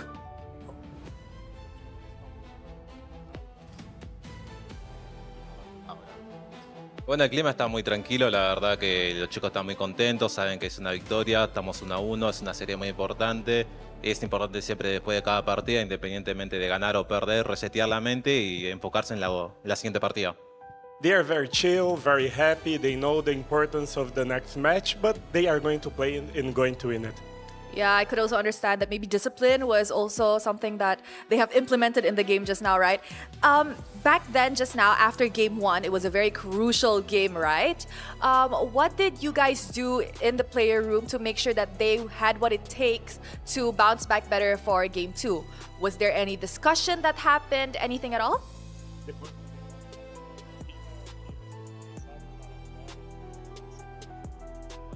Bueno, el clima está muy tranquilo, la verdad que los chicos están muy contentos, saben que es una victoria, estamos 1-1, es una serie muy importante. Es importante siempre después de cada partida, independientemente de ganar o perder, resetear la mente y enfocarse en la siguiente partida. They are very chill, very happy. They know the importance of the next match, but they are going to play and going to win it. Yeah, I could also understand that maybe discipline was also something that they have implemented in the game just now, right? Back then, just now, after game one, it was a very crucial game, right? What did you guys do in the player room to make sure that they had what it takes to bounce back better for game two? Was there any discussion that happened? Anything at all?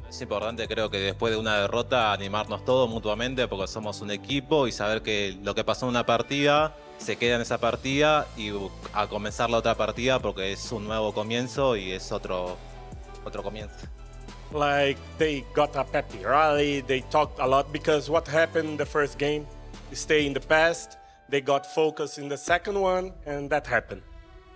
Es importante, creo que después de una derrota, animarnos todos mutuamente porque somos un equipo y saber que lo que pasó en una partida se queda en esa partida y a comenzar la otra partida porque es un nuevo comienzo y es otro comienzo. Like they got a peppy rally, they talked a lot because what happened in the first game stay in the past. They got focused in the second one and that happened.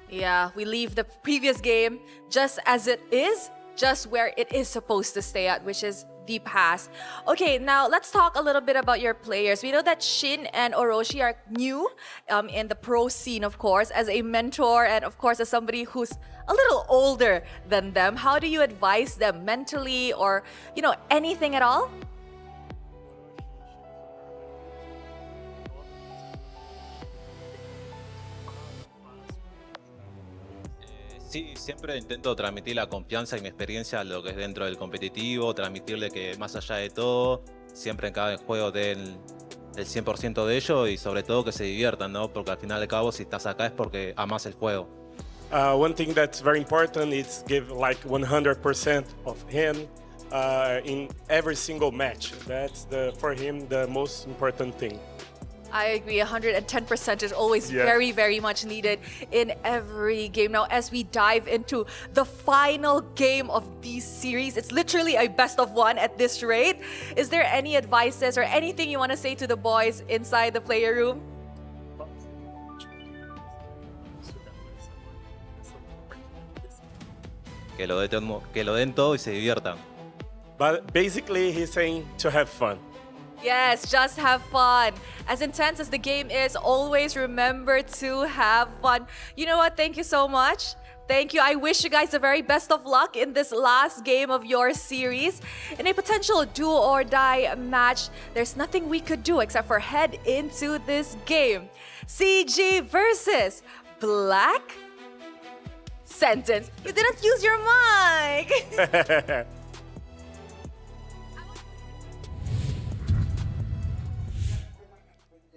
Yeah, we leave the previous game just as it is, just where it is supposed to stay at, which is the past. Okay, now let's talk a little bit about your players. We know that Shin and Orochi are new in the pro scene, of course, as a mentor and of course as somebody who's a little older than them. How do you advise them mentally or, anything at all? Sí, siempre intento transmitir la confianza y mi experiencia a lo que es dentro del competitivo, transmitirle que más allá de todo, siempre en cada juego den el 100% de ello y sobre todo que se diviertan, ¿no? Porque al final de cabo si estás acá es porque amas el juego. One thing that's very important is give like 100% of him in every single match. That's for him the most important thing. I agree, 110% is always very, very much needed in every game. Now, as we dive into the final game of this series, it's literally a best of one at this rate. Is there any advices or anything you want to say to the boys inside the player room? Que lo den todo y se diviertan. But basically he's saying to have fun. Yes, just have fun. As intense as the game is, always remember to have fun. You know what? Thank you so much. Thank you. I wish you guys the very best of luck in this last game of your series. In a potential do or die match, there's nothing we could do except for head into this game. CG versus Black Sentence. You didn't use your mic.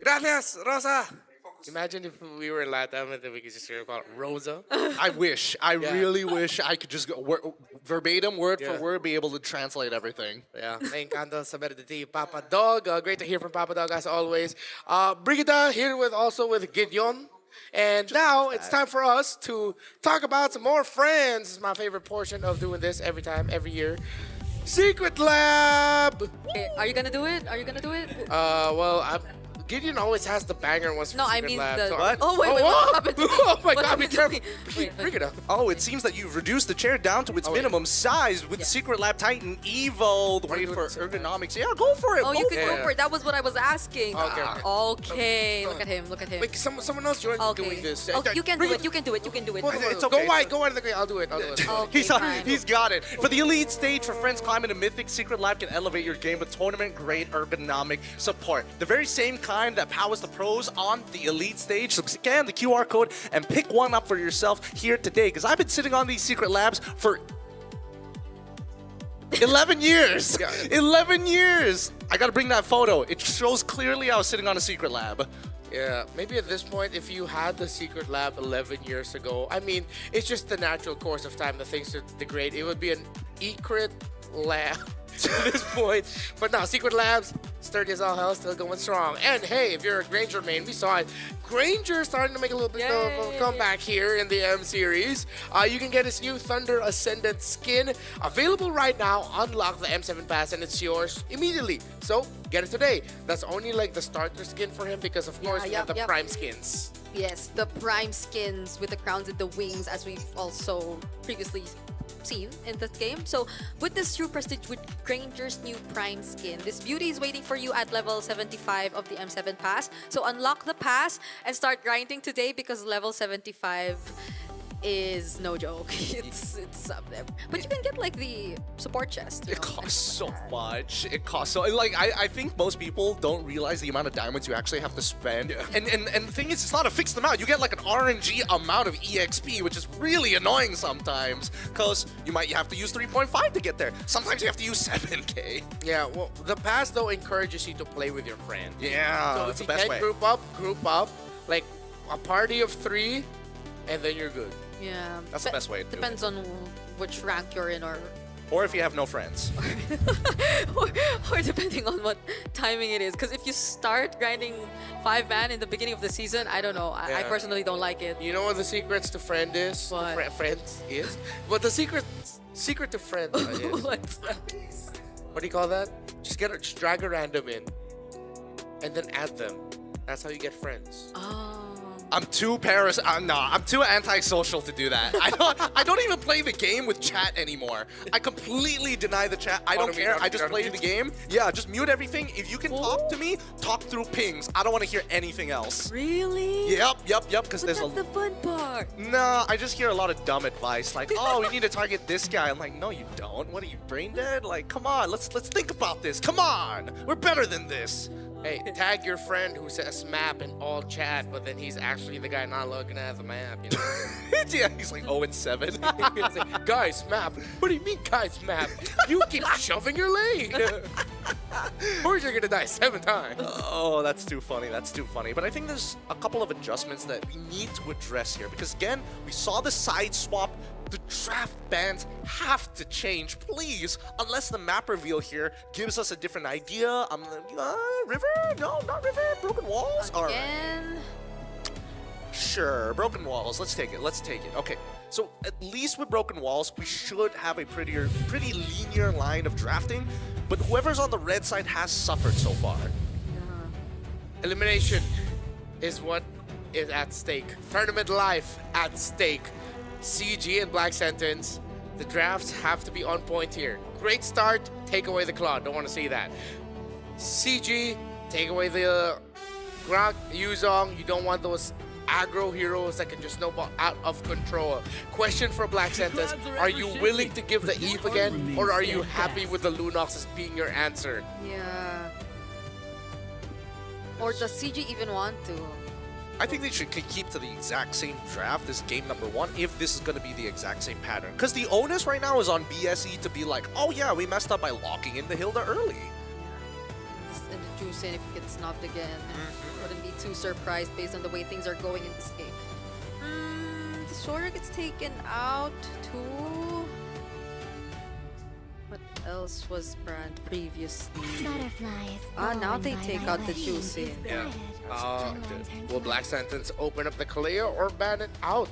Gracias, Rosa. Imagine if we were in Latam and then we could just hear about Rosa. I wish. I really wish I could just go verbatim, word for word, be able to translate everything. Yeah. Me encanta saber de ti, Papa Dog. Great to hear from Papa Dog as always. Brigida here also with Gideon. And now it's time for us to talk about some more friends. This is my favorite portion of doing this every time, every year. Secret Lab! Are you gonna do it? Are you gonna do it? Well, Gideon always has the banger ones for No, I Secret mean Lab. the. so What? Oh wait, what happened to me? Oh my What god, be happened to careful. me? Bring it up. Oh, it seems that you've reduced the chair down to its minimum size with Secret Lab Titan Evo. Wait for ergonomics. Yeah, go for it. Oh, you go can for go for it. That was what I was asking. Okay. Okay. Look at him. Look at him. Wait, someone else joined doing this. Okay, you can do it. You can do it. You can do it. It's okay. Go wide. Go wide. I'll do it. Okay, fine. He's got it. For the elite stage, for friends climbing a mythic, Secret Lab can elevate your game with tournament-grade ergonomic support. The very same kind that powers the pros on the elite stage. So scan the QR code and pick one up for yourself here today. Because I've been sitting on these Secret Labs for 11 years. 11 years. I gotta bring that photo. It shows clearly I was sitting on a Secret Lab. Yeah, maybe at this point, if you had the Secret Lab 11 years ago, I mean, it's just the natural course of time that things degrade. It would be an Ecrit Lab to this point. But now, Secret Labs, sturdy as all hell, still going strong. And hey, if you're a Granger main, we saw it. Granger starting to make a little bit of a comeback here in the M series. You can get his new Thunder Ascendant skin available right now. Unlock the M7 pass and it's yours immediately. So get it today. That's only like the starter skin for him because of course we have the prime skins. Yes, the prime skins with the crowns and the wings, as we've also previously seen in the game. So with this true prestige with Granger's new prime skin, this beauty is waiting for you at level 75 of the M7 pass. So unlock the pass and start grinding today because level 75 is no joke. It's up there. But you can get like the support chest. It costs so much. It costs so like I think most people don't realize the amount of diamonds you actually have to spend. And the thing is, it's not a fixed amount. You get like an RNG amount of EXP, which is really annoying sometimes. Cause you have to use 3.5 to get there. Sometimes you have to use 7K. Yeah, well, the pass though encourages you to play with your friend. Yeah, so that's if the you best can way. group up, like a party of 3, and then you're good. Yeah. That's the best way to do it. Depends on which rank you're in Or if you have no friends. or depending on what timing it is. Because if you start grinding 5-man in the beginning of the season, I don't know. I personally don't like it. You know what the secrets to friend is? What? Friends is? What the secret to friend is? What's that? What do you call that? Just drag a random in, and then add them. That's how you get friends. I'm too I'm too antisocial to do that. I don't even play the game with chat anymore. I completely deny the chat. I don't care. I just play the game. Yeah, just mute everything. If you can talk to me, talk through pings. I don't want to hear anything else. Really? Yep. Because there's That's the fun part. No, I just hear a lot of dumb advice like, oh, we need to target this guy. I'm like, no, you don't. What are you, brain dead? Like, come on, let's think about this. Come on, we're better than this. Hey, tag your friend who says map in all chat, but then he's actually the guy not looking at the map, you know? Yeah, he's like 0-7. He's like, guys, map. What do you mean, guys, map? You keep shoving your lane. Or you're gonna die 7 times. Oh, that's too funny. That's too funny. But I think there's a couple of adjustments that we need to address here. Because again, we saw the side swap. The draft bans have to change, please. Unless the map reveal here gives us a different idea. I'm like, River? No, not River. Broken Walls? All right. Sure, Broken Walls. Let's take it. Okay. So at least with Broken Walls, we should have a pretty linear line of drafting. But whoever's on the red side has suffered so far. Elimination is what is at stake. Tournament life at stake. CG and Black Sentence, the drafts have to be on point here. Great start, take away the claw. Don't want to see that. CG, take away the Gronk, Yuzong. You don't want those aggro heroes that can just snowball out of control. Question for Black Sentence, are you willing to give the Eve again, or are you happy with the Lunox as being your answer? Yeah. Or does CG even want to? I think they should keep to the exact same draft as game number 1 if this is going to be the exact same pattern. Because the onus right now is on BSE to be like, oh yeah, we messed up by locking in the Hilda early. in the juice and if he gets snubbed again. Wouldn't be too surprised based on the way things are going in this game. The Sora gets taken out too. What else was banned previously? Now they take out the juice in. Yeah. Will Black Sentence open up the Kalea or ban it out?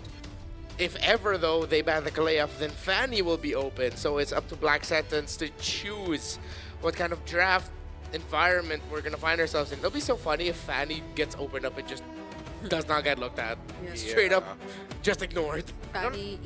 If ever, though, they ban the Kalea, then Fanny will be open. So it's up to Black Sentence to choose what kind of draft environment we're going to find ourselves in. It'll be so funny if Fanny gets opened up and just does not get looked at. Yeah. Straight up, just ignored. Fanny,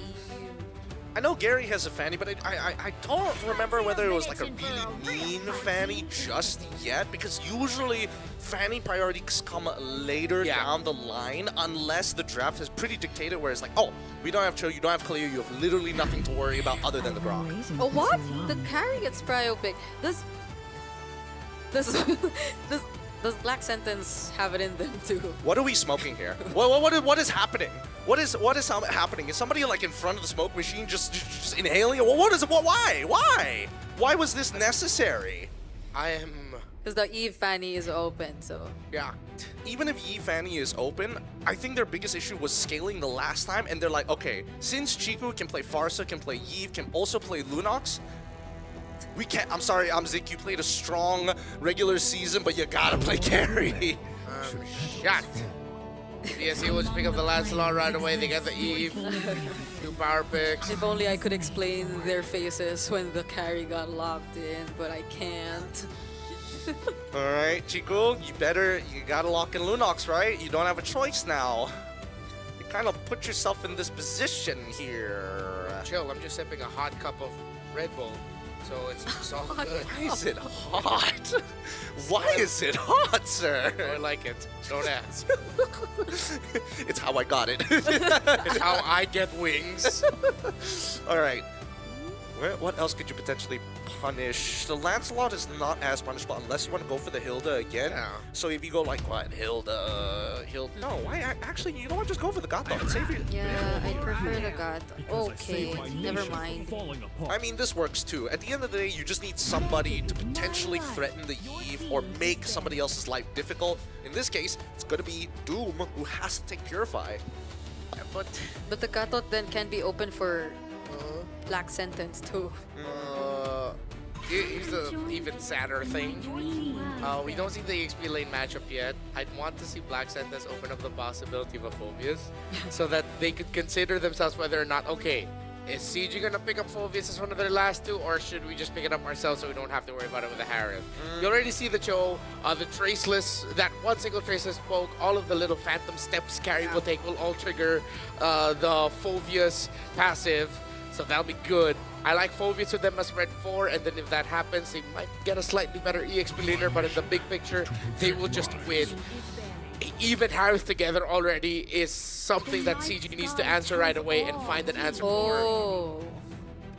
I know Gary has a Fanny, but I don't remember whether it was like a really mean Fanny just yet, because usually Fanny priorities come later down the line unless the draft is pretty dictated where it's like, oh, we don't have Cho, you don't have Cleo, you have literally nothing to worry about other than the Grok. Oh, what? The carry gets prio pick. Does Black Sentence have it in them too? What are we smoking here? What is happening? What is happening? Is somebody like in front of the smoke machine just inhaling? Why was this necessary? Because the Eve Fanny is open, so. Yeah. Even if Eve Fanny is open, I think their biggest issue was scaling the last time, and they're like, okay, since Chiku can play Farsa, can play Eve, can also play Lunox, we can't. I'm sorry, Amzik, you played a strong regular season, but you gotta play carry. Shot. BSE will just pick up the Lancelot right away. They get the Eve. 2 power picks. If only I could explain their faces when the carry got locked in, but I can't. Alright, Chico, you gotta lock in Lunox, right? You don't have a choice now. You kind of put yourself in this position here. Chill, I'm just sipping a hot cup of Red Bull. So it's all good. Why is it hot? Why is it hot, sir? I like it. Don't ask. It's how I got it. It's how I get wings. Alright. What else could you potentially punish? The Lancelot is not as punishable unless you want to go for the Hilda again. Yeah. So if you go like, what, Hilda... No, actually, you know what? Just go for the Gato and save your... Yeah, I prefer the God. Okay, never mind. I mean, this works too. At the end of the day, you just need somebody to potentially threaten the Eve or make somebody else's life difficult. In this case, it's going to be Doom who has to take Purify. But the Gatot then can be open for Black Sentence too. Here's the even sadder thing. We don't see the XP lane matchup yet. I'd want to see Black Sentence open up the possibility of a Phobius so that they could consider themselves whether or not, okay, is CG going to pick up Phobius as one of their last 2, or should we just pick it up ourselves so we don't have to worry about it with the Harith? You already see the Cho, the Traceless, that one single Traceless poke, all of the little Phantom steps carry will take will all trigger the Phobius passive. So that'll be good. I like Phobius with them as red 4, and then if that happens, they might get a slightly better EXP laner, but in the big picture, they will just win. Even Harith together already is something that CG needs to answer right away and find an answer for.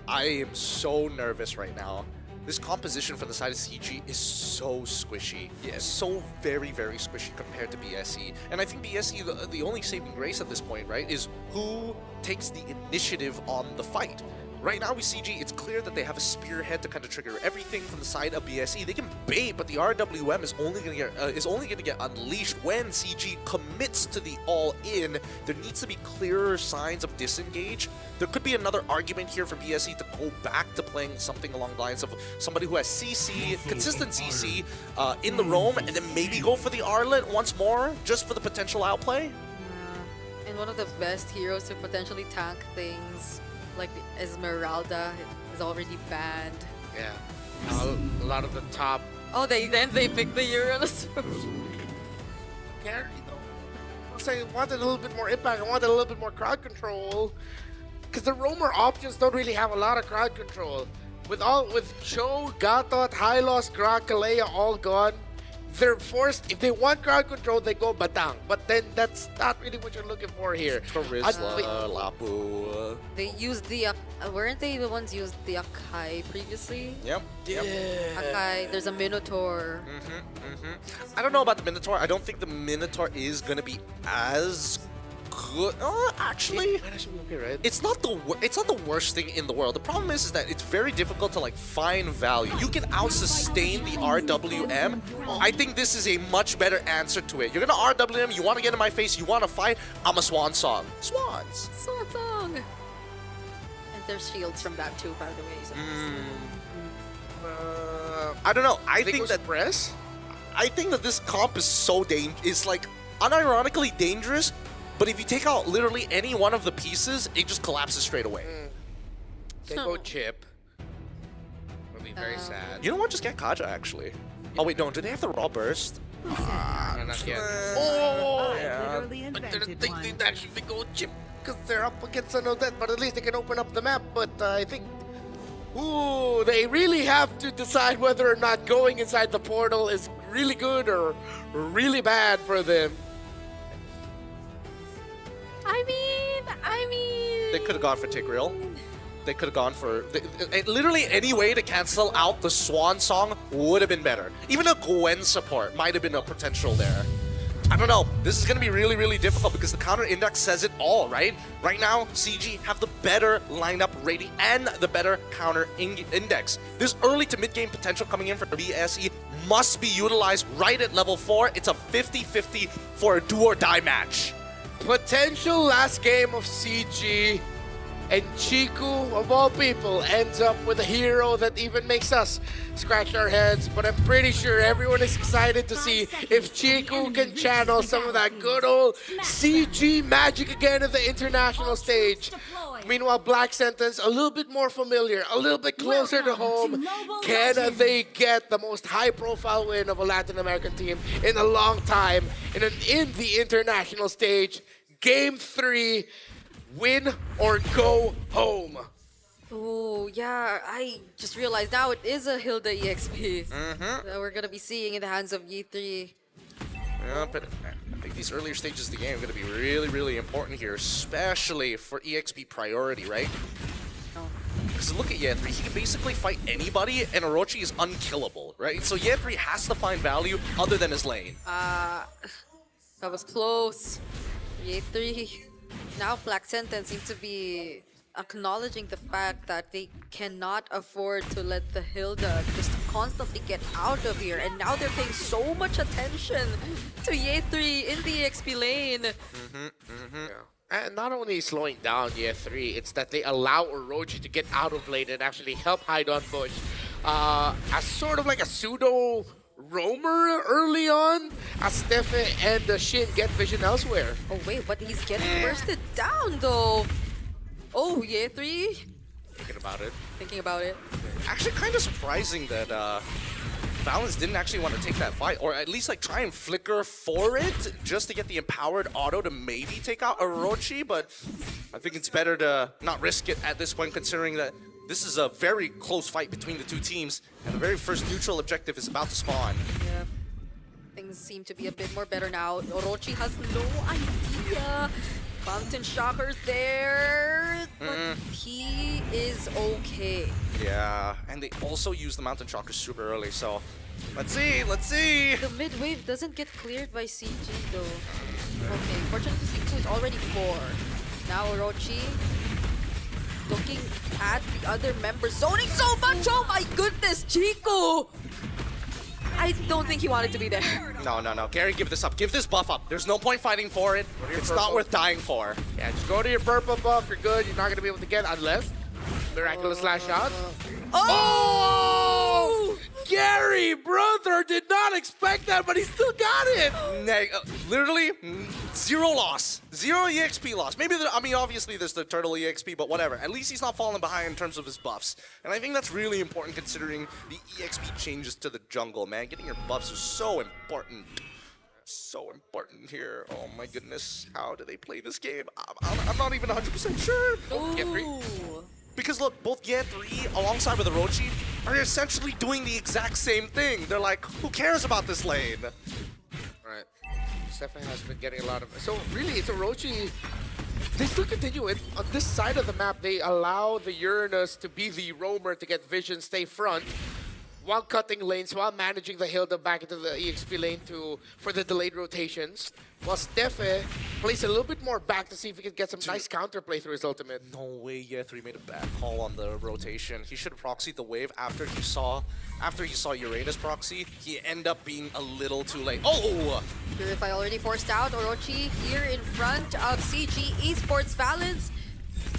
I am so nervous right now. This composition for the side of CG is so squishy. Yeah, so very, very squishy compared to BSE. And I think BSE, the only saving grace at this point, right, is who takes the initiative on the fight. Right now with CG, it's clear that they have a spearhead to kind of trigger everything from the side of BSE. They can bait, but the RWM is only going to get unleashed when CG commits to the all-in. There needs to be clearer signs of disengage. There could be another argument here for BSE to go back to playing something along the lines of somebody who has CC, consistent CC in the roam, and then maybe go for the Arlet once more, just for the potential outplay. Yeah. And one of the best heroes to potentially tank things, like the Esmeralda, is already banned. Yeah, a lot of the top. Oh, they picked the Uranus. Gary, though, I wanted a little bit more impact. I wanted a little bit more crowd control, because the roamer options don't really have a lot of crowd control. With Cho, Gatot, Hylos, Grok, Kalea all gone, they're forced, if they want crowd control, they go Batang. But then that's not really what you're looking for here. Charisma, Lapu. They used the, weren't they the ones used the Akai previously? Yep. Akai, there's a Minotaur. I don't know about the Minotaur. I don't think the Minotaur is going to be as good. Actually, right? it's not the worst thing in the world. The problem is that it's very difficult to like find value. You can out-sustain the RWM. I think this is a much better answer to it. You're gonna RWM, you want to get in my face, you want to fight, I'm a swan song. Swans. Swan song. And there's shields from that too, by the way. So I don't know. I think that press. I think that this comp is so is like unironically dangerous, but if you take out literally any one of the pieces, it just collapses straight away. They go chip. Will be very sad. You know what? Just get Kaja actually. Oh wait, no. Do they have the raw burst? Not yet. Oh, yeah. I didn't think they'd actually go chip because they're up against an Odette, but at least they can open up the map. But I think, ooh, they really have to decide whether or not going inside the portal is really good or really bad for them. I mean. They could have gone for Tigreal. They could have gone for literally any way to cancel out the Swan Song would have been better. Even a Gwen support might have been a potential there. I don't know. This is going to be really, really difficult because the counter index says it all, right? Right now, CG have the better lineup rating and the better counter index. This early to mid-game potential coming in for BSE must be utilized right at level 4. It's a 50-50 for a do-or-die match. Potential last game of CG, and Chiku, of all people, ends up with a hero that even makes us scratch our heads. But I'm pretty sure everyone is excited to see if Chiku can channel some of that good old CG magic again at the international stage. Meanwhile, Black Sentence, a little bit more familiar, a little bit closer to home. Can they get the most high-profile win of a Latin American team in a long time in the international stage? Game 3, win or go home. Oh, yeah, I just realized now it is a Hilda EXP that we're going to be seeing in the hands of Ye3. Yeah, but I think these earlier stages of the game are going to be really, really important here, especially for EXP priority, right? Because look at Ye3, he can basically fight anybody, and Orochi is unkillable, right? So Ye3 has to find value other than his lane. That was close. Ye3. Now Black Sentence seems to be acknowledging the fact that they cannot afford to let the Hilda just constantly get out of here, and now they're paying so much attention to Ye3 in the EXP lane. Yeah. And not only slowing down Year 3, it's that they allow Orochi to get out of lane and actually help hide on bush. As sort of like a pseudo roamer early on, as Stefan and Shin get vision elsewhere. Oh wait, but he's getting bursted down though. Oh, Year 3? Thinking about it. Thinking about it. Actually kind of surprising that Valens didn't actually want to take that fight, or at least like try and flicker for it just to get the empowered auto to maybe take out Orochi, but I think it's better to not risk it at this point, considering that this is a very close fight between the two teams, and the very first neutral objective is about to spawn. Yeah. Things seem to be a bit more better now. Orochi has no idea. Fountain Shocker's there, but he is okay. Yeah, and they also use the Mountain Shocker super early, so let's see, let's see. The mid wave doesn't get cleared by CG though. Okay, fortunately CG is already 4. Now Orochi looking at the other members, zoning so much. Oh my goodness, Chico! I don't think he wanted to be there. No, no, no. Gary, give this up. Give this buff up. There's no point fighting for it. It's not worth dying for. Yeah, just go to your purple buff. You're good. You're not going to be able to get unless miraculous lash out. Oh! Gary, brother, did not expect that, but he still got it. Literally, 0 loss. 0 EXP loss. Maybe, I mean, obviously there's the turtle EXP, but whatever. At least he's not falling behind in terms of his buffs. And I think that's really important considering the EXP changes to the jungle, man. Getting your buffs is so important. So important here. Oh my goodness. How do they play this game? I'm not even 100% sure. Because look, both Ye3 alongside with Orochi are essentially doing the exact same thing. They're like, who cares about this lane? Right. Stefan has been getting a lot of... So really, it's Orochi. They still continue it. On this side of the map, they allow the Uranus to be the roamer to get vision, stay front. while cutting lanes, while managing the Hilda back into the EXP lane for the delayed rotations. While Steffe plays a little bit more back to see if he can get some nice counterplay through his ultimate. No way, yeah, 3 made a bad call on the rotation. He should have proxied the wave after he saw Uranus proxy. He ended up being a little too late. Oh! Purify already forced out. Orochi here in front of CG Esports Valence.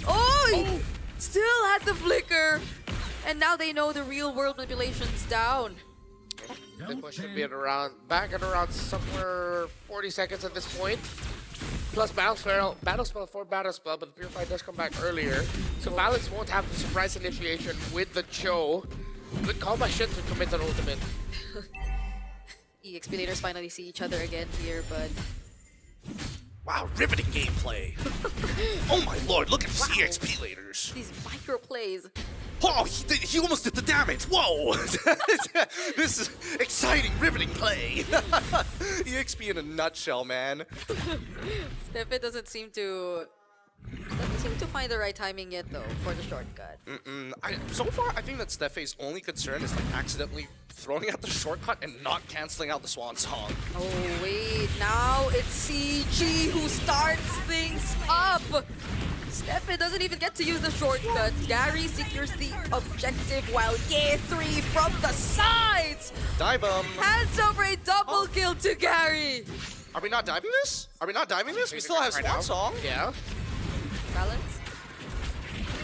Oh! Still had the flicker. And now they know the real world manipulation's down. The push should be back at around somewhere 40 seconds at this point. Plus Battlespell for Battlespell, but the Purify does come back earlier. So Valence won't have the surprise initiation with the Cho. Good call by Shin to commit an ultimate. EXP leaders finally see each other again here, but... Wow, riveting gameplay. Oh my lord, look at these EXP leaders. These micro plays. Oh, he almost did the damage. Whoa! This is exciting, riveting play. EXP in a nutshell, man. Steffe doesn't seem to find the right timing yet, though, for the shortcut. So far, I think that Steffe's only concern is like accidentally throwing out the shortcut and not canceling out the Swan Song. Oh, wait. Now it's CG who starts things up. Steffe doesn't even get to use the shortcut. Gary secures the objective while Ye3 from the sides Dive him. hands over a double kill to Gary. Are we not diving this? Are we not diving this? We still have Swan Song. Yeah. Balance.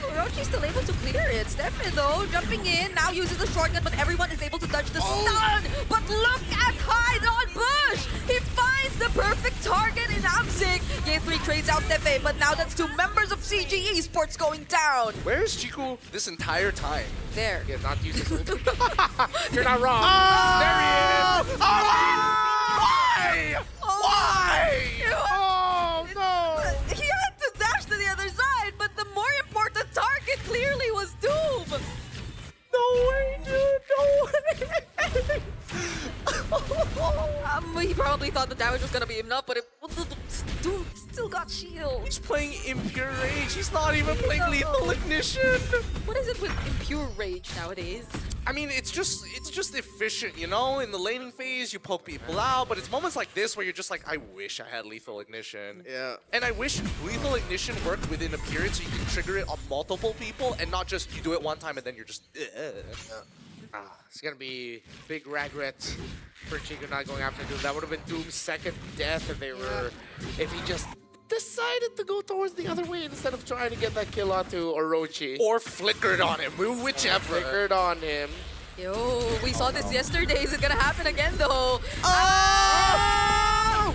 Orochi's still able to clear it. Steffe, though, jumping in, now uses the shortcut, but everyone is able to dodge the stun. But look at Hyde on Bush! He finds the perfect target in Amzik. Ye3 trades out Steffe, but now that's 2 members of CG Esports going down. Where's Chiku this entire time? There. He has not used his ultimate. You're not wrong. There he is. Why? Why? Oh, no. He had to dash to the other side, but the more important target clearly was Doom. No way, dude. No way. He probably thought the damage was gonna be enough, but Doom still got shield. He's playing Impure Rage. He's not even playing Lethal Ignition. What is it with Impure Rage nowadays? I mean, it's just efficient, you know? In the laning phase, you poke people out, but it's moments like this where you're just like, I wish I had Lethal Ignition. Yeah. And I wish Lethal Ignition worked within a period so you can trigger it on multiple people and not just you do it one time and then you're just, It's gonna be big regret for Chico not going after Doom. That would have been Doom's second death if he just decided to go towards the other way instead of trying to get that kill onto Orochi. Or flickered on him, whichever. Flickered on him. Yo, we saw this yesterday. Is it gonna happen again though?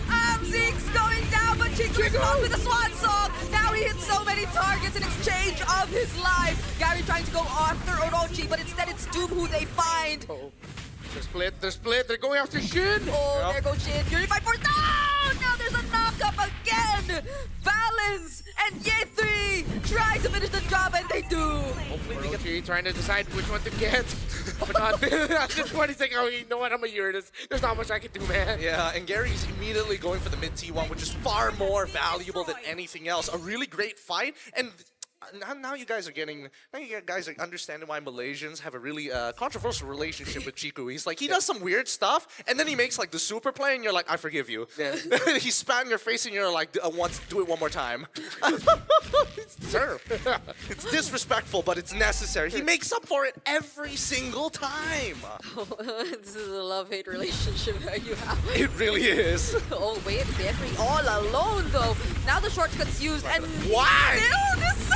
Amzig's going down, but Chico is caught with a Swan Song. Now he hits so many targets in exchange of his life. Gary trying to go after Orochi, but instead it's Doom who they find. Oh. They're split, they're going after Shin! Oh, there goes Shin. Unified Force. No! Now there's a knock-up again! Balance and Ye3 try to finish the job, and they do! Hopefully they get trying to decide which one to get. But not after 20 seconds, oh, you know what, I'm a Uranus. There's not much I can do, man. Yeah, and Gary's immediately going for the mid T1, which is far more valuable than anything else. A really great fight, and now you guys are understanding why Malaysians have a really controversial relationship with Chiku. He's like, he does some weird stuff, and then he makes like the super play, and you're like, I forgive you. Yeah. He spat in your face, and you're like, do it one more time. Sir, it's disrespectful, but it's necessary. He makes up for it every single time. This is a love-hate relationship that you have. It really is. Oh, wait, Ye3 all alone, though. Now the shortcut's used, and why? Still decides.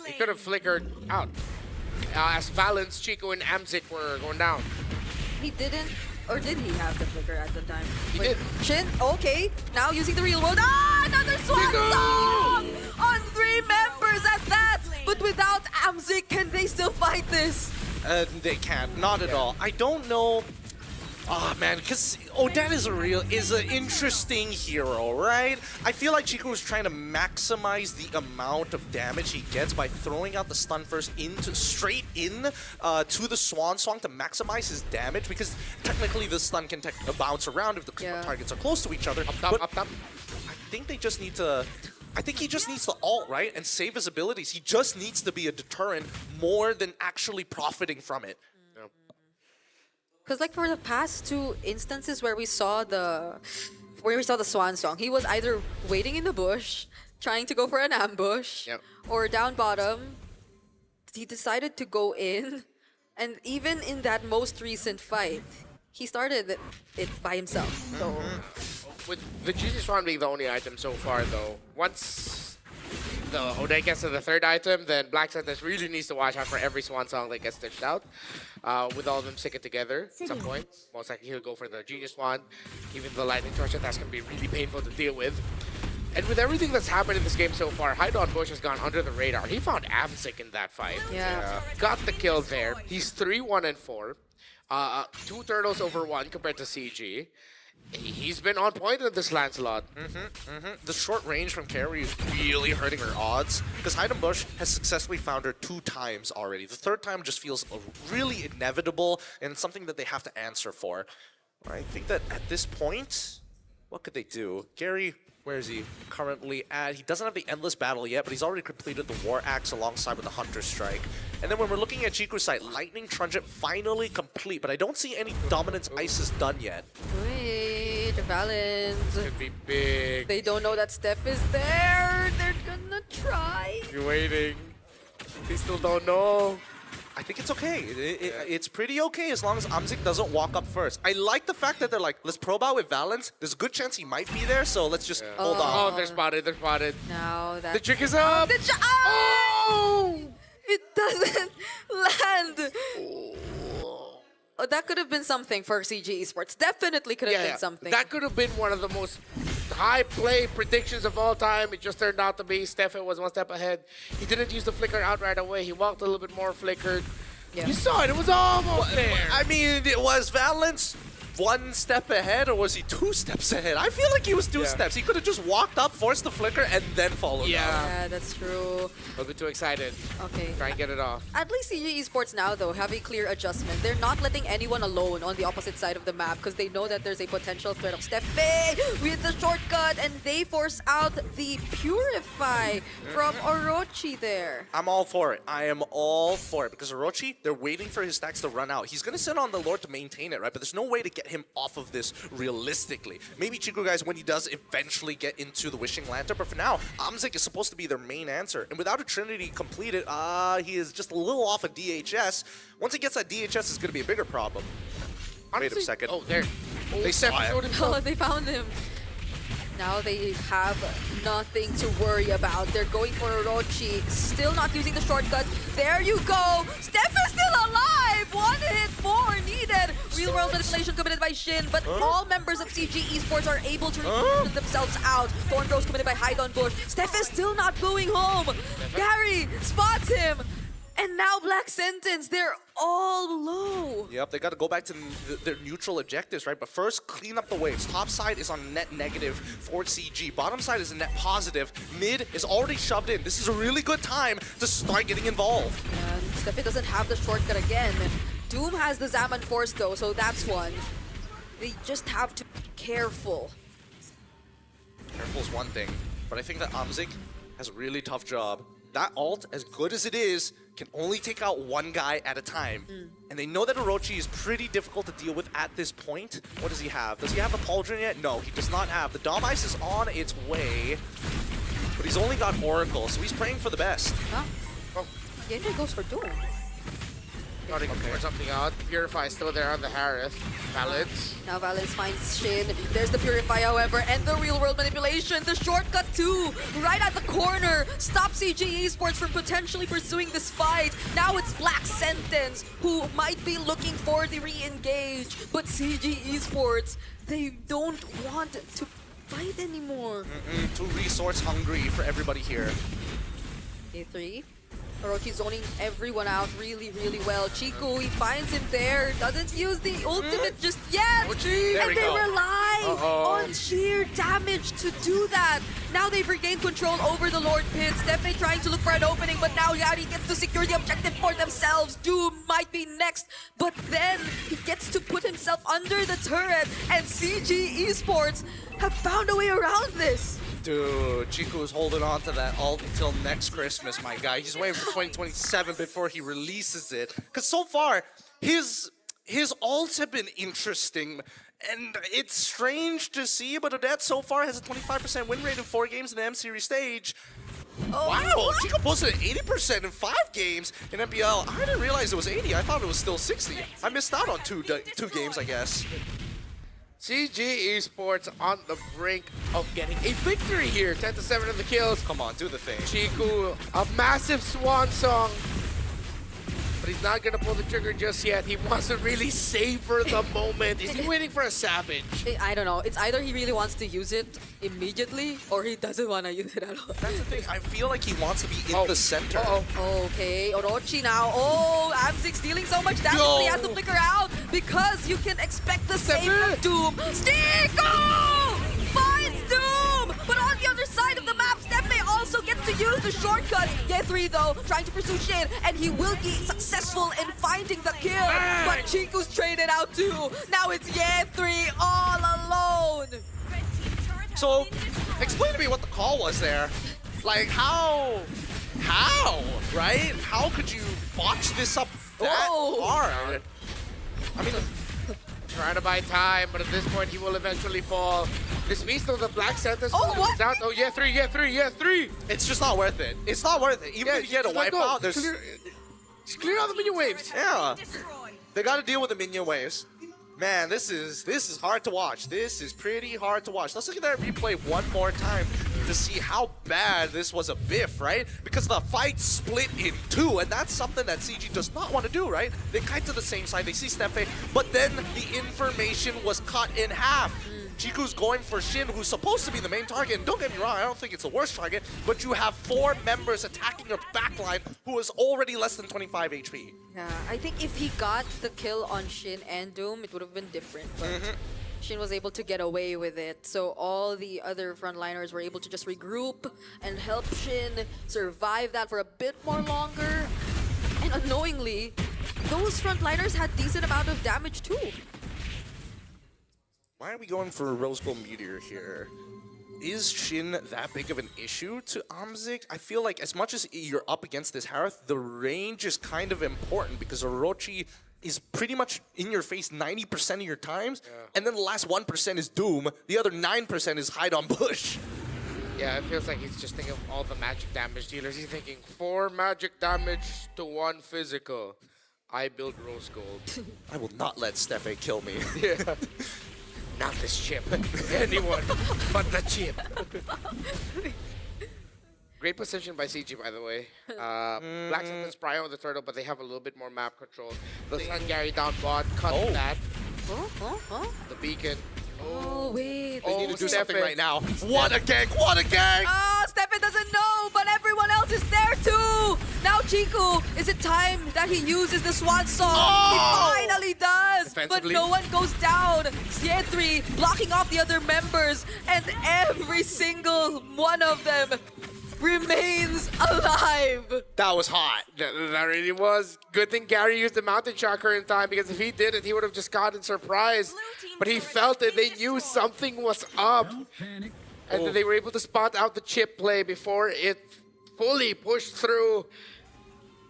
He could have flickered out as Valence, Chico, and Amzik were going down. He didn't, or did he have the flicker at the time? He did. Shin, okay. Now using the real world. Another Swan Song on 3 members at that. But without Amzik, can they still fight this? They can't, not at all. I don't know. Oh man, because Odette is an interesting hero, right? I feel like Chico is trying to maximize the amount of damage he gets by throwing out the stun first straight in to the Swan Song to maximize his damage, because technically the stun can bounce around if the targets are close to each other. Up top. I think they just need to. I think he just needs to ult, right? And save his abilities. He just needs to be a deterrent more than actually profiting from it. Because like for the past 2 instances where we saw the swan song, he was either waiting in the bush, trying to go for an ambush, or down bottom, he decided to go in. And even in that most recent fight, he started it by himself. So with the GG Swan being the only item so far, though, once the Oday gets to the 3rd item, then Black Sentence really needs to watch out for every Swan Song that gets stitched out. With all of them sticking together at some point, most likely he'll go for the GG Swan. Even the Lightning Torch, that's going to be really painful to deal with. And with everything that's happened in this game so far, Haidon Bush has gone under the radar. He found Amzik in that fight. Yeah. Got the kill there. He's 3-1-4. 2 turtles over 1 compared to CG. He's been on point in this Lancelot. The short range from Carrie is really hurting her odds because Haidon Bush has successfully found her 2 times already. The 3rd time just feels really inevitable and something that they have to answer for. I think that at this point, what could they do? Gary, where is he currently at? He doesn't have the Endless Battle yet, but he's already completed the War Axe alongside with the Hunter Strike. And then when we're looking at Chiku's side, Lightning Truncheon finally complete, but I don't see any Dominance Ices done yet. Wait, Valens. Could be big. They don't know that Steph is there. They're gonna try. You're waiting. They still don't know. I think it's okay. It's pretty okay as long as Amzik doesn't walk up first. I like the fact that they're like, let's probe out with Valens. There's a good chance he might be there, so let's just hold on. Oh, they're spotted. They're spotted. Now that the trick is up. Oh! It doesn't land. Oh, that could have been something for CG Esports. Definitely could have been something. That could have been one of the most high play predictions of all time. It just turned out to be Stefan was 1 step ahead. He didn't use the flicker out right away. He walked a little bit more flickered. You saw it. It was almost there. I mean, it was Valens 1 step ahead, or was he 2 steps ahead? I feel like he was 2 steps. He could have just walked up, forced the flicker, and then followed up. Yeah, that's true. A bit too excited. Okay. Try and get it off. At least CG Esports now, though, have a clear adjustment. They're not letting anyone alone on the opposite side of the map because they know that there's a potential threat of Steffe with the shortcut, and they force out the Purify from Orochi there. I'm all for it. I am all for it because Orochi, they're waiting for his stacks to run out. He's going to sit on the Lord to maintain it, right? But there's no way to get him off of this realistically. Maybe Chico, guys, when he does eventually get into the Wishing Lantern, but for now, Amzik is supposed to be their main answer. And without a Trinity completed, he is just a little off of DHS. Once he gets that DHS, it's going to be a bigger problem. Wait a second. Oh, there. They said Oh, they found him. Now they have nothing to worry about. They're going for Orochi. Still not using the shortcut. There you go. Steph is still alive. 1 hit more needed. Real world manipulation committed by Shin, but all members of CG Esports are able to reposition themselves out. Thorn Throws committed by Haidon Bush. Steph is still not going home. Gary spots him. And now Black Sentence, they're all low. Yep, they got to go back to their neutral objectives, right? But first, clean up the waves. Top side is on net negative for CG. Bottom side is a net positive. Mid is already shoved in. This is a really good time to start getting involved. And Steffi doesn't have the shortcut again. Doom has the Zaman Force though, so that's one. They just have to be careful. Careful is one thing, but I think that Amzik has a really tough job. That ult, as good as it is, can only take out 1 guy at a time. And they know that Orochi is pretty difficult to deal with at this point. What does he have? Does he have the Pauldron yet? No, he does not have. The Dom Ice is on its way, but he's only got Oracle, so he's praying for the best. Oh, yeah, he goes for Doom. Starting to pour something out. Purify still there on the Harith. Valens. Now Valens finds Shin. There's the Purify, however, and the real world manipulation. The shortcut too, right at the corner. Stop CG Esports from potentially pursuing this fight. Now it's Black Sentence who might be looking for the re-engage, but CG Esports, they don't want to fight anymore. Too resource hungry for everybody here. A3. Orochi zoning everyone out really, really well. Chico, he finds him there. Doesn't use the ultimate just yet. And they rely on sheer damage to do that. Now they've regained control over the Lord Pit. Steffe trying to look for an opening, but now Yari gets to secure the objective for themselves. Doom might be next, but then he gets to put himself under the turret. And CG Esports have found a way around this. Dude, Chico's holding on to that ult until next Christmas, my guy. He's waiting for 2027 before he releases it. Because so far, his ults have been interesting. And it's strange to see, but Odette so far has a 25% win rate in 4 games in the M-Series stage. Oh, wow, what? Chico posted at 80% in 5 games in MPL. I didn't realize it was 80. I thought it was still 60. I missed out on two games, I guess. CG Esports on the brink of getting a victory here. 10-7 in the kills. Come on, do the thing. Chico, a massive swan song. But he's not gonna pull the trigger just yet. He wants to really savor the moment. Is he waiting for a savage? I don't know. It's either he really wants to use it immediately or he doesn't want to use it at all. That's the thing. I feel like he wants to be in the center. Okay, Orochi now. Oh, Amzik stealing so much damage, but he has to flicker out because you can expect the same from Doom. Stico finds Doom! But on the other side of the map, Steppe also gets to use the shortcut. Ye3 though, trying to pursue Shin, and he will be successful in finding the kill. But Chiku's traded out too. Now it's Ye3 all alone. So, explain to me what the call was there. Like, how, right? How could you botch this up that hard? I mean, trying to buy time, but at this point he will eventually fall. This beast of the Black Sentence. Oh, what? Out. Oh, yeah, three. It's just not worth it. It's not worth it. Even if you get a wipeout, there's... Clear out the minion waves. Yeah. They got to deal with the minion waves. Man, this is hard to watch. This is pretty hard to watch. Let's look at that replay one more time to see how bad this was a biff, right? Because the fight split in 2, and that's something that CG does not want to do, right? They kite to the same side, they see Steppe, but then the information was cut in half. Chiku's going for Shin, who's supposed to be the main target. And don't get me wrong, I don't think it's the worst target, but you have 4 members attacking your backline who is already less than 25 HP. Yeah, I think if he got the kill on Shin and Doom, it would have been different. But Shin was able to get away with it. So all the other frontliners were able to just regroup and help Shin survive that for a bit more longer. And unknowingly, those frontliners had decent amount of damage too. Why are we going for a Rose Gold Meteor here? Is Shin that big of an issue to Amzik? I feel like as much as you're up against this Harith, the range is kind of important because Orochi is pretty much in your face 90% of your times, and then the last 1% is Doom, the other 9% is hide on bush. Yeah, it feels like he's just thinking of all the magic damage dealers. He's thinking 4 magic damage to 1 physical. I build Rose Gold. I will not let Steppe kill me. Yeah. Not this chip. Anyone but the chip. Great position by CG, by the way. Black Sentence Prio on the turtle, but they have a little bit more map control. The Sun Gary down bot, cut that. The beacon. Oh, wait. They need to do something right now. What a gank! What a gank! Oh, Steppe doesn't know, but everyone else is there too. Now Chiku, is it time that he uses the Swan Song? He finally does, but no one goes down. Ye3 blocking off the other members, and every single one of them remains alive. That was hot. That really was. Good thing Gary used the mountain chakra in time, because if he did it, he would have just gotten surprised. But he felt it. They knew something was up. And then they were able to spot out the chip play before it fully pushed through.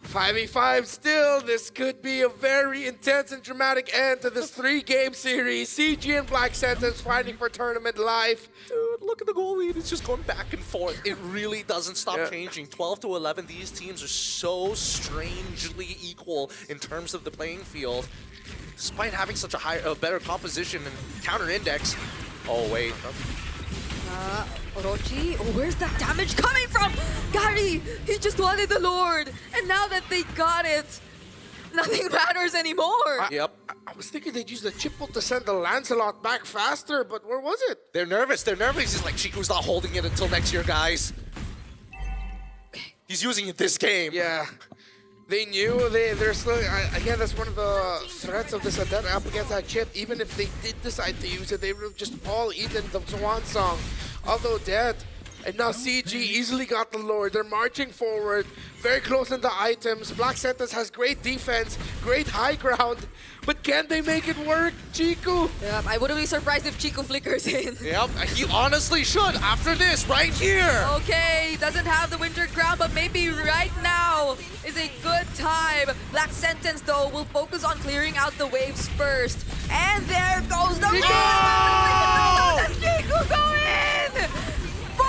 5v5 still. This could be a very intense and dramatic end to this 3-game series. CG and Black Sentence fighting for tournament life. Dude, look at the goal lead. It's just going back and forth. It really doesn't stop changing. 12 to 11. These teams are so strangely equal in terms of the playing field. Despite having such a better composition and counter index. Oh, wait. Orochi, where's that damage coming from? Gary, he just wanted the Lord. And now that they got it, nothing matters anymore. Yep. I was thinking they'd use the chip ult to send the Lancelot back faster, but where was it? They're nervous. They're nervous. It's like Chiku's not holding it until next year, guys. He's using it this game. Yeah. They knew they're still, again, that's one of the threats of this Adet up against that chip. Even if they did decide to use it, they would have just all eaten the Swan Song. Although dead, And now CG easily got the lure. They're marching forward, very close in the items. Black Sentence has great defense, great high ground. But can they make it work, Chiku? Yep, I wouldn't be surprised if Chiku flickers in. Yep, he honestly should after this right here. Okay, doesn't have the Winter Crown, but maybe right now is a good time. Black Sentence, though, will focus on clearing out the waves first. And there goes the Chiku go in! 4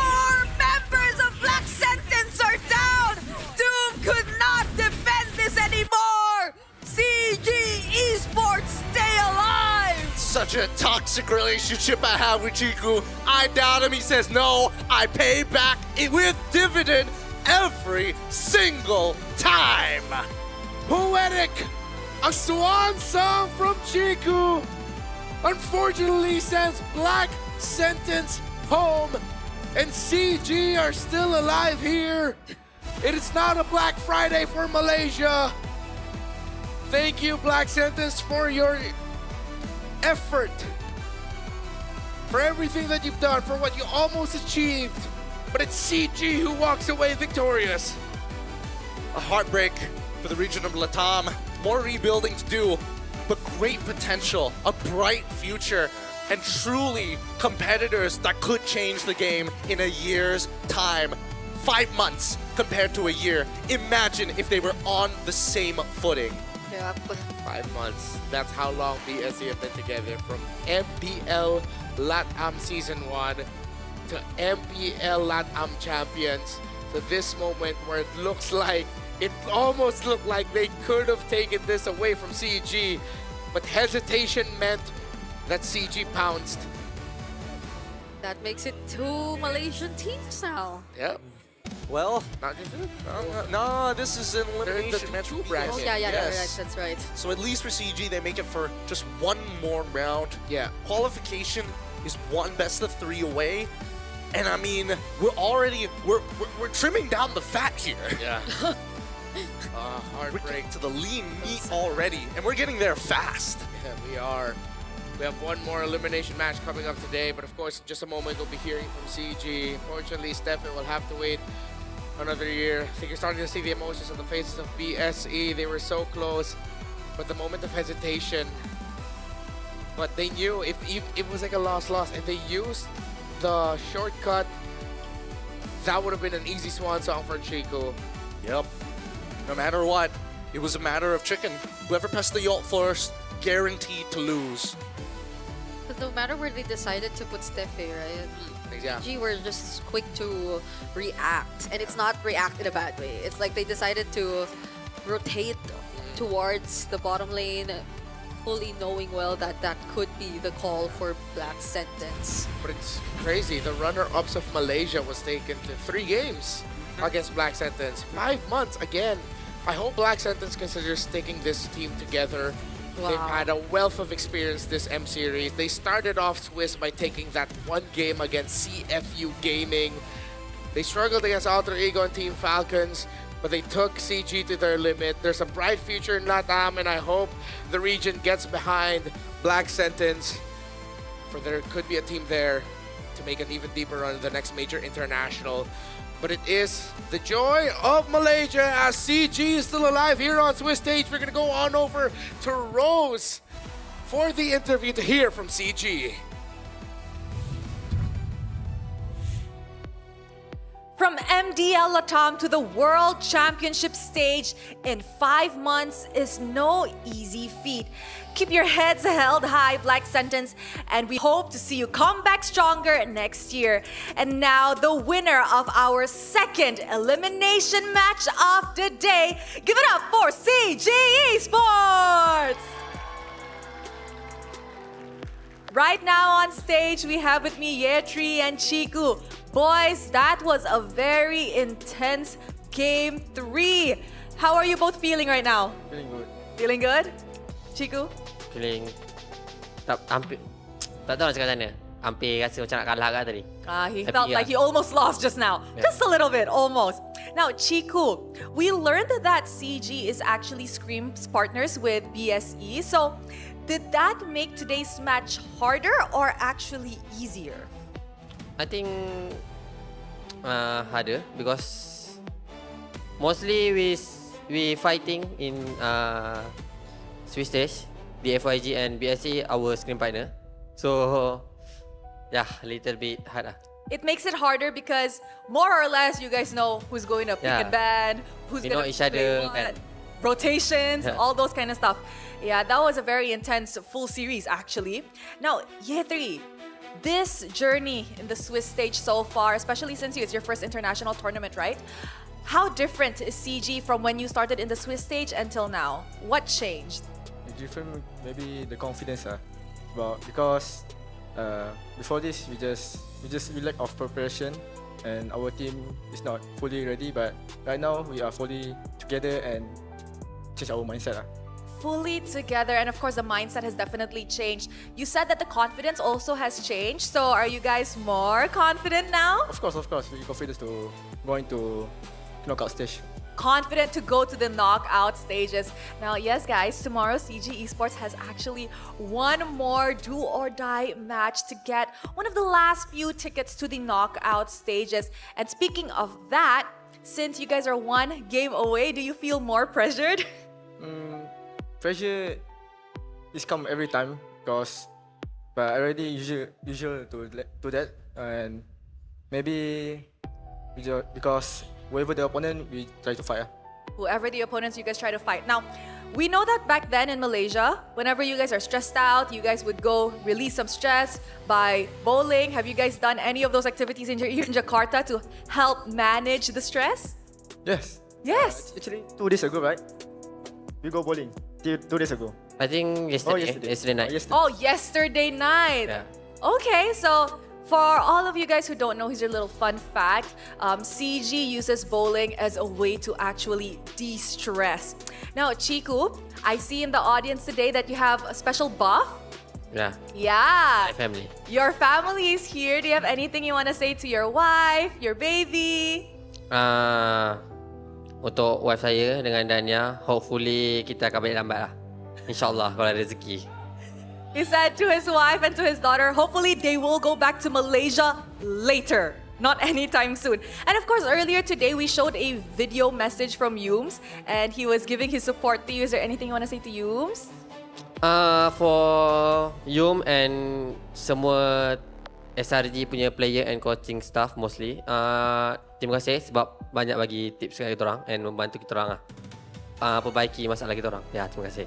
members of Black Sentence are down! Doom could not defend this anymore! CG Esports, stay alive! Such a toxic relationship I have with Chiku. I doubt him. He says, no, I pay back with dividend every single time. Poetic! A swan song from Chiku! Unfortunately sends Black Sentence home. And CG are still alive here. It is not a Black Friday for Malaysia. Thank you, Black Sentence, for your effort, for everything that you've done, for what you almost achieved. But it's CG who walks away victorious. A heartbreak for the region of Latam. More rebuilding to do, but great potential, a bright future, and truly competitors that could change the game in a year's time. 5 months compared to a year. Imagine if they were on the same footing. Yep. 5 months. That's how long BSE have been together. From MPL LATAM Season 1 to MPL LATAM Champions to this moment where it almost looked like they could have taken this away from CG, but hesitation meant that CG pounced. That makes it 2 Malaysian teams now. Yep. Well, not just no, this is an elimination match. bracket. Oh, yeah, Yes. that's right. So at least for CG, they make it for just one more round. Yeah. Qualification is one best of 3 away. And I mean, we're trimming down the fat here. Yeah. Heartbreak. We're to the lean meat already, and we're getting there fast. Yeah, we are. We have one more elimination match coming up today, but of course, in just a moment, we'll be hearing from CG. Unfortunately, Stefan will have to wait another year. I think you're starting to see the emotions on the faces of BSE. They were so close, but the moment of hesitation. But they knew if it was like a loss, and they used the shortcut, that would have been an easy swan song for Chico. Yep. No matter what, it was a matter of chicken. Whoever pressed the ult first, guaranteed to lose. But no matter where they decided to put Steffi, right? Exactly. G were just quick to react, and it's not react in a bad way. It's like they decided to rotate towards the bottom lane, fully knowing well that that could be the call for Black Sentence. But it's crazy. The runner-ups of Malaysia was taken to 3 games against Black Sentence. 5 months again. I hope Black Sentence considers sticking this team together. Wow. They've had a wealth of experience this M series. They started off Swiss by taking that 1 game against CFU Gaming. They struggled against Alter Ego and Team Falcons, but they took CG to their limit. There's a bright future in LATAM, and I hope the region gets behind Black Sentence, for there could be a team there to make an even deeper run in the next major international. But it is the joy of Malaysia as CG is still alive here on Swiss Stage. We're going to go on over to Rose for the interview to hear from CG. From MDL Latam to the World Championship stage in 5 months is no easy feat. Keep your heads held high, Black Sentence, and we hope to see you come back stronger next year. And now the winner of our second elimination match of the day. Give it up for CG Esports! Right now on stage, we have with me Yetri and Chiku. Boys, that was a very intense game 3. How are you both feeling right now? Feeling good. Feeling good? Chiku? Feeling tak tahu nak cakap macam mana. Hampir rasa macam nak kalah kat tadi. He felt like he almost lost just now. Yeah. Just a little bit, almost. Now, Chiku, we learned that CG is actually Scream's partners with BSE. So, did that make today's match harder or actually easier? I think harder because mostly we fighting in Swiss stage, the FYG and BSC our screen partner. So yeah, a little bit hard. It makes it harder because more or less you guys know who's going to pick and ban, who's We going know to each play other what, and rotations, all those kind of stuff. Yeah, that was a very intense full series actually. Now, Year 3, this journey in the Swiss stage so far, especially since it's your first international tournament, right? How different is CG from when you started in the Swiss stage until now? What changed? Different, maybe the confidence, because before this we lack of preparation and our team is not fully ready. But right now we are fully together and change our mindset. Fully together, and of course the mindset has definitely changed. You said that the confidence also has changed, so are you guys more confident now? Of course, we confident to going to knockout stage. Confident to go to the knockout stages. Now, yes guys, tomorrow CG Esports has actually one more do or die match to get one of the last few tickets to the knockout stages. And speaking of that, since you guys are one game away, do you feel more pressured? Pressure is come every time but I already usual to that, and maybe because whoever the opponent we try to fight. Whoever the opponents, you guys try to fight. Now, we know that back then in Malaysia, whenever you guys are stressed out, you guys would go release some stress by bowling. Have you guys done any of those activities in Jakarta to help manage the stress? Yes. Yes. Actually, 2 days ago, right? We go bowling. 2 days ago. I think yesterday night. Oh, yesterday night. Yeah. Okay, so for all of you guys who don't know, here's your little fun fact. CG uses bowling as a way to actually de-stress. Now, Chiku, I see in the audience today that you have a special buff. Yeah. Yeah. My family. Your family is here. Do you have anything you want to say to your wife, your baby? Untuk wife saya dengan Dania, hopefully kita akan balik lambat lah. InsyaAllah kalau ada rezeki. He said to his wife and to his daughter, hopefully they will go back to Malaysia later, not anytime soon. And of course, earlier today, we showed a video message from Yums, and he was giving his support to you. Is there anything you want to say to Yums? For Yum and semua SRG punya player and coaching staff mostly, terima kasih sebab banyak bagi tips kepada kita orang and membantu kita orang perbaiki masalah kita orang. Ya, terima kasih.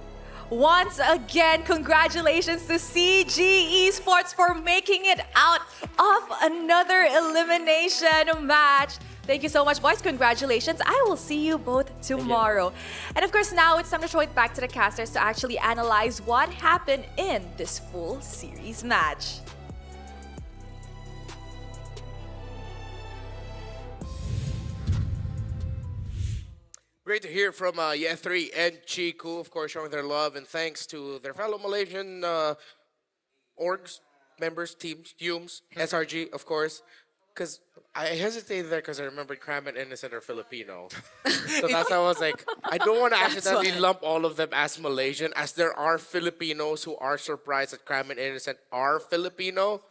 Once again, congratulations to CG Esports for making it out of another elimination match. Thank you so much, boys. Congratulations. I will see you both tomorrow. And of course, now it's time to show it back to the casters to actually analyze what happened in this full series match. Great to hear from Year 3 and Chiku, of course, showing their love and thanks to their fellow Malaysian orgs, members, teams, Yums, SRG, of course. Because I hesitated there because I remembered Cram and Innocent are Filipino. So that's why I was like, I don't want to accidentally lump all of them as Malaysian, as there are Filipinos who are surprised that Cram and Innocent are Filipino.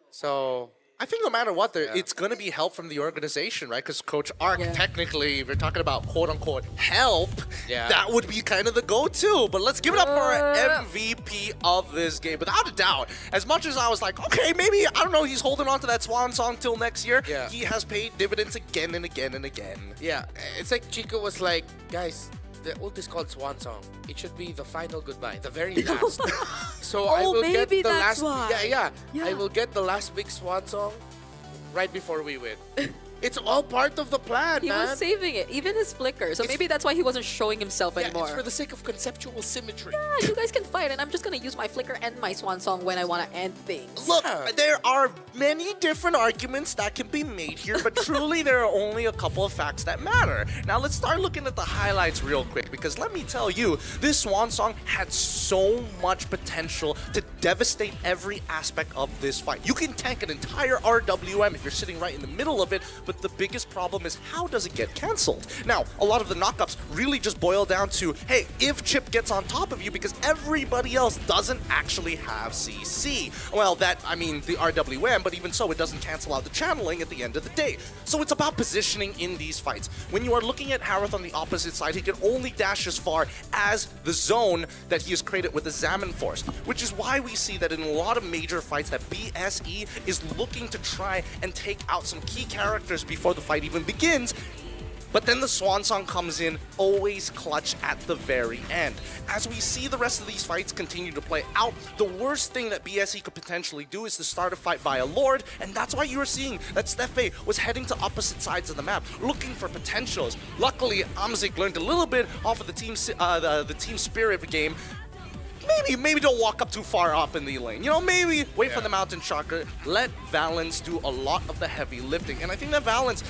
So I think no matter what, it's going to be help from the organization, right? Because Coach Ark, technically, if you're talking about quote-unquote help, that would be kind of the go-to. But let's give it up for our MVP of this game. Without a doubt, as much as I was like, okay, maybe, I don't know, he's holding on to that swan song till next year, he has paid dividends again and again and again. Yeah, it's like Chico was like, guys, the ult is called Swan Song. It should be the final goodbye, the very last. So I will get the last. Yeah. I will get the last big Swan Song right before we win. It's all part of the plan, He man. was saving it, even his flicker. So maybe that's why he wasn't showing himself anymore. It's for the sake of conceptual symmetry. Yeah, you guys can fight, and I'm just gonna use my flicker and my swan song when I want to end things. Look, there are many different arguments that can be made here, but truly there are only a couple of facts that matter. Now let's start looking at the highlights real quick, because let me tell you, this Swan Song had so much potential to devastate every aspect of this fight. You can tank an entire RWM if you're sitting right in the middle of it, but but the biggest problem is how does it get cancelled? Now, a lot of the knockups really just boil down to, hey, if Chip gets on top of you because everybody else doesn't actually have CC. Well, I mean the RWM, but even so, it doesn't cancel out the channeling at the end of the day. So it's about positioning in these fights. When you are looking at Harith on the opposite side, he can only dash as far as the zone that he has created with the Zaman Force, which is why we see that in a lot of major fights that BSE is looking to try and take out some key characters before the fight even begins. But then the Swan Song comes in, always clutch at the very end. As we see the rest of these fights continue to play out, the worst thing that BSE could potentially do is to start a fight by a Lord, and that's why you were seeing that Steffe was heading to opposite sides of the map, looking for potentials. Luckily, Amzik learned a little bit off of the team spirit game. Maybe don't walk up too far up in the lane. You know, maybe wait for the Mountain Chakra. Let Valence do a lot of the heavy lifting. And I think that Valence,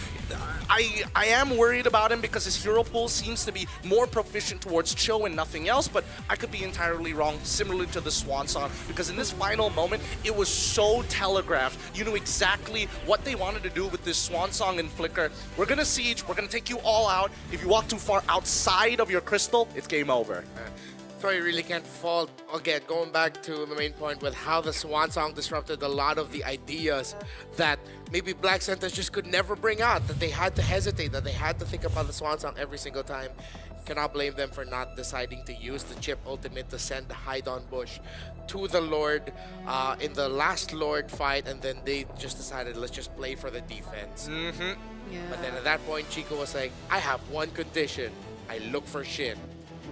I am worried about him because his hero pool seems to be more proficient towards Cho and nothing else, but I could be entirely wrong, similarly to the Swan Song, because in this final moment, it was so telegraphed. You knew exactly what they wanted to do with this Swan Song and Flicker. We're gonna siege, we're gonna take you all out. If you walk too far outside of your crystal, it's game over. So you really can't fault, again, going back to the main point with how the Swan Song disrupted a lot of the ideas that maybe Black Centers just could never bring out, that they had to hesitate, that they had to think about the Swan Song every single time. Cannot blame them for not deciding to use the Chip Ultimate to send the High Dawn Bush to the Lord in the last Lord fight, and then they just decided, let's just play for the defense. But then at that point, Chico was like, I have one condition. I look for Shin.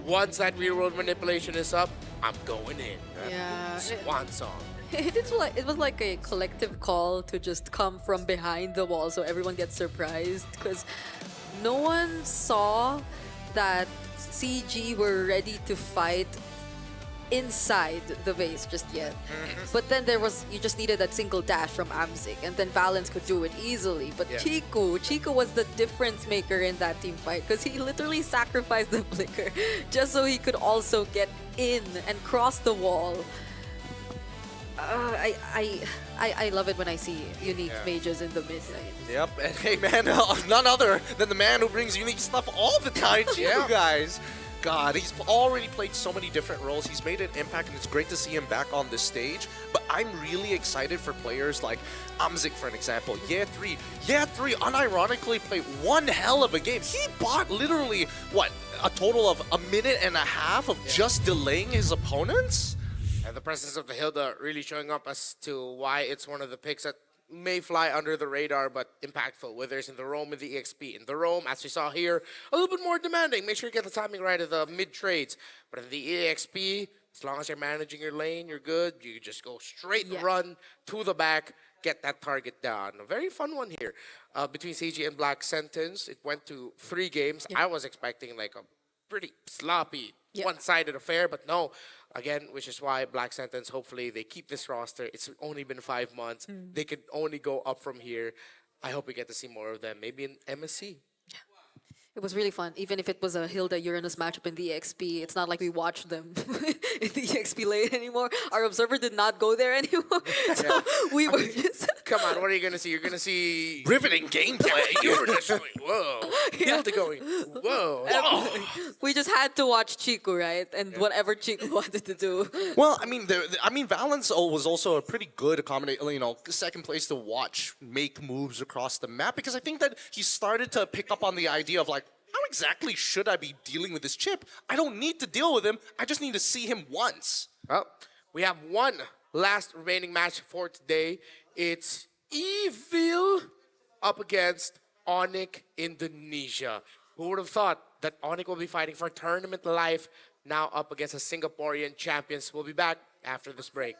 Once that real world manipulation is up, I'm going in. Yeah. Swan Song. It was like a collective call to just come from behind the wall so everyone gets surprised, because no one saw that CG were ready to fight inside the base just yet. But then you just needed that single dash from Amzik, and then Valence could do it easily. But Chico was the difference maker in that team fight, because he literally sacrificed the flicker just so he could also get in and cross the wall. I love it when I see unique mages in the mid lane. Yep, and hey man, none other than the man who brings unique stuff all the time to you guys. God, he's already played so many different roles. He's made an impact, and it's great to see him back on this stage. But I'm really excited for players like Amzik, for an example. Yeah3 unironically played one hell of a game. He bought literally, what, a total of a minute and a half of just delaying his opponents? And the presence of the Hilda really showing up as to why it's one of the picks that may fly under the radar, but impactful, whether it's in the roam and the EXP. In the roam, as we saw here, a little bit more demanding. Make sure you get the timing right at the mid-trades. But in the EXP, as long as you're managing your lane, you're good. You just go straight and run to the back, get that target down. A very fun one here. Between CG and Black Sentence, it went to 3 games. I was expecting like a pretty sloppy, one-sided affair, but no. Again, which is why Black Sentence, hopefully they keep this roster. It's only been 5 months. They could only go up from here. I hope we get to see more of them, maybe in MSC. It was really fun, even if it was a Hilda Uranus matchup in the EXP. It's not like we watched them in the EXP lane anymore. Our observer did not go there anymore. So we were just... Come on, what are you going to see? You're going to see... riveting gameplay. Uranus going, whoa. Hilda going, whoa. We just had to watch Chico, right? And whatever Chico wanted to do. Well, I mean, Valence was also a pretty good second place to watch make moves across the map, because I think that he started to pick up on the idea of like, how exactly should I be dealing with this Chip? I don't need to deal with him. I just need to see him once. Well, we have one last remaining match for today. It's Evil up against Onyx Indonesia. Who would have thought that Onyx will be fighting for tournament life, now up against a Singaporean champions? We'll be back after this break.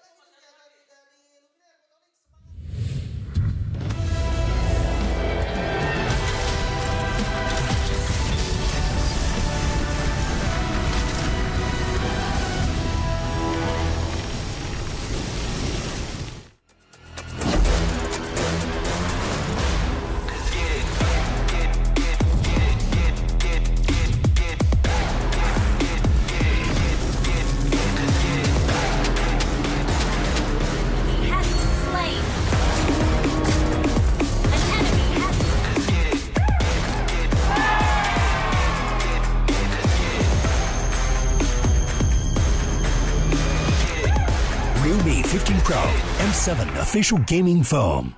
Pro, M7 official gaming foam.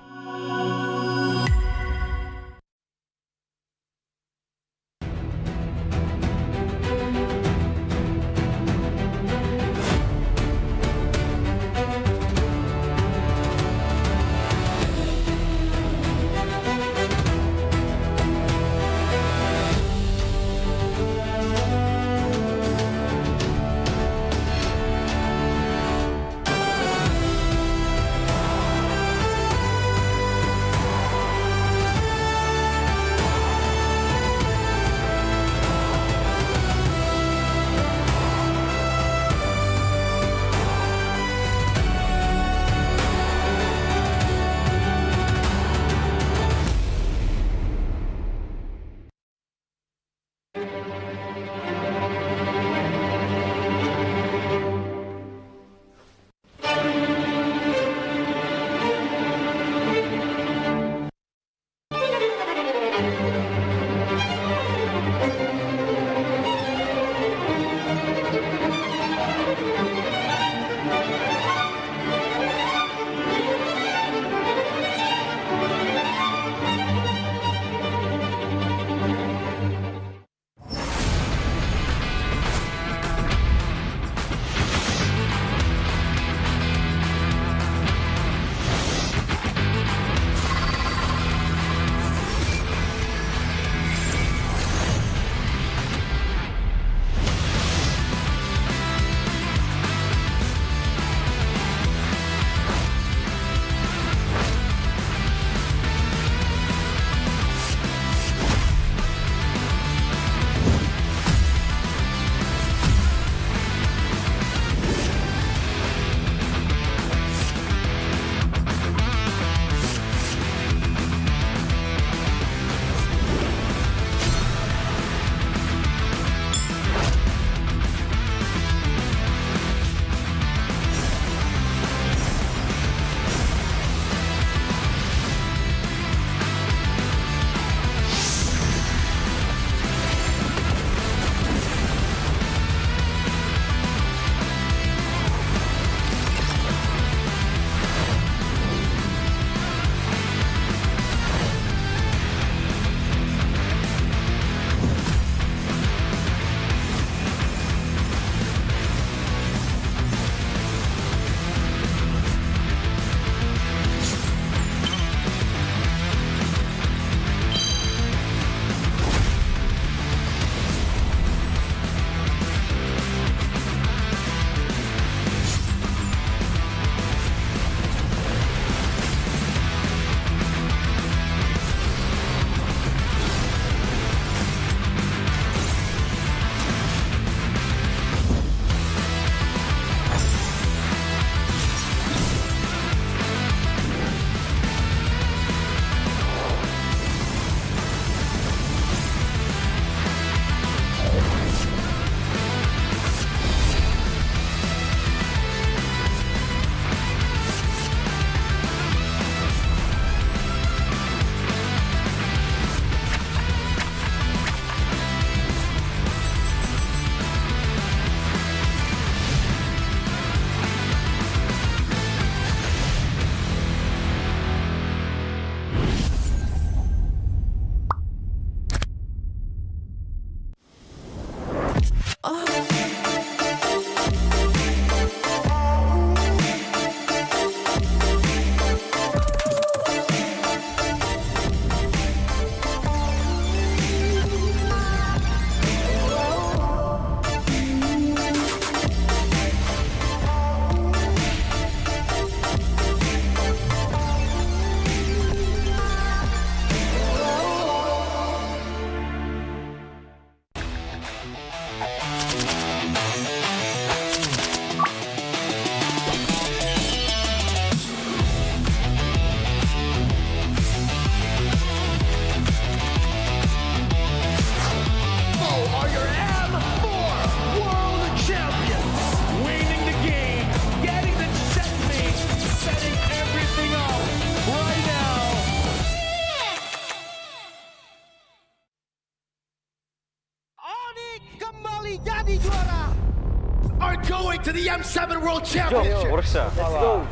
Are going to the M7 World Championship. Let's go.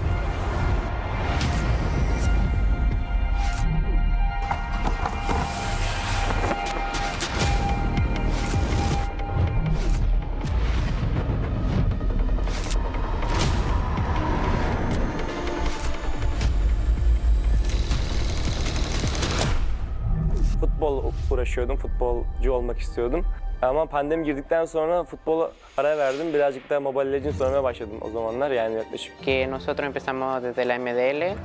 uğraşıyordum. Futbolcu olmak istiyordum. Ama pandemi girdikten sonra futbola ara verdim. Birazcık da Mobile Legends oynamaya başladım o zamanlar yani yaklaşık. Que nosotros empezamos desde la MDL,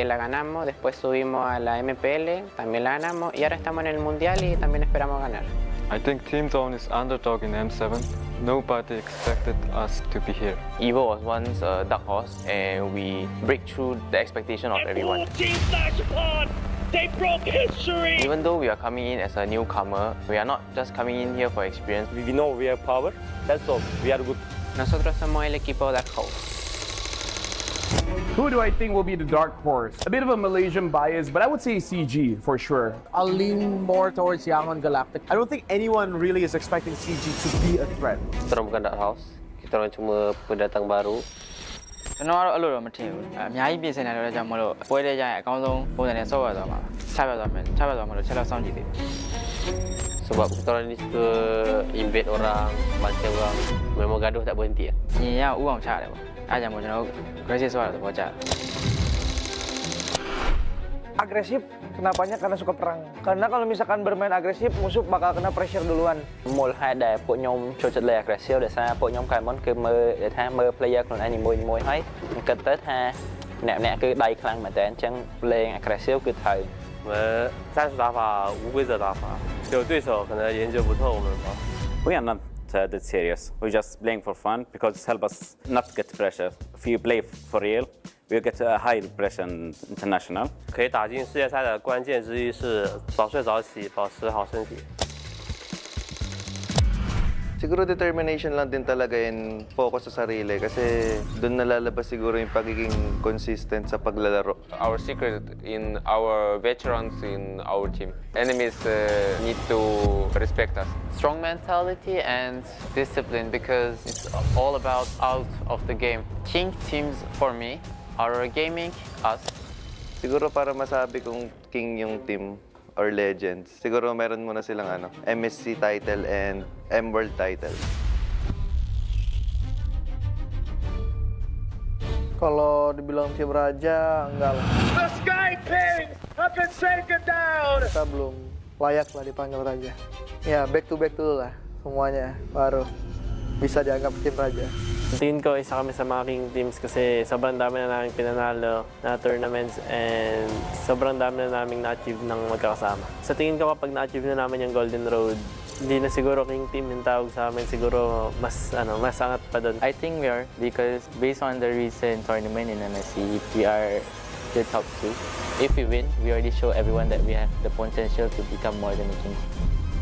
la ganamos, después subimos a la MPL, también la ganamos y ahora estamos en el Mundial y también esperamos ganar. I think Team Zone is underdog in M7. Nobody expected us to be here. Evo was once a dark horse and we break through the expectation of everyone. Team Flash upon! They broke history! Even though we are coming in as a newcomer, we are not just coming in here for experience. We know we have power, that's all, we are good. Nosotros somos el equipo Dark Horse. Who do I think will be the dark horse? A bit of a Malaysian bias, but I would say CG for sure. I'll lean more towards Yangon Galactic. I don't think anyone really is expecting CG to be a threat. Kita orang bukan dark horse, kita orang cuma pendatang baru. ကျွန်တော်ကတော့အဲ့လိုတော့မထင်ဘူးအများကြီးပြင်ဆင်နေတော့ကြောင့်မလို့ပွဲတဲ့ကြရင်အကောင်းဆုံးပုံစံနဲ့ဆော့ရသွားမှာချပြသွားမယ်မလို့ချက်တော့စောင့်ကြည့်သေးတယ် Sebab kita orang ni suka invade orang, bantai orang, memang gaduh tak berhenti. ညီရဥအောင်ချရတယ်ပေါ့အားကြောင့်မို့ကျွန်တော် gracious ဆိုတာတော့ကြတယ် Agresif, kenapanya? Karena suka perang. Karena kalau misalkan bermain agresif, musuh bakal kena pressure duluan. មូលហេតុដែលពួកខ្ញុំចូលចិត្តលេង aggressive ដោយសារពួកខ្ញុំកាលមុនគឺមើល player ខ្លួនឯងនីមួយៗហើយគិតទៅថាអ្នកគឺដៃខ្លាំងមែនតើអញ្ចឹងលេង aggressive គឺត្រូវ 我们战术打法无规则打法，有对手可能研究不透我们吧。 We are not that serious. We just playing for fun because it helps us not to get pressure. If you play for real, we get a high pressure international. 可以打进世界赛的关键之一是早睡早起，保持好身体。 Siguro determination lang din talaga and focus sa sarili kasi doon nalalabas siguro yung pagiging consistent sa paglalaro. Our secret in our veterans in our team. Enemies need to respect us. Strong mentality and discipline because it's all about out of the game. King teams for me are gaming us. Siguro para masabi kong king yung team or legends, siguro meron muna silang MSC title and M-World title. Kalau dibilang tim raja, enggak lah. The Sky Kings have been taken down! Kita belum layak lah dipanggil raja. Ya, back to back dulu lah semuanya, baru bisa dianggap tim raja. Tingin ko isa kami sa mga king teams kasi sobrang dami na namin pinanalo na tournaments and sobrang dami na namin na-achieve ng magkakasama. Sa tingin ko kapag na-achieve na namin yung Golden Road, hindi na siguro king team yung tawag sa amin, siguro mas angat pa doon. I think we are because based on the recent tournament in MSC, we are the top 2. If we win, we already show everyone that we have the potential to become more than a king.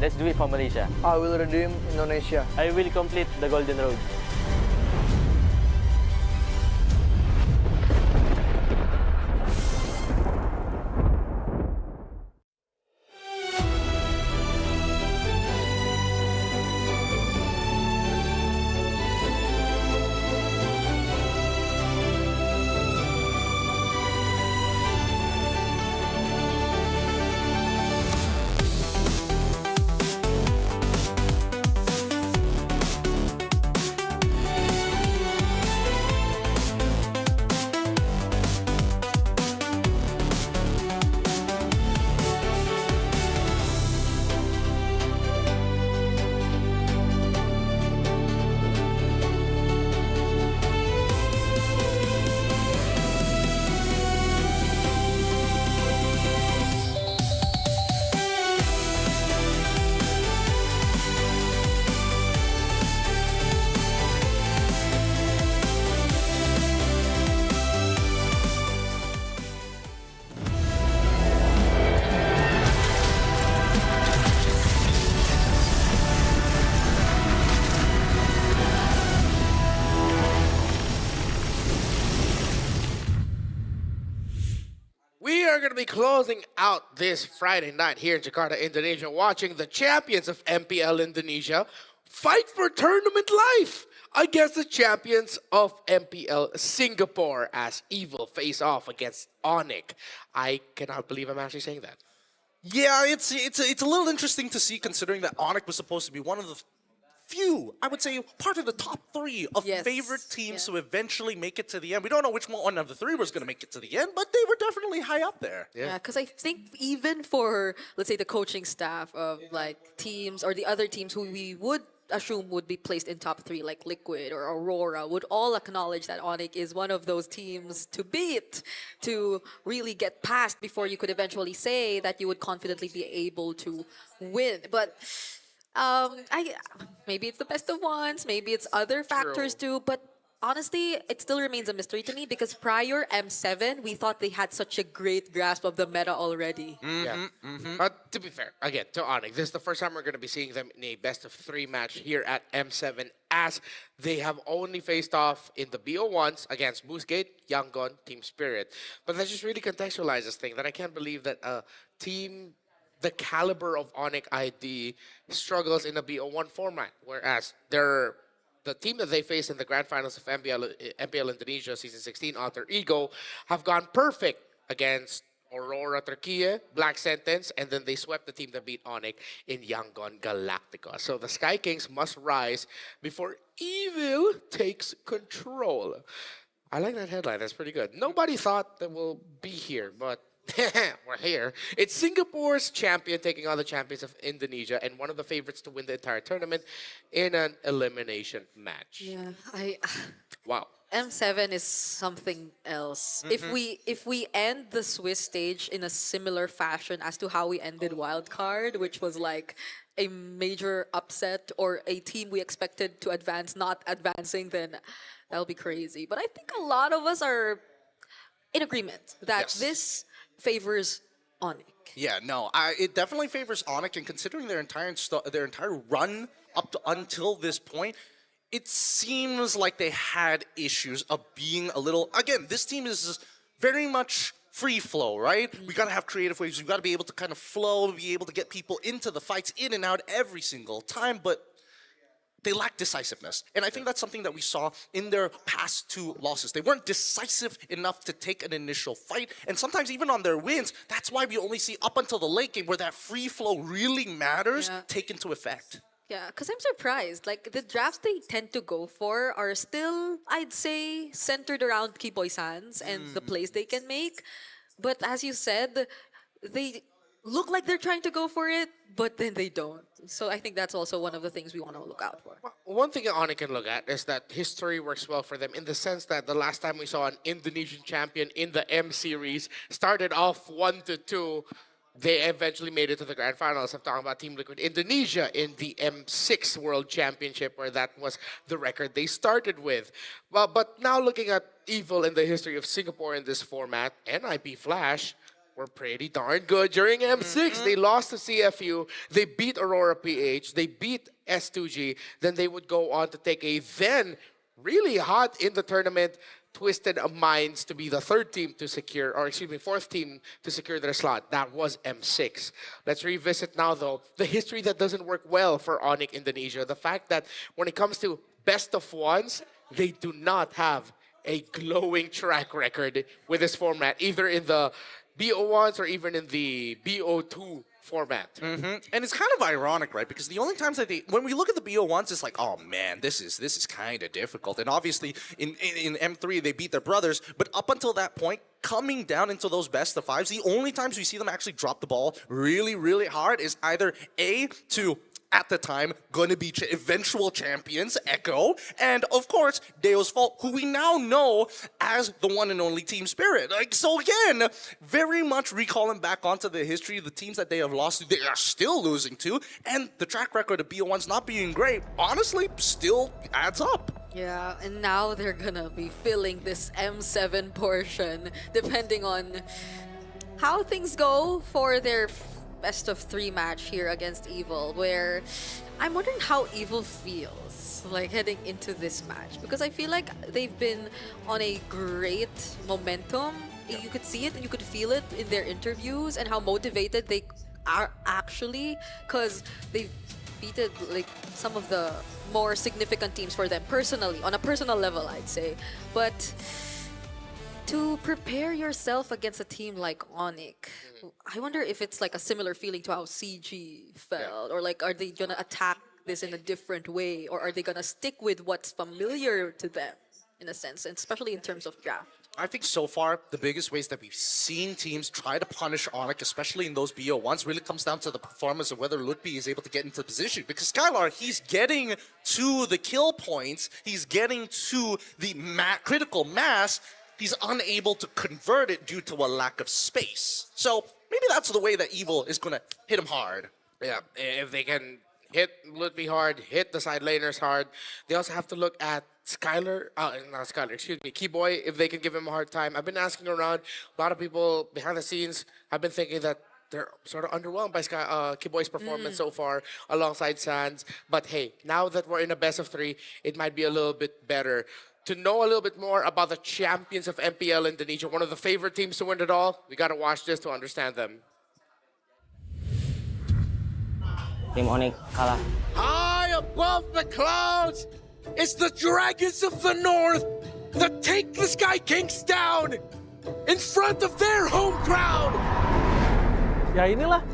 Let's do it for Malaysia. I will redeem Indonesia. I will complete the Golden Road. We are going to be closing out this Friday night here in Jakarta, Indonesia, watching the champions of MPL Indonesia fight for tournament life against the champions of MPL Singapore as Evil face off against Onyx. I cannot believe I'm actually saying that. Yeah, it's a little interesting to see considering that Onyx was supposed to be one of the few, I would say, part of the top 3 of favorite teams to eventually make it to the end. We don't know which one of the 3 was going to make it to the end, but they were definitely high up there. Yeah, because I think even for, let's say, the coaching staff of like teams or the other teams who we would assume would be placed in top 3, like Liquid or Aurora, would all acknowledge that Onyx is one of those teams to beat, to really get past before you could eventually say that you would confidently be able to win. But I maybe it's the best of ones, maybe it's other factors too, but honestly, it still remains a mystery to me because prior M7, we thought they had such a great grasp of the meta already. Yeah. To be fair, again, to Onyx, this is the first time we're going to be seeing them in a best of 3 match here at M7, as they have only faced off in the BO1s against Boostgate, Yangon, Team Spirit. But that just really contextualizes this thing that I can't believe that a team the caliber of Onyx ID struggles in a BO1 format, whereas they're the team that they faced in the grand finals of MPL Indonesia Season 16, Alter Ego, have gone perfect against Aurora Turkey, Black Sentence, and then they swept the team that beat Onyx in Yangon Galactica. So the Sky Kings must rise before evil takes control. I like that headline. That's pretty good. Nobody thought that we'll be here, but we're here. It's Singapore's champion taking on the champions of Indonesia and one of the favorites to win the entire tournament in an elimination match. Yeah, Wow. M7 is something else. If we end the Swiss stage in a similar fashion as to how we ended Wildcard, which was like a major upset or a team we expected to advance not advancing, then that'll be crazy. But I think a lot of us are in agreement that this favors Onyx. Yeah, no, it definitely favors Onyx, and considering their entire run up to until this point, it seems like they had issues of being a little. Again, this team is very much free flow, right? We gotta have creative ways. We gotta be able to kind of flow, be able to get people into the fights, in and out every single time, but they lack decisiveness. And I think that's something that we saw in their past 2 losses. They weren't decisive enough to take an initial fight. And sometimes even on their wins, that's why we only see up until the late game where that free flow really matters take into effect. Yeah, because I'm surprised. Like, the drafts they tend to go for are still, I'd say, centered around Kiboy Sans and the plays they can make. But as you said, they look like they're trying to go for it, but then they don't. So I think that's also one of the things we want to look out for. One thing Onyx can look at is that history works well for them in the sense that the last time we saw an Indonesian champion in the M series started off 1-2. They eventually made it to the grand finals. I'm talking about Team Liquid Indonesia in the M6 World Championship, where that was the record they started with. Well, but now looking at Evil in the history of Singapore in this format, NIP Flash were pretty darn good during M6. They lost to CFU, they beat Aurora PH, they beat S2G, then they would go on to take a then really hot in the tournament Twisted Minds to be the 3rd team to secure, or excuse me, 4th team to secure their slot. That was M6. Let's revisit now, though, the history that doesn't work well for Onyx Indonesia. The fact that when it comes to best of ones, they do not have a glowing track record with this format, either in the BO1s or even in the BO2 format. And it's kind of ironic, right? Because the only times that when we look at the BO1s, it's like, oh man, this is kind of difficult. And obviously, in M3, they beat their brothers. But up until that point, coming down into those best of 5s, the only times we see them actually drop the ball really, really hard is either A, to at the time, going to be eventual champions, Echo, and of course, Deo's Fault, who we now know as the one and only Team Spirit. Like, so again, very much recalling back onto the history of the teams that they have lost to, they are still losing to, and the track record of BO1's not being great, honestly, still adds up. Yeah, and now they're gonna be filling this M7 portion, depending on how things go for their best of 3 match here against Evil, where I'm wondering how Evil feels like heading into this match, because I feel like they've been on a great momentum. You could see it and you could feel it in their interviews and how motivated they are actually, because they've beaten like some of the more significant teams for them personally, on a personal level, I'd say. But to prepare yourself against a team like Onyx, I wonder if it's like a similar feeling to how CG felt, or like are they gonna attack this in a different way, or are they gonna stick with what's familiar to them, in a sense, and especially in terms of draft? I think so far, the biggest ways that we've seen teams try to punish Onyx, especially in those BO1s, really comes down to the performance of whether Lutpi is able to get into position. Because Skylar, he's getting to the kill points, he's getting to the critical mass, he's unable to convert it due to a lack of space. So maybe that's the way that Evil is going to hit him hard. Yeah, if they can hit Lutpi hard, hit the side laners hard, they also have to look at Skylar, not Skylar, excuse me, Keyboy, if they can give him a hard time. I've been asking around, a lot of people behind the scenes have been thinking that they're sort of underwhelmed by Keyboy's performance so far alongside Sans. But hey, now that we're in a best of 3, it might be a little bit better. To know a little bit more about the champions of MPL Indonesia, one of the favorite teams to win it all, we got to watch this to understand them. Tim Onyx kalah. High above the clouds, it's the Dragons of the North that take the Sky Kings down in front of their home crowd. Ya inilah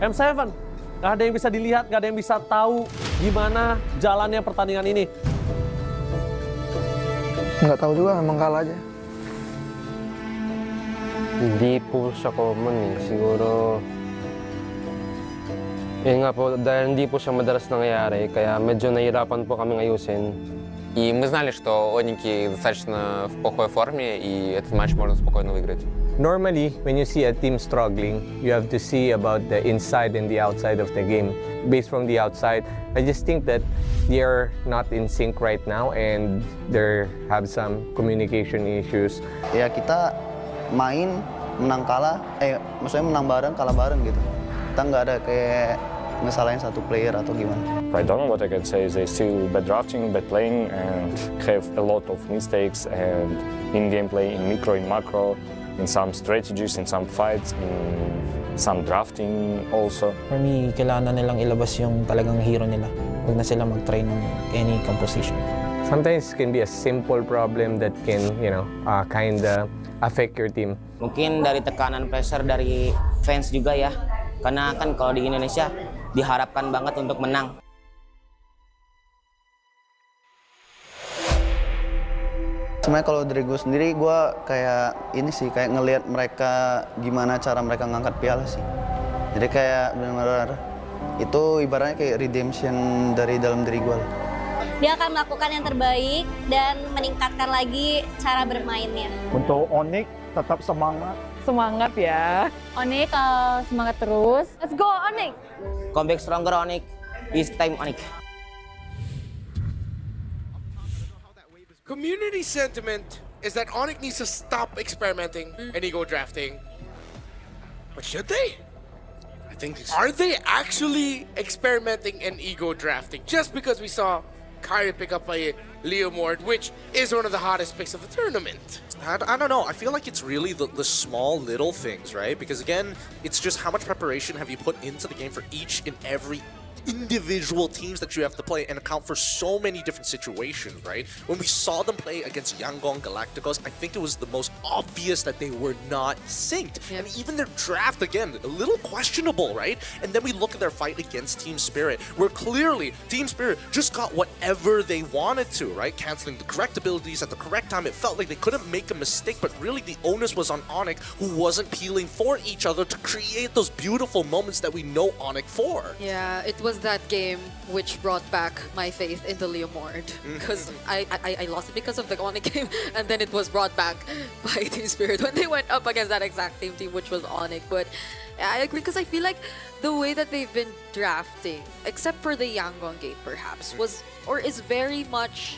M7. Gak ada yang bisa dilihat, gak ada yang bisa tahu gimana jalannya pertandingan ini. Nggak tahu juga, emang kalah aja. Hindi po siya common eh. Siguro, yun nga po, dahil hindi po siya madalas nangyayari, kaya medyo nahihirapan po kaming ayusin. И мы знали, что Оники достаточно в плохой форме, и этот матч можно спокойно выиграть. Normally, when you see a team struggling, you have to see about the inside and the outside of the game. Based from the outside, I just think that they are not in sync right now and they have some communication issues. Ya kita main menang kalah, maksudnya menang bareng kalah bareng gitu. Kita nggak ada kayak ngesalahin satu player atau gimana. I don't know what I can say. They still bad drafting, bad playing, and have a lot of mistakes and in gameplay, in micro, in macro, in some strategies, in some fights, in some drafting also. For me, kailangan na nilang ilabas yung talagang hero nila. Huwag na sila mag-try ng any composition. Sometimes it can be a simple problem that can, kind of affect your team. Mungkin dari tekanan pressure dari fans juga ya. Karena kan kalau di Indonesia diharapkan banget untuk menang. Sebenarnya kalau dari gue sendiri, gue kayak ini sih, kayak ngelihat mereka gimana cara mereka ngangkat piala sih. Jadi kayak benar-benar itu ibaratnya kayak redemption dari dalam diri gue. Dia akan melakukan yang terbaik dan meningkatkan lagi cara bermainnya. Untuk Onyx tetap semangat. Semangat ya. Onyx semangat terus. Let's go Onyx. Comeback stronger Onyx. It's time Onyx. Community sentiment is that Onyx needs to stop experimenting and ego drafting. But should they? I think are they actually experimenting and ego drafting? Just because we saw Kyrie pick up a Leo Mord, which is one of the hottest picks of the tournament. I don't know. I feel like it's really the small little things, right? Because again, it's just how much preparation have you put into the game for each and every individual teams that you have to play and account for so many different situations, right? When we saw them play against Yangon Galacticos, I think it was the most obvious that they were not synced. And even their draft, again, a little questionable, right? And then we look at their fight against Team Spirit, where clearly Team Spirit just got whatever they wanted to, right? Canceling the correct abilities at the correct time. It felt like they couldn't make a mistake, but really the onus was on Onyx, who wasn't peeling for each other to create those beautiful moments that we know Onyx for. Yeah, it was that game which brought back my faith in the Leo Mord, because I lost it because of the Onyx game, and then it was brought back by Team Spirit when they went up against that exact same team, which was Onyx. But I agree, because I feel like the way that they've been drafting, except for the Yangon gate perhaps, is very much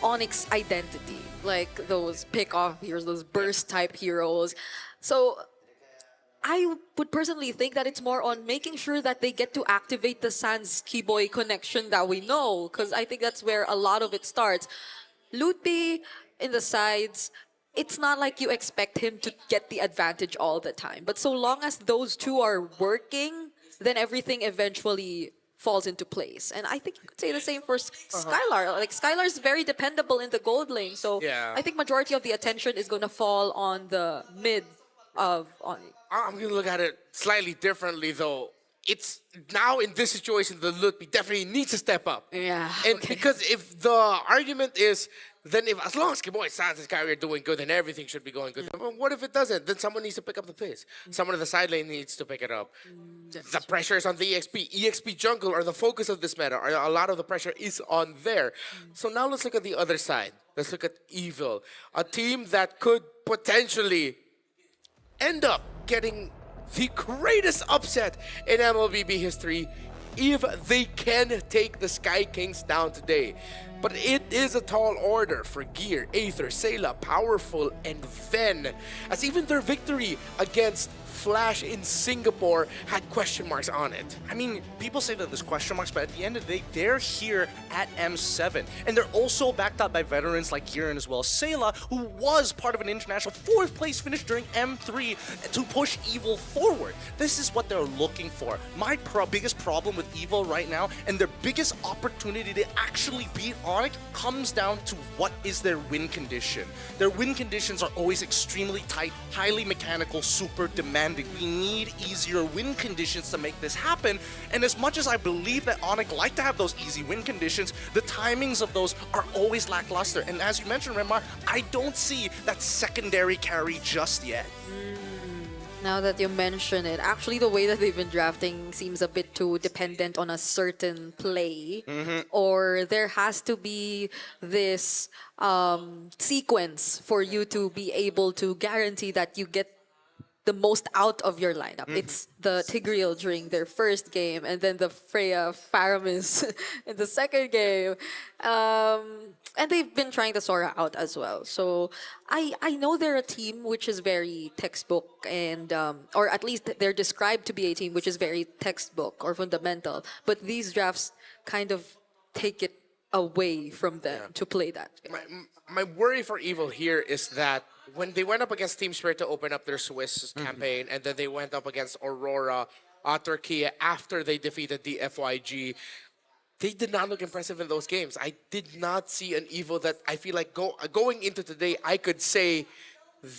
Onyx identity, like those pick-off heroes, those burst type heroes. So I would personally think that it's more on making sure that they get to activate the Sans Keyboy connection that we know, because I think that's where a lot of it starts. Lutpi in the sides, it's not like you expect him to get the advantage all the time. But so long as those two are working, then everything eventually falls into place. And I think you could say the same for Skylar. Like, Skylar's very dependable in the gold lane, so I think majority of the attention is going to fall on the mid of Onyx. I'm going to look at it slightly differently, though. it's now in this situation that Lutfi definitely needs to step up. Yeah. And because if the argument is, then if as long as Kiboy, Sans, and Kyrie are doing good, then everything should be going good. But what if it doesn't? Then someone needs to pick up the pace. Someone in the side lane needs to pick it up. The pressure is on the EXP. EXP jungle are the focus of this meta. A lot of the pressure is on there. So now let's look at the other side. Let's look at Evil, a team that could potentially end up getting the greatest upset in MLBB history if they can take the Sky Kings down today. But it is a tall order for Gear, Aether, Sayla, Powerful, and Ven, as even their victory against Flash in Singapore had question marks on it. I mean, people say that there's question marks, but at the end of the day, they're here at M7. And they're also backed up by veterans like Kieran as well as Sayla, who was part of an international 4th place finish during M3 to push Evil forward. This is what they're looking for. My biggest problem with Evil right now, and their biggest opportunity to actually beat Onyx, comes down to what is their win condition. Their win conditions are always extremely tight, highly mechanical, super demanding. We need easier win conditions to make this happen. And as much as I believe that Onyx like to have those easy win conditions, the timings of those are always lackluster. And as you mentioned, Remar, I don't see that secondary carry just yet. Now that you mention it, actually the way that they've been drafting seems a bit too dependent on a certain play. Or there has to be this sequence for you to be able to guarantee that you get the most out of your lineup. It's the Tigreal during their first game, and then the Freya Faramis in the second game. And they've been trying the Sora out as well. So I know they're a team which is very textbook, and or at least they're described to be a team which is very textbook or fundamental. But these drafts kind of take it away from them to play that. My worry for Evil here is that when they went up against Team Spirit to open up their Swiss campaign, and then they went up against Aurora, Turkey after they defeated the FYG, they did not look impressive in those games. I did not see an Evil that I feel like going into today, I could say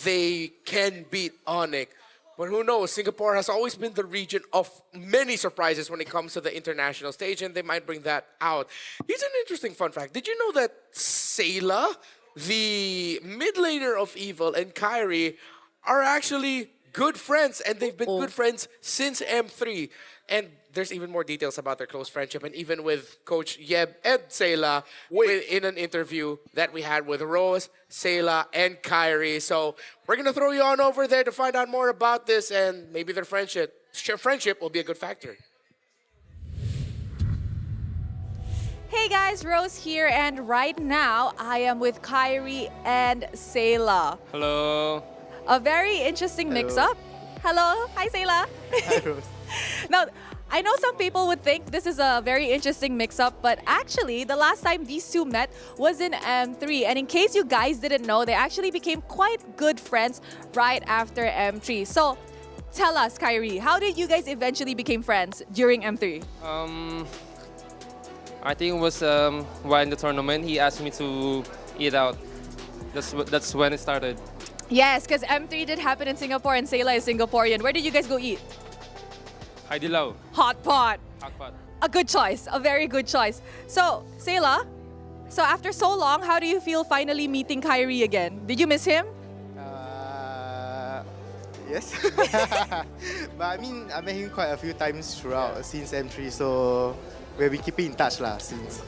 they can beat Onyx. But who knows? Singapore has always been the region of many surprises when it comes to the international stage, and they might bring that out. Here's an interesting fun fact. Did you know that Sayla, the mid laner of Evil, and Kyrie are actually good friends, and they've been good friends since M3. And there's even more details about their close friendship, and even with Coach Yeb and Sayla in an interview that we had with Rose, Sayla, and Kyrie. So we're going to throw you on over there to find out more about this, and maybe their friendship will be a good factor. Hey guys, Rose here, and right now I am with Kyrie and Sayla. Hello. A very interesting mix-up. Hello, hi Sayla. Hi Rose. Now, I know some people would think this is a very interesting mix-up, but actually, the last time these two met was in M3. And in case you guys didn't know, they actually became quite good friends right after M3. So, tell us, Kyrie, how did you guys eventually become friends during M3? I think it was while in the tournament, he asked me to eat out. That's when it started. Yes, because M3 did happen in Singapore and Sayla is Singaporean. Where did you guys go eat? Haidilao. Hot pot. Hot pot. A good choice, a very good choice. So, Sayla, so after so long, how do you feel finally meeting Kyrie again? Did you miss him? Yes. But I mean, I met him quite a few times throughout since M3, so we've been keeping in touch since.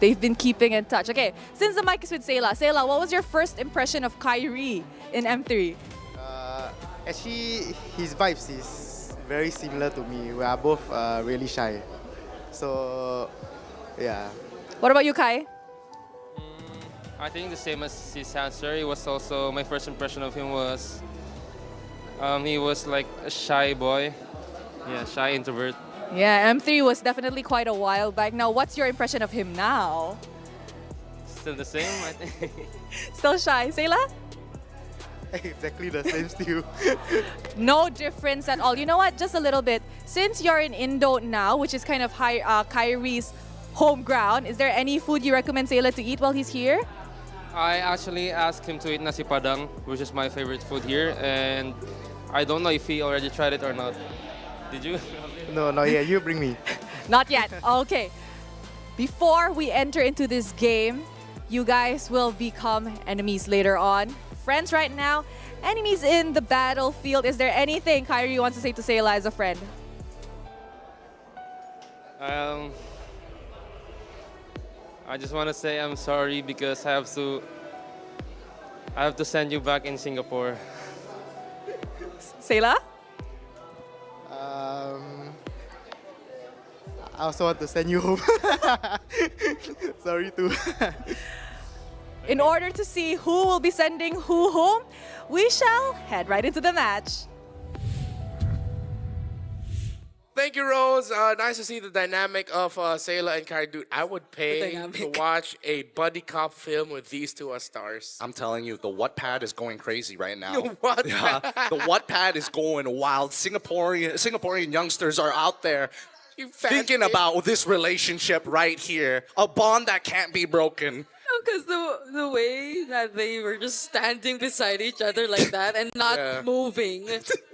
They've been keeping in touch. Okay, since the mic is with Sayla, Sayla, what was your first impression of Kyrie in M3? Actually, his vibes is very similar to me. We are both really shy. So, yeah. What about you, Kai? I think the same as his answer. It was also, my first impression of him was, he was like a shy boy. Yeah, shy introvert. Yeah, M3 was definitely quite a while back. Now, what's your impression of him now? Still the same, I think. Still shy. Sayla? Exactly the same still. No difference at all. You know what? Just a little bit. Since you're in Indo now, which is kind of Kyrie's home ground, is there any food you recommend Sayla to eat while he's here? I actually asked him to eat nasi padang, which is my favorite food here, and I don't know if he already tried it or not. Did you? No, not yet. You bring me. Not yet. Okay. Before we enter into this game, you guys will become enemies later on. Friends right now, enemies in the battlefield. Is there anything Kyrie wants to say to Sayla as a friend? I just want to say I'm sorry because I have to send you back in Singapore. Sayla? I also want to send you home. Sorry too. In order to see who will be sending who home, we shall head right into the match. Thank you, Rose. Nice to see the dynamic of Sayla and Kyrie. Dude, I would pay to watch a buddy cop film with these two as stars. I'm telling you, the Wattpad is going crazy right now. The Wattpad. Yeah, the Wattpad is going wild. Singaporean youngsters are out there thinking about this relationship right here. A bond that can't be broken. Because the way that they were just standing beside each other like that and not moving.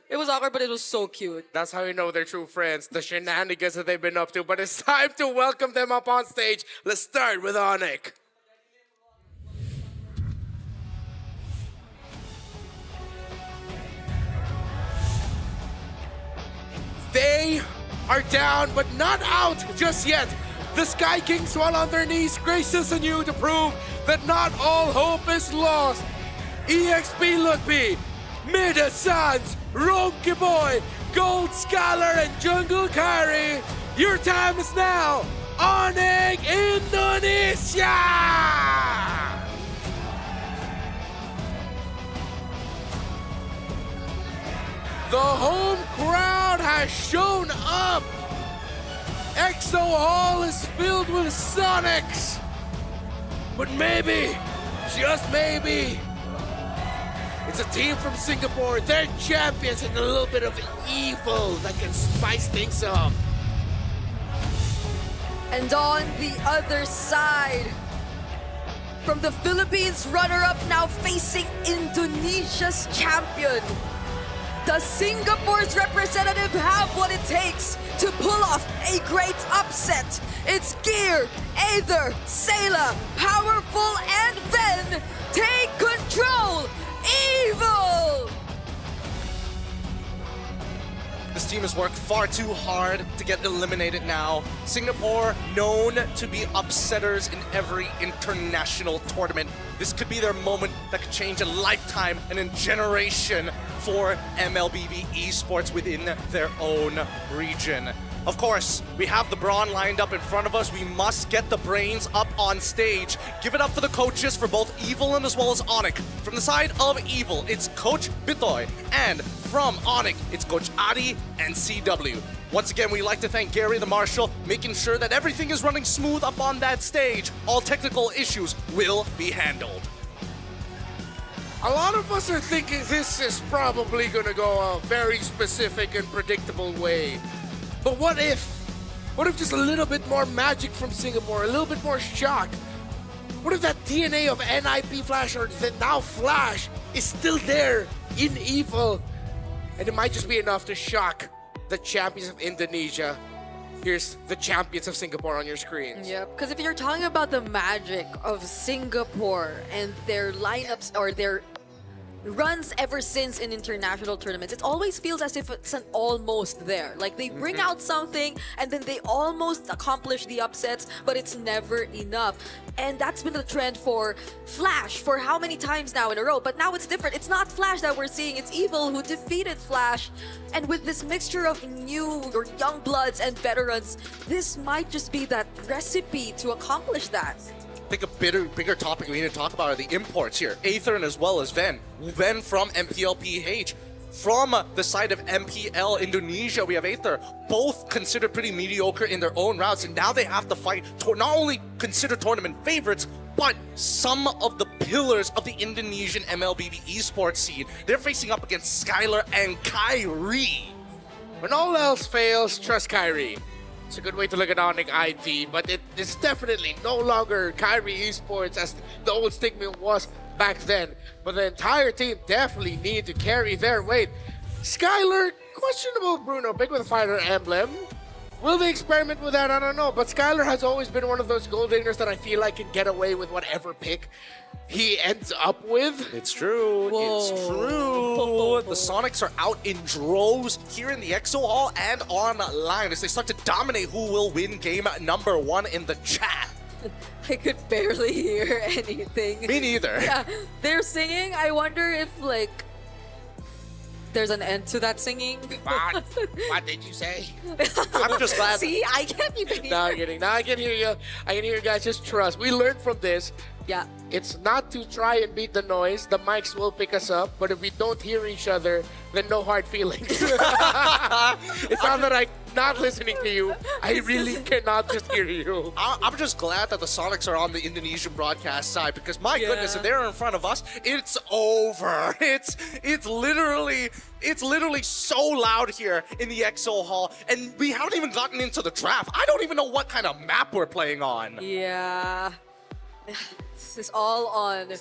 It was awkward, but it was so cute. That's how you know they're true friends. The shenanigans that they've been up to. But it's time to welcome them up on stage. Let's start with Onik. They are down, but not out just yet. The Sky Kings, while on their knees, graces anew to prove that not all hope is lost. EXP Lutby, Mida Sans, Ronky Boy, Gold Scholar, and Jungle Kyrie. Your time is now. Onik Indonesia! The home crowd has shown up. EXO Hall is filled with Sonics. But maybe, just maybe, it's a team from Singapore. They're champions and a little bit of evil that can spice things up. And on the other side, from the Philippines runner-up now facing Indonesia's champion, does Singapore's representative have what it takes to pull off a great upset? It's Gear, Aether, Sayla, Powerful, and Ven. Take control! Evil! This team has worked far too hard to get eliminated now. Singapore, known to be upsetters in every international tournament. This could be their moment that could change a lifetime and a generation for MLBB esports within their own region. Of course, we have the brawn lined up in front of us. We must get the brains up on stage. Give it up for the coaches for both Evil and as well as Onik. From the side of Evil, it's Coach Bitoy. And from Onik, it's Coach Adi and CW. Once again, we'd like to thank Gary the Marshal, making sure that everything is running smooth up on that stage. All technical issues will be handled. A lot of us are thinking this is probably going to go a very specific and predictable way. But what if just a little bit more magic from Singapore, a little bit more shock? What if that DNA of NIP Flash or the now Flash is still there in Evil? And it might just be enough to shock the champions of Indonesia. Here's the champions of Singapore on your screens. Yeah, because if you're talking about the magic of Singapore and their lineups or their runs ever since in international tournaments, it always feels as if it's an almost there. Like they bring out something and then they almost accomplish the upsets, but it's never enough. And that's been the trend for Flash for how many times now in a row? But now it's different. It's not Flash that we're seeing, it's Evil who defeated Flash. And with this mixture of new or young bloods and veterans, this might just be that recipe to accomplish that. I think a bigger topic we need to talk about are the imports here. Aether and as well as Ven. Ven from MPL PH. From the side of MPL Indonesia, we have Aether. Both considered pretty mediocre in their own routes, and now they have to fight not only considered tournament favorites, but some of the pillars of the Indonesian MLBB esports scene. They're facing up against Skylar and Kyrie. When all else fails, trust Kyrie. It's a good way to look at Onik IT, but it's definitely no longer Kyrie Esports as the old stigma was back then. But the entire team definitely need to carry their weight. Skylar questionable Bruno pick with a fighter emblem. Will they experiment with that? I don't know. But Skylar has always been one of those gold diggers that I feel like can get away with whatever pick he ends up with. It's true. It's true. The Sonics are out in droves here in the Exo Hall and online as they start to dominate who will win game number 1 in the chat. I could barely hear anything. Me neither. Yeah, they're singing. I wonder if like there's an end to that singing. What did you say? I'm just glad. See, I can't even hear. No, I'm kidding. No, I can hear you. I can hear you guys. Just trust. We learned from this. Yeah. It's not to try and beat the noise. The mics will pick us up. But if we don't hear each other, then no hard feelings. It's not that I'm not listening to you. I really cannot just hear you. I'm just glad that the Sonics are on the Indonesian broadcast side because my goodness, if they're in front of us, it's over. It's literally so loud here in the EXO Hall, and we haven't even gotten into the draft. I don't even know what kind of map we're playing on. Yeah. This is all on.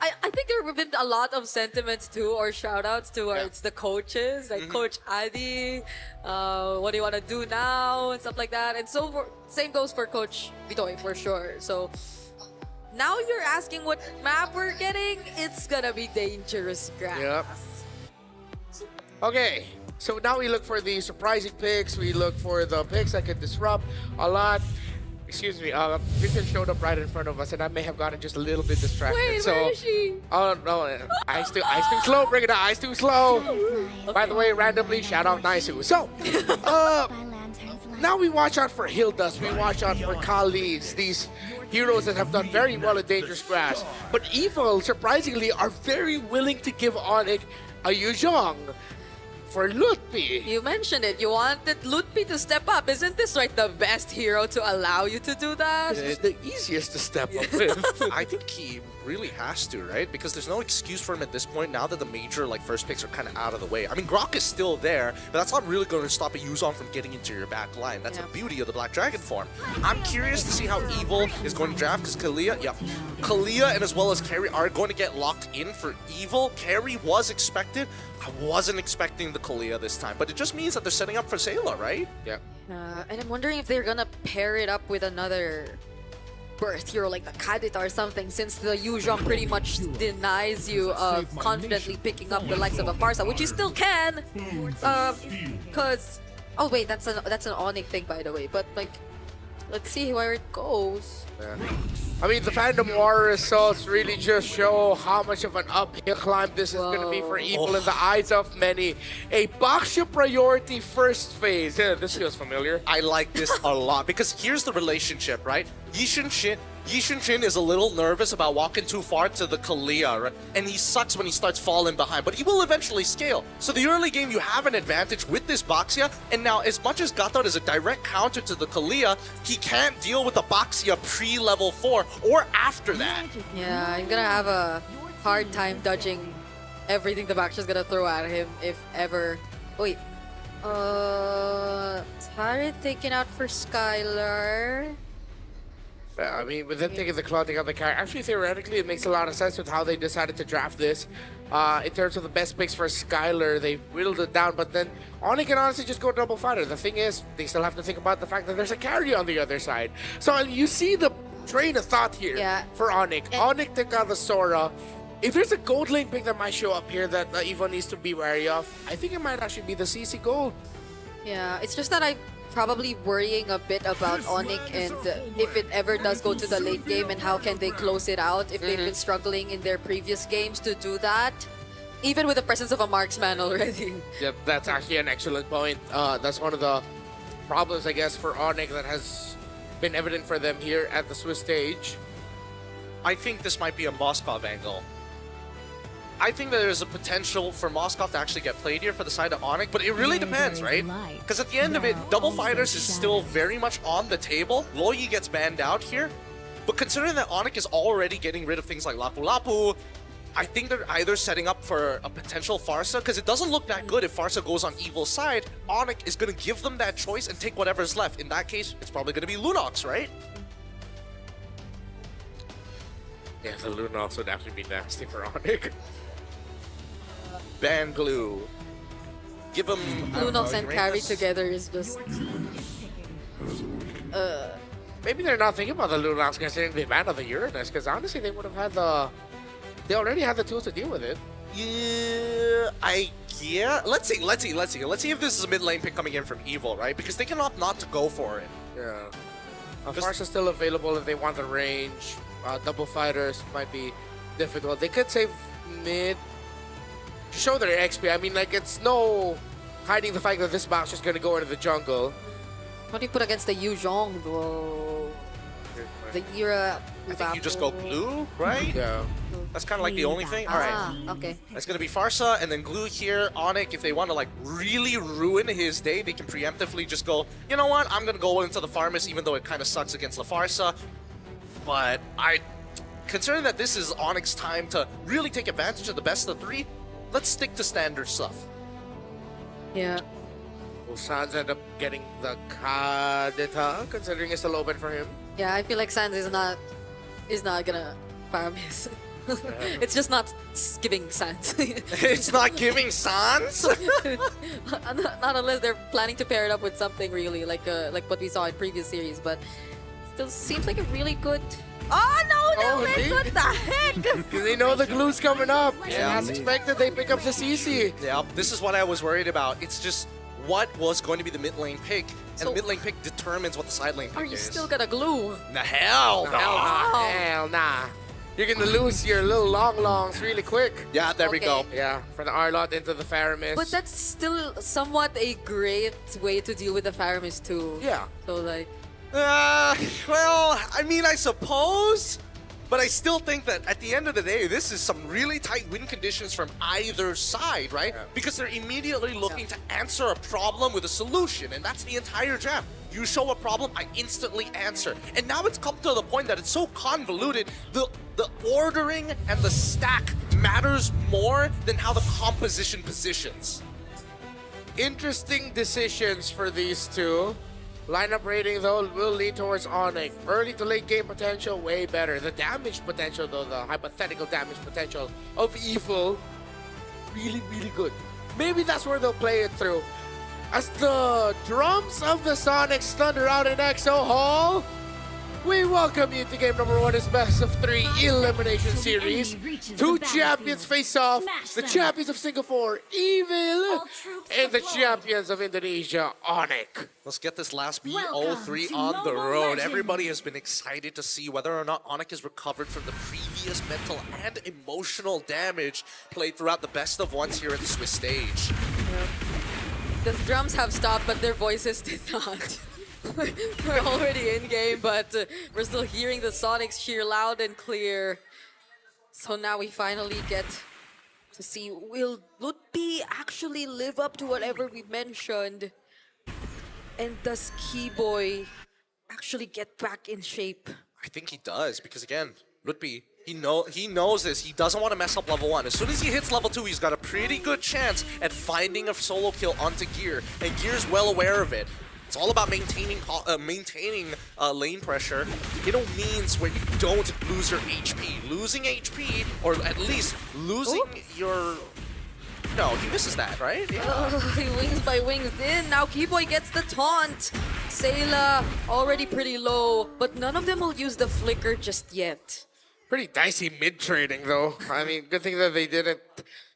I think there have been a lot of sentiments too, or shout outs towards the coaches, like Coach Adi, what do you want to do now, and stuff like that. And so same goes for Coach Vitoy for sure. So now you're asking what map we're getting, it's gonna be dangerous grass. Yep. Okay, so now we look for the surprising picks. We look for the picks that can disrupt a lot. Excuse me, Vivian showed up right in front of us, and I may have gotten just a little bit distracted. Wait, so, where is she? Oh no, Ice too slow. Bring it out, Ice too slow. By the way, randomly shout out Naisu. So, now we watch out for Hildas. We watch out for Kali's. These heroes that have done very well in Dangerous Grass. But Evil, surprisingly, are very willing to give Onyx a Yuzhong for Lutpi. You mentioned it. You wanted Lutpi to step up. Isn't this like the best hero to allow you to do that? This is the easiest to step up with. I think he really has to, right? Because there's no excuse for him at this point now that the major first picks are kind of out of the way. I mean, Grok is still there, but that's not really going to stop a Yuzon from getting into your back line. That's the beauty of the Black Dragon form. I'm curious to see how Evil is going to draft because Kalia and as well as Carrie are going to get locked in for Evil. Carrie was expected. I wasn't expecting the Kalia this time, but it just means that they're setting up for Sayla, right? Yeah. And I'm wondering if they're gonna pair it up with another birth hero like the Kadita or something, since the Yuzhong pretty much denies you of confidently picking up the likes of a Farsa, which you still can, because oh wait, that's an Onyx thing by the way. But like, let's see where it goes. Yeah. I mean, the Phantom War results really just show how much of an uphill climb this is going to be for Evil in the eyes of many. A Baxia priority first phase. Yeah, this feels familiar. I like this a lot because here's the relationship, right? Yishin Shin is a little nervous about walking too far to the Kalia, right? And he sucks when he starts falling behind, but he will eventually scale. So the early game, you have an advantage with this Baxia, and now as much as Gatot is a direct counter to the Kalia, he can't deal with the Baxia pre-level 4 or after that. Yeah, I'm gonna have a hard time dodging everything the Bakshia's gonna throw at him if ever. Wait. Tari taken out for Skylar. I mean, with them taking the clothing of the character, actually, theoretically, it makes a lot of sense with how they decided to draft this. In terms of the best picks for Skylar, they whittled it down, but then Onyx can honestly just go double fighter. The thing is, they still have to think about the fact that there's a carry on the other side. So you see the train of thought here for Onyx. Onyx took out the Sora. If there's a gold lane pick that might show up here that Evo needs to be wary of, I think it might actually be the CC Gold. Yeah, it's just that I'm probably worrying a bit about Onyx and if it ever does go to the late game and how can they close it out if they've been struggling in their previous games to do that, even with the presence of a marksman already. Yep, that's actually an excellent point. That's one of the problems, I guess, for Onyx that has been evident for them here at the Swiss stage. I think this might be a Moskov angle. I think that there's a potential for Moskov to actually get played here for the side of Onyx, but it really depends, right? Because at the end of it, double fighters is still very much on the table. Loyi gets banned out here, but considering that Onyx is already getting rid of things like Lapu Lapu, I think they're either setting up for a potential Farsa, because it doesn't look that good if Farsa goes on Evil's side. Onyx is going to give them that choice and take whatever's left. In that case, it's probably going to be Lunox, right? Yeah, the Lunox would actually be nasty for Onyx. Ban glue. give him Lunox and Carry Uranus. together is just. Maybe they're not thinking about the Lunox considering the ban of the Uranus, because honestly, they would have had they already had the tools to deal with it. Yeah, let's see if this is a mid lane pick coming in from Evil, right? Because they can opt not to go for it. Yeah. Farsa's still available if they want the range. Double fighters might be difficult. They could save mid to show their XP. I mean, like, it's no hiding the fact that this box is going to go into the jungle. What do you put against the Yuzhong, though? The Era. I think you just go Glue, right? Yeah. That's kind of like the only thing. All right. Okay. That's going to be Farsa, and then Glue here. Onyx, if they want to like really ruin his day, they can preemptively just go, you know what, I'm going to go into the Farmus, even though it kind of sucks against the Farsa. But considering that this is Onyx's time to really take advantage of the best of three, let's stick to standard stuff. Yeah. Will Sans end up getting the Kadita, considering it's still open for him? Yeah, I feel like Sans is not gonna farm his. It's just not giving Sans. It's not giving Sans? Not unless they're planning to pair it up with something really, like what we saw in previous series, but still seems like a really good. Oh no, Nick, what the heck? Because they know the glue's coming up. Yeah. As expected, they pick up the CC. Yeah, this is what I was worried about. It's just what was going to be the mid lane pick, and the mid lane pick determines what the side lane pick Are you is. still gonna glue? The hell no. Hell nah. You're gonna lose your little longs really quick. Yeah, there we go. Yeah, from the Arlot into the Faramis. But that's still somewhat a great way to deal with the Faramis too. Yeah. So like. Well, I mean, I suppose, but I still think that at the end of the day, this is some really tight win conditions from either side, right? Yeah. Because they're immediately looking to answer a problem with a solution, and that's the entire draft. You show a problem, I instantly answer. And now it's come to the point that it's so convoluted, the ordering and the stack matters more than how the composition positions. Interesting decisions for these two. Lineup rating, though, will lean towards Onyx. Early to late game potential, way better. The damage potential, though, the hypothetical damage potential of Evil, really, really good. Maybe that's where they'll play it through. As the drums of the Sonics thunder out in EXO Hall, we welcome you to game number 1 is best of 3 elimination series. Two champions face off, the champions of Singapore, Evil, and the champions of Indonesia, Onyx. Let's get this last BO3 on the road. Everybody has been excited to see whether or not Onyx has recovered from the previous mental and emotional damage played throughout the best of ones here at the Swiss stage. Yeah. The drums have stopped, but their voices did not. We're already in game, but we're still hearing the Sonics cheer loud and clear. So now we finally get to see, will Lutpi actually live up to whatever we mentioned? And does Keyboy actually get back in shape? I think he does, because again, Lutpi, he knows this. He doesn't want to mess up level 1. As soon as he hits level 2, he's got a pretty good chance at finding a solo kill onto Gear, and Gear's well aware of it. It's all about maintaining lane pressure. It all means where you don't lose your HP. Losing HP, or at least losing your... No, he misses that, right? Yeah. He wings by wings in. Now Keyboy gets the taunt. Sayla already pretty low, but none of them will use the flicker just yet. Pretty dicey mid-trading, though. I mean, good thing that they didn't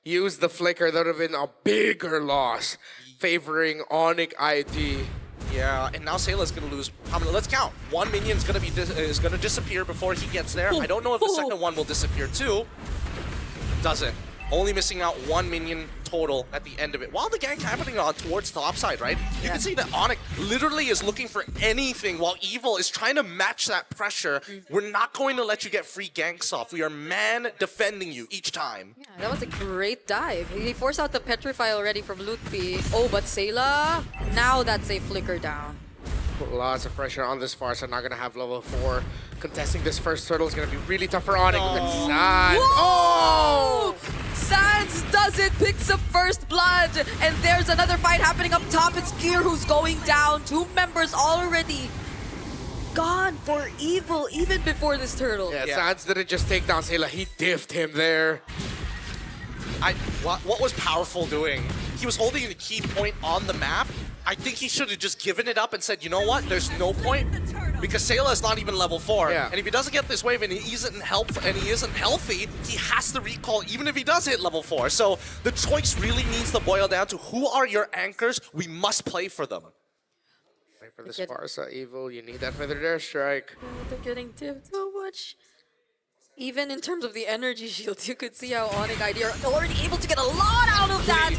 use the flicker. That would have been a bigger loss, favoring Onyx ID. Yeah, and now Sayla's gonna lose. How many? Let's count. One minion's gonna be is gonna disappear before he gets there. I don't know if the second one will disappear too. Doesn't. Only missing out one minion total at the end of it. While the gank's happening on towards the top side, right? You can see that Onyx literally is looking for anything while Evil is trying to match that pressure. We're not going to let you get free ganks off. We are man defending you each time. Yeah, that was a great dive. He forced out the Petrify already from Lutpi. Oh, but Sayla, now that's a flicker down. Lots of pressure on this Farsa. Not going to have level 4. Contesting this first turtle is going to be really tough for Onyx. Look at Sans. Oh! Sans does it, picks up first blood, and there's another fight happening up top. It's Gear who's going down. 2 members already gone for Evil, even before this turtle. Yeah, Sans didn't just take down Sayla, he diffed him there. What was Powerful doing? he was holding a key point on the map. I think he should have just given it up and said, you know what, there's no point. Because Sayla is not even level 4. Yeah. And if he doesn't get this wave and he isn't healthy, he has to recall even if he does hit level 4. So the choice really needs to boil down to who are your anchors? We must play for them. Play for this Sparsa Evil, you need that feathered airstrike. They're getting tipped so much. Even in terms of the energy shields, you could see how Onyx ID are already able to get a lot out of that.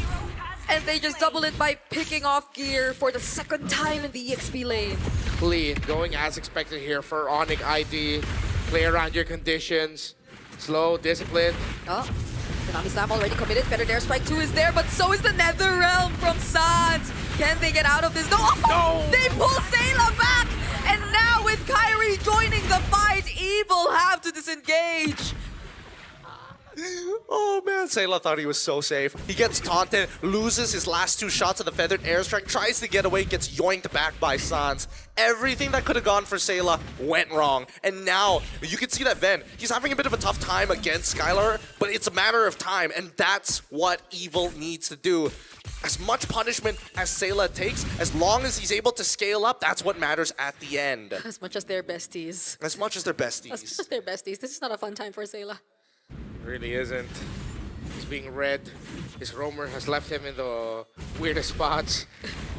And they just double it by picking off gear for the second time in the EXP lane. Clean, going as expected here for Onyx ID. Play around your conditions. Slow, disciplined. Oh, Tsunami Slam already committed. Feathered Airstrike 2 is there, but so is the Nether Realm from Sans. Can they get out of this? No! Oh, they pull Sayla back! And now with Kyrie joining the fight, Evil have to disengage. Oh man, Sayla thought he was so safe. He gets taunted, loses his last 2 shots of the feathered airstrike, tries to get away, gets yoinked back by Sans. Everything that could have gone for Sayla went wrong. And now, you can see that Ven, he's having a bit of a tough time against Skylar, but it's a matter of time, and that's what Evil needs to do. As much punishment as Sayla takes, as long as he's able to scale up, that's what matters at the end. As much as they're besties. As much as they're besties. As much as they're besties. This is not a fun time for Sayla. Really isn't. He's being read. His roamer has left him in the weirdest spots.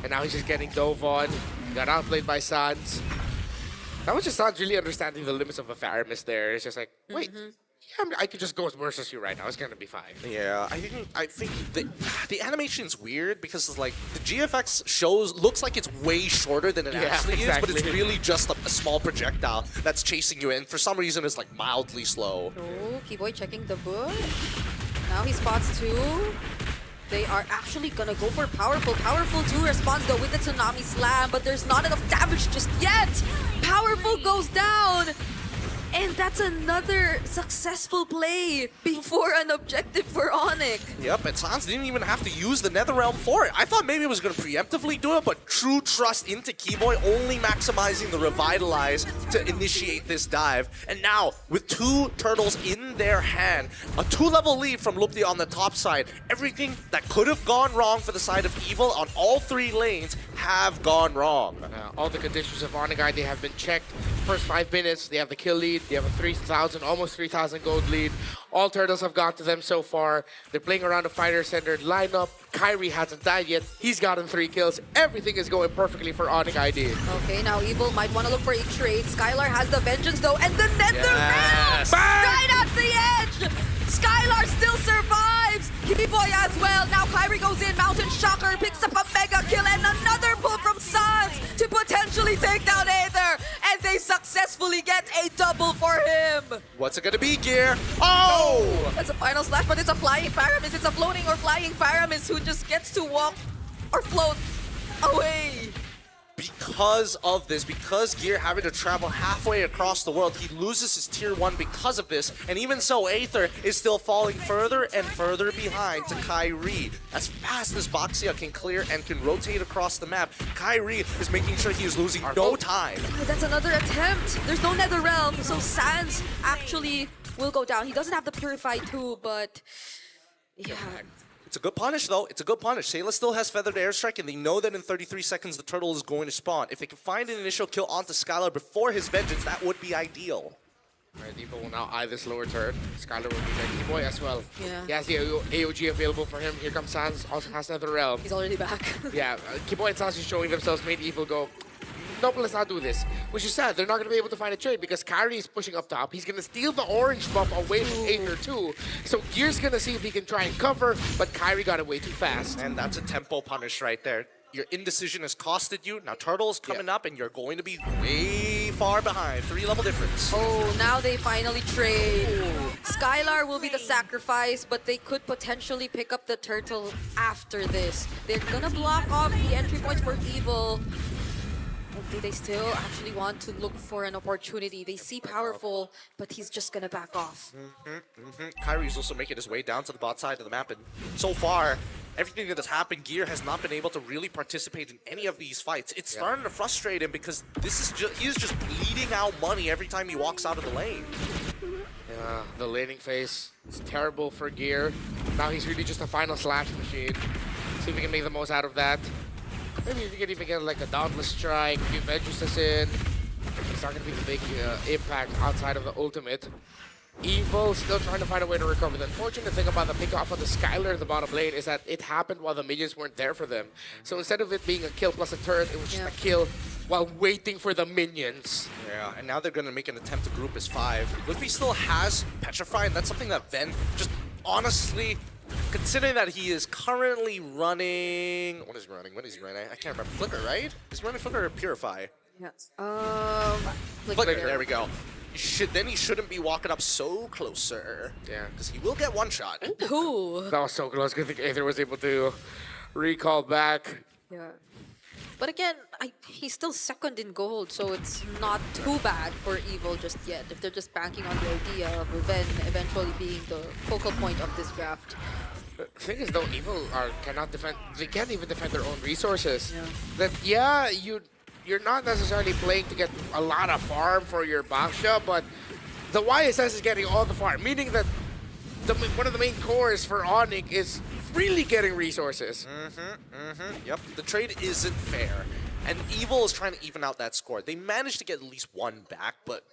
And now he's just getting dove on. Got outplayed by Sans. That was just Sans really understanding the limits of a Faramis there. It's just like, wait, yeah, I could just go versus you right now. It's gonna be fine. Yeah, I think the animation's weird because it's like the GFX looks like it's way shorter than it actually is, but it's really just a small projectile that's chasing you in. For some reason, it's like mildly slow. Oh, Keyboy checking the book. Now he spots 2. They are actually gonna go for Powerful. Powerful 2 responds though with the Tsunami Slam, but there's not enough damage just yet. Powerful goes down. And that's another successful play before an objective for Onyx. Yep, and Sans didn't even have to use the Netherrealm for it. I thought maybe it was going to preemptively do it, but true trust into Keyboy, only maximizing the Revitalize to initiate this dive. And now, with 2 turtles in their hand, a 2-level lead from Lupti on the top side, everything that could have gone wrong for the side of Evil on all 3 lanes have gone wrong. All the conditions of Onyx ID have been checked. First 5 minutes, they have the kill lead. They have a 3,000, almost 3,000 gold lead. All turtles have got to them so far. They're playing around a fighter-centered lineup. Kyrie hasn't died yet. He's gotten 3 kills. Everything is going perfectly for Onyx ID. Okay, now Evil might want to look for a trade. Skylar has the Vengeance though, and the Nether Realm! Right at the edge! Skylar still survives! Keyboy as well. Now Kyrie goes in. Mountain Shocker picks up a mega kill and another pull from Sans to potentially take down Aether. And they successfully get a double for him. What's it gonna be, Gear? Oh! That's a final slash, but it's a flying Faramis. It's a floating or flying Faramis who just gets to walk or float away. Because of this, because Gear having to travel halfway across the world, he loses his tier 1 because of this. And even so, Aether is still falling further and further behind to Kyrie. As fast as Boxia can clear and can rotate across the map, Kyrie is making sure he is losing no time. That's another attempt. There's no Nether Realm, so Sans actually will go down. He doesn't have the Purify too, but yeah. It's a good punish, though. It's a good punish. Sayla still has Feathered Airstrike, and they know that in 33 seconds the turtle is going to spawn. If they can find an initial kill onto Skylar before his Vengeance, that would be ideal. Alright, Evil will now eye this lower turret. Skylar will be ready. Keyboy as well. Yeah. He has the AOG available for him. Here comes Sans, also has Nether Realm. He's already back. Yeah, Keyboy and Sans are showing themselves, made Evil go, nope, let's not do this. Which is sad. They're not going to be able to find a trade because Kyrie is pushing up top. He's going to steal the orange buff away from Aether too. So Gear's going to see if he can try and cover, but Kyrie got away too fast. And that's a tempo punish right there. Your indecision has costed you. Now Turtle's coming up and you're going to be way far behind. 3-level difference. Oh, now they finally trade. Skylar will be the sacrifice, but they could potentially pick up the turtle after this. They're gonna block off the entry points for Evil. Do they still actually want to look for an opportunity? They see Powerful, but he's just gonna back off. Kyrie's also making his way down to the bot side of the map, and so far, everything that has happened, Gear has not been able to really participate in any of these fights. It's starting to frustrate him because he is just bleeding out money every time he walks out of the lane. Yeah, the laning phase is terrible for Gear. Now he's really just a final slash machine. See if we can make the most out of that. Maybe if you can even get like a Dauntless Strike, if Vengeance in. It's not going to be the big impact outside of the ultimate. Evil still trying to find a way to recover. The unfortunate thing about the pick off of the Skylar in the bottom lane is that it happened while the minions weren't there for them. So instead of it being a kill plus a turret, it was just a kill while waiting for the minions. Yeah, and now they're going to make an attempt to group as 5. Ludwig still has Petrify, and that's something that Ven just honestly, considering that he is currently running... What is he running? What is he running? I can't remember. Flicker, right? Is he running Flicker or Purify? Yeah. Flicker, there we go. Then he shouldn't be walking up so closer. Yeah, because he will get one shot. Ooh. That was so close. I think Aether was able to recall back. Yeah. But again, he's still second in gold, so it's not too bad for Evil just yet. If they're just banking on the idea of Ven eventually being the focal point of this draft. The thing is, though, Evil cannot defend. They can't even defend their own resources. Yeah. That you're not necessarily playing to get a lot of farm for your Baksha, but the YSS is getting all the farm, meaning that one of the main cores for Onyx is really getting resources. Yep, the trade isn't fair. And Evil is trying to even out that score. They managed to get at least one back, but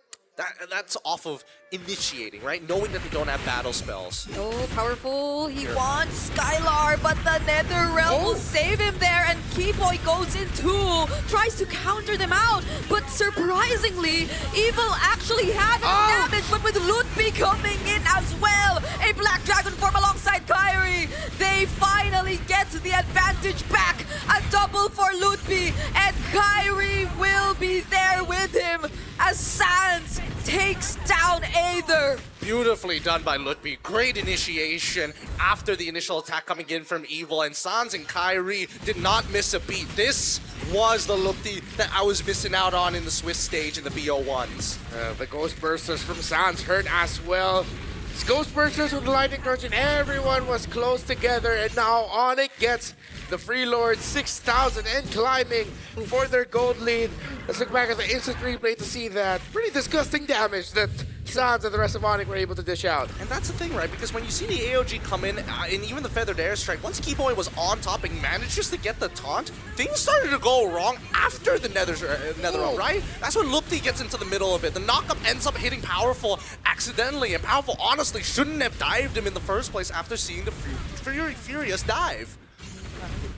that's off of initiating, right? Knowing that they don't have battle spells. Oh, powerful. He wants Skylar, but the Netherrealm will save him there, and Keyboy goes in too, tries to counter them out, but surprisingly, Evil actually had damage, but with Ludwig coming in as well, a Black Dragon form alongside Kyrie, they finally get the advantage back, a double for Ludwig, and Kyrie will be there with him as Sans takes down Aether. Beautifully done by Ludwig. Great initiation after the initial attack coming in from Evil, and Sans and Kyrie did not miss a beat. This was the Ludwig that I was missing out on in the Swiss stage in the BO1s. The Ghost Bursters from Sans hurt as well. It's Ghost Bursters with Lightning Crunch, and everyone was close together, and now Onyx gets the Free Lord 6,000 and climbing for their gold lead. Let's look back at the instant replay to see that pretty disgusting damage that Sans and the rest of Onyx were able to dish out. And that's the thing, right? Because when you see the AOG come in, and even the Feathered Airstrike, once Keyboy was on top and managed just to get the taunt, things started to go wrong after the Netherrealm, right? That's when Lupti gets into the middle of it. The knockup ends up hitting Powerful accidentally, and Powerful honestly shouldn't have dived him in the first place after seeing the Furious dive.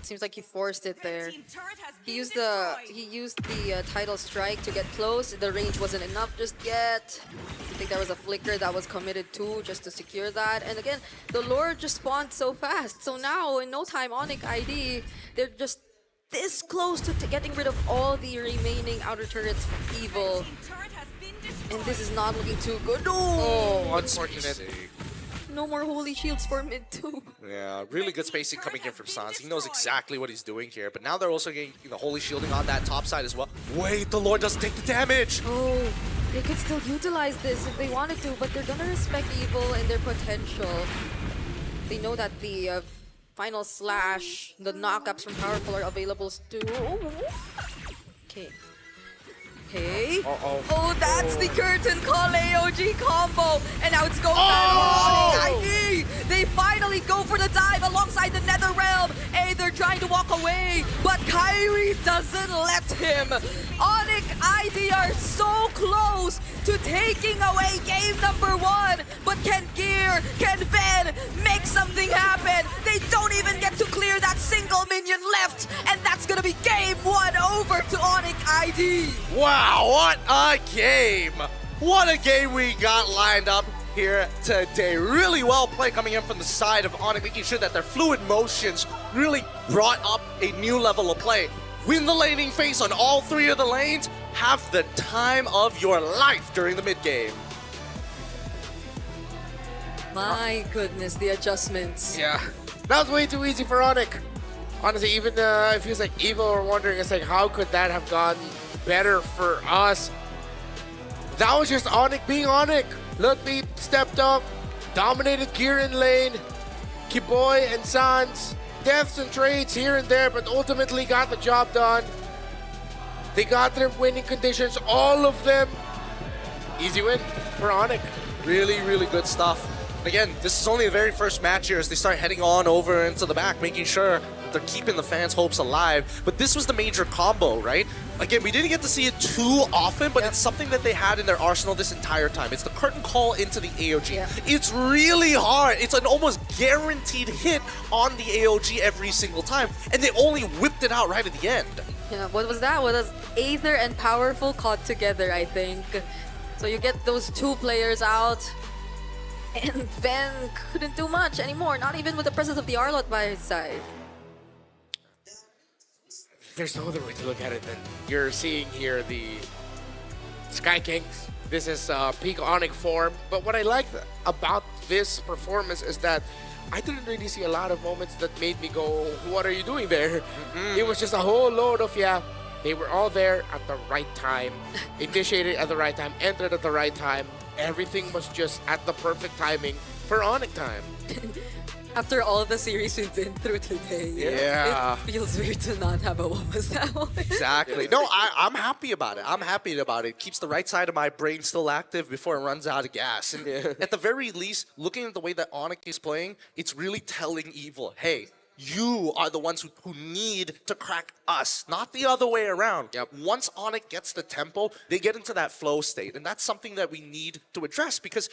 Seems like he forced it there. He used the Tidal Strike to get close. The range wasn't enough just yet. I think there was a flicker that was committed too just to secure that. And again, the Lord just spawned so fast. So now, in no time, Onyx ID, they're just this close to getting rid of all the remaining outer turrets from Evil. And this is not looking too good. Oh, unfortunate. No more holy shields for mid too. Yeah, really good spacing coming in from Sans. He knows exactly what he's doing here, but now they're also getting the holy shielding on that top side as well. Wait, the Lord doesn't take the damage! Oh, they could still utilize this if they wanted to, but they're gonna respect Evil and their potential. They know that the final slash, the knockups from Powerful are available too. Okay. Okay. Oh, that's the curtain call AOG combo. And now it's going back for ID. They finally go for the dive alongside the Netherrealm. They're trying to walk away, but Kyrie doesn't let him. Onyx ID are so close to taking away game number 1. But can Ven make something happen? They don't even get to clear that single minion left. And that's gonna be game 1 over to Onyx ID. Wow, what a game! What a game we got lined up here today. Really well played coming in from the side of Onyx, making sure that their fluid motions really brought up a new level of play. Win the laning phase on all 3 of the lanes. Have the time of your life during the mid game. My goodness, the adjustments. Yeah, that was way too easy for Onyx. Honestly, even it feels like Evil were wondering, it's like, how could that have gone better for us? That was just Onyx being Onyx. Ludwig stepped up, dominated gear in lane. Keyboy and Sans, deaths and trades here and there, but ultimately got the job done. They got their winning conditions, all of them. Easy win for Onyx. Really, really good stuff. Again, this is only the very first match here as they start heading on over into the back, making sure they're keeping the fans' hopes alive. But this was the major combo, right? Again, we didn't get to see it too often, but it's something that they had in their arsenal this entire time. It's the curtain call into the AOG. It's really hard. It's an almost guaranteed hit on the AOG every single time, and they only whipped it out right at the end. Yeah, what was that? What was Aether and Powerful caught together, I think. So you get those two players out, and Ven couldn't do much anymore, not even with the presence of the Arlott by his side. There's no other way to look at it than you're seeing here the Sky Kings. This is peak Onyx form. But what I like about this performance is that I didn't really see a lot of moments that made me go, what are you doing there? It was just a whole load of, they were all there at the right time, initiated at the right time, entered at the right time. Everything was just at the perfect timing for Onyx time. After all the series we've been through today, it feels weird to not have a what was that one. Exactly. No, I'm happy about it. I'm happy about it. It keeps the right side of my brain still active before it runs out of gas. And at the very least, looking at the way that Onyx is playing, it's really telling Evil, hey, you are the ones who need to crack us, not the other way around. Once Onyx gets the tempo, they get into that flow state. And that's something that we need to address, because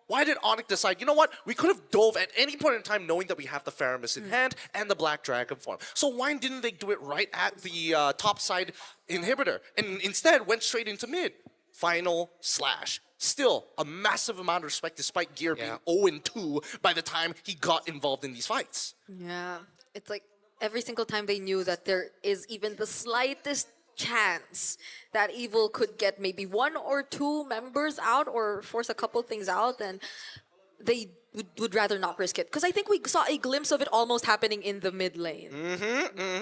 why did Onyx decide, you know what, we could have dove at any point in time knowing that we have the Faramis in hand and the Black Dragon form. So why didn't they do it right at the top side inhibitor and instead went straight into mid? Final slash. Still, a massive amount of respect despite Gear being 0-2 by the time he got involved in these fights. Yeah, it's like every single time they knew that there is even the slightest chance that Evil could get maybe 1 or 2 members out or force a couple things out, then they would rather not risk it. Because I think we saw a glimpse of it almost happening in the mid lane.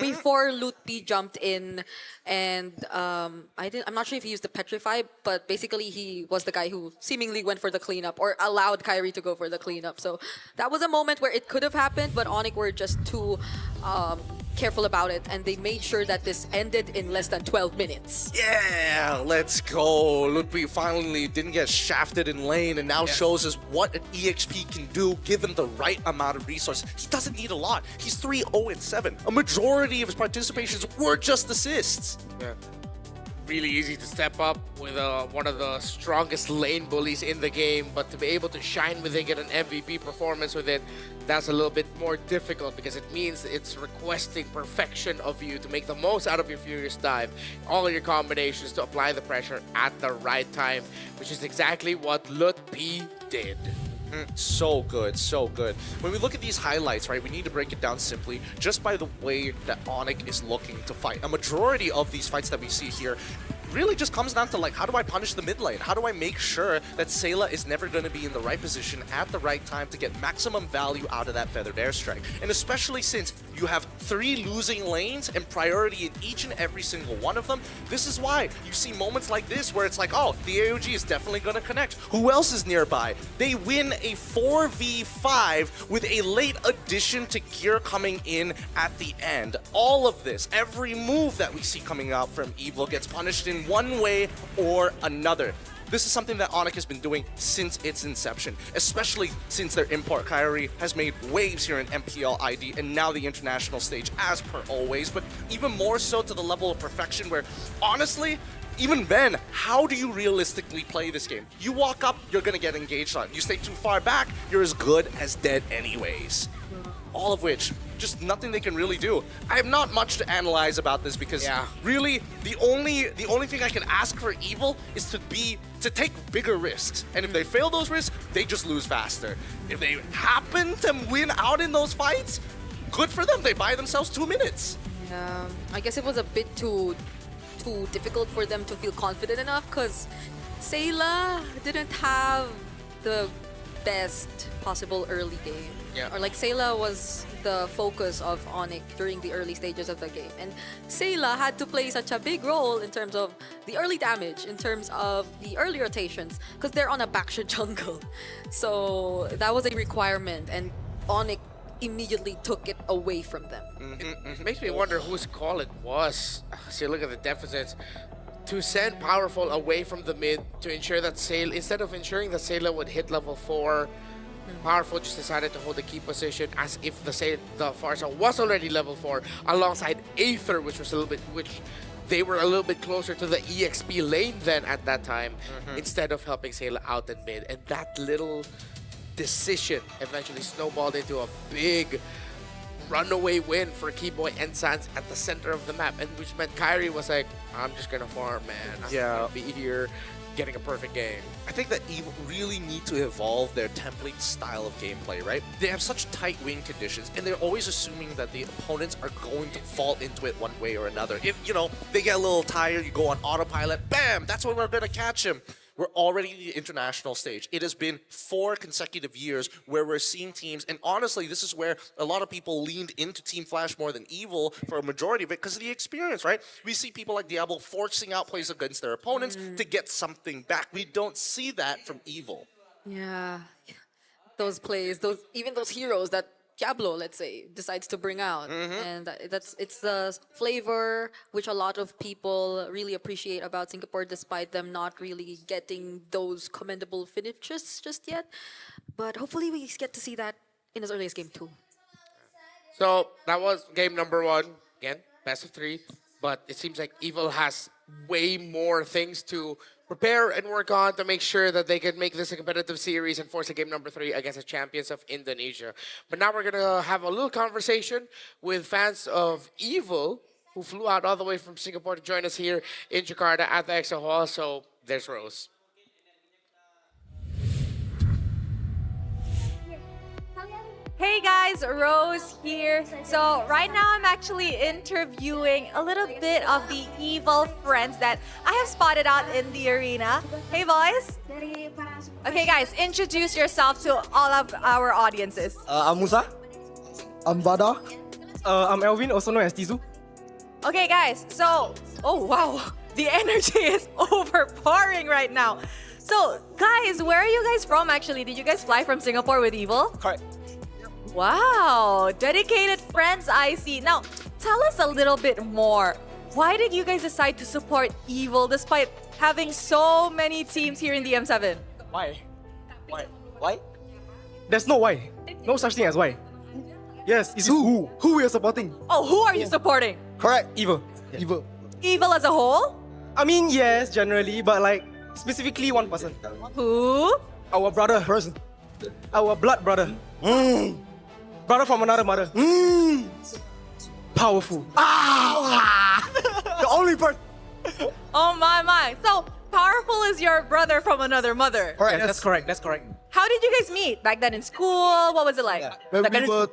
Before Lutpi jumped in, and I'm not sure if he used the Petrify, but basically he was the guy who seemingly went for the cleanup or allowed Kyrie to go for the cleanup. So that was a moment where it could have happened, but Onyx were just too careful about it, and they made sure that this ended in less than 12 minutes. Yeah, let's go. Ludwig finally didn't get shafted in lane and now shows us what an EXP can do given the right amount of resources. He doesn't need a lot. He's 3-0-7. A majority of his participations were just assists. Yeah. Really easy to step up with one of the strongest lane bullies in the game, but to be able to shine with it, get an MVP performance with it, that's a little bit more difficult because it means it's requesting perfection of you to make the most out of your Furious Dive, all your combinations to apply the pressure at the right time, which is exactly what Lut P did. So good, so good. When we look at these highlights, right, we need to break it down simply just by the way that Onyx is looking to fight. A majority of these fights that we see here really just comes down to, like, how do I punish the mid lane? How do I make sure that Sayla is never going to be in the right position at the right time to get maximum value out of that Feathered Airstrike? And especially since you have 3 losing lanes and priority in each and every single one of them, this is why you see moments like this where it's like, oh, the AOG is definitely going to connect. Who else is nearby? They win a 4v5 with a late addition to Gear coming in at the end. All of this, every move that we see coming out from Evil gets punished in one way or another. This is something that Onyx has been doing since its inception, especially since their import Kyrie has made waves here in MPL ID and now the international stage as per always, but even more so to the level of perfection where, honestly, even then, how do you realistically play this game? You walk up, you're gonna get engaged on. You stay too far back, you're as good as dead anyways. All of which, just nothing they can really do. I have not much to analyze about this because really the only thing I can ask for Evil is to take bigger risks. And if they fail those risks, they just lose faster. If they happen to win out in those fights, good for them. They buy themselves 2 minutes. Yeah, I guess it was a bit too difficult for them to feel confident enough because Sayla didn't have the best possible early game. Or like Sayla was the focus of Onyx during the early stages of the game. And Sayla had to play such a big role in terms of the early damage, in terms of the early rotations, because they're on a backshot jungle. So that was a requirement, and Onyx immediately took it away from them. It makes me wonder whose call it was. See, look at the deficits. To send Powerful away from the mid to ensure that Sayla, instead of ensuring that Sayla would hit level 4, Powerful just decided to hold the key position as if the Farsa was already level 4 alongside Aether, which they were a little bit closer to the EXP lane then at that time, instead of helping Sayla out in mid. And that little decision eventually snowballed into a big runaway win for Keyboy and Sans at the center of the map, and which meant Kyrie was like, I'm just gonna farm, man. I'm gonna be here getting a perfect game. I think that EVIL really need to evolve their template style of gameplay, right? They have such tight win conditions, and they're always assuming that the opponents are going to fall into it one way or another. If, you know, they get a little tired, you go on autopilot, bam, that's when we're going to catch him. We're already in the international stage. It has been 4 consecutive years where we're seeing teams, and honestly, this is where a lot of people leaned into Team Flash more than EVIL for a majority of it because of the experience, right? We see people like Diablo forcing out plays against their opponents to get something back. We don't see that from EVIL. Yeah, those plays, even those heroes that Diablo, let's say, decides to bring out, and it's the flavor which a lot of people really appreciate about Singapore, despite them not really getting those commendable finishes just yet. But hopefully we get to see that in as early as game 2. So that was game number 1. Again, best of 3. But it seems like EVIL has way more things to prepare and work on to make sure that they can make this a competitive series and force a game number 3 against the champions of Indonesia. But now we're going to have a little conversation with fans of EVIL who flew out all the way from Singapore to join us here in Jakarta at the Expo Hall. So there's Rose. Hey guys, Rose here. So right now I'm actually interviewing a little bit of the EVIL friends that I have spotted out in the arena. Hey boys. Okay guys, introduce yourself to all of our audiences. I'm Musa. I'm Vada. I'm Elvin, also known as Tizu. Okay guys, so, oh wow, the energy is overpowering right now. So guys, where are you guys from actually? Did you guys fly from Singapore with EVIL? Correct. Wow, dedicated friends I see. Now, tell us a little bit more. Why did you guys decide to support EVIL despite having so many teams here in the M7? Why? Why? There's no why. No such thing as why. Yes, it's who we are supporting. Oh, who are you supporting? Correct. EVIL. EVIL. EVIL as a whole? I mean, yes, generally, but like specifically one person. Who? Our brother. Person. Our blood brother. Brother from another mother. Powerful. The only person. Oh my. So, Powerful is your brother from another mother. Correct. That's correct. That's correct. How did you guys meet? Back then in school? What was it like? When we were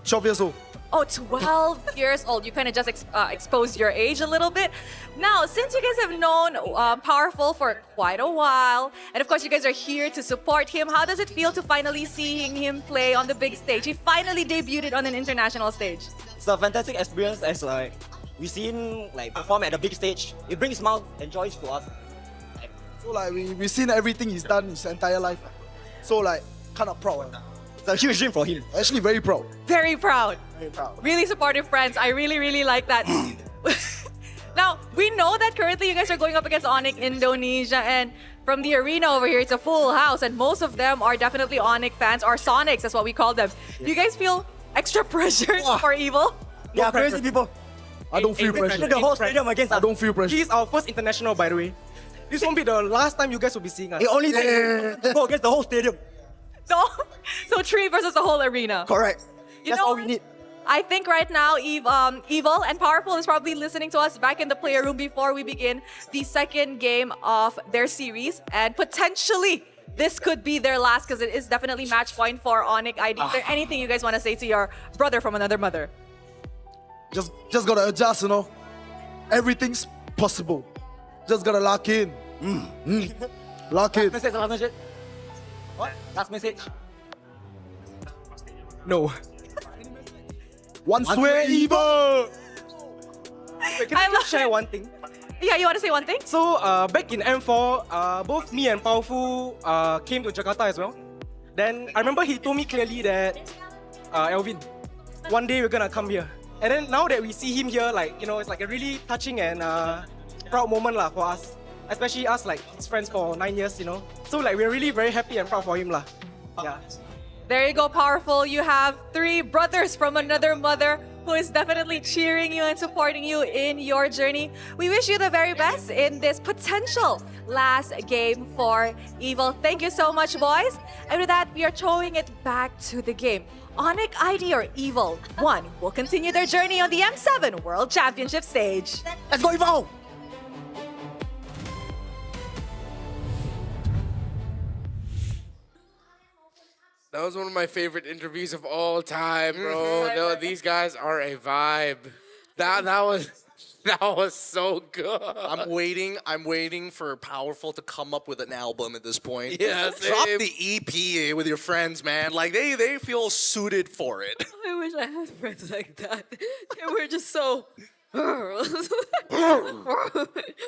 12 years old. Oh, 12 years old. You kind of just exposed your age a little bit. Now, since you guys have known Powerful for quite a while, and of course you guys are here to support him, how does it feel to finally seeing him play on the big stage? He finally debuted on an international stage. It's a fantastic experience as like we seen like perform at the big stage. It brings smile and joy to us. So like we seen everything he's done his entire life. So like kind of proud. It's a huge dream for him. Actually very proud. Very proud. Very proud. Really supportive friends. I really like that. Now, we know that currently you guys are going up against Onyx Indonesia, and from the arena over here, it's a full house, and most of them are definitely Onyx fans, or Sonics, that's what we call them. Do you guys feel extra pressure for EVIL? Yeah, crazy people. I don't feel pressure. The whole stadium against us. I don't feel pressure. He's our first international, by the way. This won't be the last time you guys will be seeing us. It only go against the whole stadium. So 3 versus the whole arena. Correct. That's all we need. I think right now EVIL and Powerful is probably listening to us back in the player room before we begin the second game of their series, and potentially this could be their last because it is definitely match point for Onyx ID. Is there anything you guys want to say to your brother from another mother? Just gotta adjust, you know. Everything's possible. Just gotta lock in. Lock in. Last message. What? Last message. No. Once we're EVIL! Wait, can I just share one thing? Yeah, you want to say one thing? So, back in M4, both me and Powerful came to Jakarta as well. Then, I remember he told me clearly that, Elvin, one day we're gonna come here. And then now that we see him here, like, you know, it's like a really touching and proud moment lah for us. Especially us, like, his friends for 9 years, you know. So, like, we're really very happy and proud for him lah. Yeah. There you go, Powerful. You have 3 brothers from another mother who is definitely cheering you and supporting you in your journey. We wish you the very best in this potential last game for Evil. Thank you so much, boys. And with that, we are throwing it back to the game. Onyx, ID, or Evil 1 will continue their journey on the M7 World Championship stage. Let's go, Evil! That was one of my favorite interviews of all time, bro. No, these guys are a vibe. That was so good. I'm waiting for Powerful to come up with an album at this point. Yeah, Drop same. the EP with your friends, man. Like they feel suited for it. I wish I had friends like that. They were just so.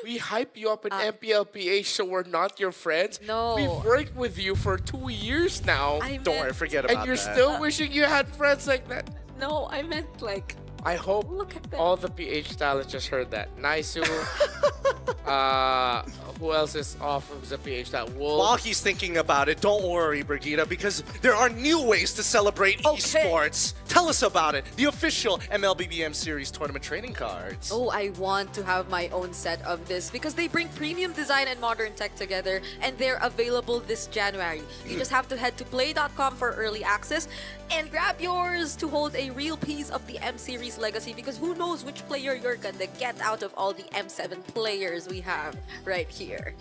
We hype you up in MPLPH, so we're not your friends. No. We've worked with you for 2 years now. Don't worry, forget about And you're that. still wishing you had friends like that. No, I meant like. I hope Look at that. all the PH talents just heard that. Naisu. Who else is off of the PH talent? Wolf. While he's thinking about it, don't worry, Brigitte, because there are new ways to celebrate esports. Tell us about it. The official MLBBM Series tournament trading cards. Oh, I want to have my own set of this because they bring premium design and modern tech together, and they're available this January. You just have to head to play.com for early access and grab yours to hold a real piece of the M Series legacy, because who knows which player you're gonna get out of all the M7 players we have right here.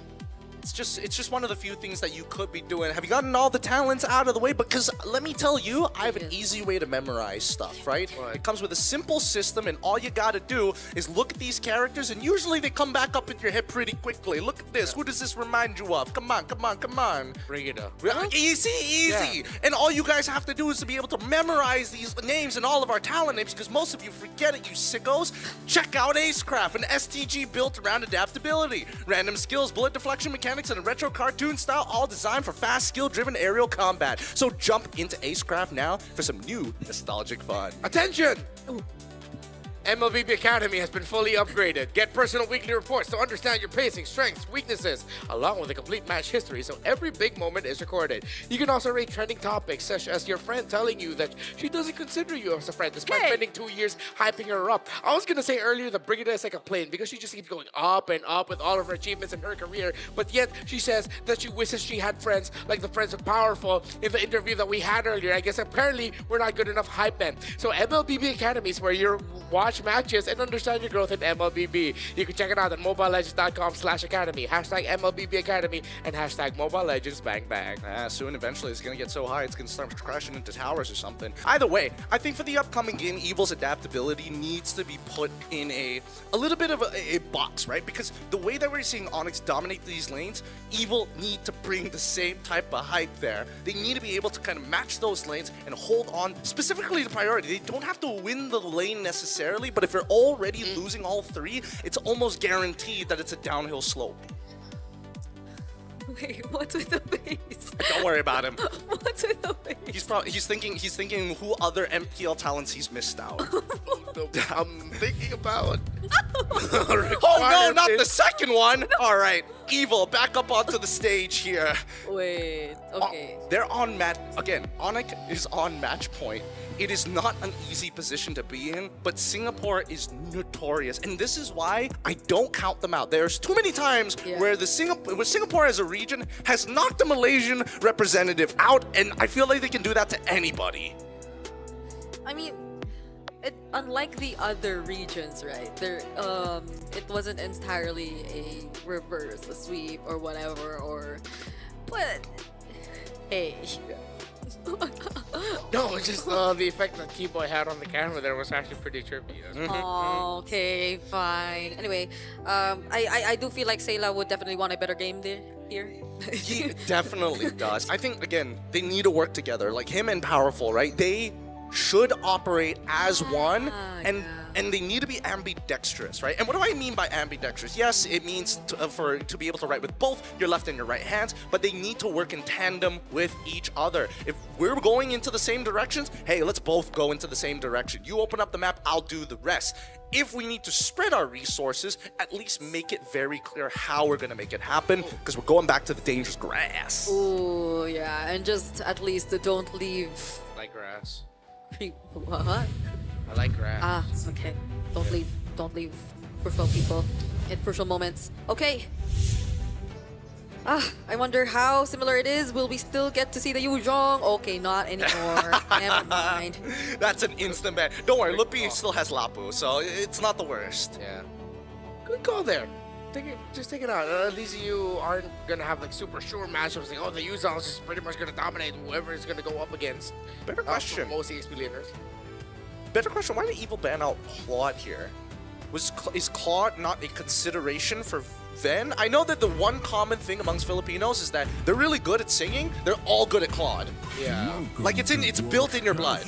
It's just one of the few things that you could be doing. Have you gotten all the talents out of the way? Because let me tell you, I have an easy way to memorize stuff, right? It comes with a simple system, and all you gotta do is look at these characters, and usually they come back up in your head pretty quickly. Look at this. Who does this remind you of? Come on, come on, come on. Bring it up. Easy. Yeah. And all you guys have to do is to be able to memorize these names and all of our talent names, because most of you forget it, you sickos. Check out Acecraft, an STG built around adaptability, random skills, bullet deflection mechanics, and a retro cartoon style, all designed for fast, skill-driven aerial combat. So jump into Acecraft now for some new nostalgic fun. Attention! MLBB Academy has been fully upgraded. Get personal weekly reports to understand your pacing, strengths, weaknesses, along with a complete match history, so every big moment is recorded. You can also rate trending topics, such as your friend telling you that she doesn't consider you as a friend, despite spending 2 years hyping her up. I was gonna say earlier that Brigitte is like a plane, because she just keeps going up and up with all of her achievements in her career, but yet she says that she wishes she had friends like the friends of Powerful in the interview that we had earlier. I guess apparently we're not good enough hype men. So MLBB Academy is where you're watch matches and understand your growth in MLBB. You can check it out at mobilelegends.com/academy, #MLBB Academy, and #Mobile Legends Bang Bang. Soon, eventually, it's going to get so high, it's going to start crashing into towers or something. Either way, I think for the upcoming game, Evil's adaptability needs to be put in a little bit of a box, right? Because the way that we're seeing Onyx dominate these lanes, Evil need to bring the same type of hype there. They need to be able to kind of match those lanes and hold on specifically to priority. They don't have to win the lane necessarily, but if you're already losing all 3, it's almost guaranteed that it's a downhill slope. Wait, what's with the face? Don't worry about him. What's with the face? He's thinking who other MPL talents he's missed out. I'm thinking about. Oh no, not the second one! All right, Evil, back up onto the stage here. Wait, okay. They're on match again. Onyx is on match point. It is not an easy position to be in, but Singapore is notorious, and this is why I don't count them out. There's too many times where Singapore as a region has knocked the Malaysian representative out, and I feel like they can do that to anybody. I mean, unlike the other regions, right? It wasn't entirely a reverse, a sweep, or whatever, but hey. No, it's just the effect that Keyboy had on the camera there was actually pretty trippy. Oh, okay, fine. Anyway, I do feel like Sayla would definitely want a better game here. He definitely does. I think, again, they need to work together. Like him and Powerful, right? They should operate as one, and they need to be ambidextrous, right? And what do I mean by ambidextrous? Yes, it means to be able to write with both your left and your right hands, but they need to work in tandem with each other. If we're going into the same directions, hey, let's both go into the same direction. You open up the map, I'll do the rest. if we need to spread our resources, at least make it very clear how we're gonna make it happen, because we're going back to the dangerous grass. Ooh, yeah, and just at least don't leave. I like grass. What? I like grass. Ah, okay. Don't leave crucial people in crucial moments. Okay. I wonder how similar it is. Will we still get to see the Yuzhong? Okay, not anymore. Never mind. That's an instant ban. Don't worry, Lupi still has Lapu, so it's not the worst. Yeah. Good call there. Just take it out. At least you aren't gonna have like super sure matchups. Like, oh, the Yuzhong is just pretty much gonna dominate whoever is gonna go up against. Better question. Most EXP laners. Better question, why did Evil ban out Claude here? Is Claude not a consideration for Ven? I know that the one common thing amongst Filipinos is that they're really good at singing. They're all good at Claude. Yeah. Like it's built in your blood.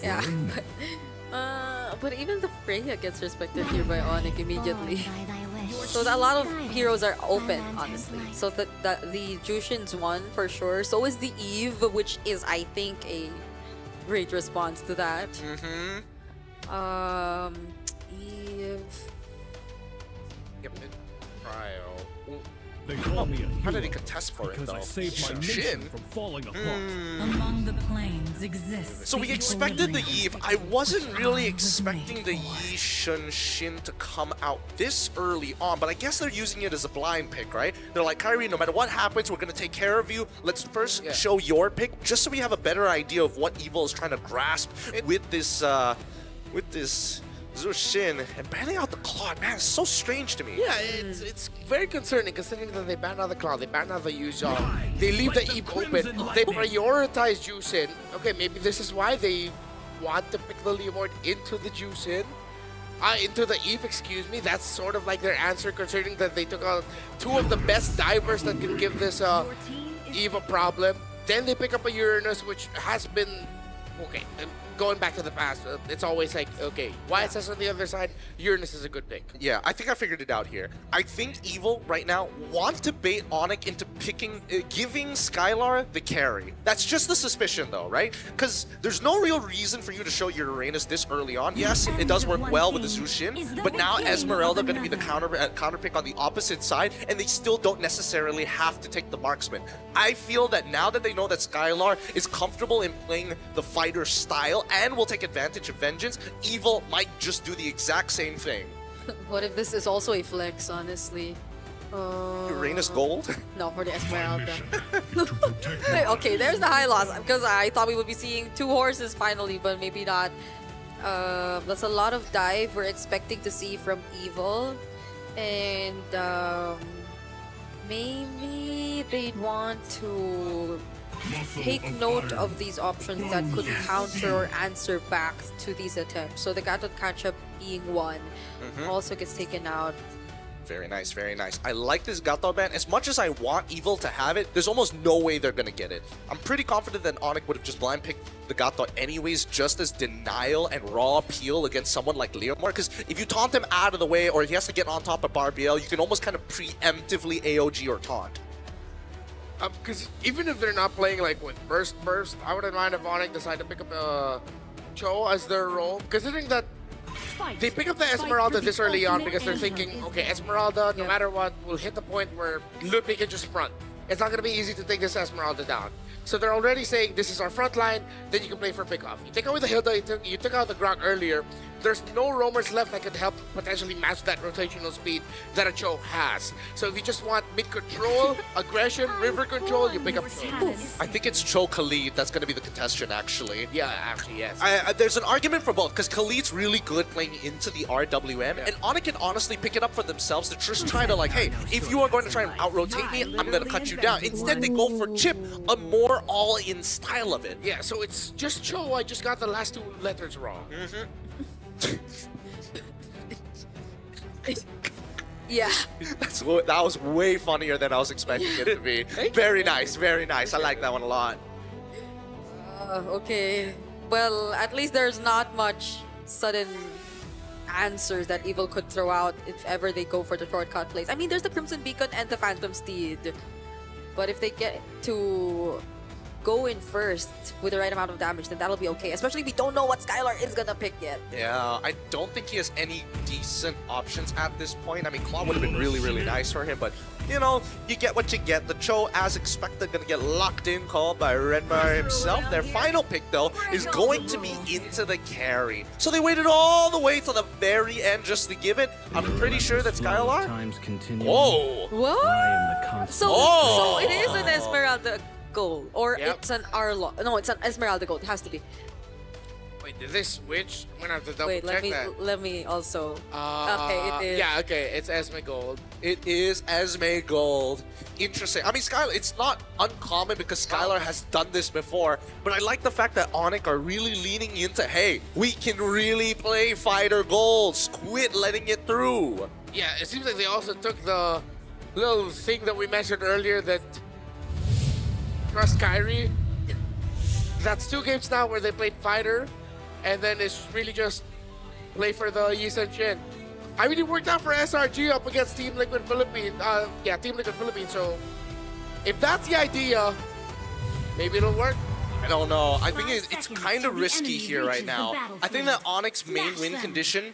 Yeah. But even the Freya gets respected here by Onyx immediately. So a lot of heroes are open, honestly. So the Jushin's won for sure. So is the Eve, which is, I think, a great response to that. Eve. Yep. Cryo. They call me a How did he contest for it, because though? I saved my nation from falling apart. Among the planes exists. So we expected the Eve. I wasn't really expecting the Yi Shun Shin to come out this early on, but I guess they're using it as a blind pick, right? They're like, Kyrie, no matter what happens, we're going to take care of you. Let's first show your pick, just so we have a better idea of what Evil is trying to grasp with this Zushin, and banning out the Claude, man, it's so strange to me. Yeah, it's very concerning considering that they banned out the Cloud, they banned out the Yuzhong, they leave the Eve open, they prioritize Juicin. Okay, maybe this is why they want to pick the Leomord into the Juicin. Into the Eve, excuse me. That's sort of like their answer, considering that they took out two of the best divers that can give this Eve a problem. Then they pick up a Uranus, which has been okay. Going back to the past, it's always like, okay, YSS on the other side, Uranus is a good pick. Yeah, I think I figured it out here. I think Evil right now want to bait Onyx into picking, giving Skylar the carry. That's just the suspicion though, right? Because there's no real reason for you to show your Uranus this early on. Yes, it does work well with the Zushin, but now Esmeralda going to be the counter pick on the opposite side, and they still don't necessarily have to take the marksman. I feel that now that they know that Skylar is comfortable in playing the fighter style and will take advantage of Vengeance, Evil might just do the exact same thing. What if this is also a flex, honestly? Uranus Gold? No, for the Esmeralda. Okay, there's the high loss, because I thought we would be seeing two horses finally, but maybe not. That's a lot of dive we're expecting to see from Evil. And maybe they'd want to take note of these options that could counter or answer back to these attempts. So the Gatot Catch-up being one also gets taken out. Very nice, very nice. I like this Gato ban. As much as I want Evil to have it, there's almost no way they're gonna get it. I'm pretty confident that Onyx would have just blind picked the Gato anyways, just as denial and raw appeal against someone like Leomar. Because if you taunt him out of the way, or he has to get on top of Barbiel, you can almost kind of preemptively AOG or taunt. Because even if they're not playing like with Burst, I wouldn't mind if Onyx decide to pick up Cho as their role. Considering that they pick up the Esmeralda this early on because they're thinking, okay, Esmeralda, no matter what, will hit the point where Lupi can just front. It's not going to be easy to take this Esmeralda down. So they're already saying, this is our front line, then you can play for pickoff. You take away the Hilda, you took out the Grok earlier, there's no roamers left that could help potentially match that rotational speed that a Cho has. So if you just want mid-control, aggression, river control, you pick up Cho. I think it's Cho Khalid that's going to be the contestant, actually. Yeah, actually, yes. There's an argument for both, because Khalid's really good playing into the RWM, and Onyx can honestly pick it up for themselves to just try to like, hey, if you are going to try and out-rotate me, I'm going to cut you down. Instead, they go for Chip, a more all-in style of it. Yeah, so it's just Cho, I just got the last two letters wrong. Yeah. That was way funnier than I was expecting it to be. Very nice, very nice. I like that one a lot. Okay. Well, at least there's not much sudden answers that Evil could throw out if ever they go for the shortcut plays. I mean, there's the Crimson Beacon and the Phantom Steed. But if they get to go in first with the right amount of damage, then that'll be okay. Especially if we don't know what Skylar is gonna pick yet. Yeah, I don't think he has any decent options at this point. I mean, Claw would have been really, really nice for him, but you know, you get what you get. The Cho, as expected, gonna get locked in, called by Renmar himself. Their final pick, though, is going to be into the carry. So they waited all the way till the very end just to give it. I'm pretty sure that Skylar. Whoa! What? So it is an Esmeralda gold, or Yep. it's an Arlo. No, it's an Esmeralda gold. It has to be. Wait, did they switch? I'm gonna have to double Wait, check let me also. Okay, it is. Yeah, okay, it's Esme Gold. It is Esme Gold. Interesting. I mean, Skylar, it's not uncommon because Skylar has done this before, but I like the fact that Onyx are really leaning into, hey, we can really play fighter golds. Quit letting it through. Yeah, it seems like they also took the little thing that we mentioned earlier that trust Kyrie. That's 2 games now where they played fighter, and then it's really just play for the Yisan Chin. I mean, it worked out for SRG up against Team Liquid Philippines. Team Liquid Philippines. So if that's the idea, maybe it'll work. I don't know. I think it's kind of risky here right now. I think that Onyx main win condition,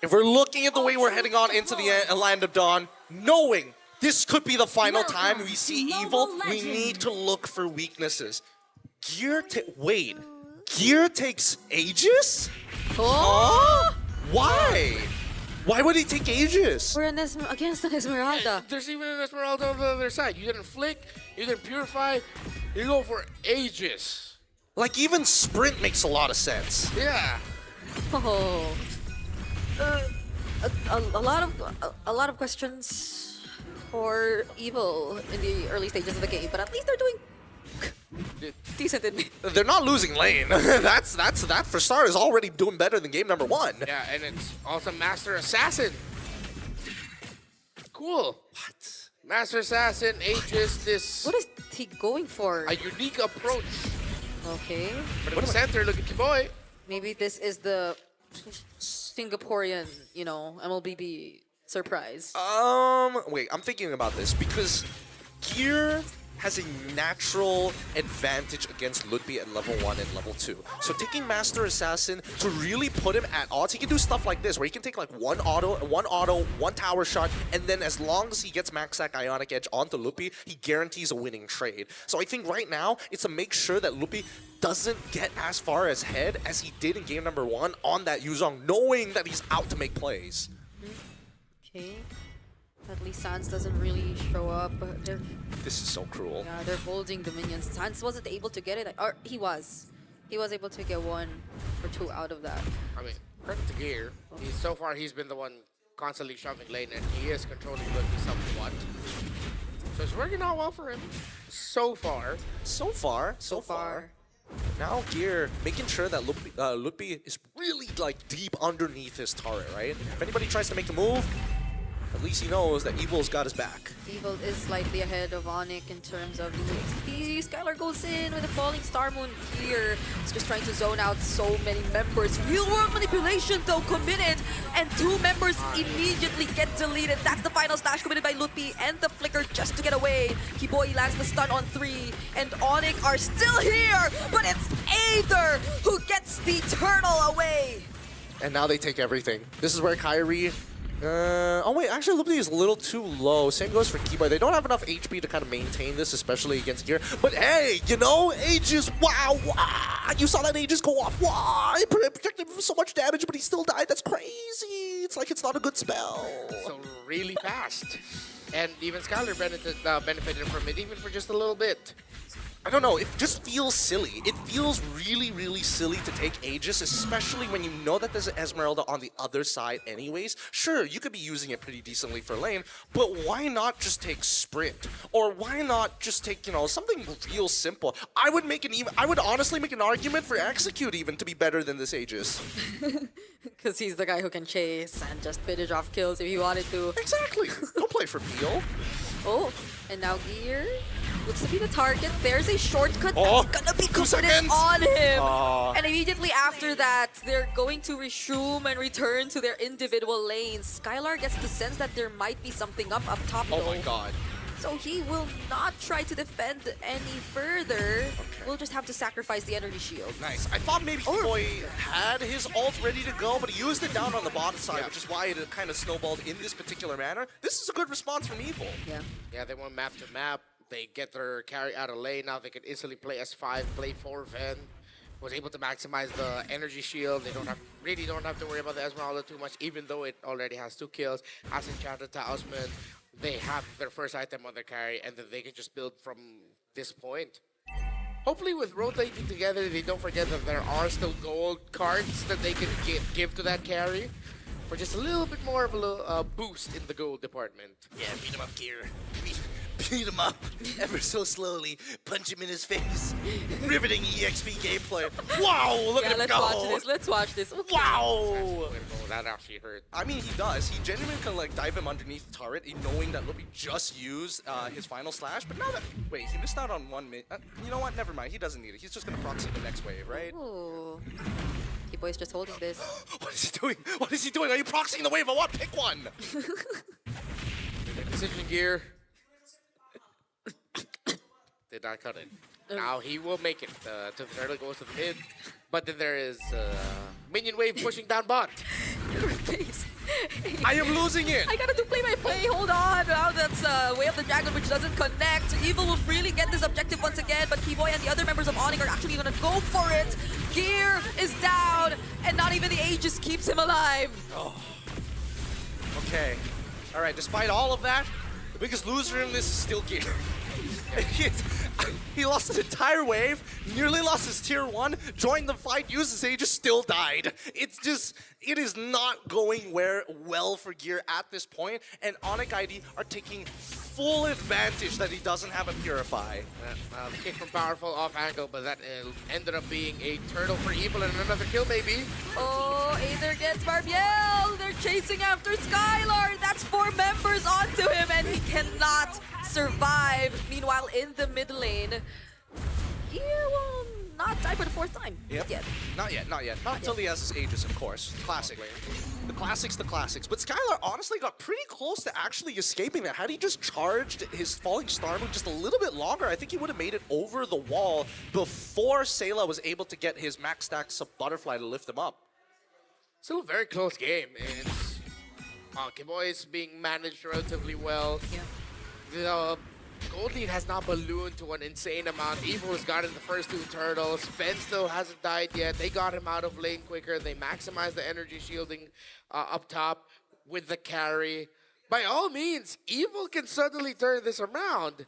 if we're looking at the way we're heading on into the Land of Dawn, knowing this could be the final time we see evil, we need to look for weaknesses. Wait, Gear takes Aegis? Oh! Why? Why would he take Aegis? We're against an Esmeralda. There's even an Esmeralda on the other side. You didn't flick, you didn't purify, you go for Aegis. Like, even Sprint makes a lot of sense. Yeah. Oh. A lot of questions for Evil in the early stages of the game, but at least they're doing decent in. They're not losing lane. that for starters already doing better than game number 1. Yeah, and it's also Master Assassin. Cool. What? Master Assassin, Aegis, this. What is he going for? A unique approach. Okay. But in the center, look at your boy. Maybe this is the Singaporean, MLBB surprise. Wait, I'm thinking about this because Gear has a natural advantage against Ludwig at level 1 and level 2. So taking Master Assassin to really put him at odds, he can do stuff like this, where he can take like one auto, one tower shot, and then as long as he gets Max Sack Ionic Edge onto Lupi, he guarantees a winning trade. So I think right now, it's to make sure that Lupi doesn't get as far as head as he did in game number 1 on that Yuzong, knowing that he's out to make plays. Okay. At least Sans doesn't really show up. This is so cruel. Yeah, they're holding the minions. Sans wasn't able to get it. Or he was. He was able to get 1 or 2 out of that. I mean, credit to Gear. So far, he's been the one constantly shoving lane, and he is controlling Ludwig somewhat. So it's working out well for him. So far. So far. Now Gear making sure that Lupi is really like deep underneath his turret, right? If anybody tries to make a move, at least he knows that Evil's got his back. Evil is slightly ahead of Onyx in terms of XP. Skylar goes in with a falling Star Moon here. He's just trying to zone out so many members. Real world manipulation though committed, and 2 members immediately get deleted. That's the final stash committed by Lupi, and the flicker just to get away. Kiboy lands the stun on 3, and Onyx are still here, but it's Aether who gets the turtle away. And now they take everything. This is where Kyrie... oh wait, actually Lupi is a little too low. Same goes for Kiboy. They don't have enough HP to kind of maintain this, especially against Gear. But hey, Aegis, wow, you saw that Aegis go off. Wow, it protected him from so much damage, but he still died. That's crazy. It's like it's not a good spell. So really fast. And even Skylar benefited from it, even for just a little bit. I don't know, it just feels silly. It feels really, really silly to take Aegis, especially when you know that there's an Esmeralda on the other side anyways. Sure, you could be using it pretty decently for lane, but why not just take Sprint? Or why not just take, something real simple? I would honestly make an argument for Execute even to be better than this Aegis. Because he's the guy who can chase and just finish off kills if he wanted to. Exactly. Don't play for Peel. Oh, and now Gear looks to be the target. There's a shortcut that's gonna be committed on him. And immediately after that, they're going to resume and return to their individual lanes. Skylar gets the sense that there might be something up top though. Oh my god. So he will not try to defend any further. We'll just have to sacrifice the energy shield. Nice. I thought maybe Boy had his ult ready to go, but he used it down on the bottom side, which is why it kind of snowballed in this particular manner. This is a good response from Evil. Yeah, they went map to map. They get their carry out of lane. Now they can easily play S5, play 4 Ven. Was able to maximize the energy shield. They really don't have to worry about the Esmeralda too much, even though it already has 2 kills. Has enchanted Talisman. They have their first item on their carry, and then they can just build from this point. Hopefully with rotating together, they don't forget that there are still gold cards that they can give to that carry for just a little bit more of a boost in the gold department. Yeah, beat him up, Gear. Beat him up ever so slowly. Punch him in his face. Riveting EXP gameplay. Wow, look at him go. Let's watch this. Okay. Wow. That actually hurt. I mean, he does. He genuinely can like dive him underneath the turret, knowing that Luppy just used his final slash. But now that wait, he missed out on 1 minute. You know what? Never mind. He doesn't need it. He's just gonna proxy the next wave, right? Ooh. Boy's just holding this. What is he doing? What is he doing? Are you proxying the wave? I want pick one. Decision Gear. Did not cut it. Now he will make it to the turtle, goes to the mid. But then there is minion wave pushing down bot. Your face. I am losing it. I gotta do play-by-play. Hold on. Now that's Way of the Dragon, which doesn't connect. Evil will freely get this objective once again, but Keyboy and the other members of Onyx are actually gonna go for it. Gear is down, and not even the Aegis keeps him alive. Oh. Okay. All right. Despite all of that, the biggest loser in this is still Gear. He lost an entire wave, nearly lost his tier 1, joined the fight, used his Aegis, still died. It's just, it is not going well for Gear at this point, and Onyx ID are taking full advantage that he doesn't have a Purify. The kick from Powerful off angle, but that ended up being a turtle for Evil and another kill maybe. Oh, Aether gets Barbiel. They're chasing after Skylar. That's 4 members onto him, and he cannot survive. Meanwhile, in the mid lane, Gear will not die for the 4th time. Yep. Yet. Not yet. Not until he has his Aegis, of course. Classic. The classics. But Skylar honestly got pretty close to actually escaping that. Had he just charged his Falling Star move just a little bit longer, I think he would have made it over the wall before Sayla was able to get his max stack sub butterfly to lift him up. Still a very close game. It's Keyboy is being managed relatively well. The gold lead has not ballooned to an insane amount. Evil has gotten the first 2 turtles. Fen still hasn't died yet. They got him out of lane quicker. They maximized the energy shielding up top with the carry. By all means, Evil can suddenly turn this around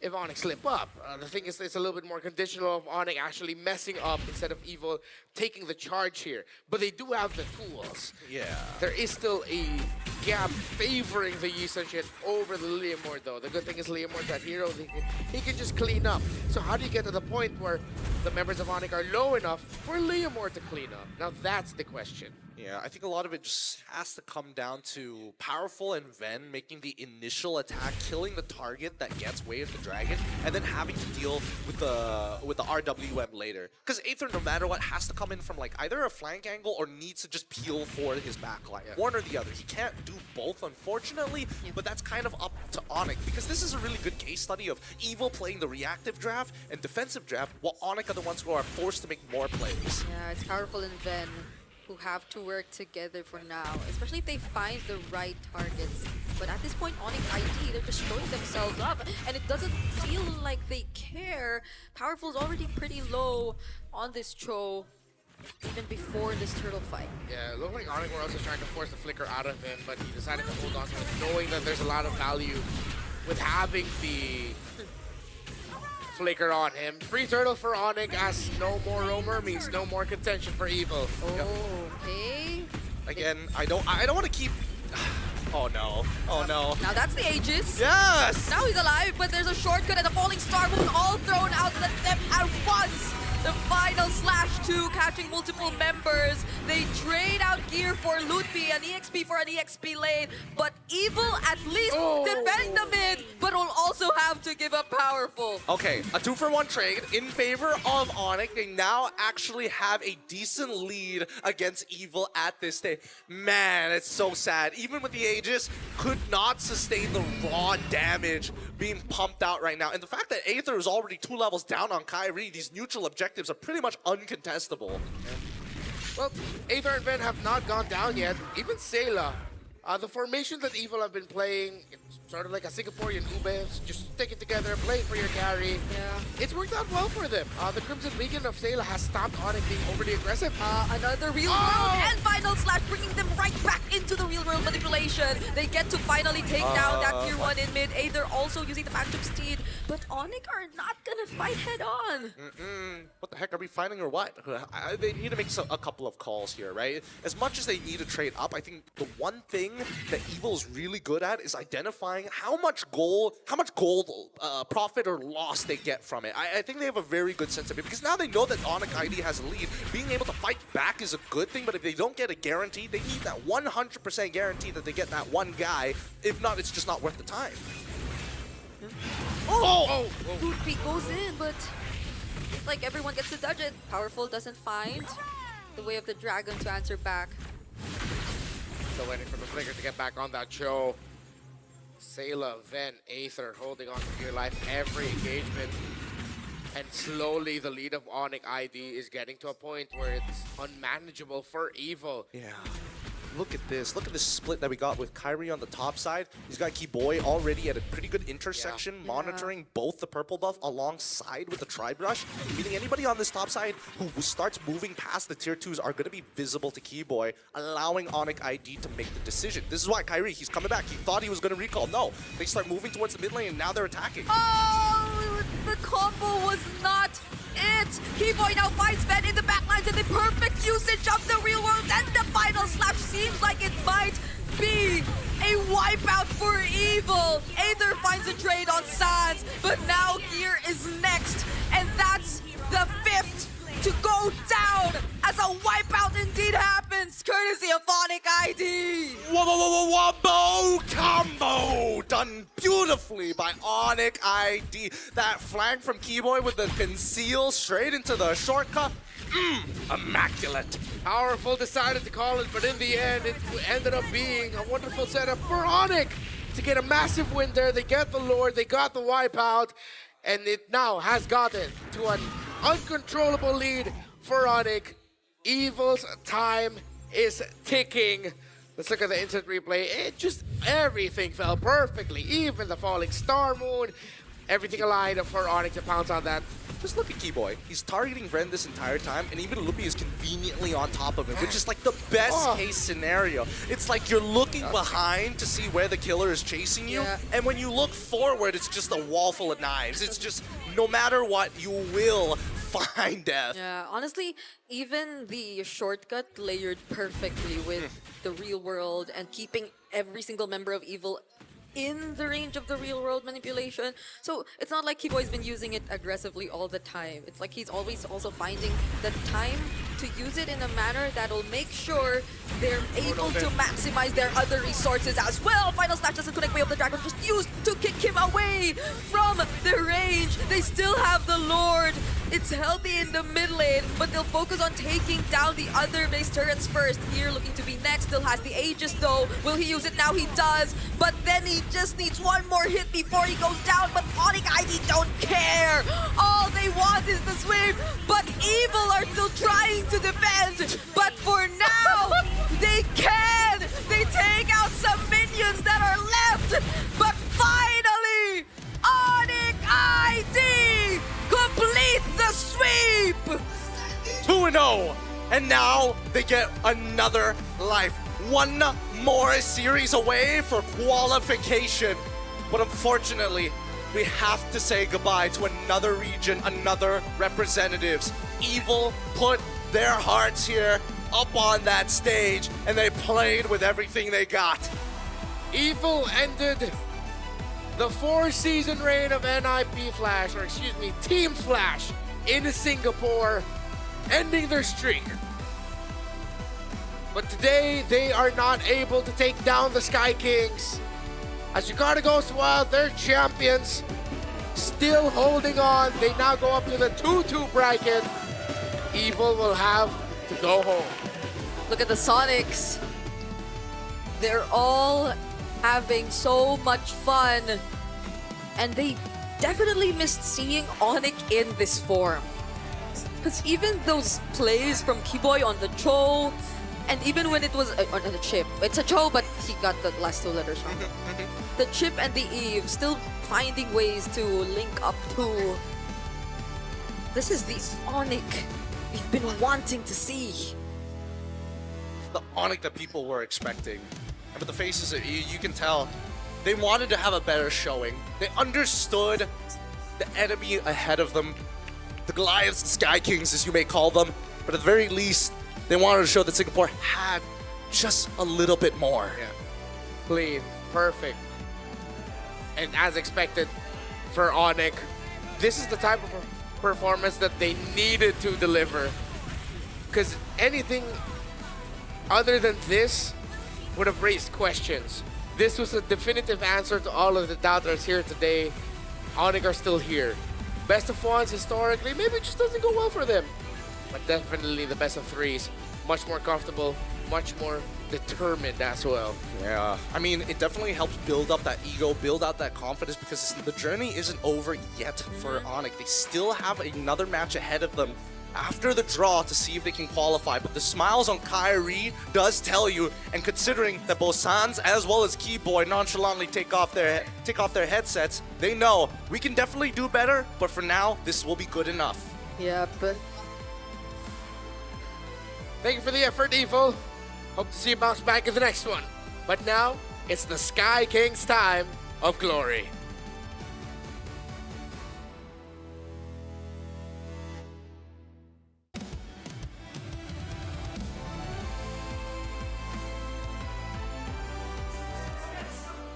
if Onyx slip up. The thing is, it's a little bit more conditional of Onyx actually messing up instead of Evil taking the charge here. But they do have the tools. Yeah. There is still a gap favoring the Yi Sun-Shin over the Leomord though. The good thing is Leomord's that hero. He can just clean up. So how do you get to the point where the members of Onyx are low enough for Leomord to clean up? Now that's the question. Yeah, I think a lot of it just has to come down to Powerful and Ven making the initial attack, killing the target that gets Way of the Dragon, and then having to deal with the RWM later. Because Aether, no matter what, has to come in from like either a flank angle or needs to just peel for his backline. One or the other. He can't do both, unfortunately, but that's kind of up to Onyx, because this is a really good case study of Evil playing the reactive draft and defensive draft, while Onyx are the ones who are forced to make more plays. Yeah, it's Powerful and Ven who have to work together for now, especially if they find the right targets. But at this point, Onyx ID, they're just showing themselves up, and it doesn't feel like they care. Powerful's already pretty low on this Cho, even before this turtle fight. Yeah, it looked like Onyx were also trying to force the flicker out of him, but he decided to hold on to it, knowing that there's a lot of value with having the flicker on him. Free turtle for Onyx as no more roamer means no more contention for Evil. Okay. Again, I don't want to keep. Oh no! Oh no! Now that's the Aegis. Yes. Now he's alive, but there's a shortcut and a falling star move all thrown out to the tip at once. The fight Final Slash 2, catching multiple members. They trade out gear for Ludby, an EXP for an EXP lane, but Evil at least defend the mid, but will also have to give up Powerful. Okay, a 2-for-1 trade in favor of Onyx. They now actually have a decent lead against Evil at this stage. Man, it's so sad. Even with the Aegis, could not sustain the raw damage being pumped out right now. And the fact that Aether is already 2 levels down on Kyrie, these neutral objectives are pretty much uncontestable. Well, Aether and Ven have not gone down yet. Even Sayla. The formation that Evil have been playing, it's sort of like a Singaporean Ube, just stick it together, play for your carry. Yeah. It's worked out well for them. The Crimson Legion of Sayla has stopped Onyx being overly aggressive. Another real world and Final Slash, bringing them right back into the real world manipulation. They get to finally take down that tier 1 in mid. Aether also using the Phantom Steed, but Onyx are not gonna fight head on. What the heck, are we fighting or what? They need to make a couple of calls here, right? As much as they need to trade up, I think the one thing that Evil is really good at is identifying how much gold profit or loss they get from it. I think they have a very good sense of it, because now they know that Onyx ID has a lead. Being able to fight back is a good thing, but if they don't get a guarantee, they need that 100% guarantee that they get that one guy. If not, it's just not worth the time. Ludby goes in, but it's like everyone gets to dodge it. Powerful doesn't find the way of the dragon to answer back. Still waiting for the Flicker to get back on that show. Sayla, Ven, Aether holding on for dear life every engagement. And slowly the lead of Onyx ID is getting to a point where it's unmanageable for Evil. Yeah. Look at this. Look at this split that we got with Kyrie on the top side. He's got Keyboy already at a pretty good intersection, monitoring both the purple buff alongside with the Tribe Rush. Meaning anybody on this top side who starts moving past the tier 2s are going to be visible to Keyboy, allowing Onyx ID to make the decision. This is why Kyrie, he's coming back. He thought he was going to recall. No, they start moving towards the mid lane and now they're attacking. Oh, the combo was not it. Keyboy now finds Ven in the backlines and the perfect usage of the real world, and the Final Slash seems like it might be a wipeout for Evil. Aether finds a trade on Sans, but now Gear is next, and that's the 5th to go down as a wipeout indeed happens, courtesy of Onyx ID. Whoa, combo! Done beautifully by Onyx ID. That flank from Keyboy with the conceal straight into the shortcut. Immaculate. Powerful decided to call it, but in the end, it ended up being a wonderful setup for Onyx to get a massive win there. They get the Lord, they got the wipeout, and it now has gotten to an uncontrollable lead for Onyx. Evil's time is ticking. Let's look at the instant replay. Everything fell perfectly. Even the falling star moon. Everything aligned for Onyx to pounce on that. Just look at Keyboy. He's targeting Ren this entire time, and even Lupi is conveniently on top of him, which is like the best case scenario. It's like you're looking behind to see where the killer is chasing you, and when you look forward, it's just a wall full of knives. It's just, no matter what, you will find death. Yeah, honestly, even the shortcut layered perfectly with the real world and keeping every single member of Evil in the range of the real world manipulation. So it's not like Keyboy's been using it aggressively all the time. It's like he's always also finding the time to use it in a manner that'll make sure they're able to maximize their other resources as well. Final Slash doesn't connect way of the dragon, just used to kick him away from the range. They still have the Lord. It's healthy in the mid lane, but they'll focus on taking down the other base turrets first. Here looking to be next, still has the Aegis though. Will he use it now? He does, but then he just needs one more hit before he goes down, but Onyx ID don't care. All they want is the sweep, but Evil are still trying to defend, but for now, they can! They take out some minions that are left, but finally, Onyx ID complete the sweep! 2-0, and now they get another life. One more series away for qualification. But unfortunately, we have to say goodbye to another region, another representatives. Evil put their hearts here up on that stage, and they played with everything they got. Evil ended the 4-season reign of NIP Flash, or excuse me, Team Flash in Singapore ending their streak. But today, they are not able to take down the Sky Kings. As Jakarta goes wild, they're champions. Still holding on. They now go up to the 2-2 bracket. Evil will have to go home. Look at the Sonics. They're all having so much fun. And they definitely missed seeing Onyx in this form. Because even those plays from Keyboy on the Cho, and even when it was on the chip, it's a Cho, but he got the last two letters wrong. The chip and the Eve still finding ways to link up to. This is the Onyx we've been wanting to see. The Onyx that people were expecting. But the faces, you can tell, they wanted to have a better showing. They understood the enemy ahead of them. The Goliaths and Sky Kings, as you may call them. But at the very least, they wanted to show that Singapore had just a little bit more. Yeah. Clean, perfect. And as expected for Onyx, this is the type of performance that they needed to deliver. Because anything other than this would have raised questions. This was a definitive answer to all of the doubters here today. Onyx are still here. Best of ones historically, maybe it just doesn't go well for them. But definitely the best of threes. Much more comfortable, much more determined as well. Yeah, I mean, it definitely helps build up that ego, build out that confidence, because the journey isn't over yet for Onyx. They still have another match ahead of them after the draw to see if they can qualify. But the smiles on Kyrie does tell you, and considering that both Sans as well as Keyboy nonchalantly take off their headsets, they know we can definitely do better, but for now, this will be good enough. Yeah, but thank you for the effort, Evil. Hope to see you bounce back in the next one. But now, it's the Sky Kings' time of glory.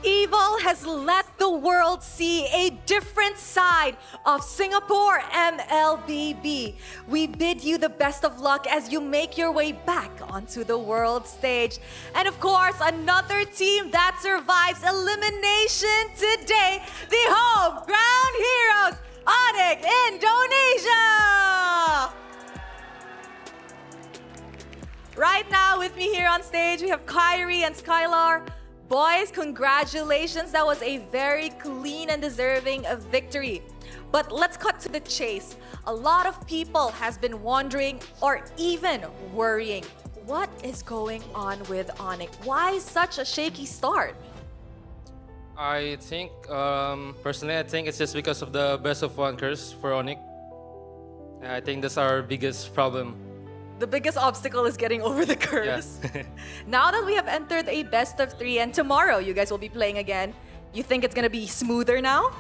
Evil has let the world see a different side of Singapore MLBB. We bid you the best of luck as you make your way back onto the world stage. And of course, another team that survives elimination today, the home ground heroes, Onyx Indonesia! Right now with me here on stage, we have Kyrie and Skylar. Boys, congratulations. That was a very clean and deserving of victory. But let's cut to the chase. A lot of people has been wondering or even worrying, what is going on with Onyx? Why such a shaky start? I think, personally, I think it's just because of the best of one curse for Onyx. I think that's our biggest problem. The biggest obstacle is getting over the curse. Yeah. Now that we have entered a best of 3 and tomorrow you guys will be playing again, you think it's gonna be smoother now?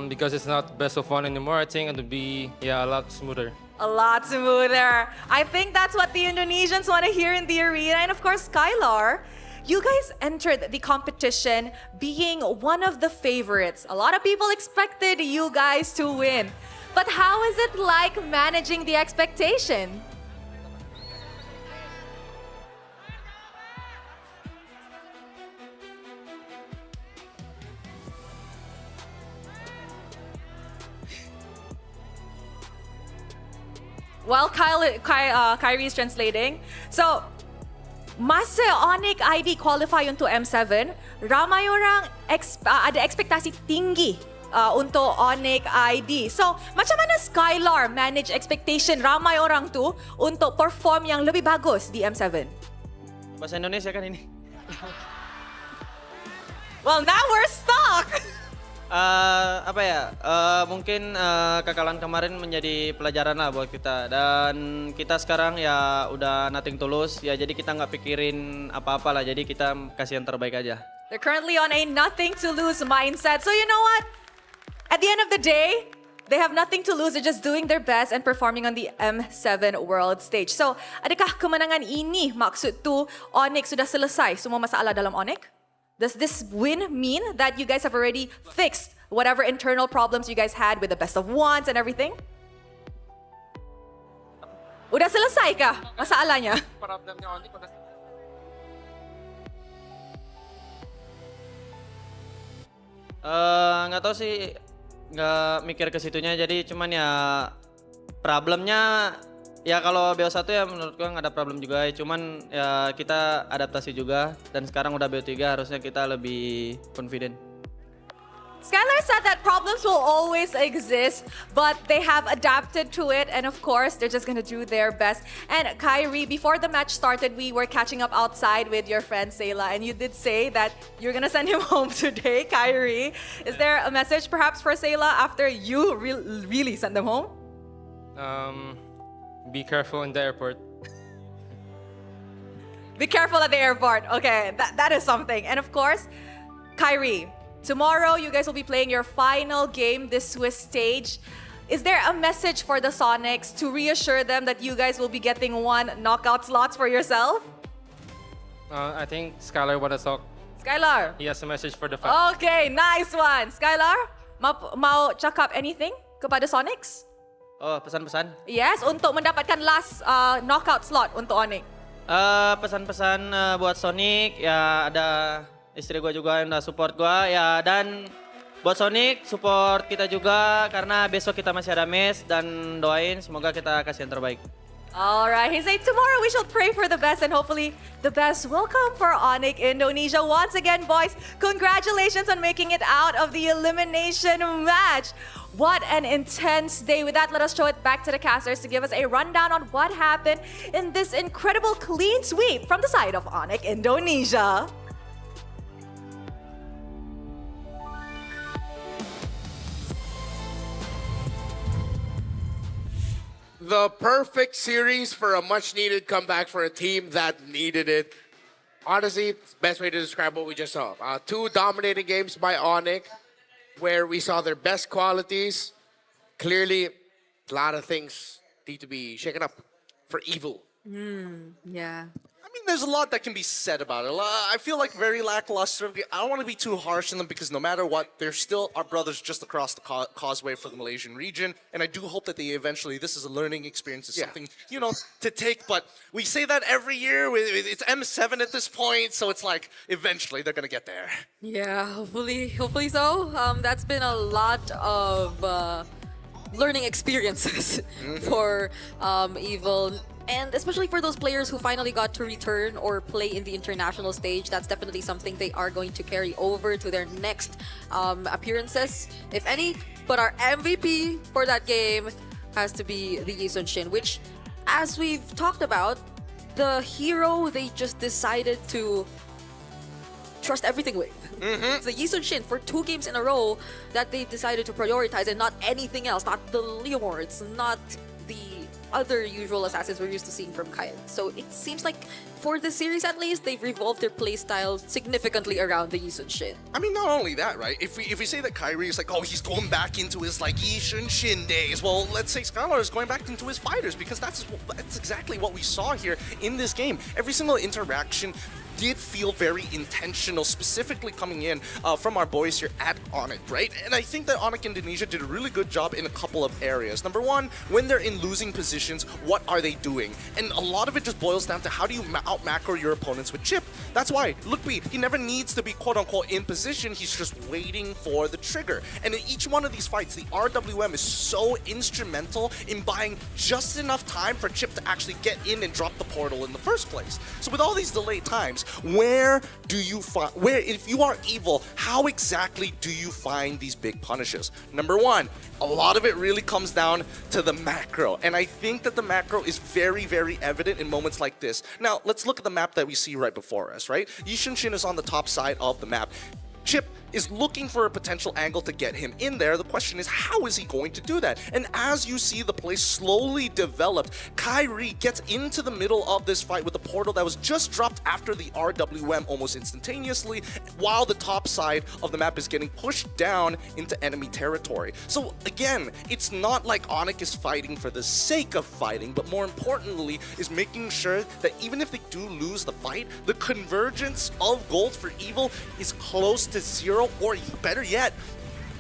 Because it's not best of one anymore, I think it'll be a lot smoother. A lot smoother. I think that's what the Indonesians want to hear in the arena. And of course, Skylar, you guys entered the competition being one of the favorites. A lot of people expected you guys to win. But how is it like managing the expectation? While Kyrie is translating, so mas Onyx ID qualify untuk M7, ramai orang ada ekspektasi tinggi untuk Onyx ID. So, macam mana Skylar manage expectation ramai orang tu untuk perform yang lebih bagus di M7? Bahasa Indonesia kan ini? Well, now we're stuck! Mungkin kekalahan kemarin menjadi pelajaran lah buat kita, dan kita sekarang ya udah nothing to lose ya, jadi kita nggak pikirin apa-apa lah, jadi kita kasih yang terbaik aja. They're currently on a nothing to lose mindset. So you know what? At the end of the day, they have nothing to lose. They're just doing their best and performing on the M7 World Stage. So, adakah kemenangan ini maksud tu Onyx sudah selesai semua masalah dalam Onyx? Does this win mean that you guys have already fixed whatever internal problems you guys had with the best of ones and everything? Udah selesai kah masalahnya? Problemnya Onyx udah Nggak tahu sih, nggak mikir ke situnya. Jadi cuman ya problemnya ya kalau BO1 ya menurut gua nggak ada problem juga. Cuman ya kita adaptasi juga dan sekarang udah BO3 harusnya kita lebih confident. Skylar said that problems will always exist, but they have adapted to it, and of course, they're just gonna do their best. And Kyrie, before the match started, we were catching up outside with your friend Sayla, and you did say that you're gonna send him home today, Kyrie. Is there a message perhaps for Sayla after you really send them home? Be careful in the airport. Be careful at the airport. Okay, that is something. And of course, Kyrie, tomorrow you guys will be playing your final game this Swiss stage. Is there a message for the Sonics to reassure them that you guys will be getting 1 knockout slots for yourself? I think Skylar wanna talk. Skylar. He has a message for the fans. Okay, nice one. Skylar, mau cakap anything kepada Sonics? Oh, pesan-pesan? Yes, untuk mendapatkan last knockout slot untuk Onyx. Pesan-pesan buat Sonic, ya ada istri gue juga yang udah support gue, ya dan buat Sonic support kita juga karena besok kita masih ada match dan doain semoga kita kasih yang terbaik. Alright, he said tomorrow we shall pray for the best and hopefully the best will come for Onyx Indonesia. Once again, boys, congratulations on making it out of the elimination match. What an intense day. With that, let us show it back to the casters to give us a rundown on what happened in this incredible clean sweep from the side of Onyx Indonesia. The perfect series for a much-needed comeback for a team that needed it. Honestly, best way to describe what we just saw. 2 dominating games by Onyx, where we saw their best qualities. Clearly, a lot of things need to be shaken up for Evil. Yeah. I mean, there's a lot that can be said about it. I feel like very lackluster. I don't want to be too harsh on them because no matter what, they're still our brothers just across the causeway for the Malaysian region. And I do hope that they eventually, this is a learning experience, it's something, you know, to take. But we say that every year. It's M7 at this point, so it's like eventually they're going to get there. Yeah, hopefully so. That's been a lot of learning experiences for Evil. And especially for those players who finally got to return or play in the international stage, that's definitely something they are going to carry over to their next appearances, if any. But our MVP for that game has to be the Yisun Shin, which, as we've talked about, the hero they just decided to trust everything with. It's the Yisun Shin for 2 games in a row that they've decided to prioritize and not anything else, not the Leomords, not the other usual assassins we're used to seeing from Kyle. So it seems like for this series at least, they've revolved their playstyle significantly around the Yisun Shin. I mean, not only that, right? If we say that Kyrie is like, oh, he's going back into his like Yisun Shin days, well, let's say Skylar is going back into his fighters because that's exactly what we saw here in this game. Every single interaction did feel very intentional, specifically coming in from our boys here at Onyx, right? And I think that Onyx Indonesia did a really good job in a couple of areas. Number one, when they're in losing positions, what are they doing? And a lot of it just boils down to how do you out-macro your opponents with Chip? That's why, look, B, he never needs to be quote-unquote in position, he's just waiting for the trigger. And in each one of these fights, the RWM is so instrumental in buying just enough time for Chip to actually get in and drop the portal in the first place. So with all these delayed times, where do you find, if you are Evil, how exactly do you find these big punishes? Number one, a lot of it really comes down to the macro. And I think that the macro is very, very evident in moments like this. Now, let's look at the map that we see right before us, right? Yisun Shin is on the top side of the map. Chip is looking for a potential angle to get him in there. The question is, how is he going to do that? And as you see the play slowly develop, Kyrie gets into the middle of this fight with a portal that was just dropped after the RWM almost instantaneously, while the top side of the map is getting pushed down into enemy territory. So again, it's not like Onyx is fighting for the sake of fighting, but more importantly is making sure that even if they do lose the fight, the convergence of gold for Evil is close to 0, or better yet,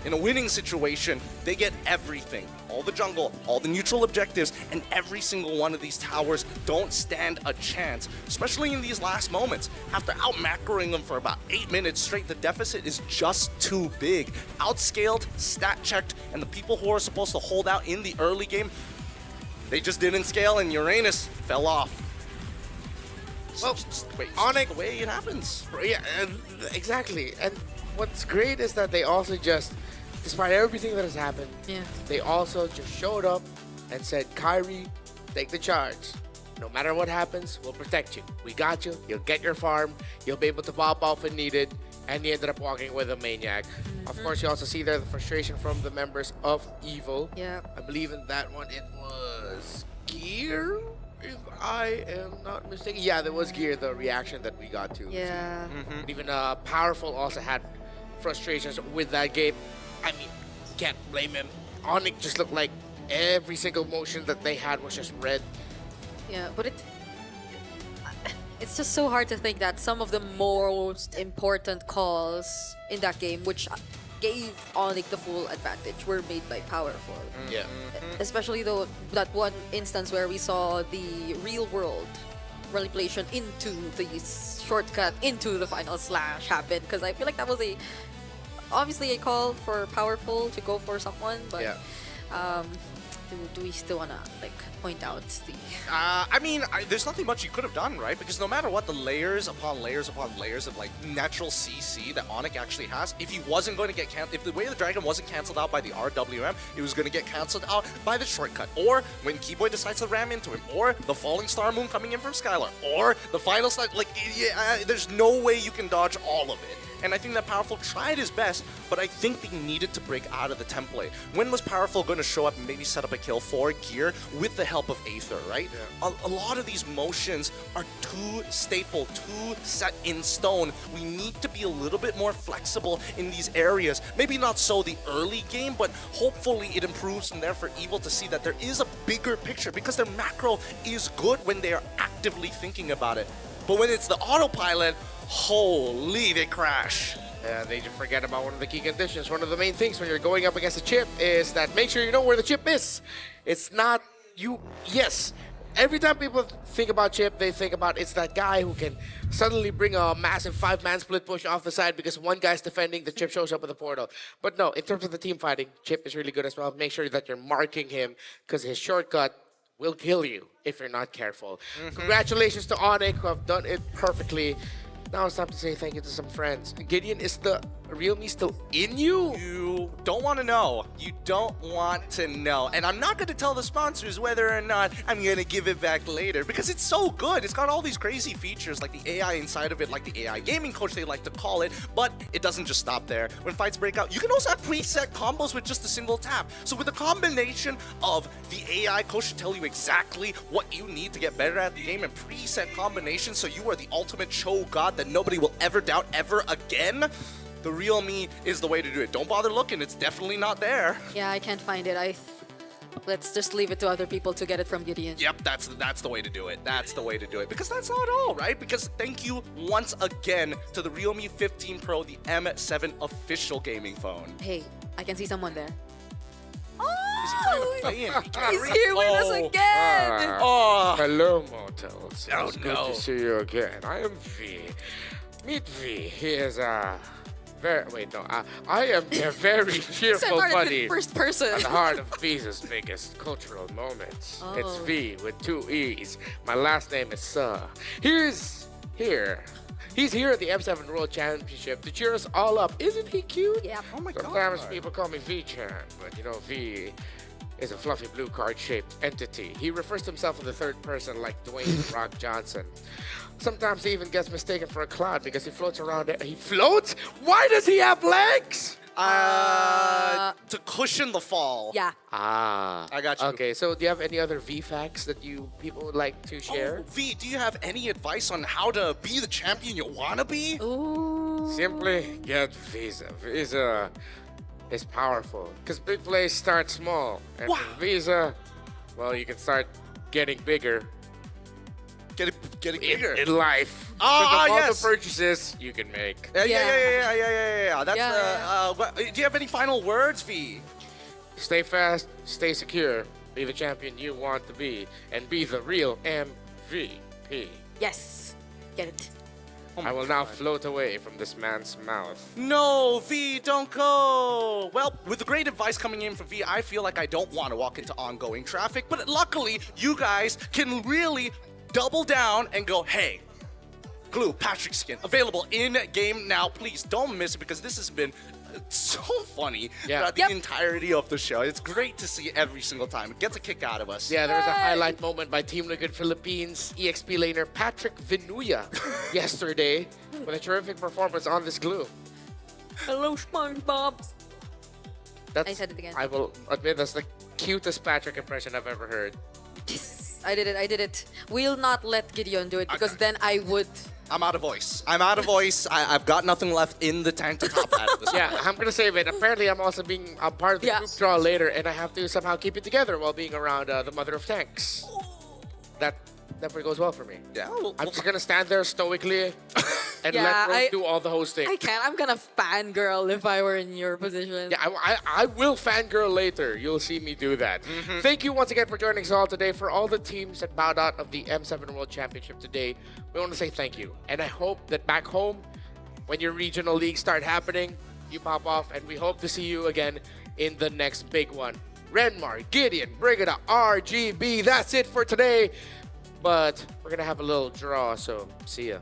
In a winning situation, they get everything. All the jungle, all the neutral objectives, and every single one of these towers don't stand a chance, especially in these last moments. After out-macroing them for about 8 minutes straight, the deficit is just too big. Outscaled, stat-checked, and the people who are supposed to hold out in the early game, they just didn't scale, and Uranus fell off. Well, Onyx, the way it happens. Yeah, exactly. And what's great is that they also just, despite everything that has happened, they also just showed up and said, Kyrie, take the charge. No matter what happens, we'll protect you. We got you. You'll get your farm. You'll be able to pop off when needed. And he ended up walking with a Maniac. Of course, you also see there the frustration from the members of Evil. Yeah. I believe in that one it was Gear, if I am not mistaken. Yeah, there was Gear, the reaction that we got to. Yeah. Even Powerful also had frustrations with that game. I mean, can't blame him. Onyx just looked like every single motion that they had was just red. Yeah, but it's just so hard to think that some of the most important calls in that game, which gave Onyx the full advantage, were made by Powerful. Yeah. Especially though that one instance where we saw the real world manipulation into the shortcut into the final slash happen, because I feel like that was obviously a call for Powerful to go for someone, but do we still wanna point out the? I mean, there's nothing much you could have done, right? Because no matter what, the layers upon layers upon layers of natural CC that Onyx actually has, if he wasn't going to get canceled, if the way of the dragon wasn't canceled out by the RWM, it was going to get canceled out by the shortcut, or when Keyboy decides to ram into him, or the falling star moon coming in from Skylar, or the final slide. There's no way you can dodge all of it. And I think that Powerful tried his best, but I think they needed to break out of the template. When was Powerful going to show up and maybe set up a kill for Gear with the help of Aether, right? Yeah. A lot of these motions are too staple, too set in stone. We need to be a little bit more flexible in these areas. Maybe not so the early game, but hopefully it improves from there for Evil to see that there is a bigger picture, because their macro is good when they are actively thinking about it. But when it's the autopilot, holy, they crash. And they just forget about one of the key conditions. One of the main things when you're going up against a chip is that make sure you know where the chip is. It's not you. Yes, every time people think about chip, they think about it's that guy who can suddenly bring a massive 5-man split push off the side because one guy's defending, the chip shows up with a portal. But no, in terms of the team fighting, chip is really good as well. Make sure that you're marking him, because his shortcut will kill you if you're not careful. Congratulations to Onyx, who have done it perfectly. Now it's time to say thank you to some friends. Gideon, is the real me still in you? You don't want to know. You don't want to know. And I'm not going to tell the sponsors whether or not I'm going to give it back later, because it's so good. It's got all these crazy features like the AI inside of it, like the AI gaming coach they like to call it. But it doesn't just stop there. When fights break out, you can also have preset combos with just a single tap. So with a combination of the AI coach to tell you exactly what you need to get better at the game and preset combinations so you are the ultimate show god that nobody will ever doubt ever again, the real me is the way to do it. Don't bother looking, it's definitely not there. Yeah, I can't find it. Let's just leave it to other people to get it from Gideon. Yep, that's the way to do it. That's the way to do it. Because that's not all, right? Because thank you once again to the Realme 15 Pro, the M7 official gaming phone. Hey, I can see someone there. He's here with us again! Hello, mortals. Oh, It's good to see you again. I am V. Meet V. He is I am a very cheerful buddy. First person. At the heart of V's biggest cultural moments. It's V with 2 E's. My last name is Suh. He's here at the M7 World Championship to cheer us all up. Isn't he cute? Yeah. Oh my god. Sometimes people call me V-Chan, but you know, V is a fluffy blue card-shaped entity. He refers to himself in the third person like Dwayne "The Rock" Johnson. Sometimes he even gets mistaken for a cloud because he floats around it. He floats? Why does he have legs? To cushion the fall. Yeah. I got you. Okay, so do you have any other V facts that people would like to share? Oh, V, do you have any advice on how to be the champion you want to be? Ooh. Simply get Visa. Visa is powerful because big plays start small. And with Visa, well, you can start getting bigger. getting bigger in life. Ah, Because of all yes. the purchases you can make. Yeah. That's do you have any final words, V? Stay fast, stay secure, be the champion you want to be, and be the real MVP. Yes. Get it. I will now float away from this man's mouth. No, V, don't go. Well, with the great advice coming in from V, I feel like I don't want to walk into ongoing traffic, but luckily, you guys can really double down and go, hey, Glue Patrick skin available in game now. Please don't miss it because this has been so funny throughout the entirety of the show. It's great to see every single time. It gets a kick out of us. Yeah, there was a highlight moment by Team Liquid Philippines EXP laner Patrick Vinuya yesterday with a terrific performance on this Glue. Hello, SpongeBob. I said it again. I will admit that's the cutest Patrick impression I've ever heard. Yes, I did it. We'll not let Gideon do it because then I would. I'm out of voice. I've got nothing left in the tank to top that. Yeah, I'm gonna save it. Apparently, I'm also being a part of the group draw later, and I have to somehow keep it together while being around the Mother of Tanks. That never goes well for me. Yeah, I'm just gonna stand there stoically and let Rose do all the hosting. I can't. I'm gonna fangirl if I were in your position. Yeah, I will fangirl later. You'll see me do that. Thank you once again for joining us all today. For all the teams that bowed out of the M7 World Championship today, we want to say thank you. And I hope that back home, when your regional leagues start happening, you pop off, and we hope to see you again in the next big one. Renmar, Gideon, Brigada, RGB, that's it for today. But we're going to have a little draw, so see ya.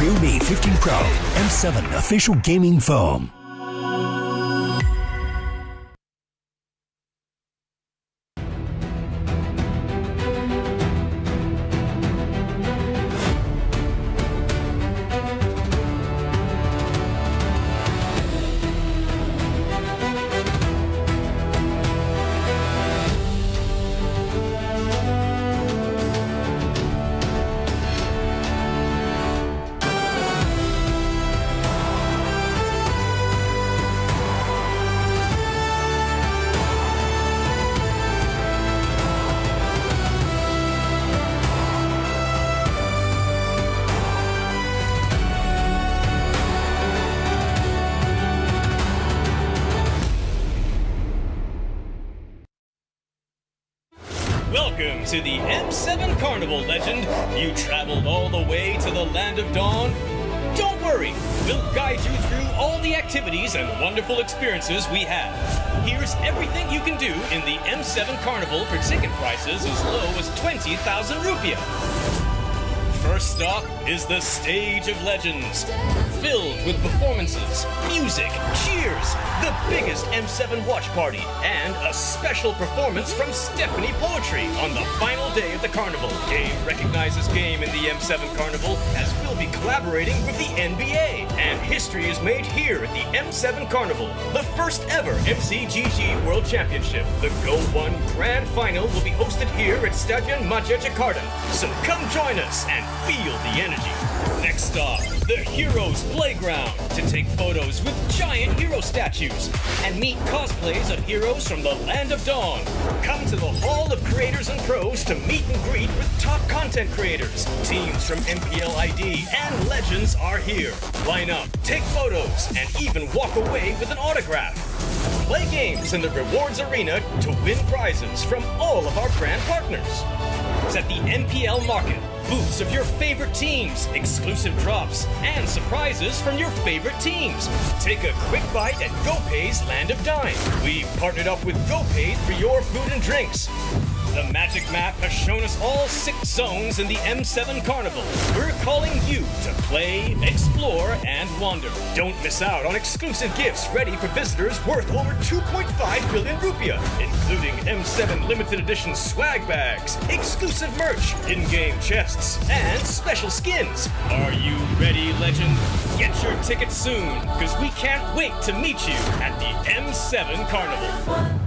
Realme 15 Pro M7 official gaming foam. Welcome to the M7 Carnival, legend. You traveled all the way to the Land of Dawn? Don't worry, we'll guide you through all the activities and wonderful experiences we have. Here's everything you can do in the M7 Carnival for ticket prices as low as 20,000 rupiah. First stop is the Stage of Legends, filled with performances, music, cheers, the biggest M7 watch party, and a special performance from Stephanie Poetry on the final day of the carnival. Game recognizes game in the M7 Carnival, as we'll be collaborating with the NBA. And history is made here at the M7 Carnival, the first ever MCGG World Championship. The Go 1 Grand Final will be hosted here at Stadion Maja Jakarta. So come join us and feel the energy. Next stop, the Heroes Playground, to take photos with giant hero statues and meet cosplays of heroes from the Land of Dawn. Come to the Hall of Creators and Pros to meet and greet with top content creators. Teams from MPL ID and Legends are here. Line up, take photos, and even walk away with an autograph. Play games in the rewards arena to win prizes from all of our brand partners. It's at the NPL Market. Booths of your favorite teams, exclusive drops, and surprises from your favorite teams. Take a quick bite at GoPay's Land of Dine. We've partnered up with GoPay for your food and drinks. The Magic Map has shown us all 6 zones in the M7 Carnival. We're calling you to play, explore, and wander. Don't miss out on exclusive gifts ready for visitors worth over 2.5 billion rupiah, including M7 limited edition swag bags, exclusive merch, in-game chests, and special skins. Are you ready, legend? Get your tickets soon, because we can't wait to meet you at the M7 Carnival.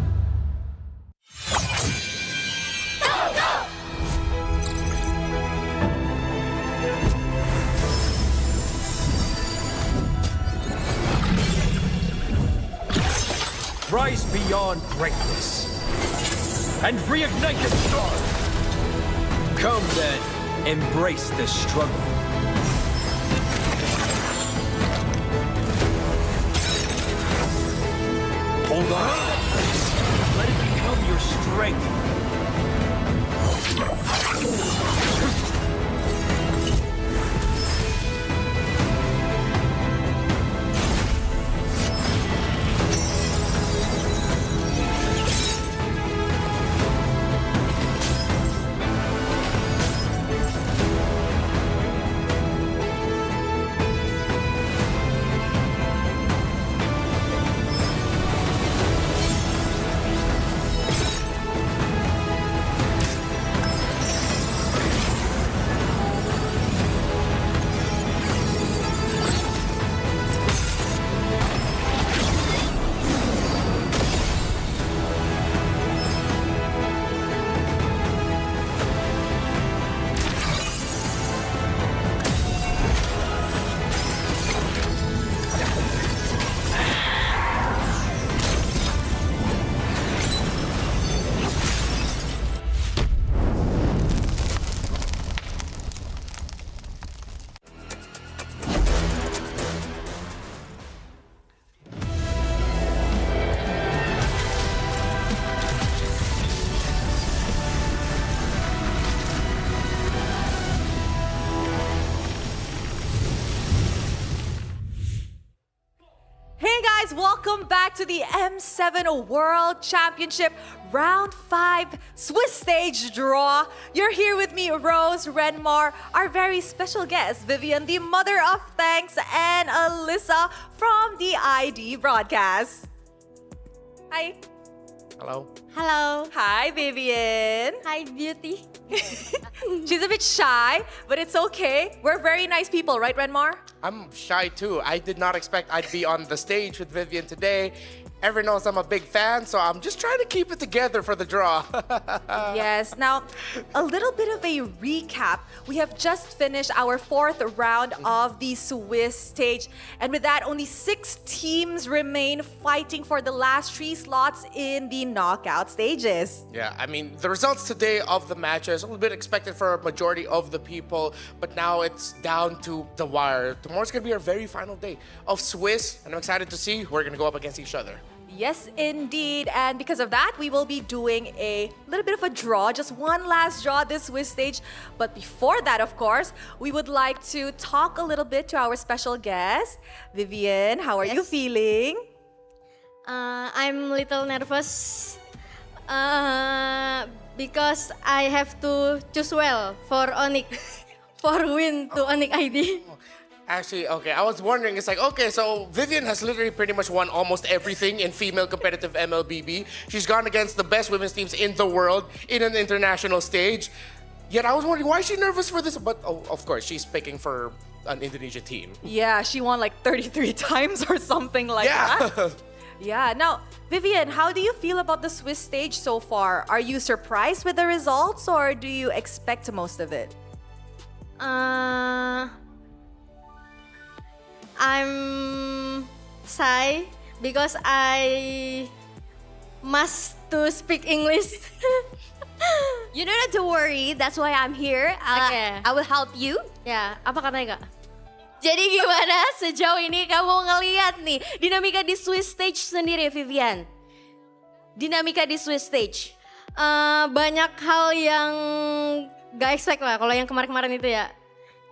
Rise beyond greatness and reignite the star. Come then, embrace the struggle. Hold on. Let it become your strength. Welcome back to the M7 World Championship Round 5 Swiss Stage Draw. You're here with me, Rose, Renmar, our very special guest, Vivian, the Mother of Thanks, and Alyssa from the ID broadcast. Hi. Hello. Hello. Hi, Vivian. Hi, beauty. She's a bit shy, but it's okay. We're very nice people, right, Renmar? I'm shy too. I did not expect I'd be on the stage with Vivian today. Everyone knows I'm a big fan, so I'm just trying to keep it together for the draw. Yes. Now, a little bit of a recap. We have just finished our 4th round of the Swiss stage. And with that, only 6 teams remain fighting for the last 3 slots in the knockout stages. Yeah, I mean, the results today of the matches, a little bit expected for a majority of the people, but now it's down to the wire. Tomorrow's going to be our very final day of Swiss, and I'm excited to see who are going to go up against each other. Yes, indeed. And because of that, we will be doing a little bit of a draw, just one last draw this Swiss stage. But before that, of course, we would like to talk a little bit to our special guest. Vivian, how are you feeling? I'm a little nervous because I have to choose well for Onyx, for win to Onyx ID. Actually, okay, I was wondering, it's like, okay, so Vivian has literally pretty much won almost everything in female competitive MLBB. She's gone against the best women's teams in the world in an international stage. Yet I was wondering, why is she nervous for this? But of course, she's picking for an Indonesia team. Yeah, she won like 33 times or something like that. Yeah. Now, Vivian, how do you feel about the Swiss stage so far? Are you surprised with the results or do you expect most of it? I'm shy because I must to speak English. You don't have to worry. That's why I'm here. Okay. I will help you. Ya, apa katanya kak? Jadi gimana sejauh ini kamu ngelihat nih dinamika di Swiss stage sendiri, Vivian? Dinamika di Swiss stage. Banyak hal yang gak expect lah kalau yang kemarin-kemarin itu ya.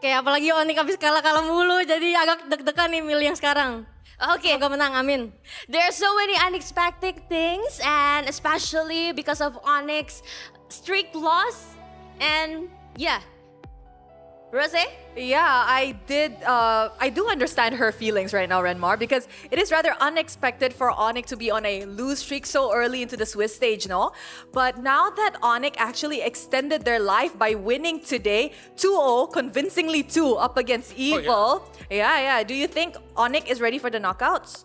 Kayak apalagi Onyx habis kalah mulu jadi agak deg-degan nih milih yang sekarang. Okay. Semoga menang, amin. There are so many unexpected things and especially because of Onyx streak loss and yeah. Rose? Yeah, I do understand her feelings right now, Renmar, because it is rather unexpected for Onyx to be on a lose streak so early into the Swiss stage, no? But now that Onyx actually extended their life by winning today, 2-0, convincingly 2 up against Evil. Yeah. Do you think Onyx is ready for the knockouts?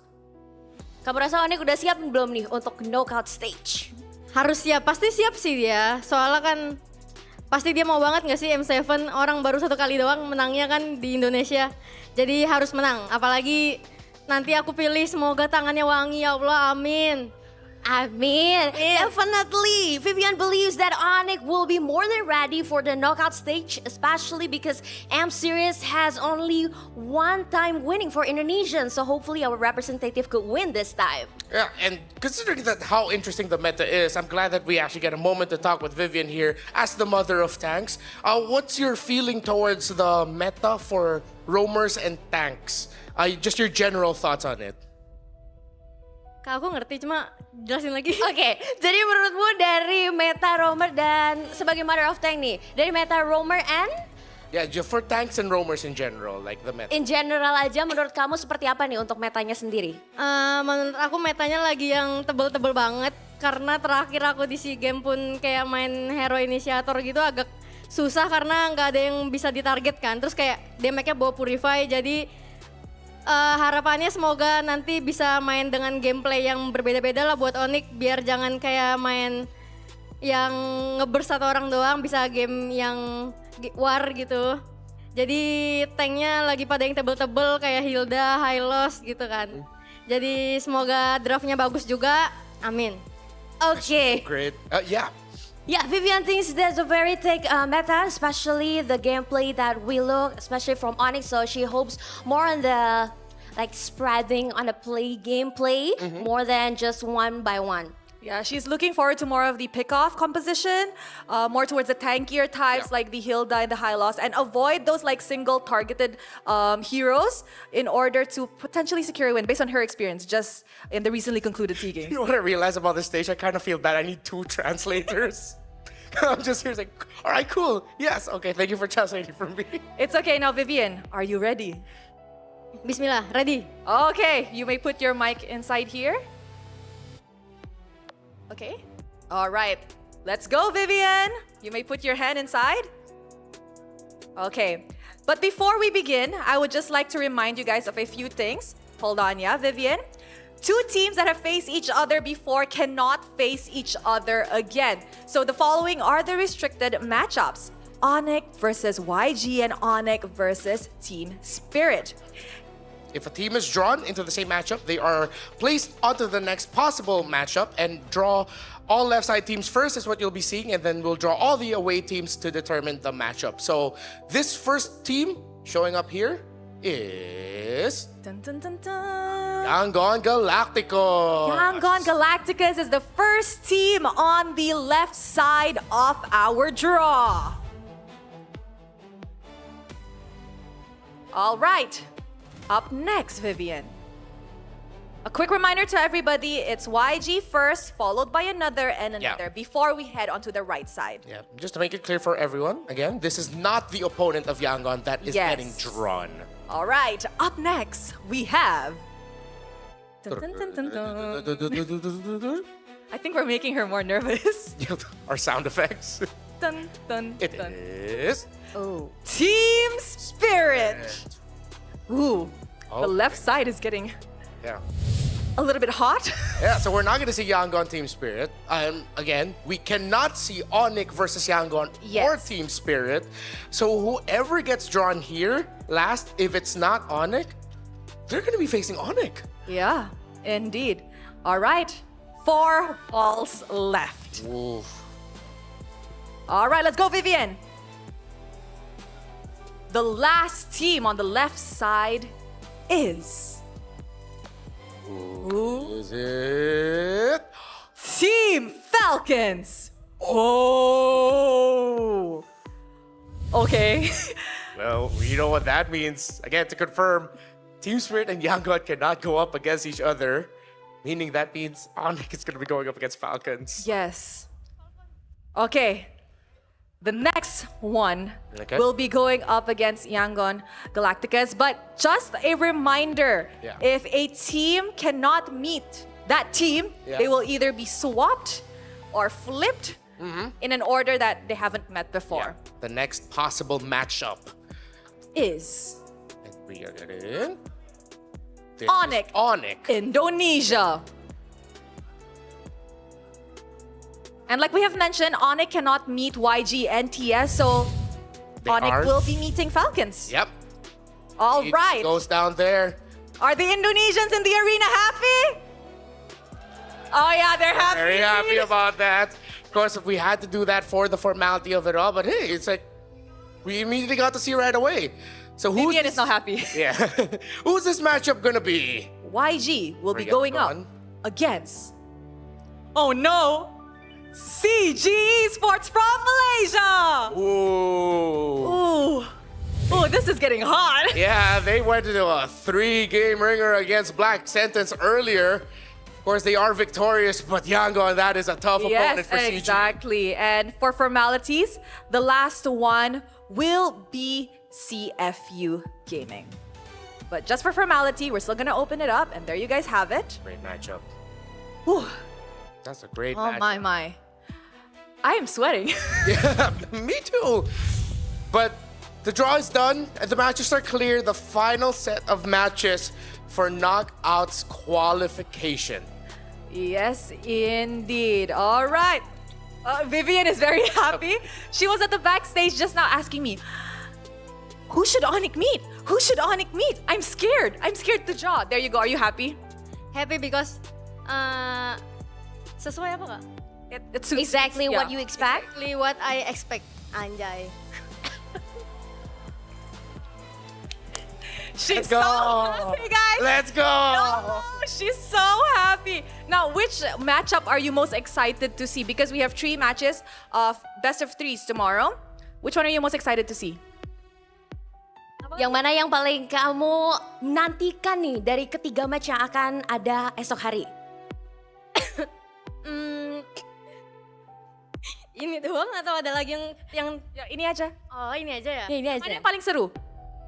Kamu rasa Onyx udah siap belum nih untuk knockout stage? Harus siap, pasti siap sih dia. Soalnya kan pasti dia mau banget gak sih M7, orang baru 1 kali doang menangnya kan di Indonesia. Jadi harus menang, apalagi nanti aku pilih semoga tangannya wangi, ya Allah, amin. Amin. Definitely. Vivian believes that Onyx will be more than ready for the knockout stage, especially because M Series has only one time winning for Indonesians. So hopefully our representative could win this time. Yeah, and considering that how interesting the meta is, I'm glad that we actually get a moment to talk with Vivian here as the mother of tanks. What's your feeling towards the meta for roamers and tanks? Just your general thoughts on it. Kak, aku ngerti, cuma jelasin lagi. Oke, jadi menurutmu dari meta roamer dan sebagai mother of tank nih, dari meta roamer and? Yeah, for tanks and roamers in general, like the meta. In general aja, menurut kamu seperti apa nih untuk metanya sendiri? Menurut aku metanya lagi yang tebel-tebel banget, karena terakhir aku di SEA Games pun kayak main hero inisiator gitu agak susah karena nggak ada yang bisa ditarget kan. Terus kayak damage-nya bawa Purify, jadi harapannya semoga nanti bisa main dengan gameplay yang berbeda-beda lah buat Onyx, biar jangan kayak main yang ngeburst satu orang doang, bisa game yang war gitu. Jadi tanknya lagi pada yang tebel-tebel kayak Hilda, Hylos gitu kan. Jadi semoga draftnya bagus juga, amin. Okay. Great. Yeah. Yeah, Vivian thinks there's a very thick meta, especially the gameplay that we look, especially from Onyx. So she hopes more on the like spreading on the gameplay more than just one by one. Yeah, she's looking forward to more of the pick-off composition, more towards the tankier types like the Hilda and the Hylos, and avoid those like single-targeted heroes in order to potentially secure a win based on her experience just in the recently concluded SEA Games. You know what I realized about this stage? I kind of feel bad. I need 2 translators. I'm just here like, all right, cool. Yes, okay, thank you for translating for me. It's okay now, Vivian. Are you ready? Bismillah, ready. Okay, you may put your mic inside here. Okay. All right. Let's go, Vivian. You may put your hand inside. Okay. But before we begin, I would just like to remind you guys of a few things. Hold on, yeah, Vivian. 2 teams that have faced each other before cannot face each other again. So the following are the restricted matchups. Onyx versus YG and Onyx versus Team Spirit. If a team is drawn into the same matchup, they are placed onto the next possible matchup and draw all left side teams first is what you'll be seeing, and then we'll draw all the away teams to determine the matchup. So this first team showing up here is dun, dun, dun, dun. Yangon Galacticos. Yangon Galacticos is the first team on the left side of our draw. All right. Up next, Vivian. A quick reminder to everybody, it's YG first, followed by another and another before we head onto the right side. Yeah, just to make it clear for everyone, again, this is not the opponent of Yangon that is getting drawn. All right, up next, we have... Dun, dun, dun, dun, dun. I think we're making her more nervous. Our sound effects. Dun, dun, it dun. is... Oh. Team Spirit. Ooh, the left side is getting a little bit hot. Yeah, so we're not going to see Yangon Team Spirit. Again, we cannot see Onyx versus Yangon or Team Spirit. So whoever gets drawn here last, if it's not Onyx, they're going to be facing Onyx. Yeah, indeed. All right, 4 balls left. Oof. All right, let's go, Vivian. the last team on the left side is... Who is it? Team Falcons! Oh! Okay. Well, you know what that means. Again, to confirm, Team Spirit and Yangon cannot go up against each other, meaning that means Onyx is going to be going up against Falcons. Yes. Okay. The next one Okay. will be going up against Yangon Galacticus. But just a reminder, Yeah. if a team cannot meet that team, Yeah. they will either be swapped or flipped in an order that they haven't met before. The next possible matchup Is and we are getting Onyx. Onyx. Indonesia. And like we have mentioned, Onyx cannot meet YG and TS, so They Onyx are- will be meeting Falcons. Yep. All It right. goes down there. Are the Indonesians in the arena happy? Oh yeah, they're happy. Very happy about that. Of course, we had to do that for the formality of it all, but hey, it's like we immediately got to see right away. So who's Vivian is not happy. Yeah. Who's this matchup gonna be? YG will be Bring it going up on. against... Oh no! CG Esports from Malaysia! Ooh. Ooh. Ooh, this is getting hot. Yeah, they went into a 3-game ringer against Black Sentence earlier. Of course, they are victorious, but Yangon, that is a tough opponent Yes, for CG. exactly. And for formalities, the last one will be CFU Gaming. But just for formality, we're still gonna open it up, and there you guys have it. Great matchup. Whew. That's a great Oh matchup. my. I am sweating. Yeah, me too. But the draw is done and the matches are clear. The final set of matches for knockouts qualification. Yes, indeed. All right. Vivian is very happy. She was at the backstage just now asking me, who should Onyx meet? Who should Onyx meet? I'm scared. I'm scared to draw. There you go. Are you happy? Happy because sesuai apa kak? It suits Exactly yeah. what you expect? Exactly what I expect. Anjay. She's Let's go. so happy, guys. Let's go. No, she's so happy. Now, which matchup are you most excited to see? Because we have 3 matches of best of 3s tomorrow. Which one are you most excited to see? Yang mana yang paling kamu nantikan nih dari ketiga match yang akan ada esok hari? Ini doang atau ada lagi yang Ya, ini aja. Oh ini aja ya? Ini aja. Mana yang paling seru?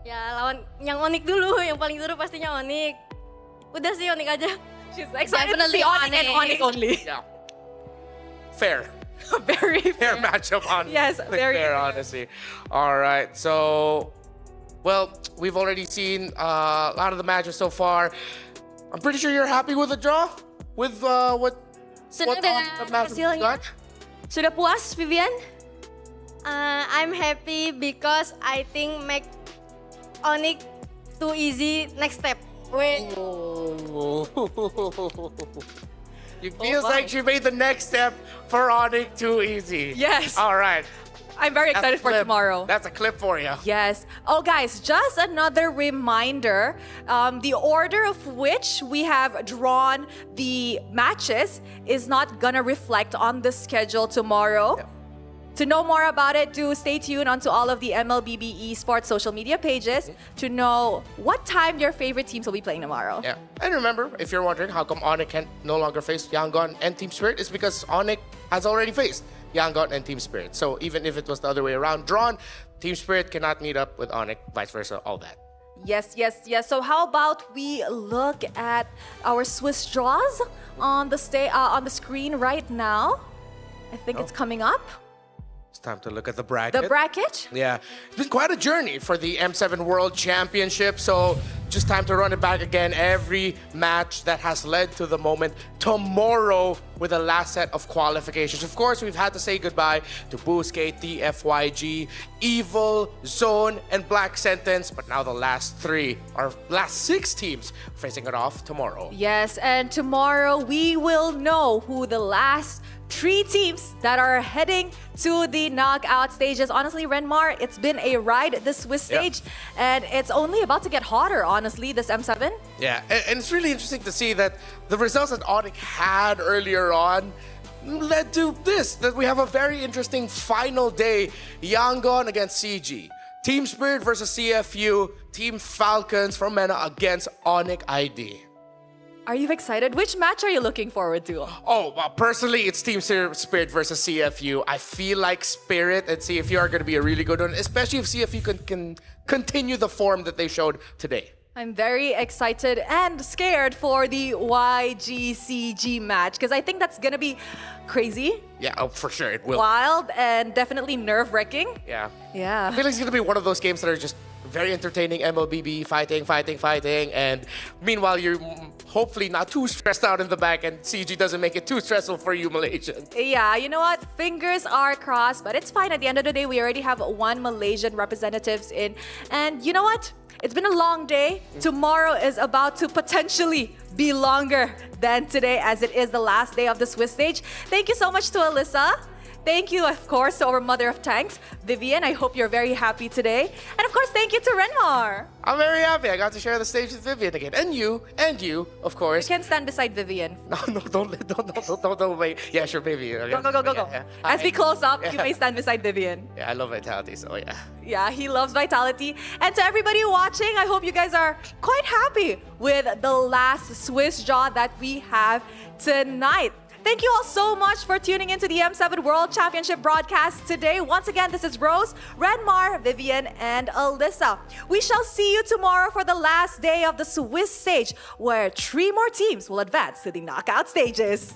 Ya lawan yang Onyx dulu, yang paling seru pastinya Onyx. Udah sih Onyx aja. She's excited to Definitely see Onyx and Onyx. Onyx only. Yeah. Fair. Very Fair matchup on Yes, very fair, fair. honestly. All right, so well, we've already seen a lot of the matches so far. I'm pretty sure you're happy with the draw, with what Sudah the match we hasilnya? got. Sudah puas, Vivian? I'm happy because I think make Onyx too easy next step. Wait. It feels like she made the next step for Onyx too easy. Yes. All right. I'm very That's excited a for clip. tomorrow. That's a clip for you. Yes. Oh, guys, just another reminder. The order of which we have drawn the matches is not gonna reflect on the schedule tomorrow. Yep. To know more about it, do stay tuned onto all of the MLBB Esports social media pages to know what time your favorite teams will be playing tomorrow. Yeah. And remember, if you're wondering how come Onyx can no longer face Yangon and Team Spirit, it's because Onyx has already faced Yangon and Team Spirit. So even if it was the other way around drawn, Team Spirit cannot meet up with Onyx, vice versa, all that. Yes, yes, yes. So how about we look at our Swiss draws on the on the screen right now? I think it's coming up. It's time to look at the bracket. The bracket? Yeah, it's been quite a journey for the M7 World Championship. So just time to run it back again. Every match that has led to the moment tomorrow with the last set of qualifications. Of course, we've had to say goodbye to Boosgate, TFYG, Evil, Zone, and Black Sentence. But now the last 6 teams facing it off tomorrow. Yes, and tomorrow we will know who the last 3 teams that are heading to the knockout stages. Honestly, Renmar, it's been a ride this Swiss stage, and it's only about to get hotter, honestly, this M7. Yeah, and it's really interesting to see that the results that Onyx had earlier on led to this, that we have a very interesting final day. Yangon against CG. Team Spirit versus CFU. Team Falcons from MENA against Onyx ID. Are you excited? Which match are you looking forward to? Oh, well, personally, it's Team Spirit versus CFU. I feel like Spirit and CFU are going to be a really good one, especially if CFU can continue the form that they showed today. I'm very excited and scared for the YGCG match because I think that's going to be crazy. Yeah, oh, for sure, it will. Wild and definitely nerve-wracking. Yeah. Yeah. I feel like it's going to be one of those games that are just very entertaining, MLBB, fighting, and meanwhile, you're hopefully not too stressed out in the back, and CG doesn't make it too stressful for you, Malaysian. Yeah, you know what? Fingers are crossed, but it's fine. At the end of the day, we already have 1 Malaysian representatives in. And you know what? It's been a long day. Tomorrow is about to potentially be longer than today, as it is the last day of the Swiss stage. Thank you so much to Alyssa. Thank you, of course, to our Mother of Tanks, Vivian. I hope you're very happy today. And of course, thank you to Renmar. I'm very happy. I got to share the stage with Vivian again. And you, of course. You can stand beside Vivian. No, don't wait. Yeah, sure, baby. Okay. Go. Yeah. As we close up, you may stand beside Vivian. Yeah, I love Vitality, so yeah. Yeah, he loves Vitality. And to everybody watching, I hope you guys are quite happy with the last Swiss draw that we have tonight. Thank you all so much for tuning into the M7 World Championship broadcast today. Once again, this is Rose, Renmar, Vivian, and Alyssa. We shall see you tomorrow for the last day of the Swiss stage, where 3 more teams will advance to the knockout stages.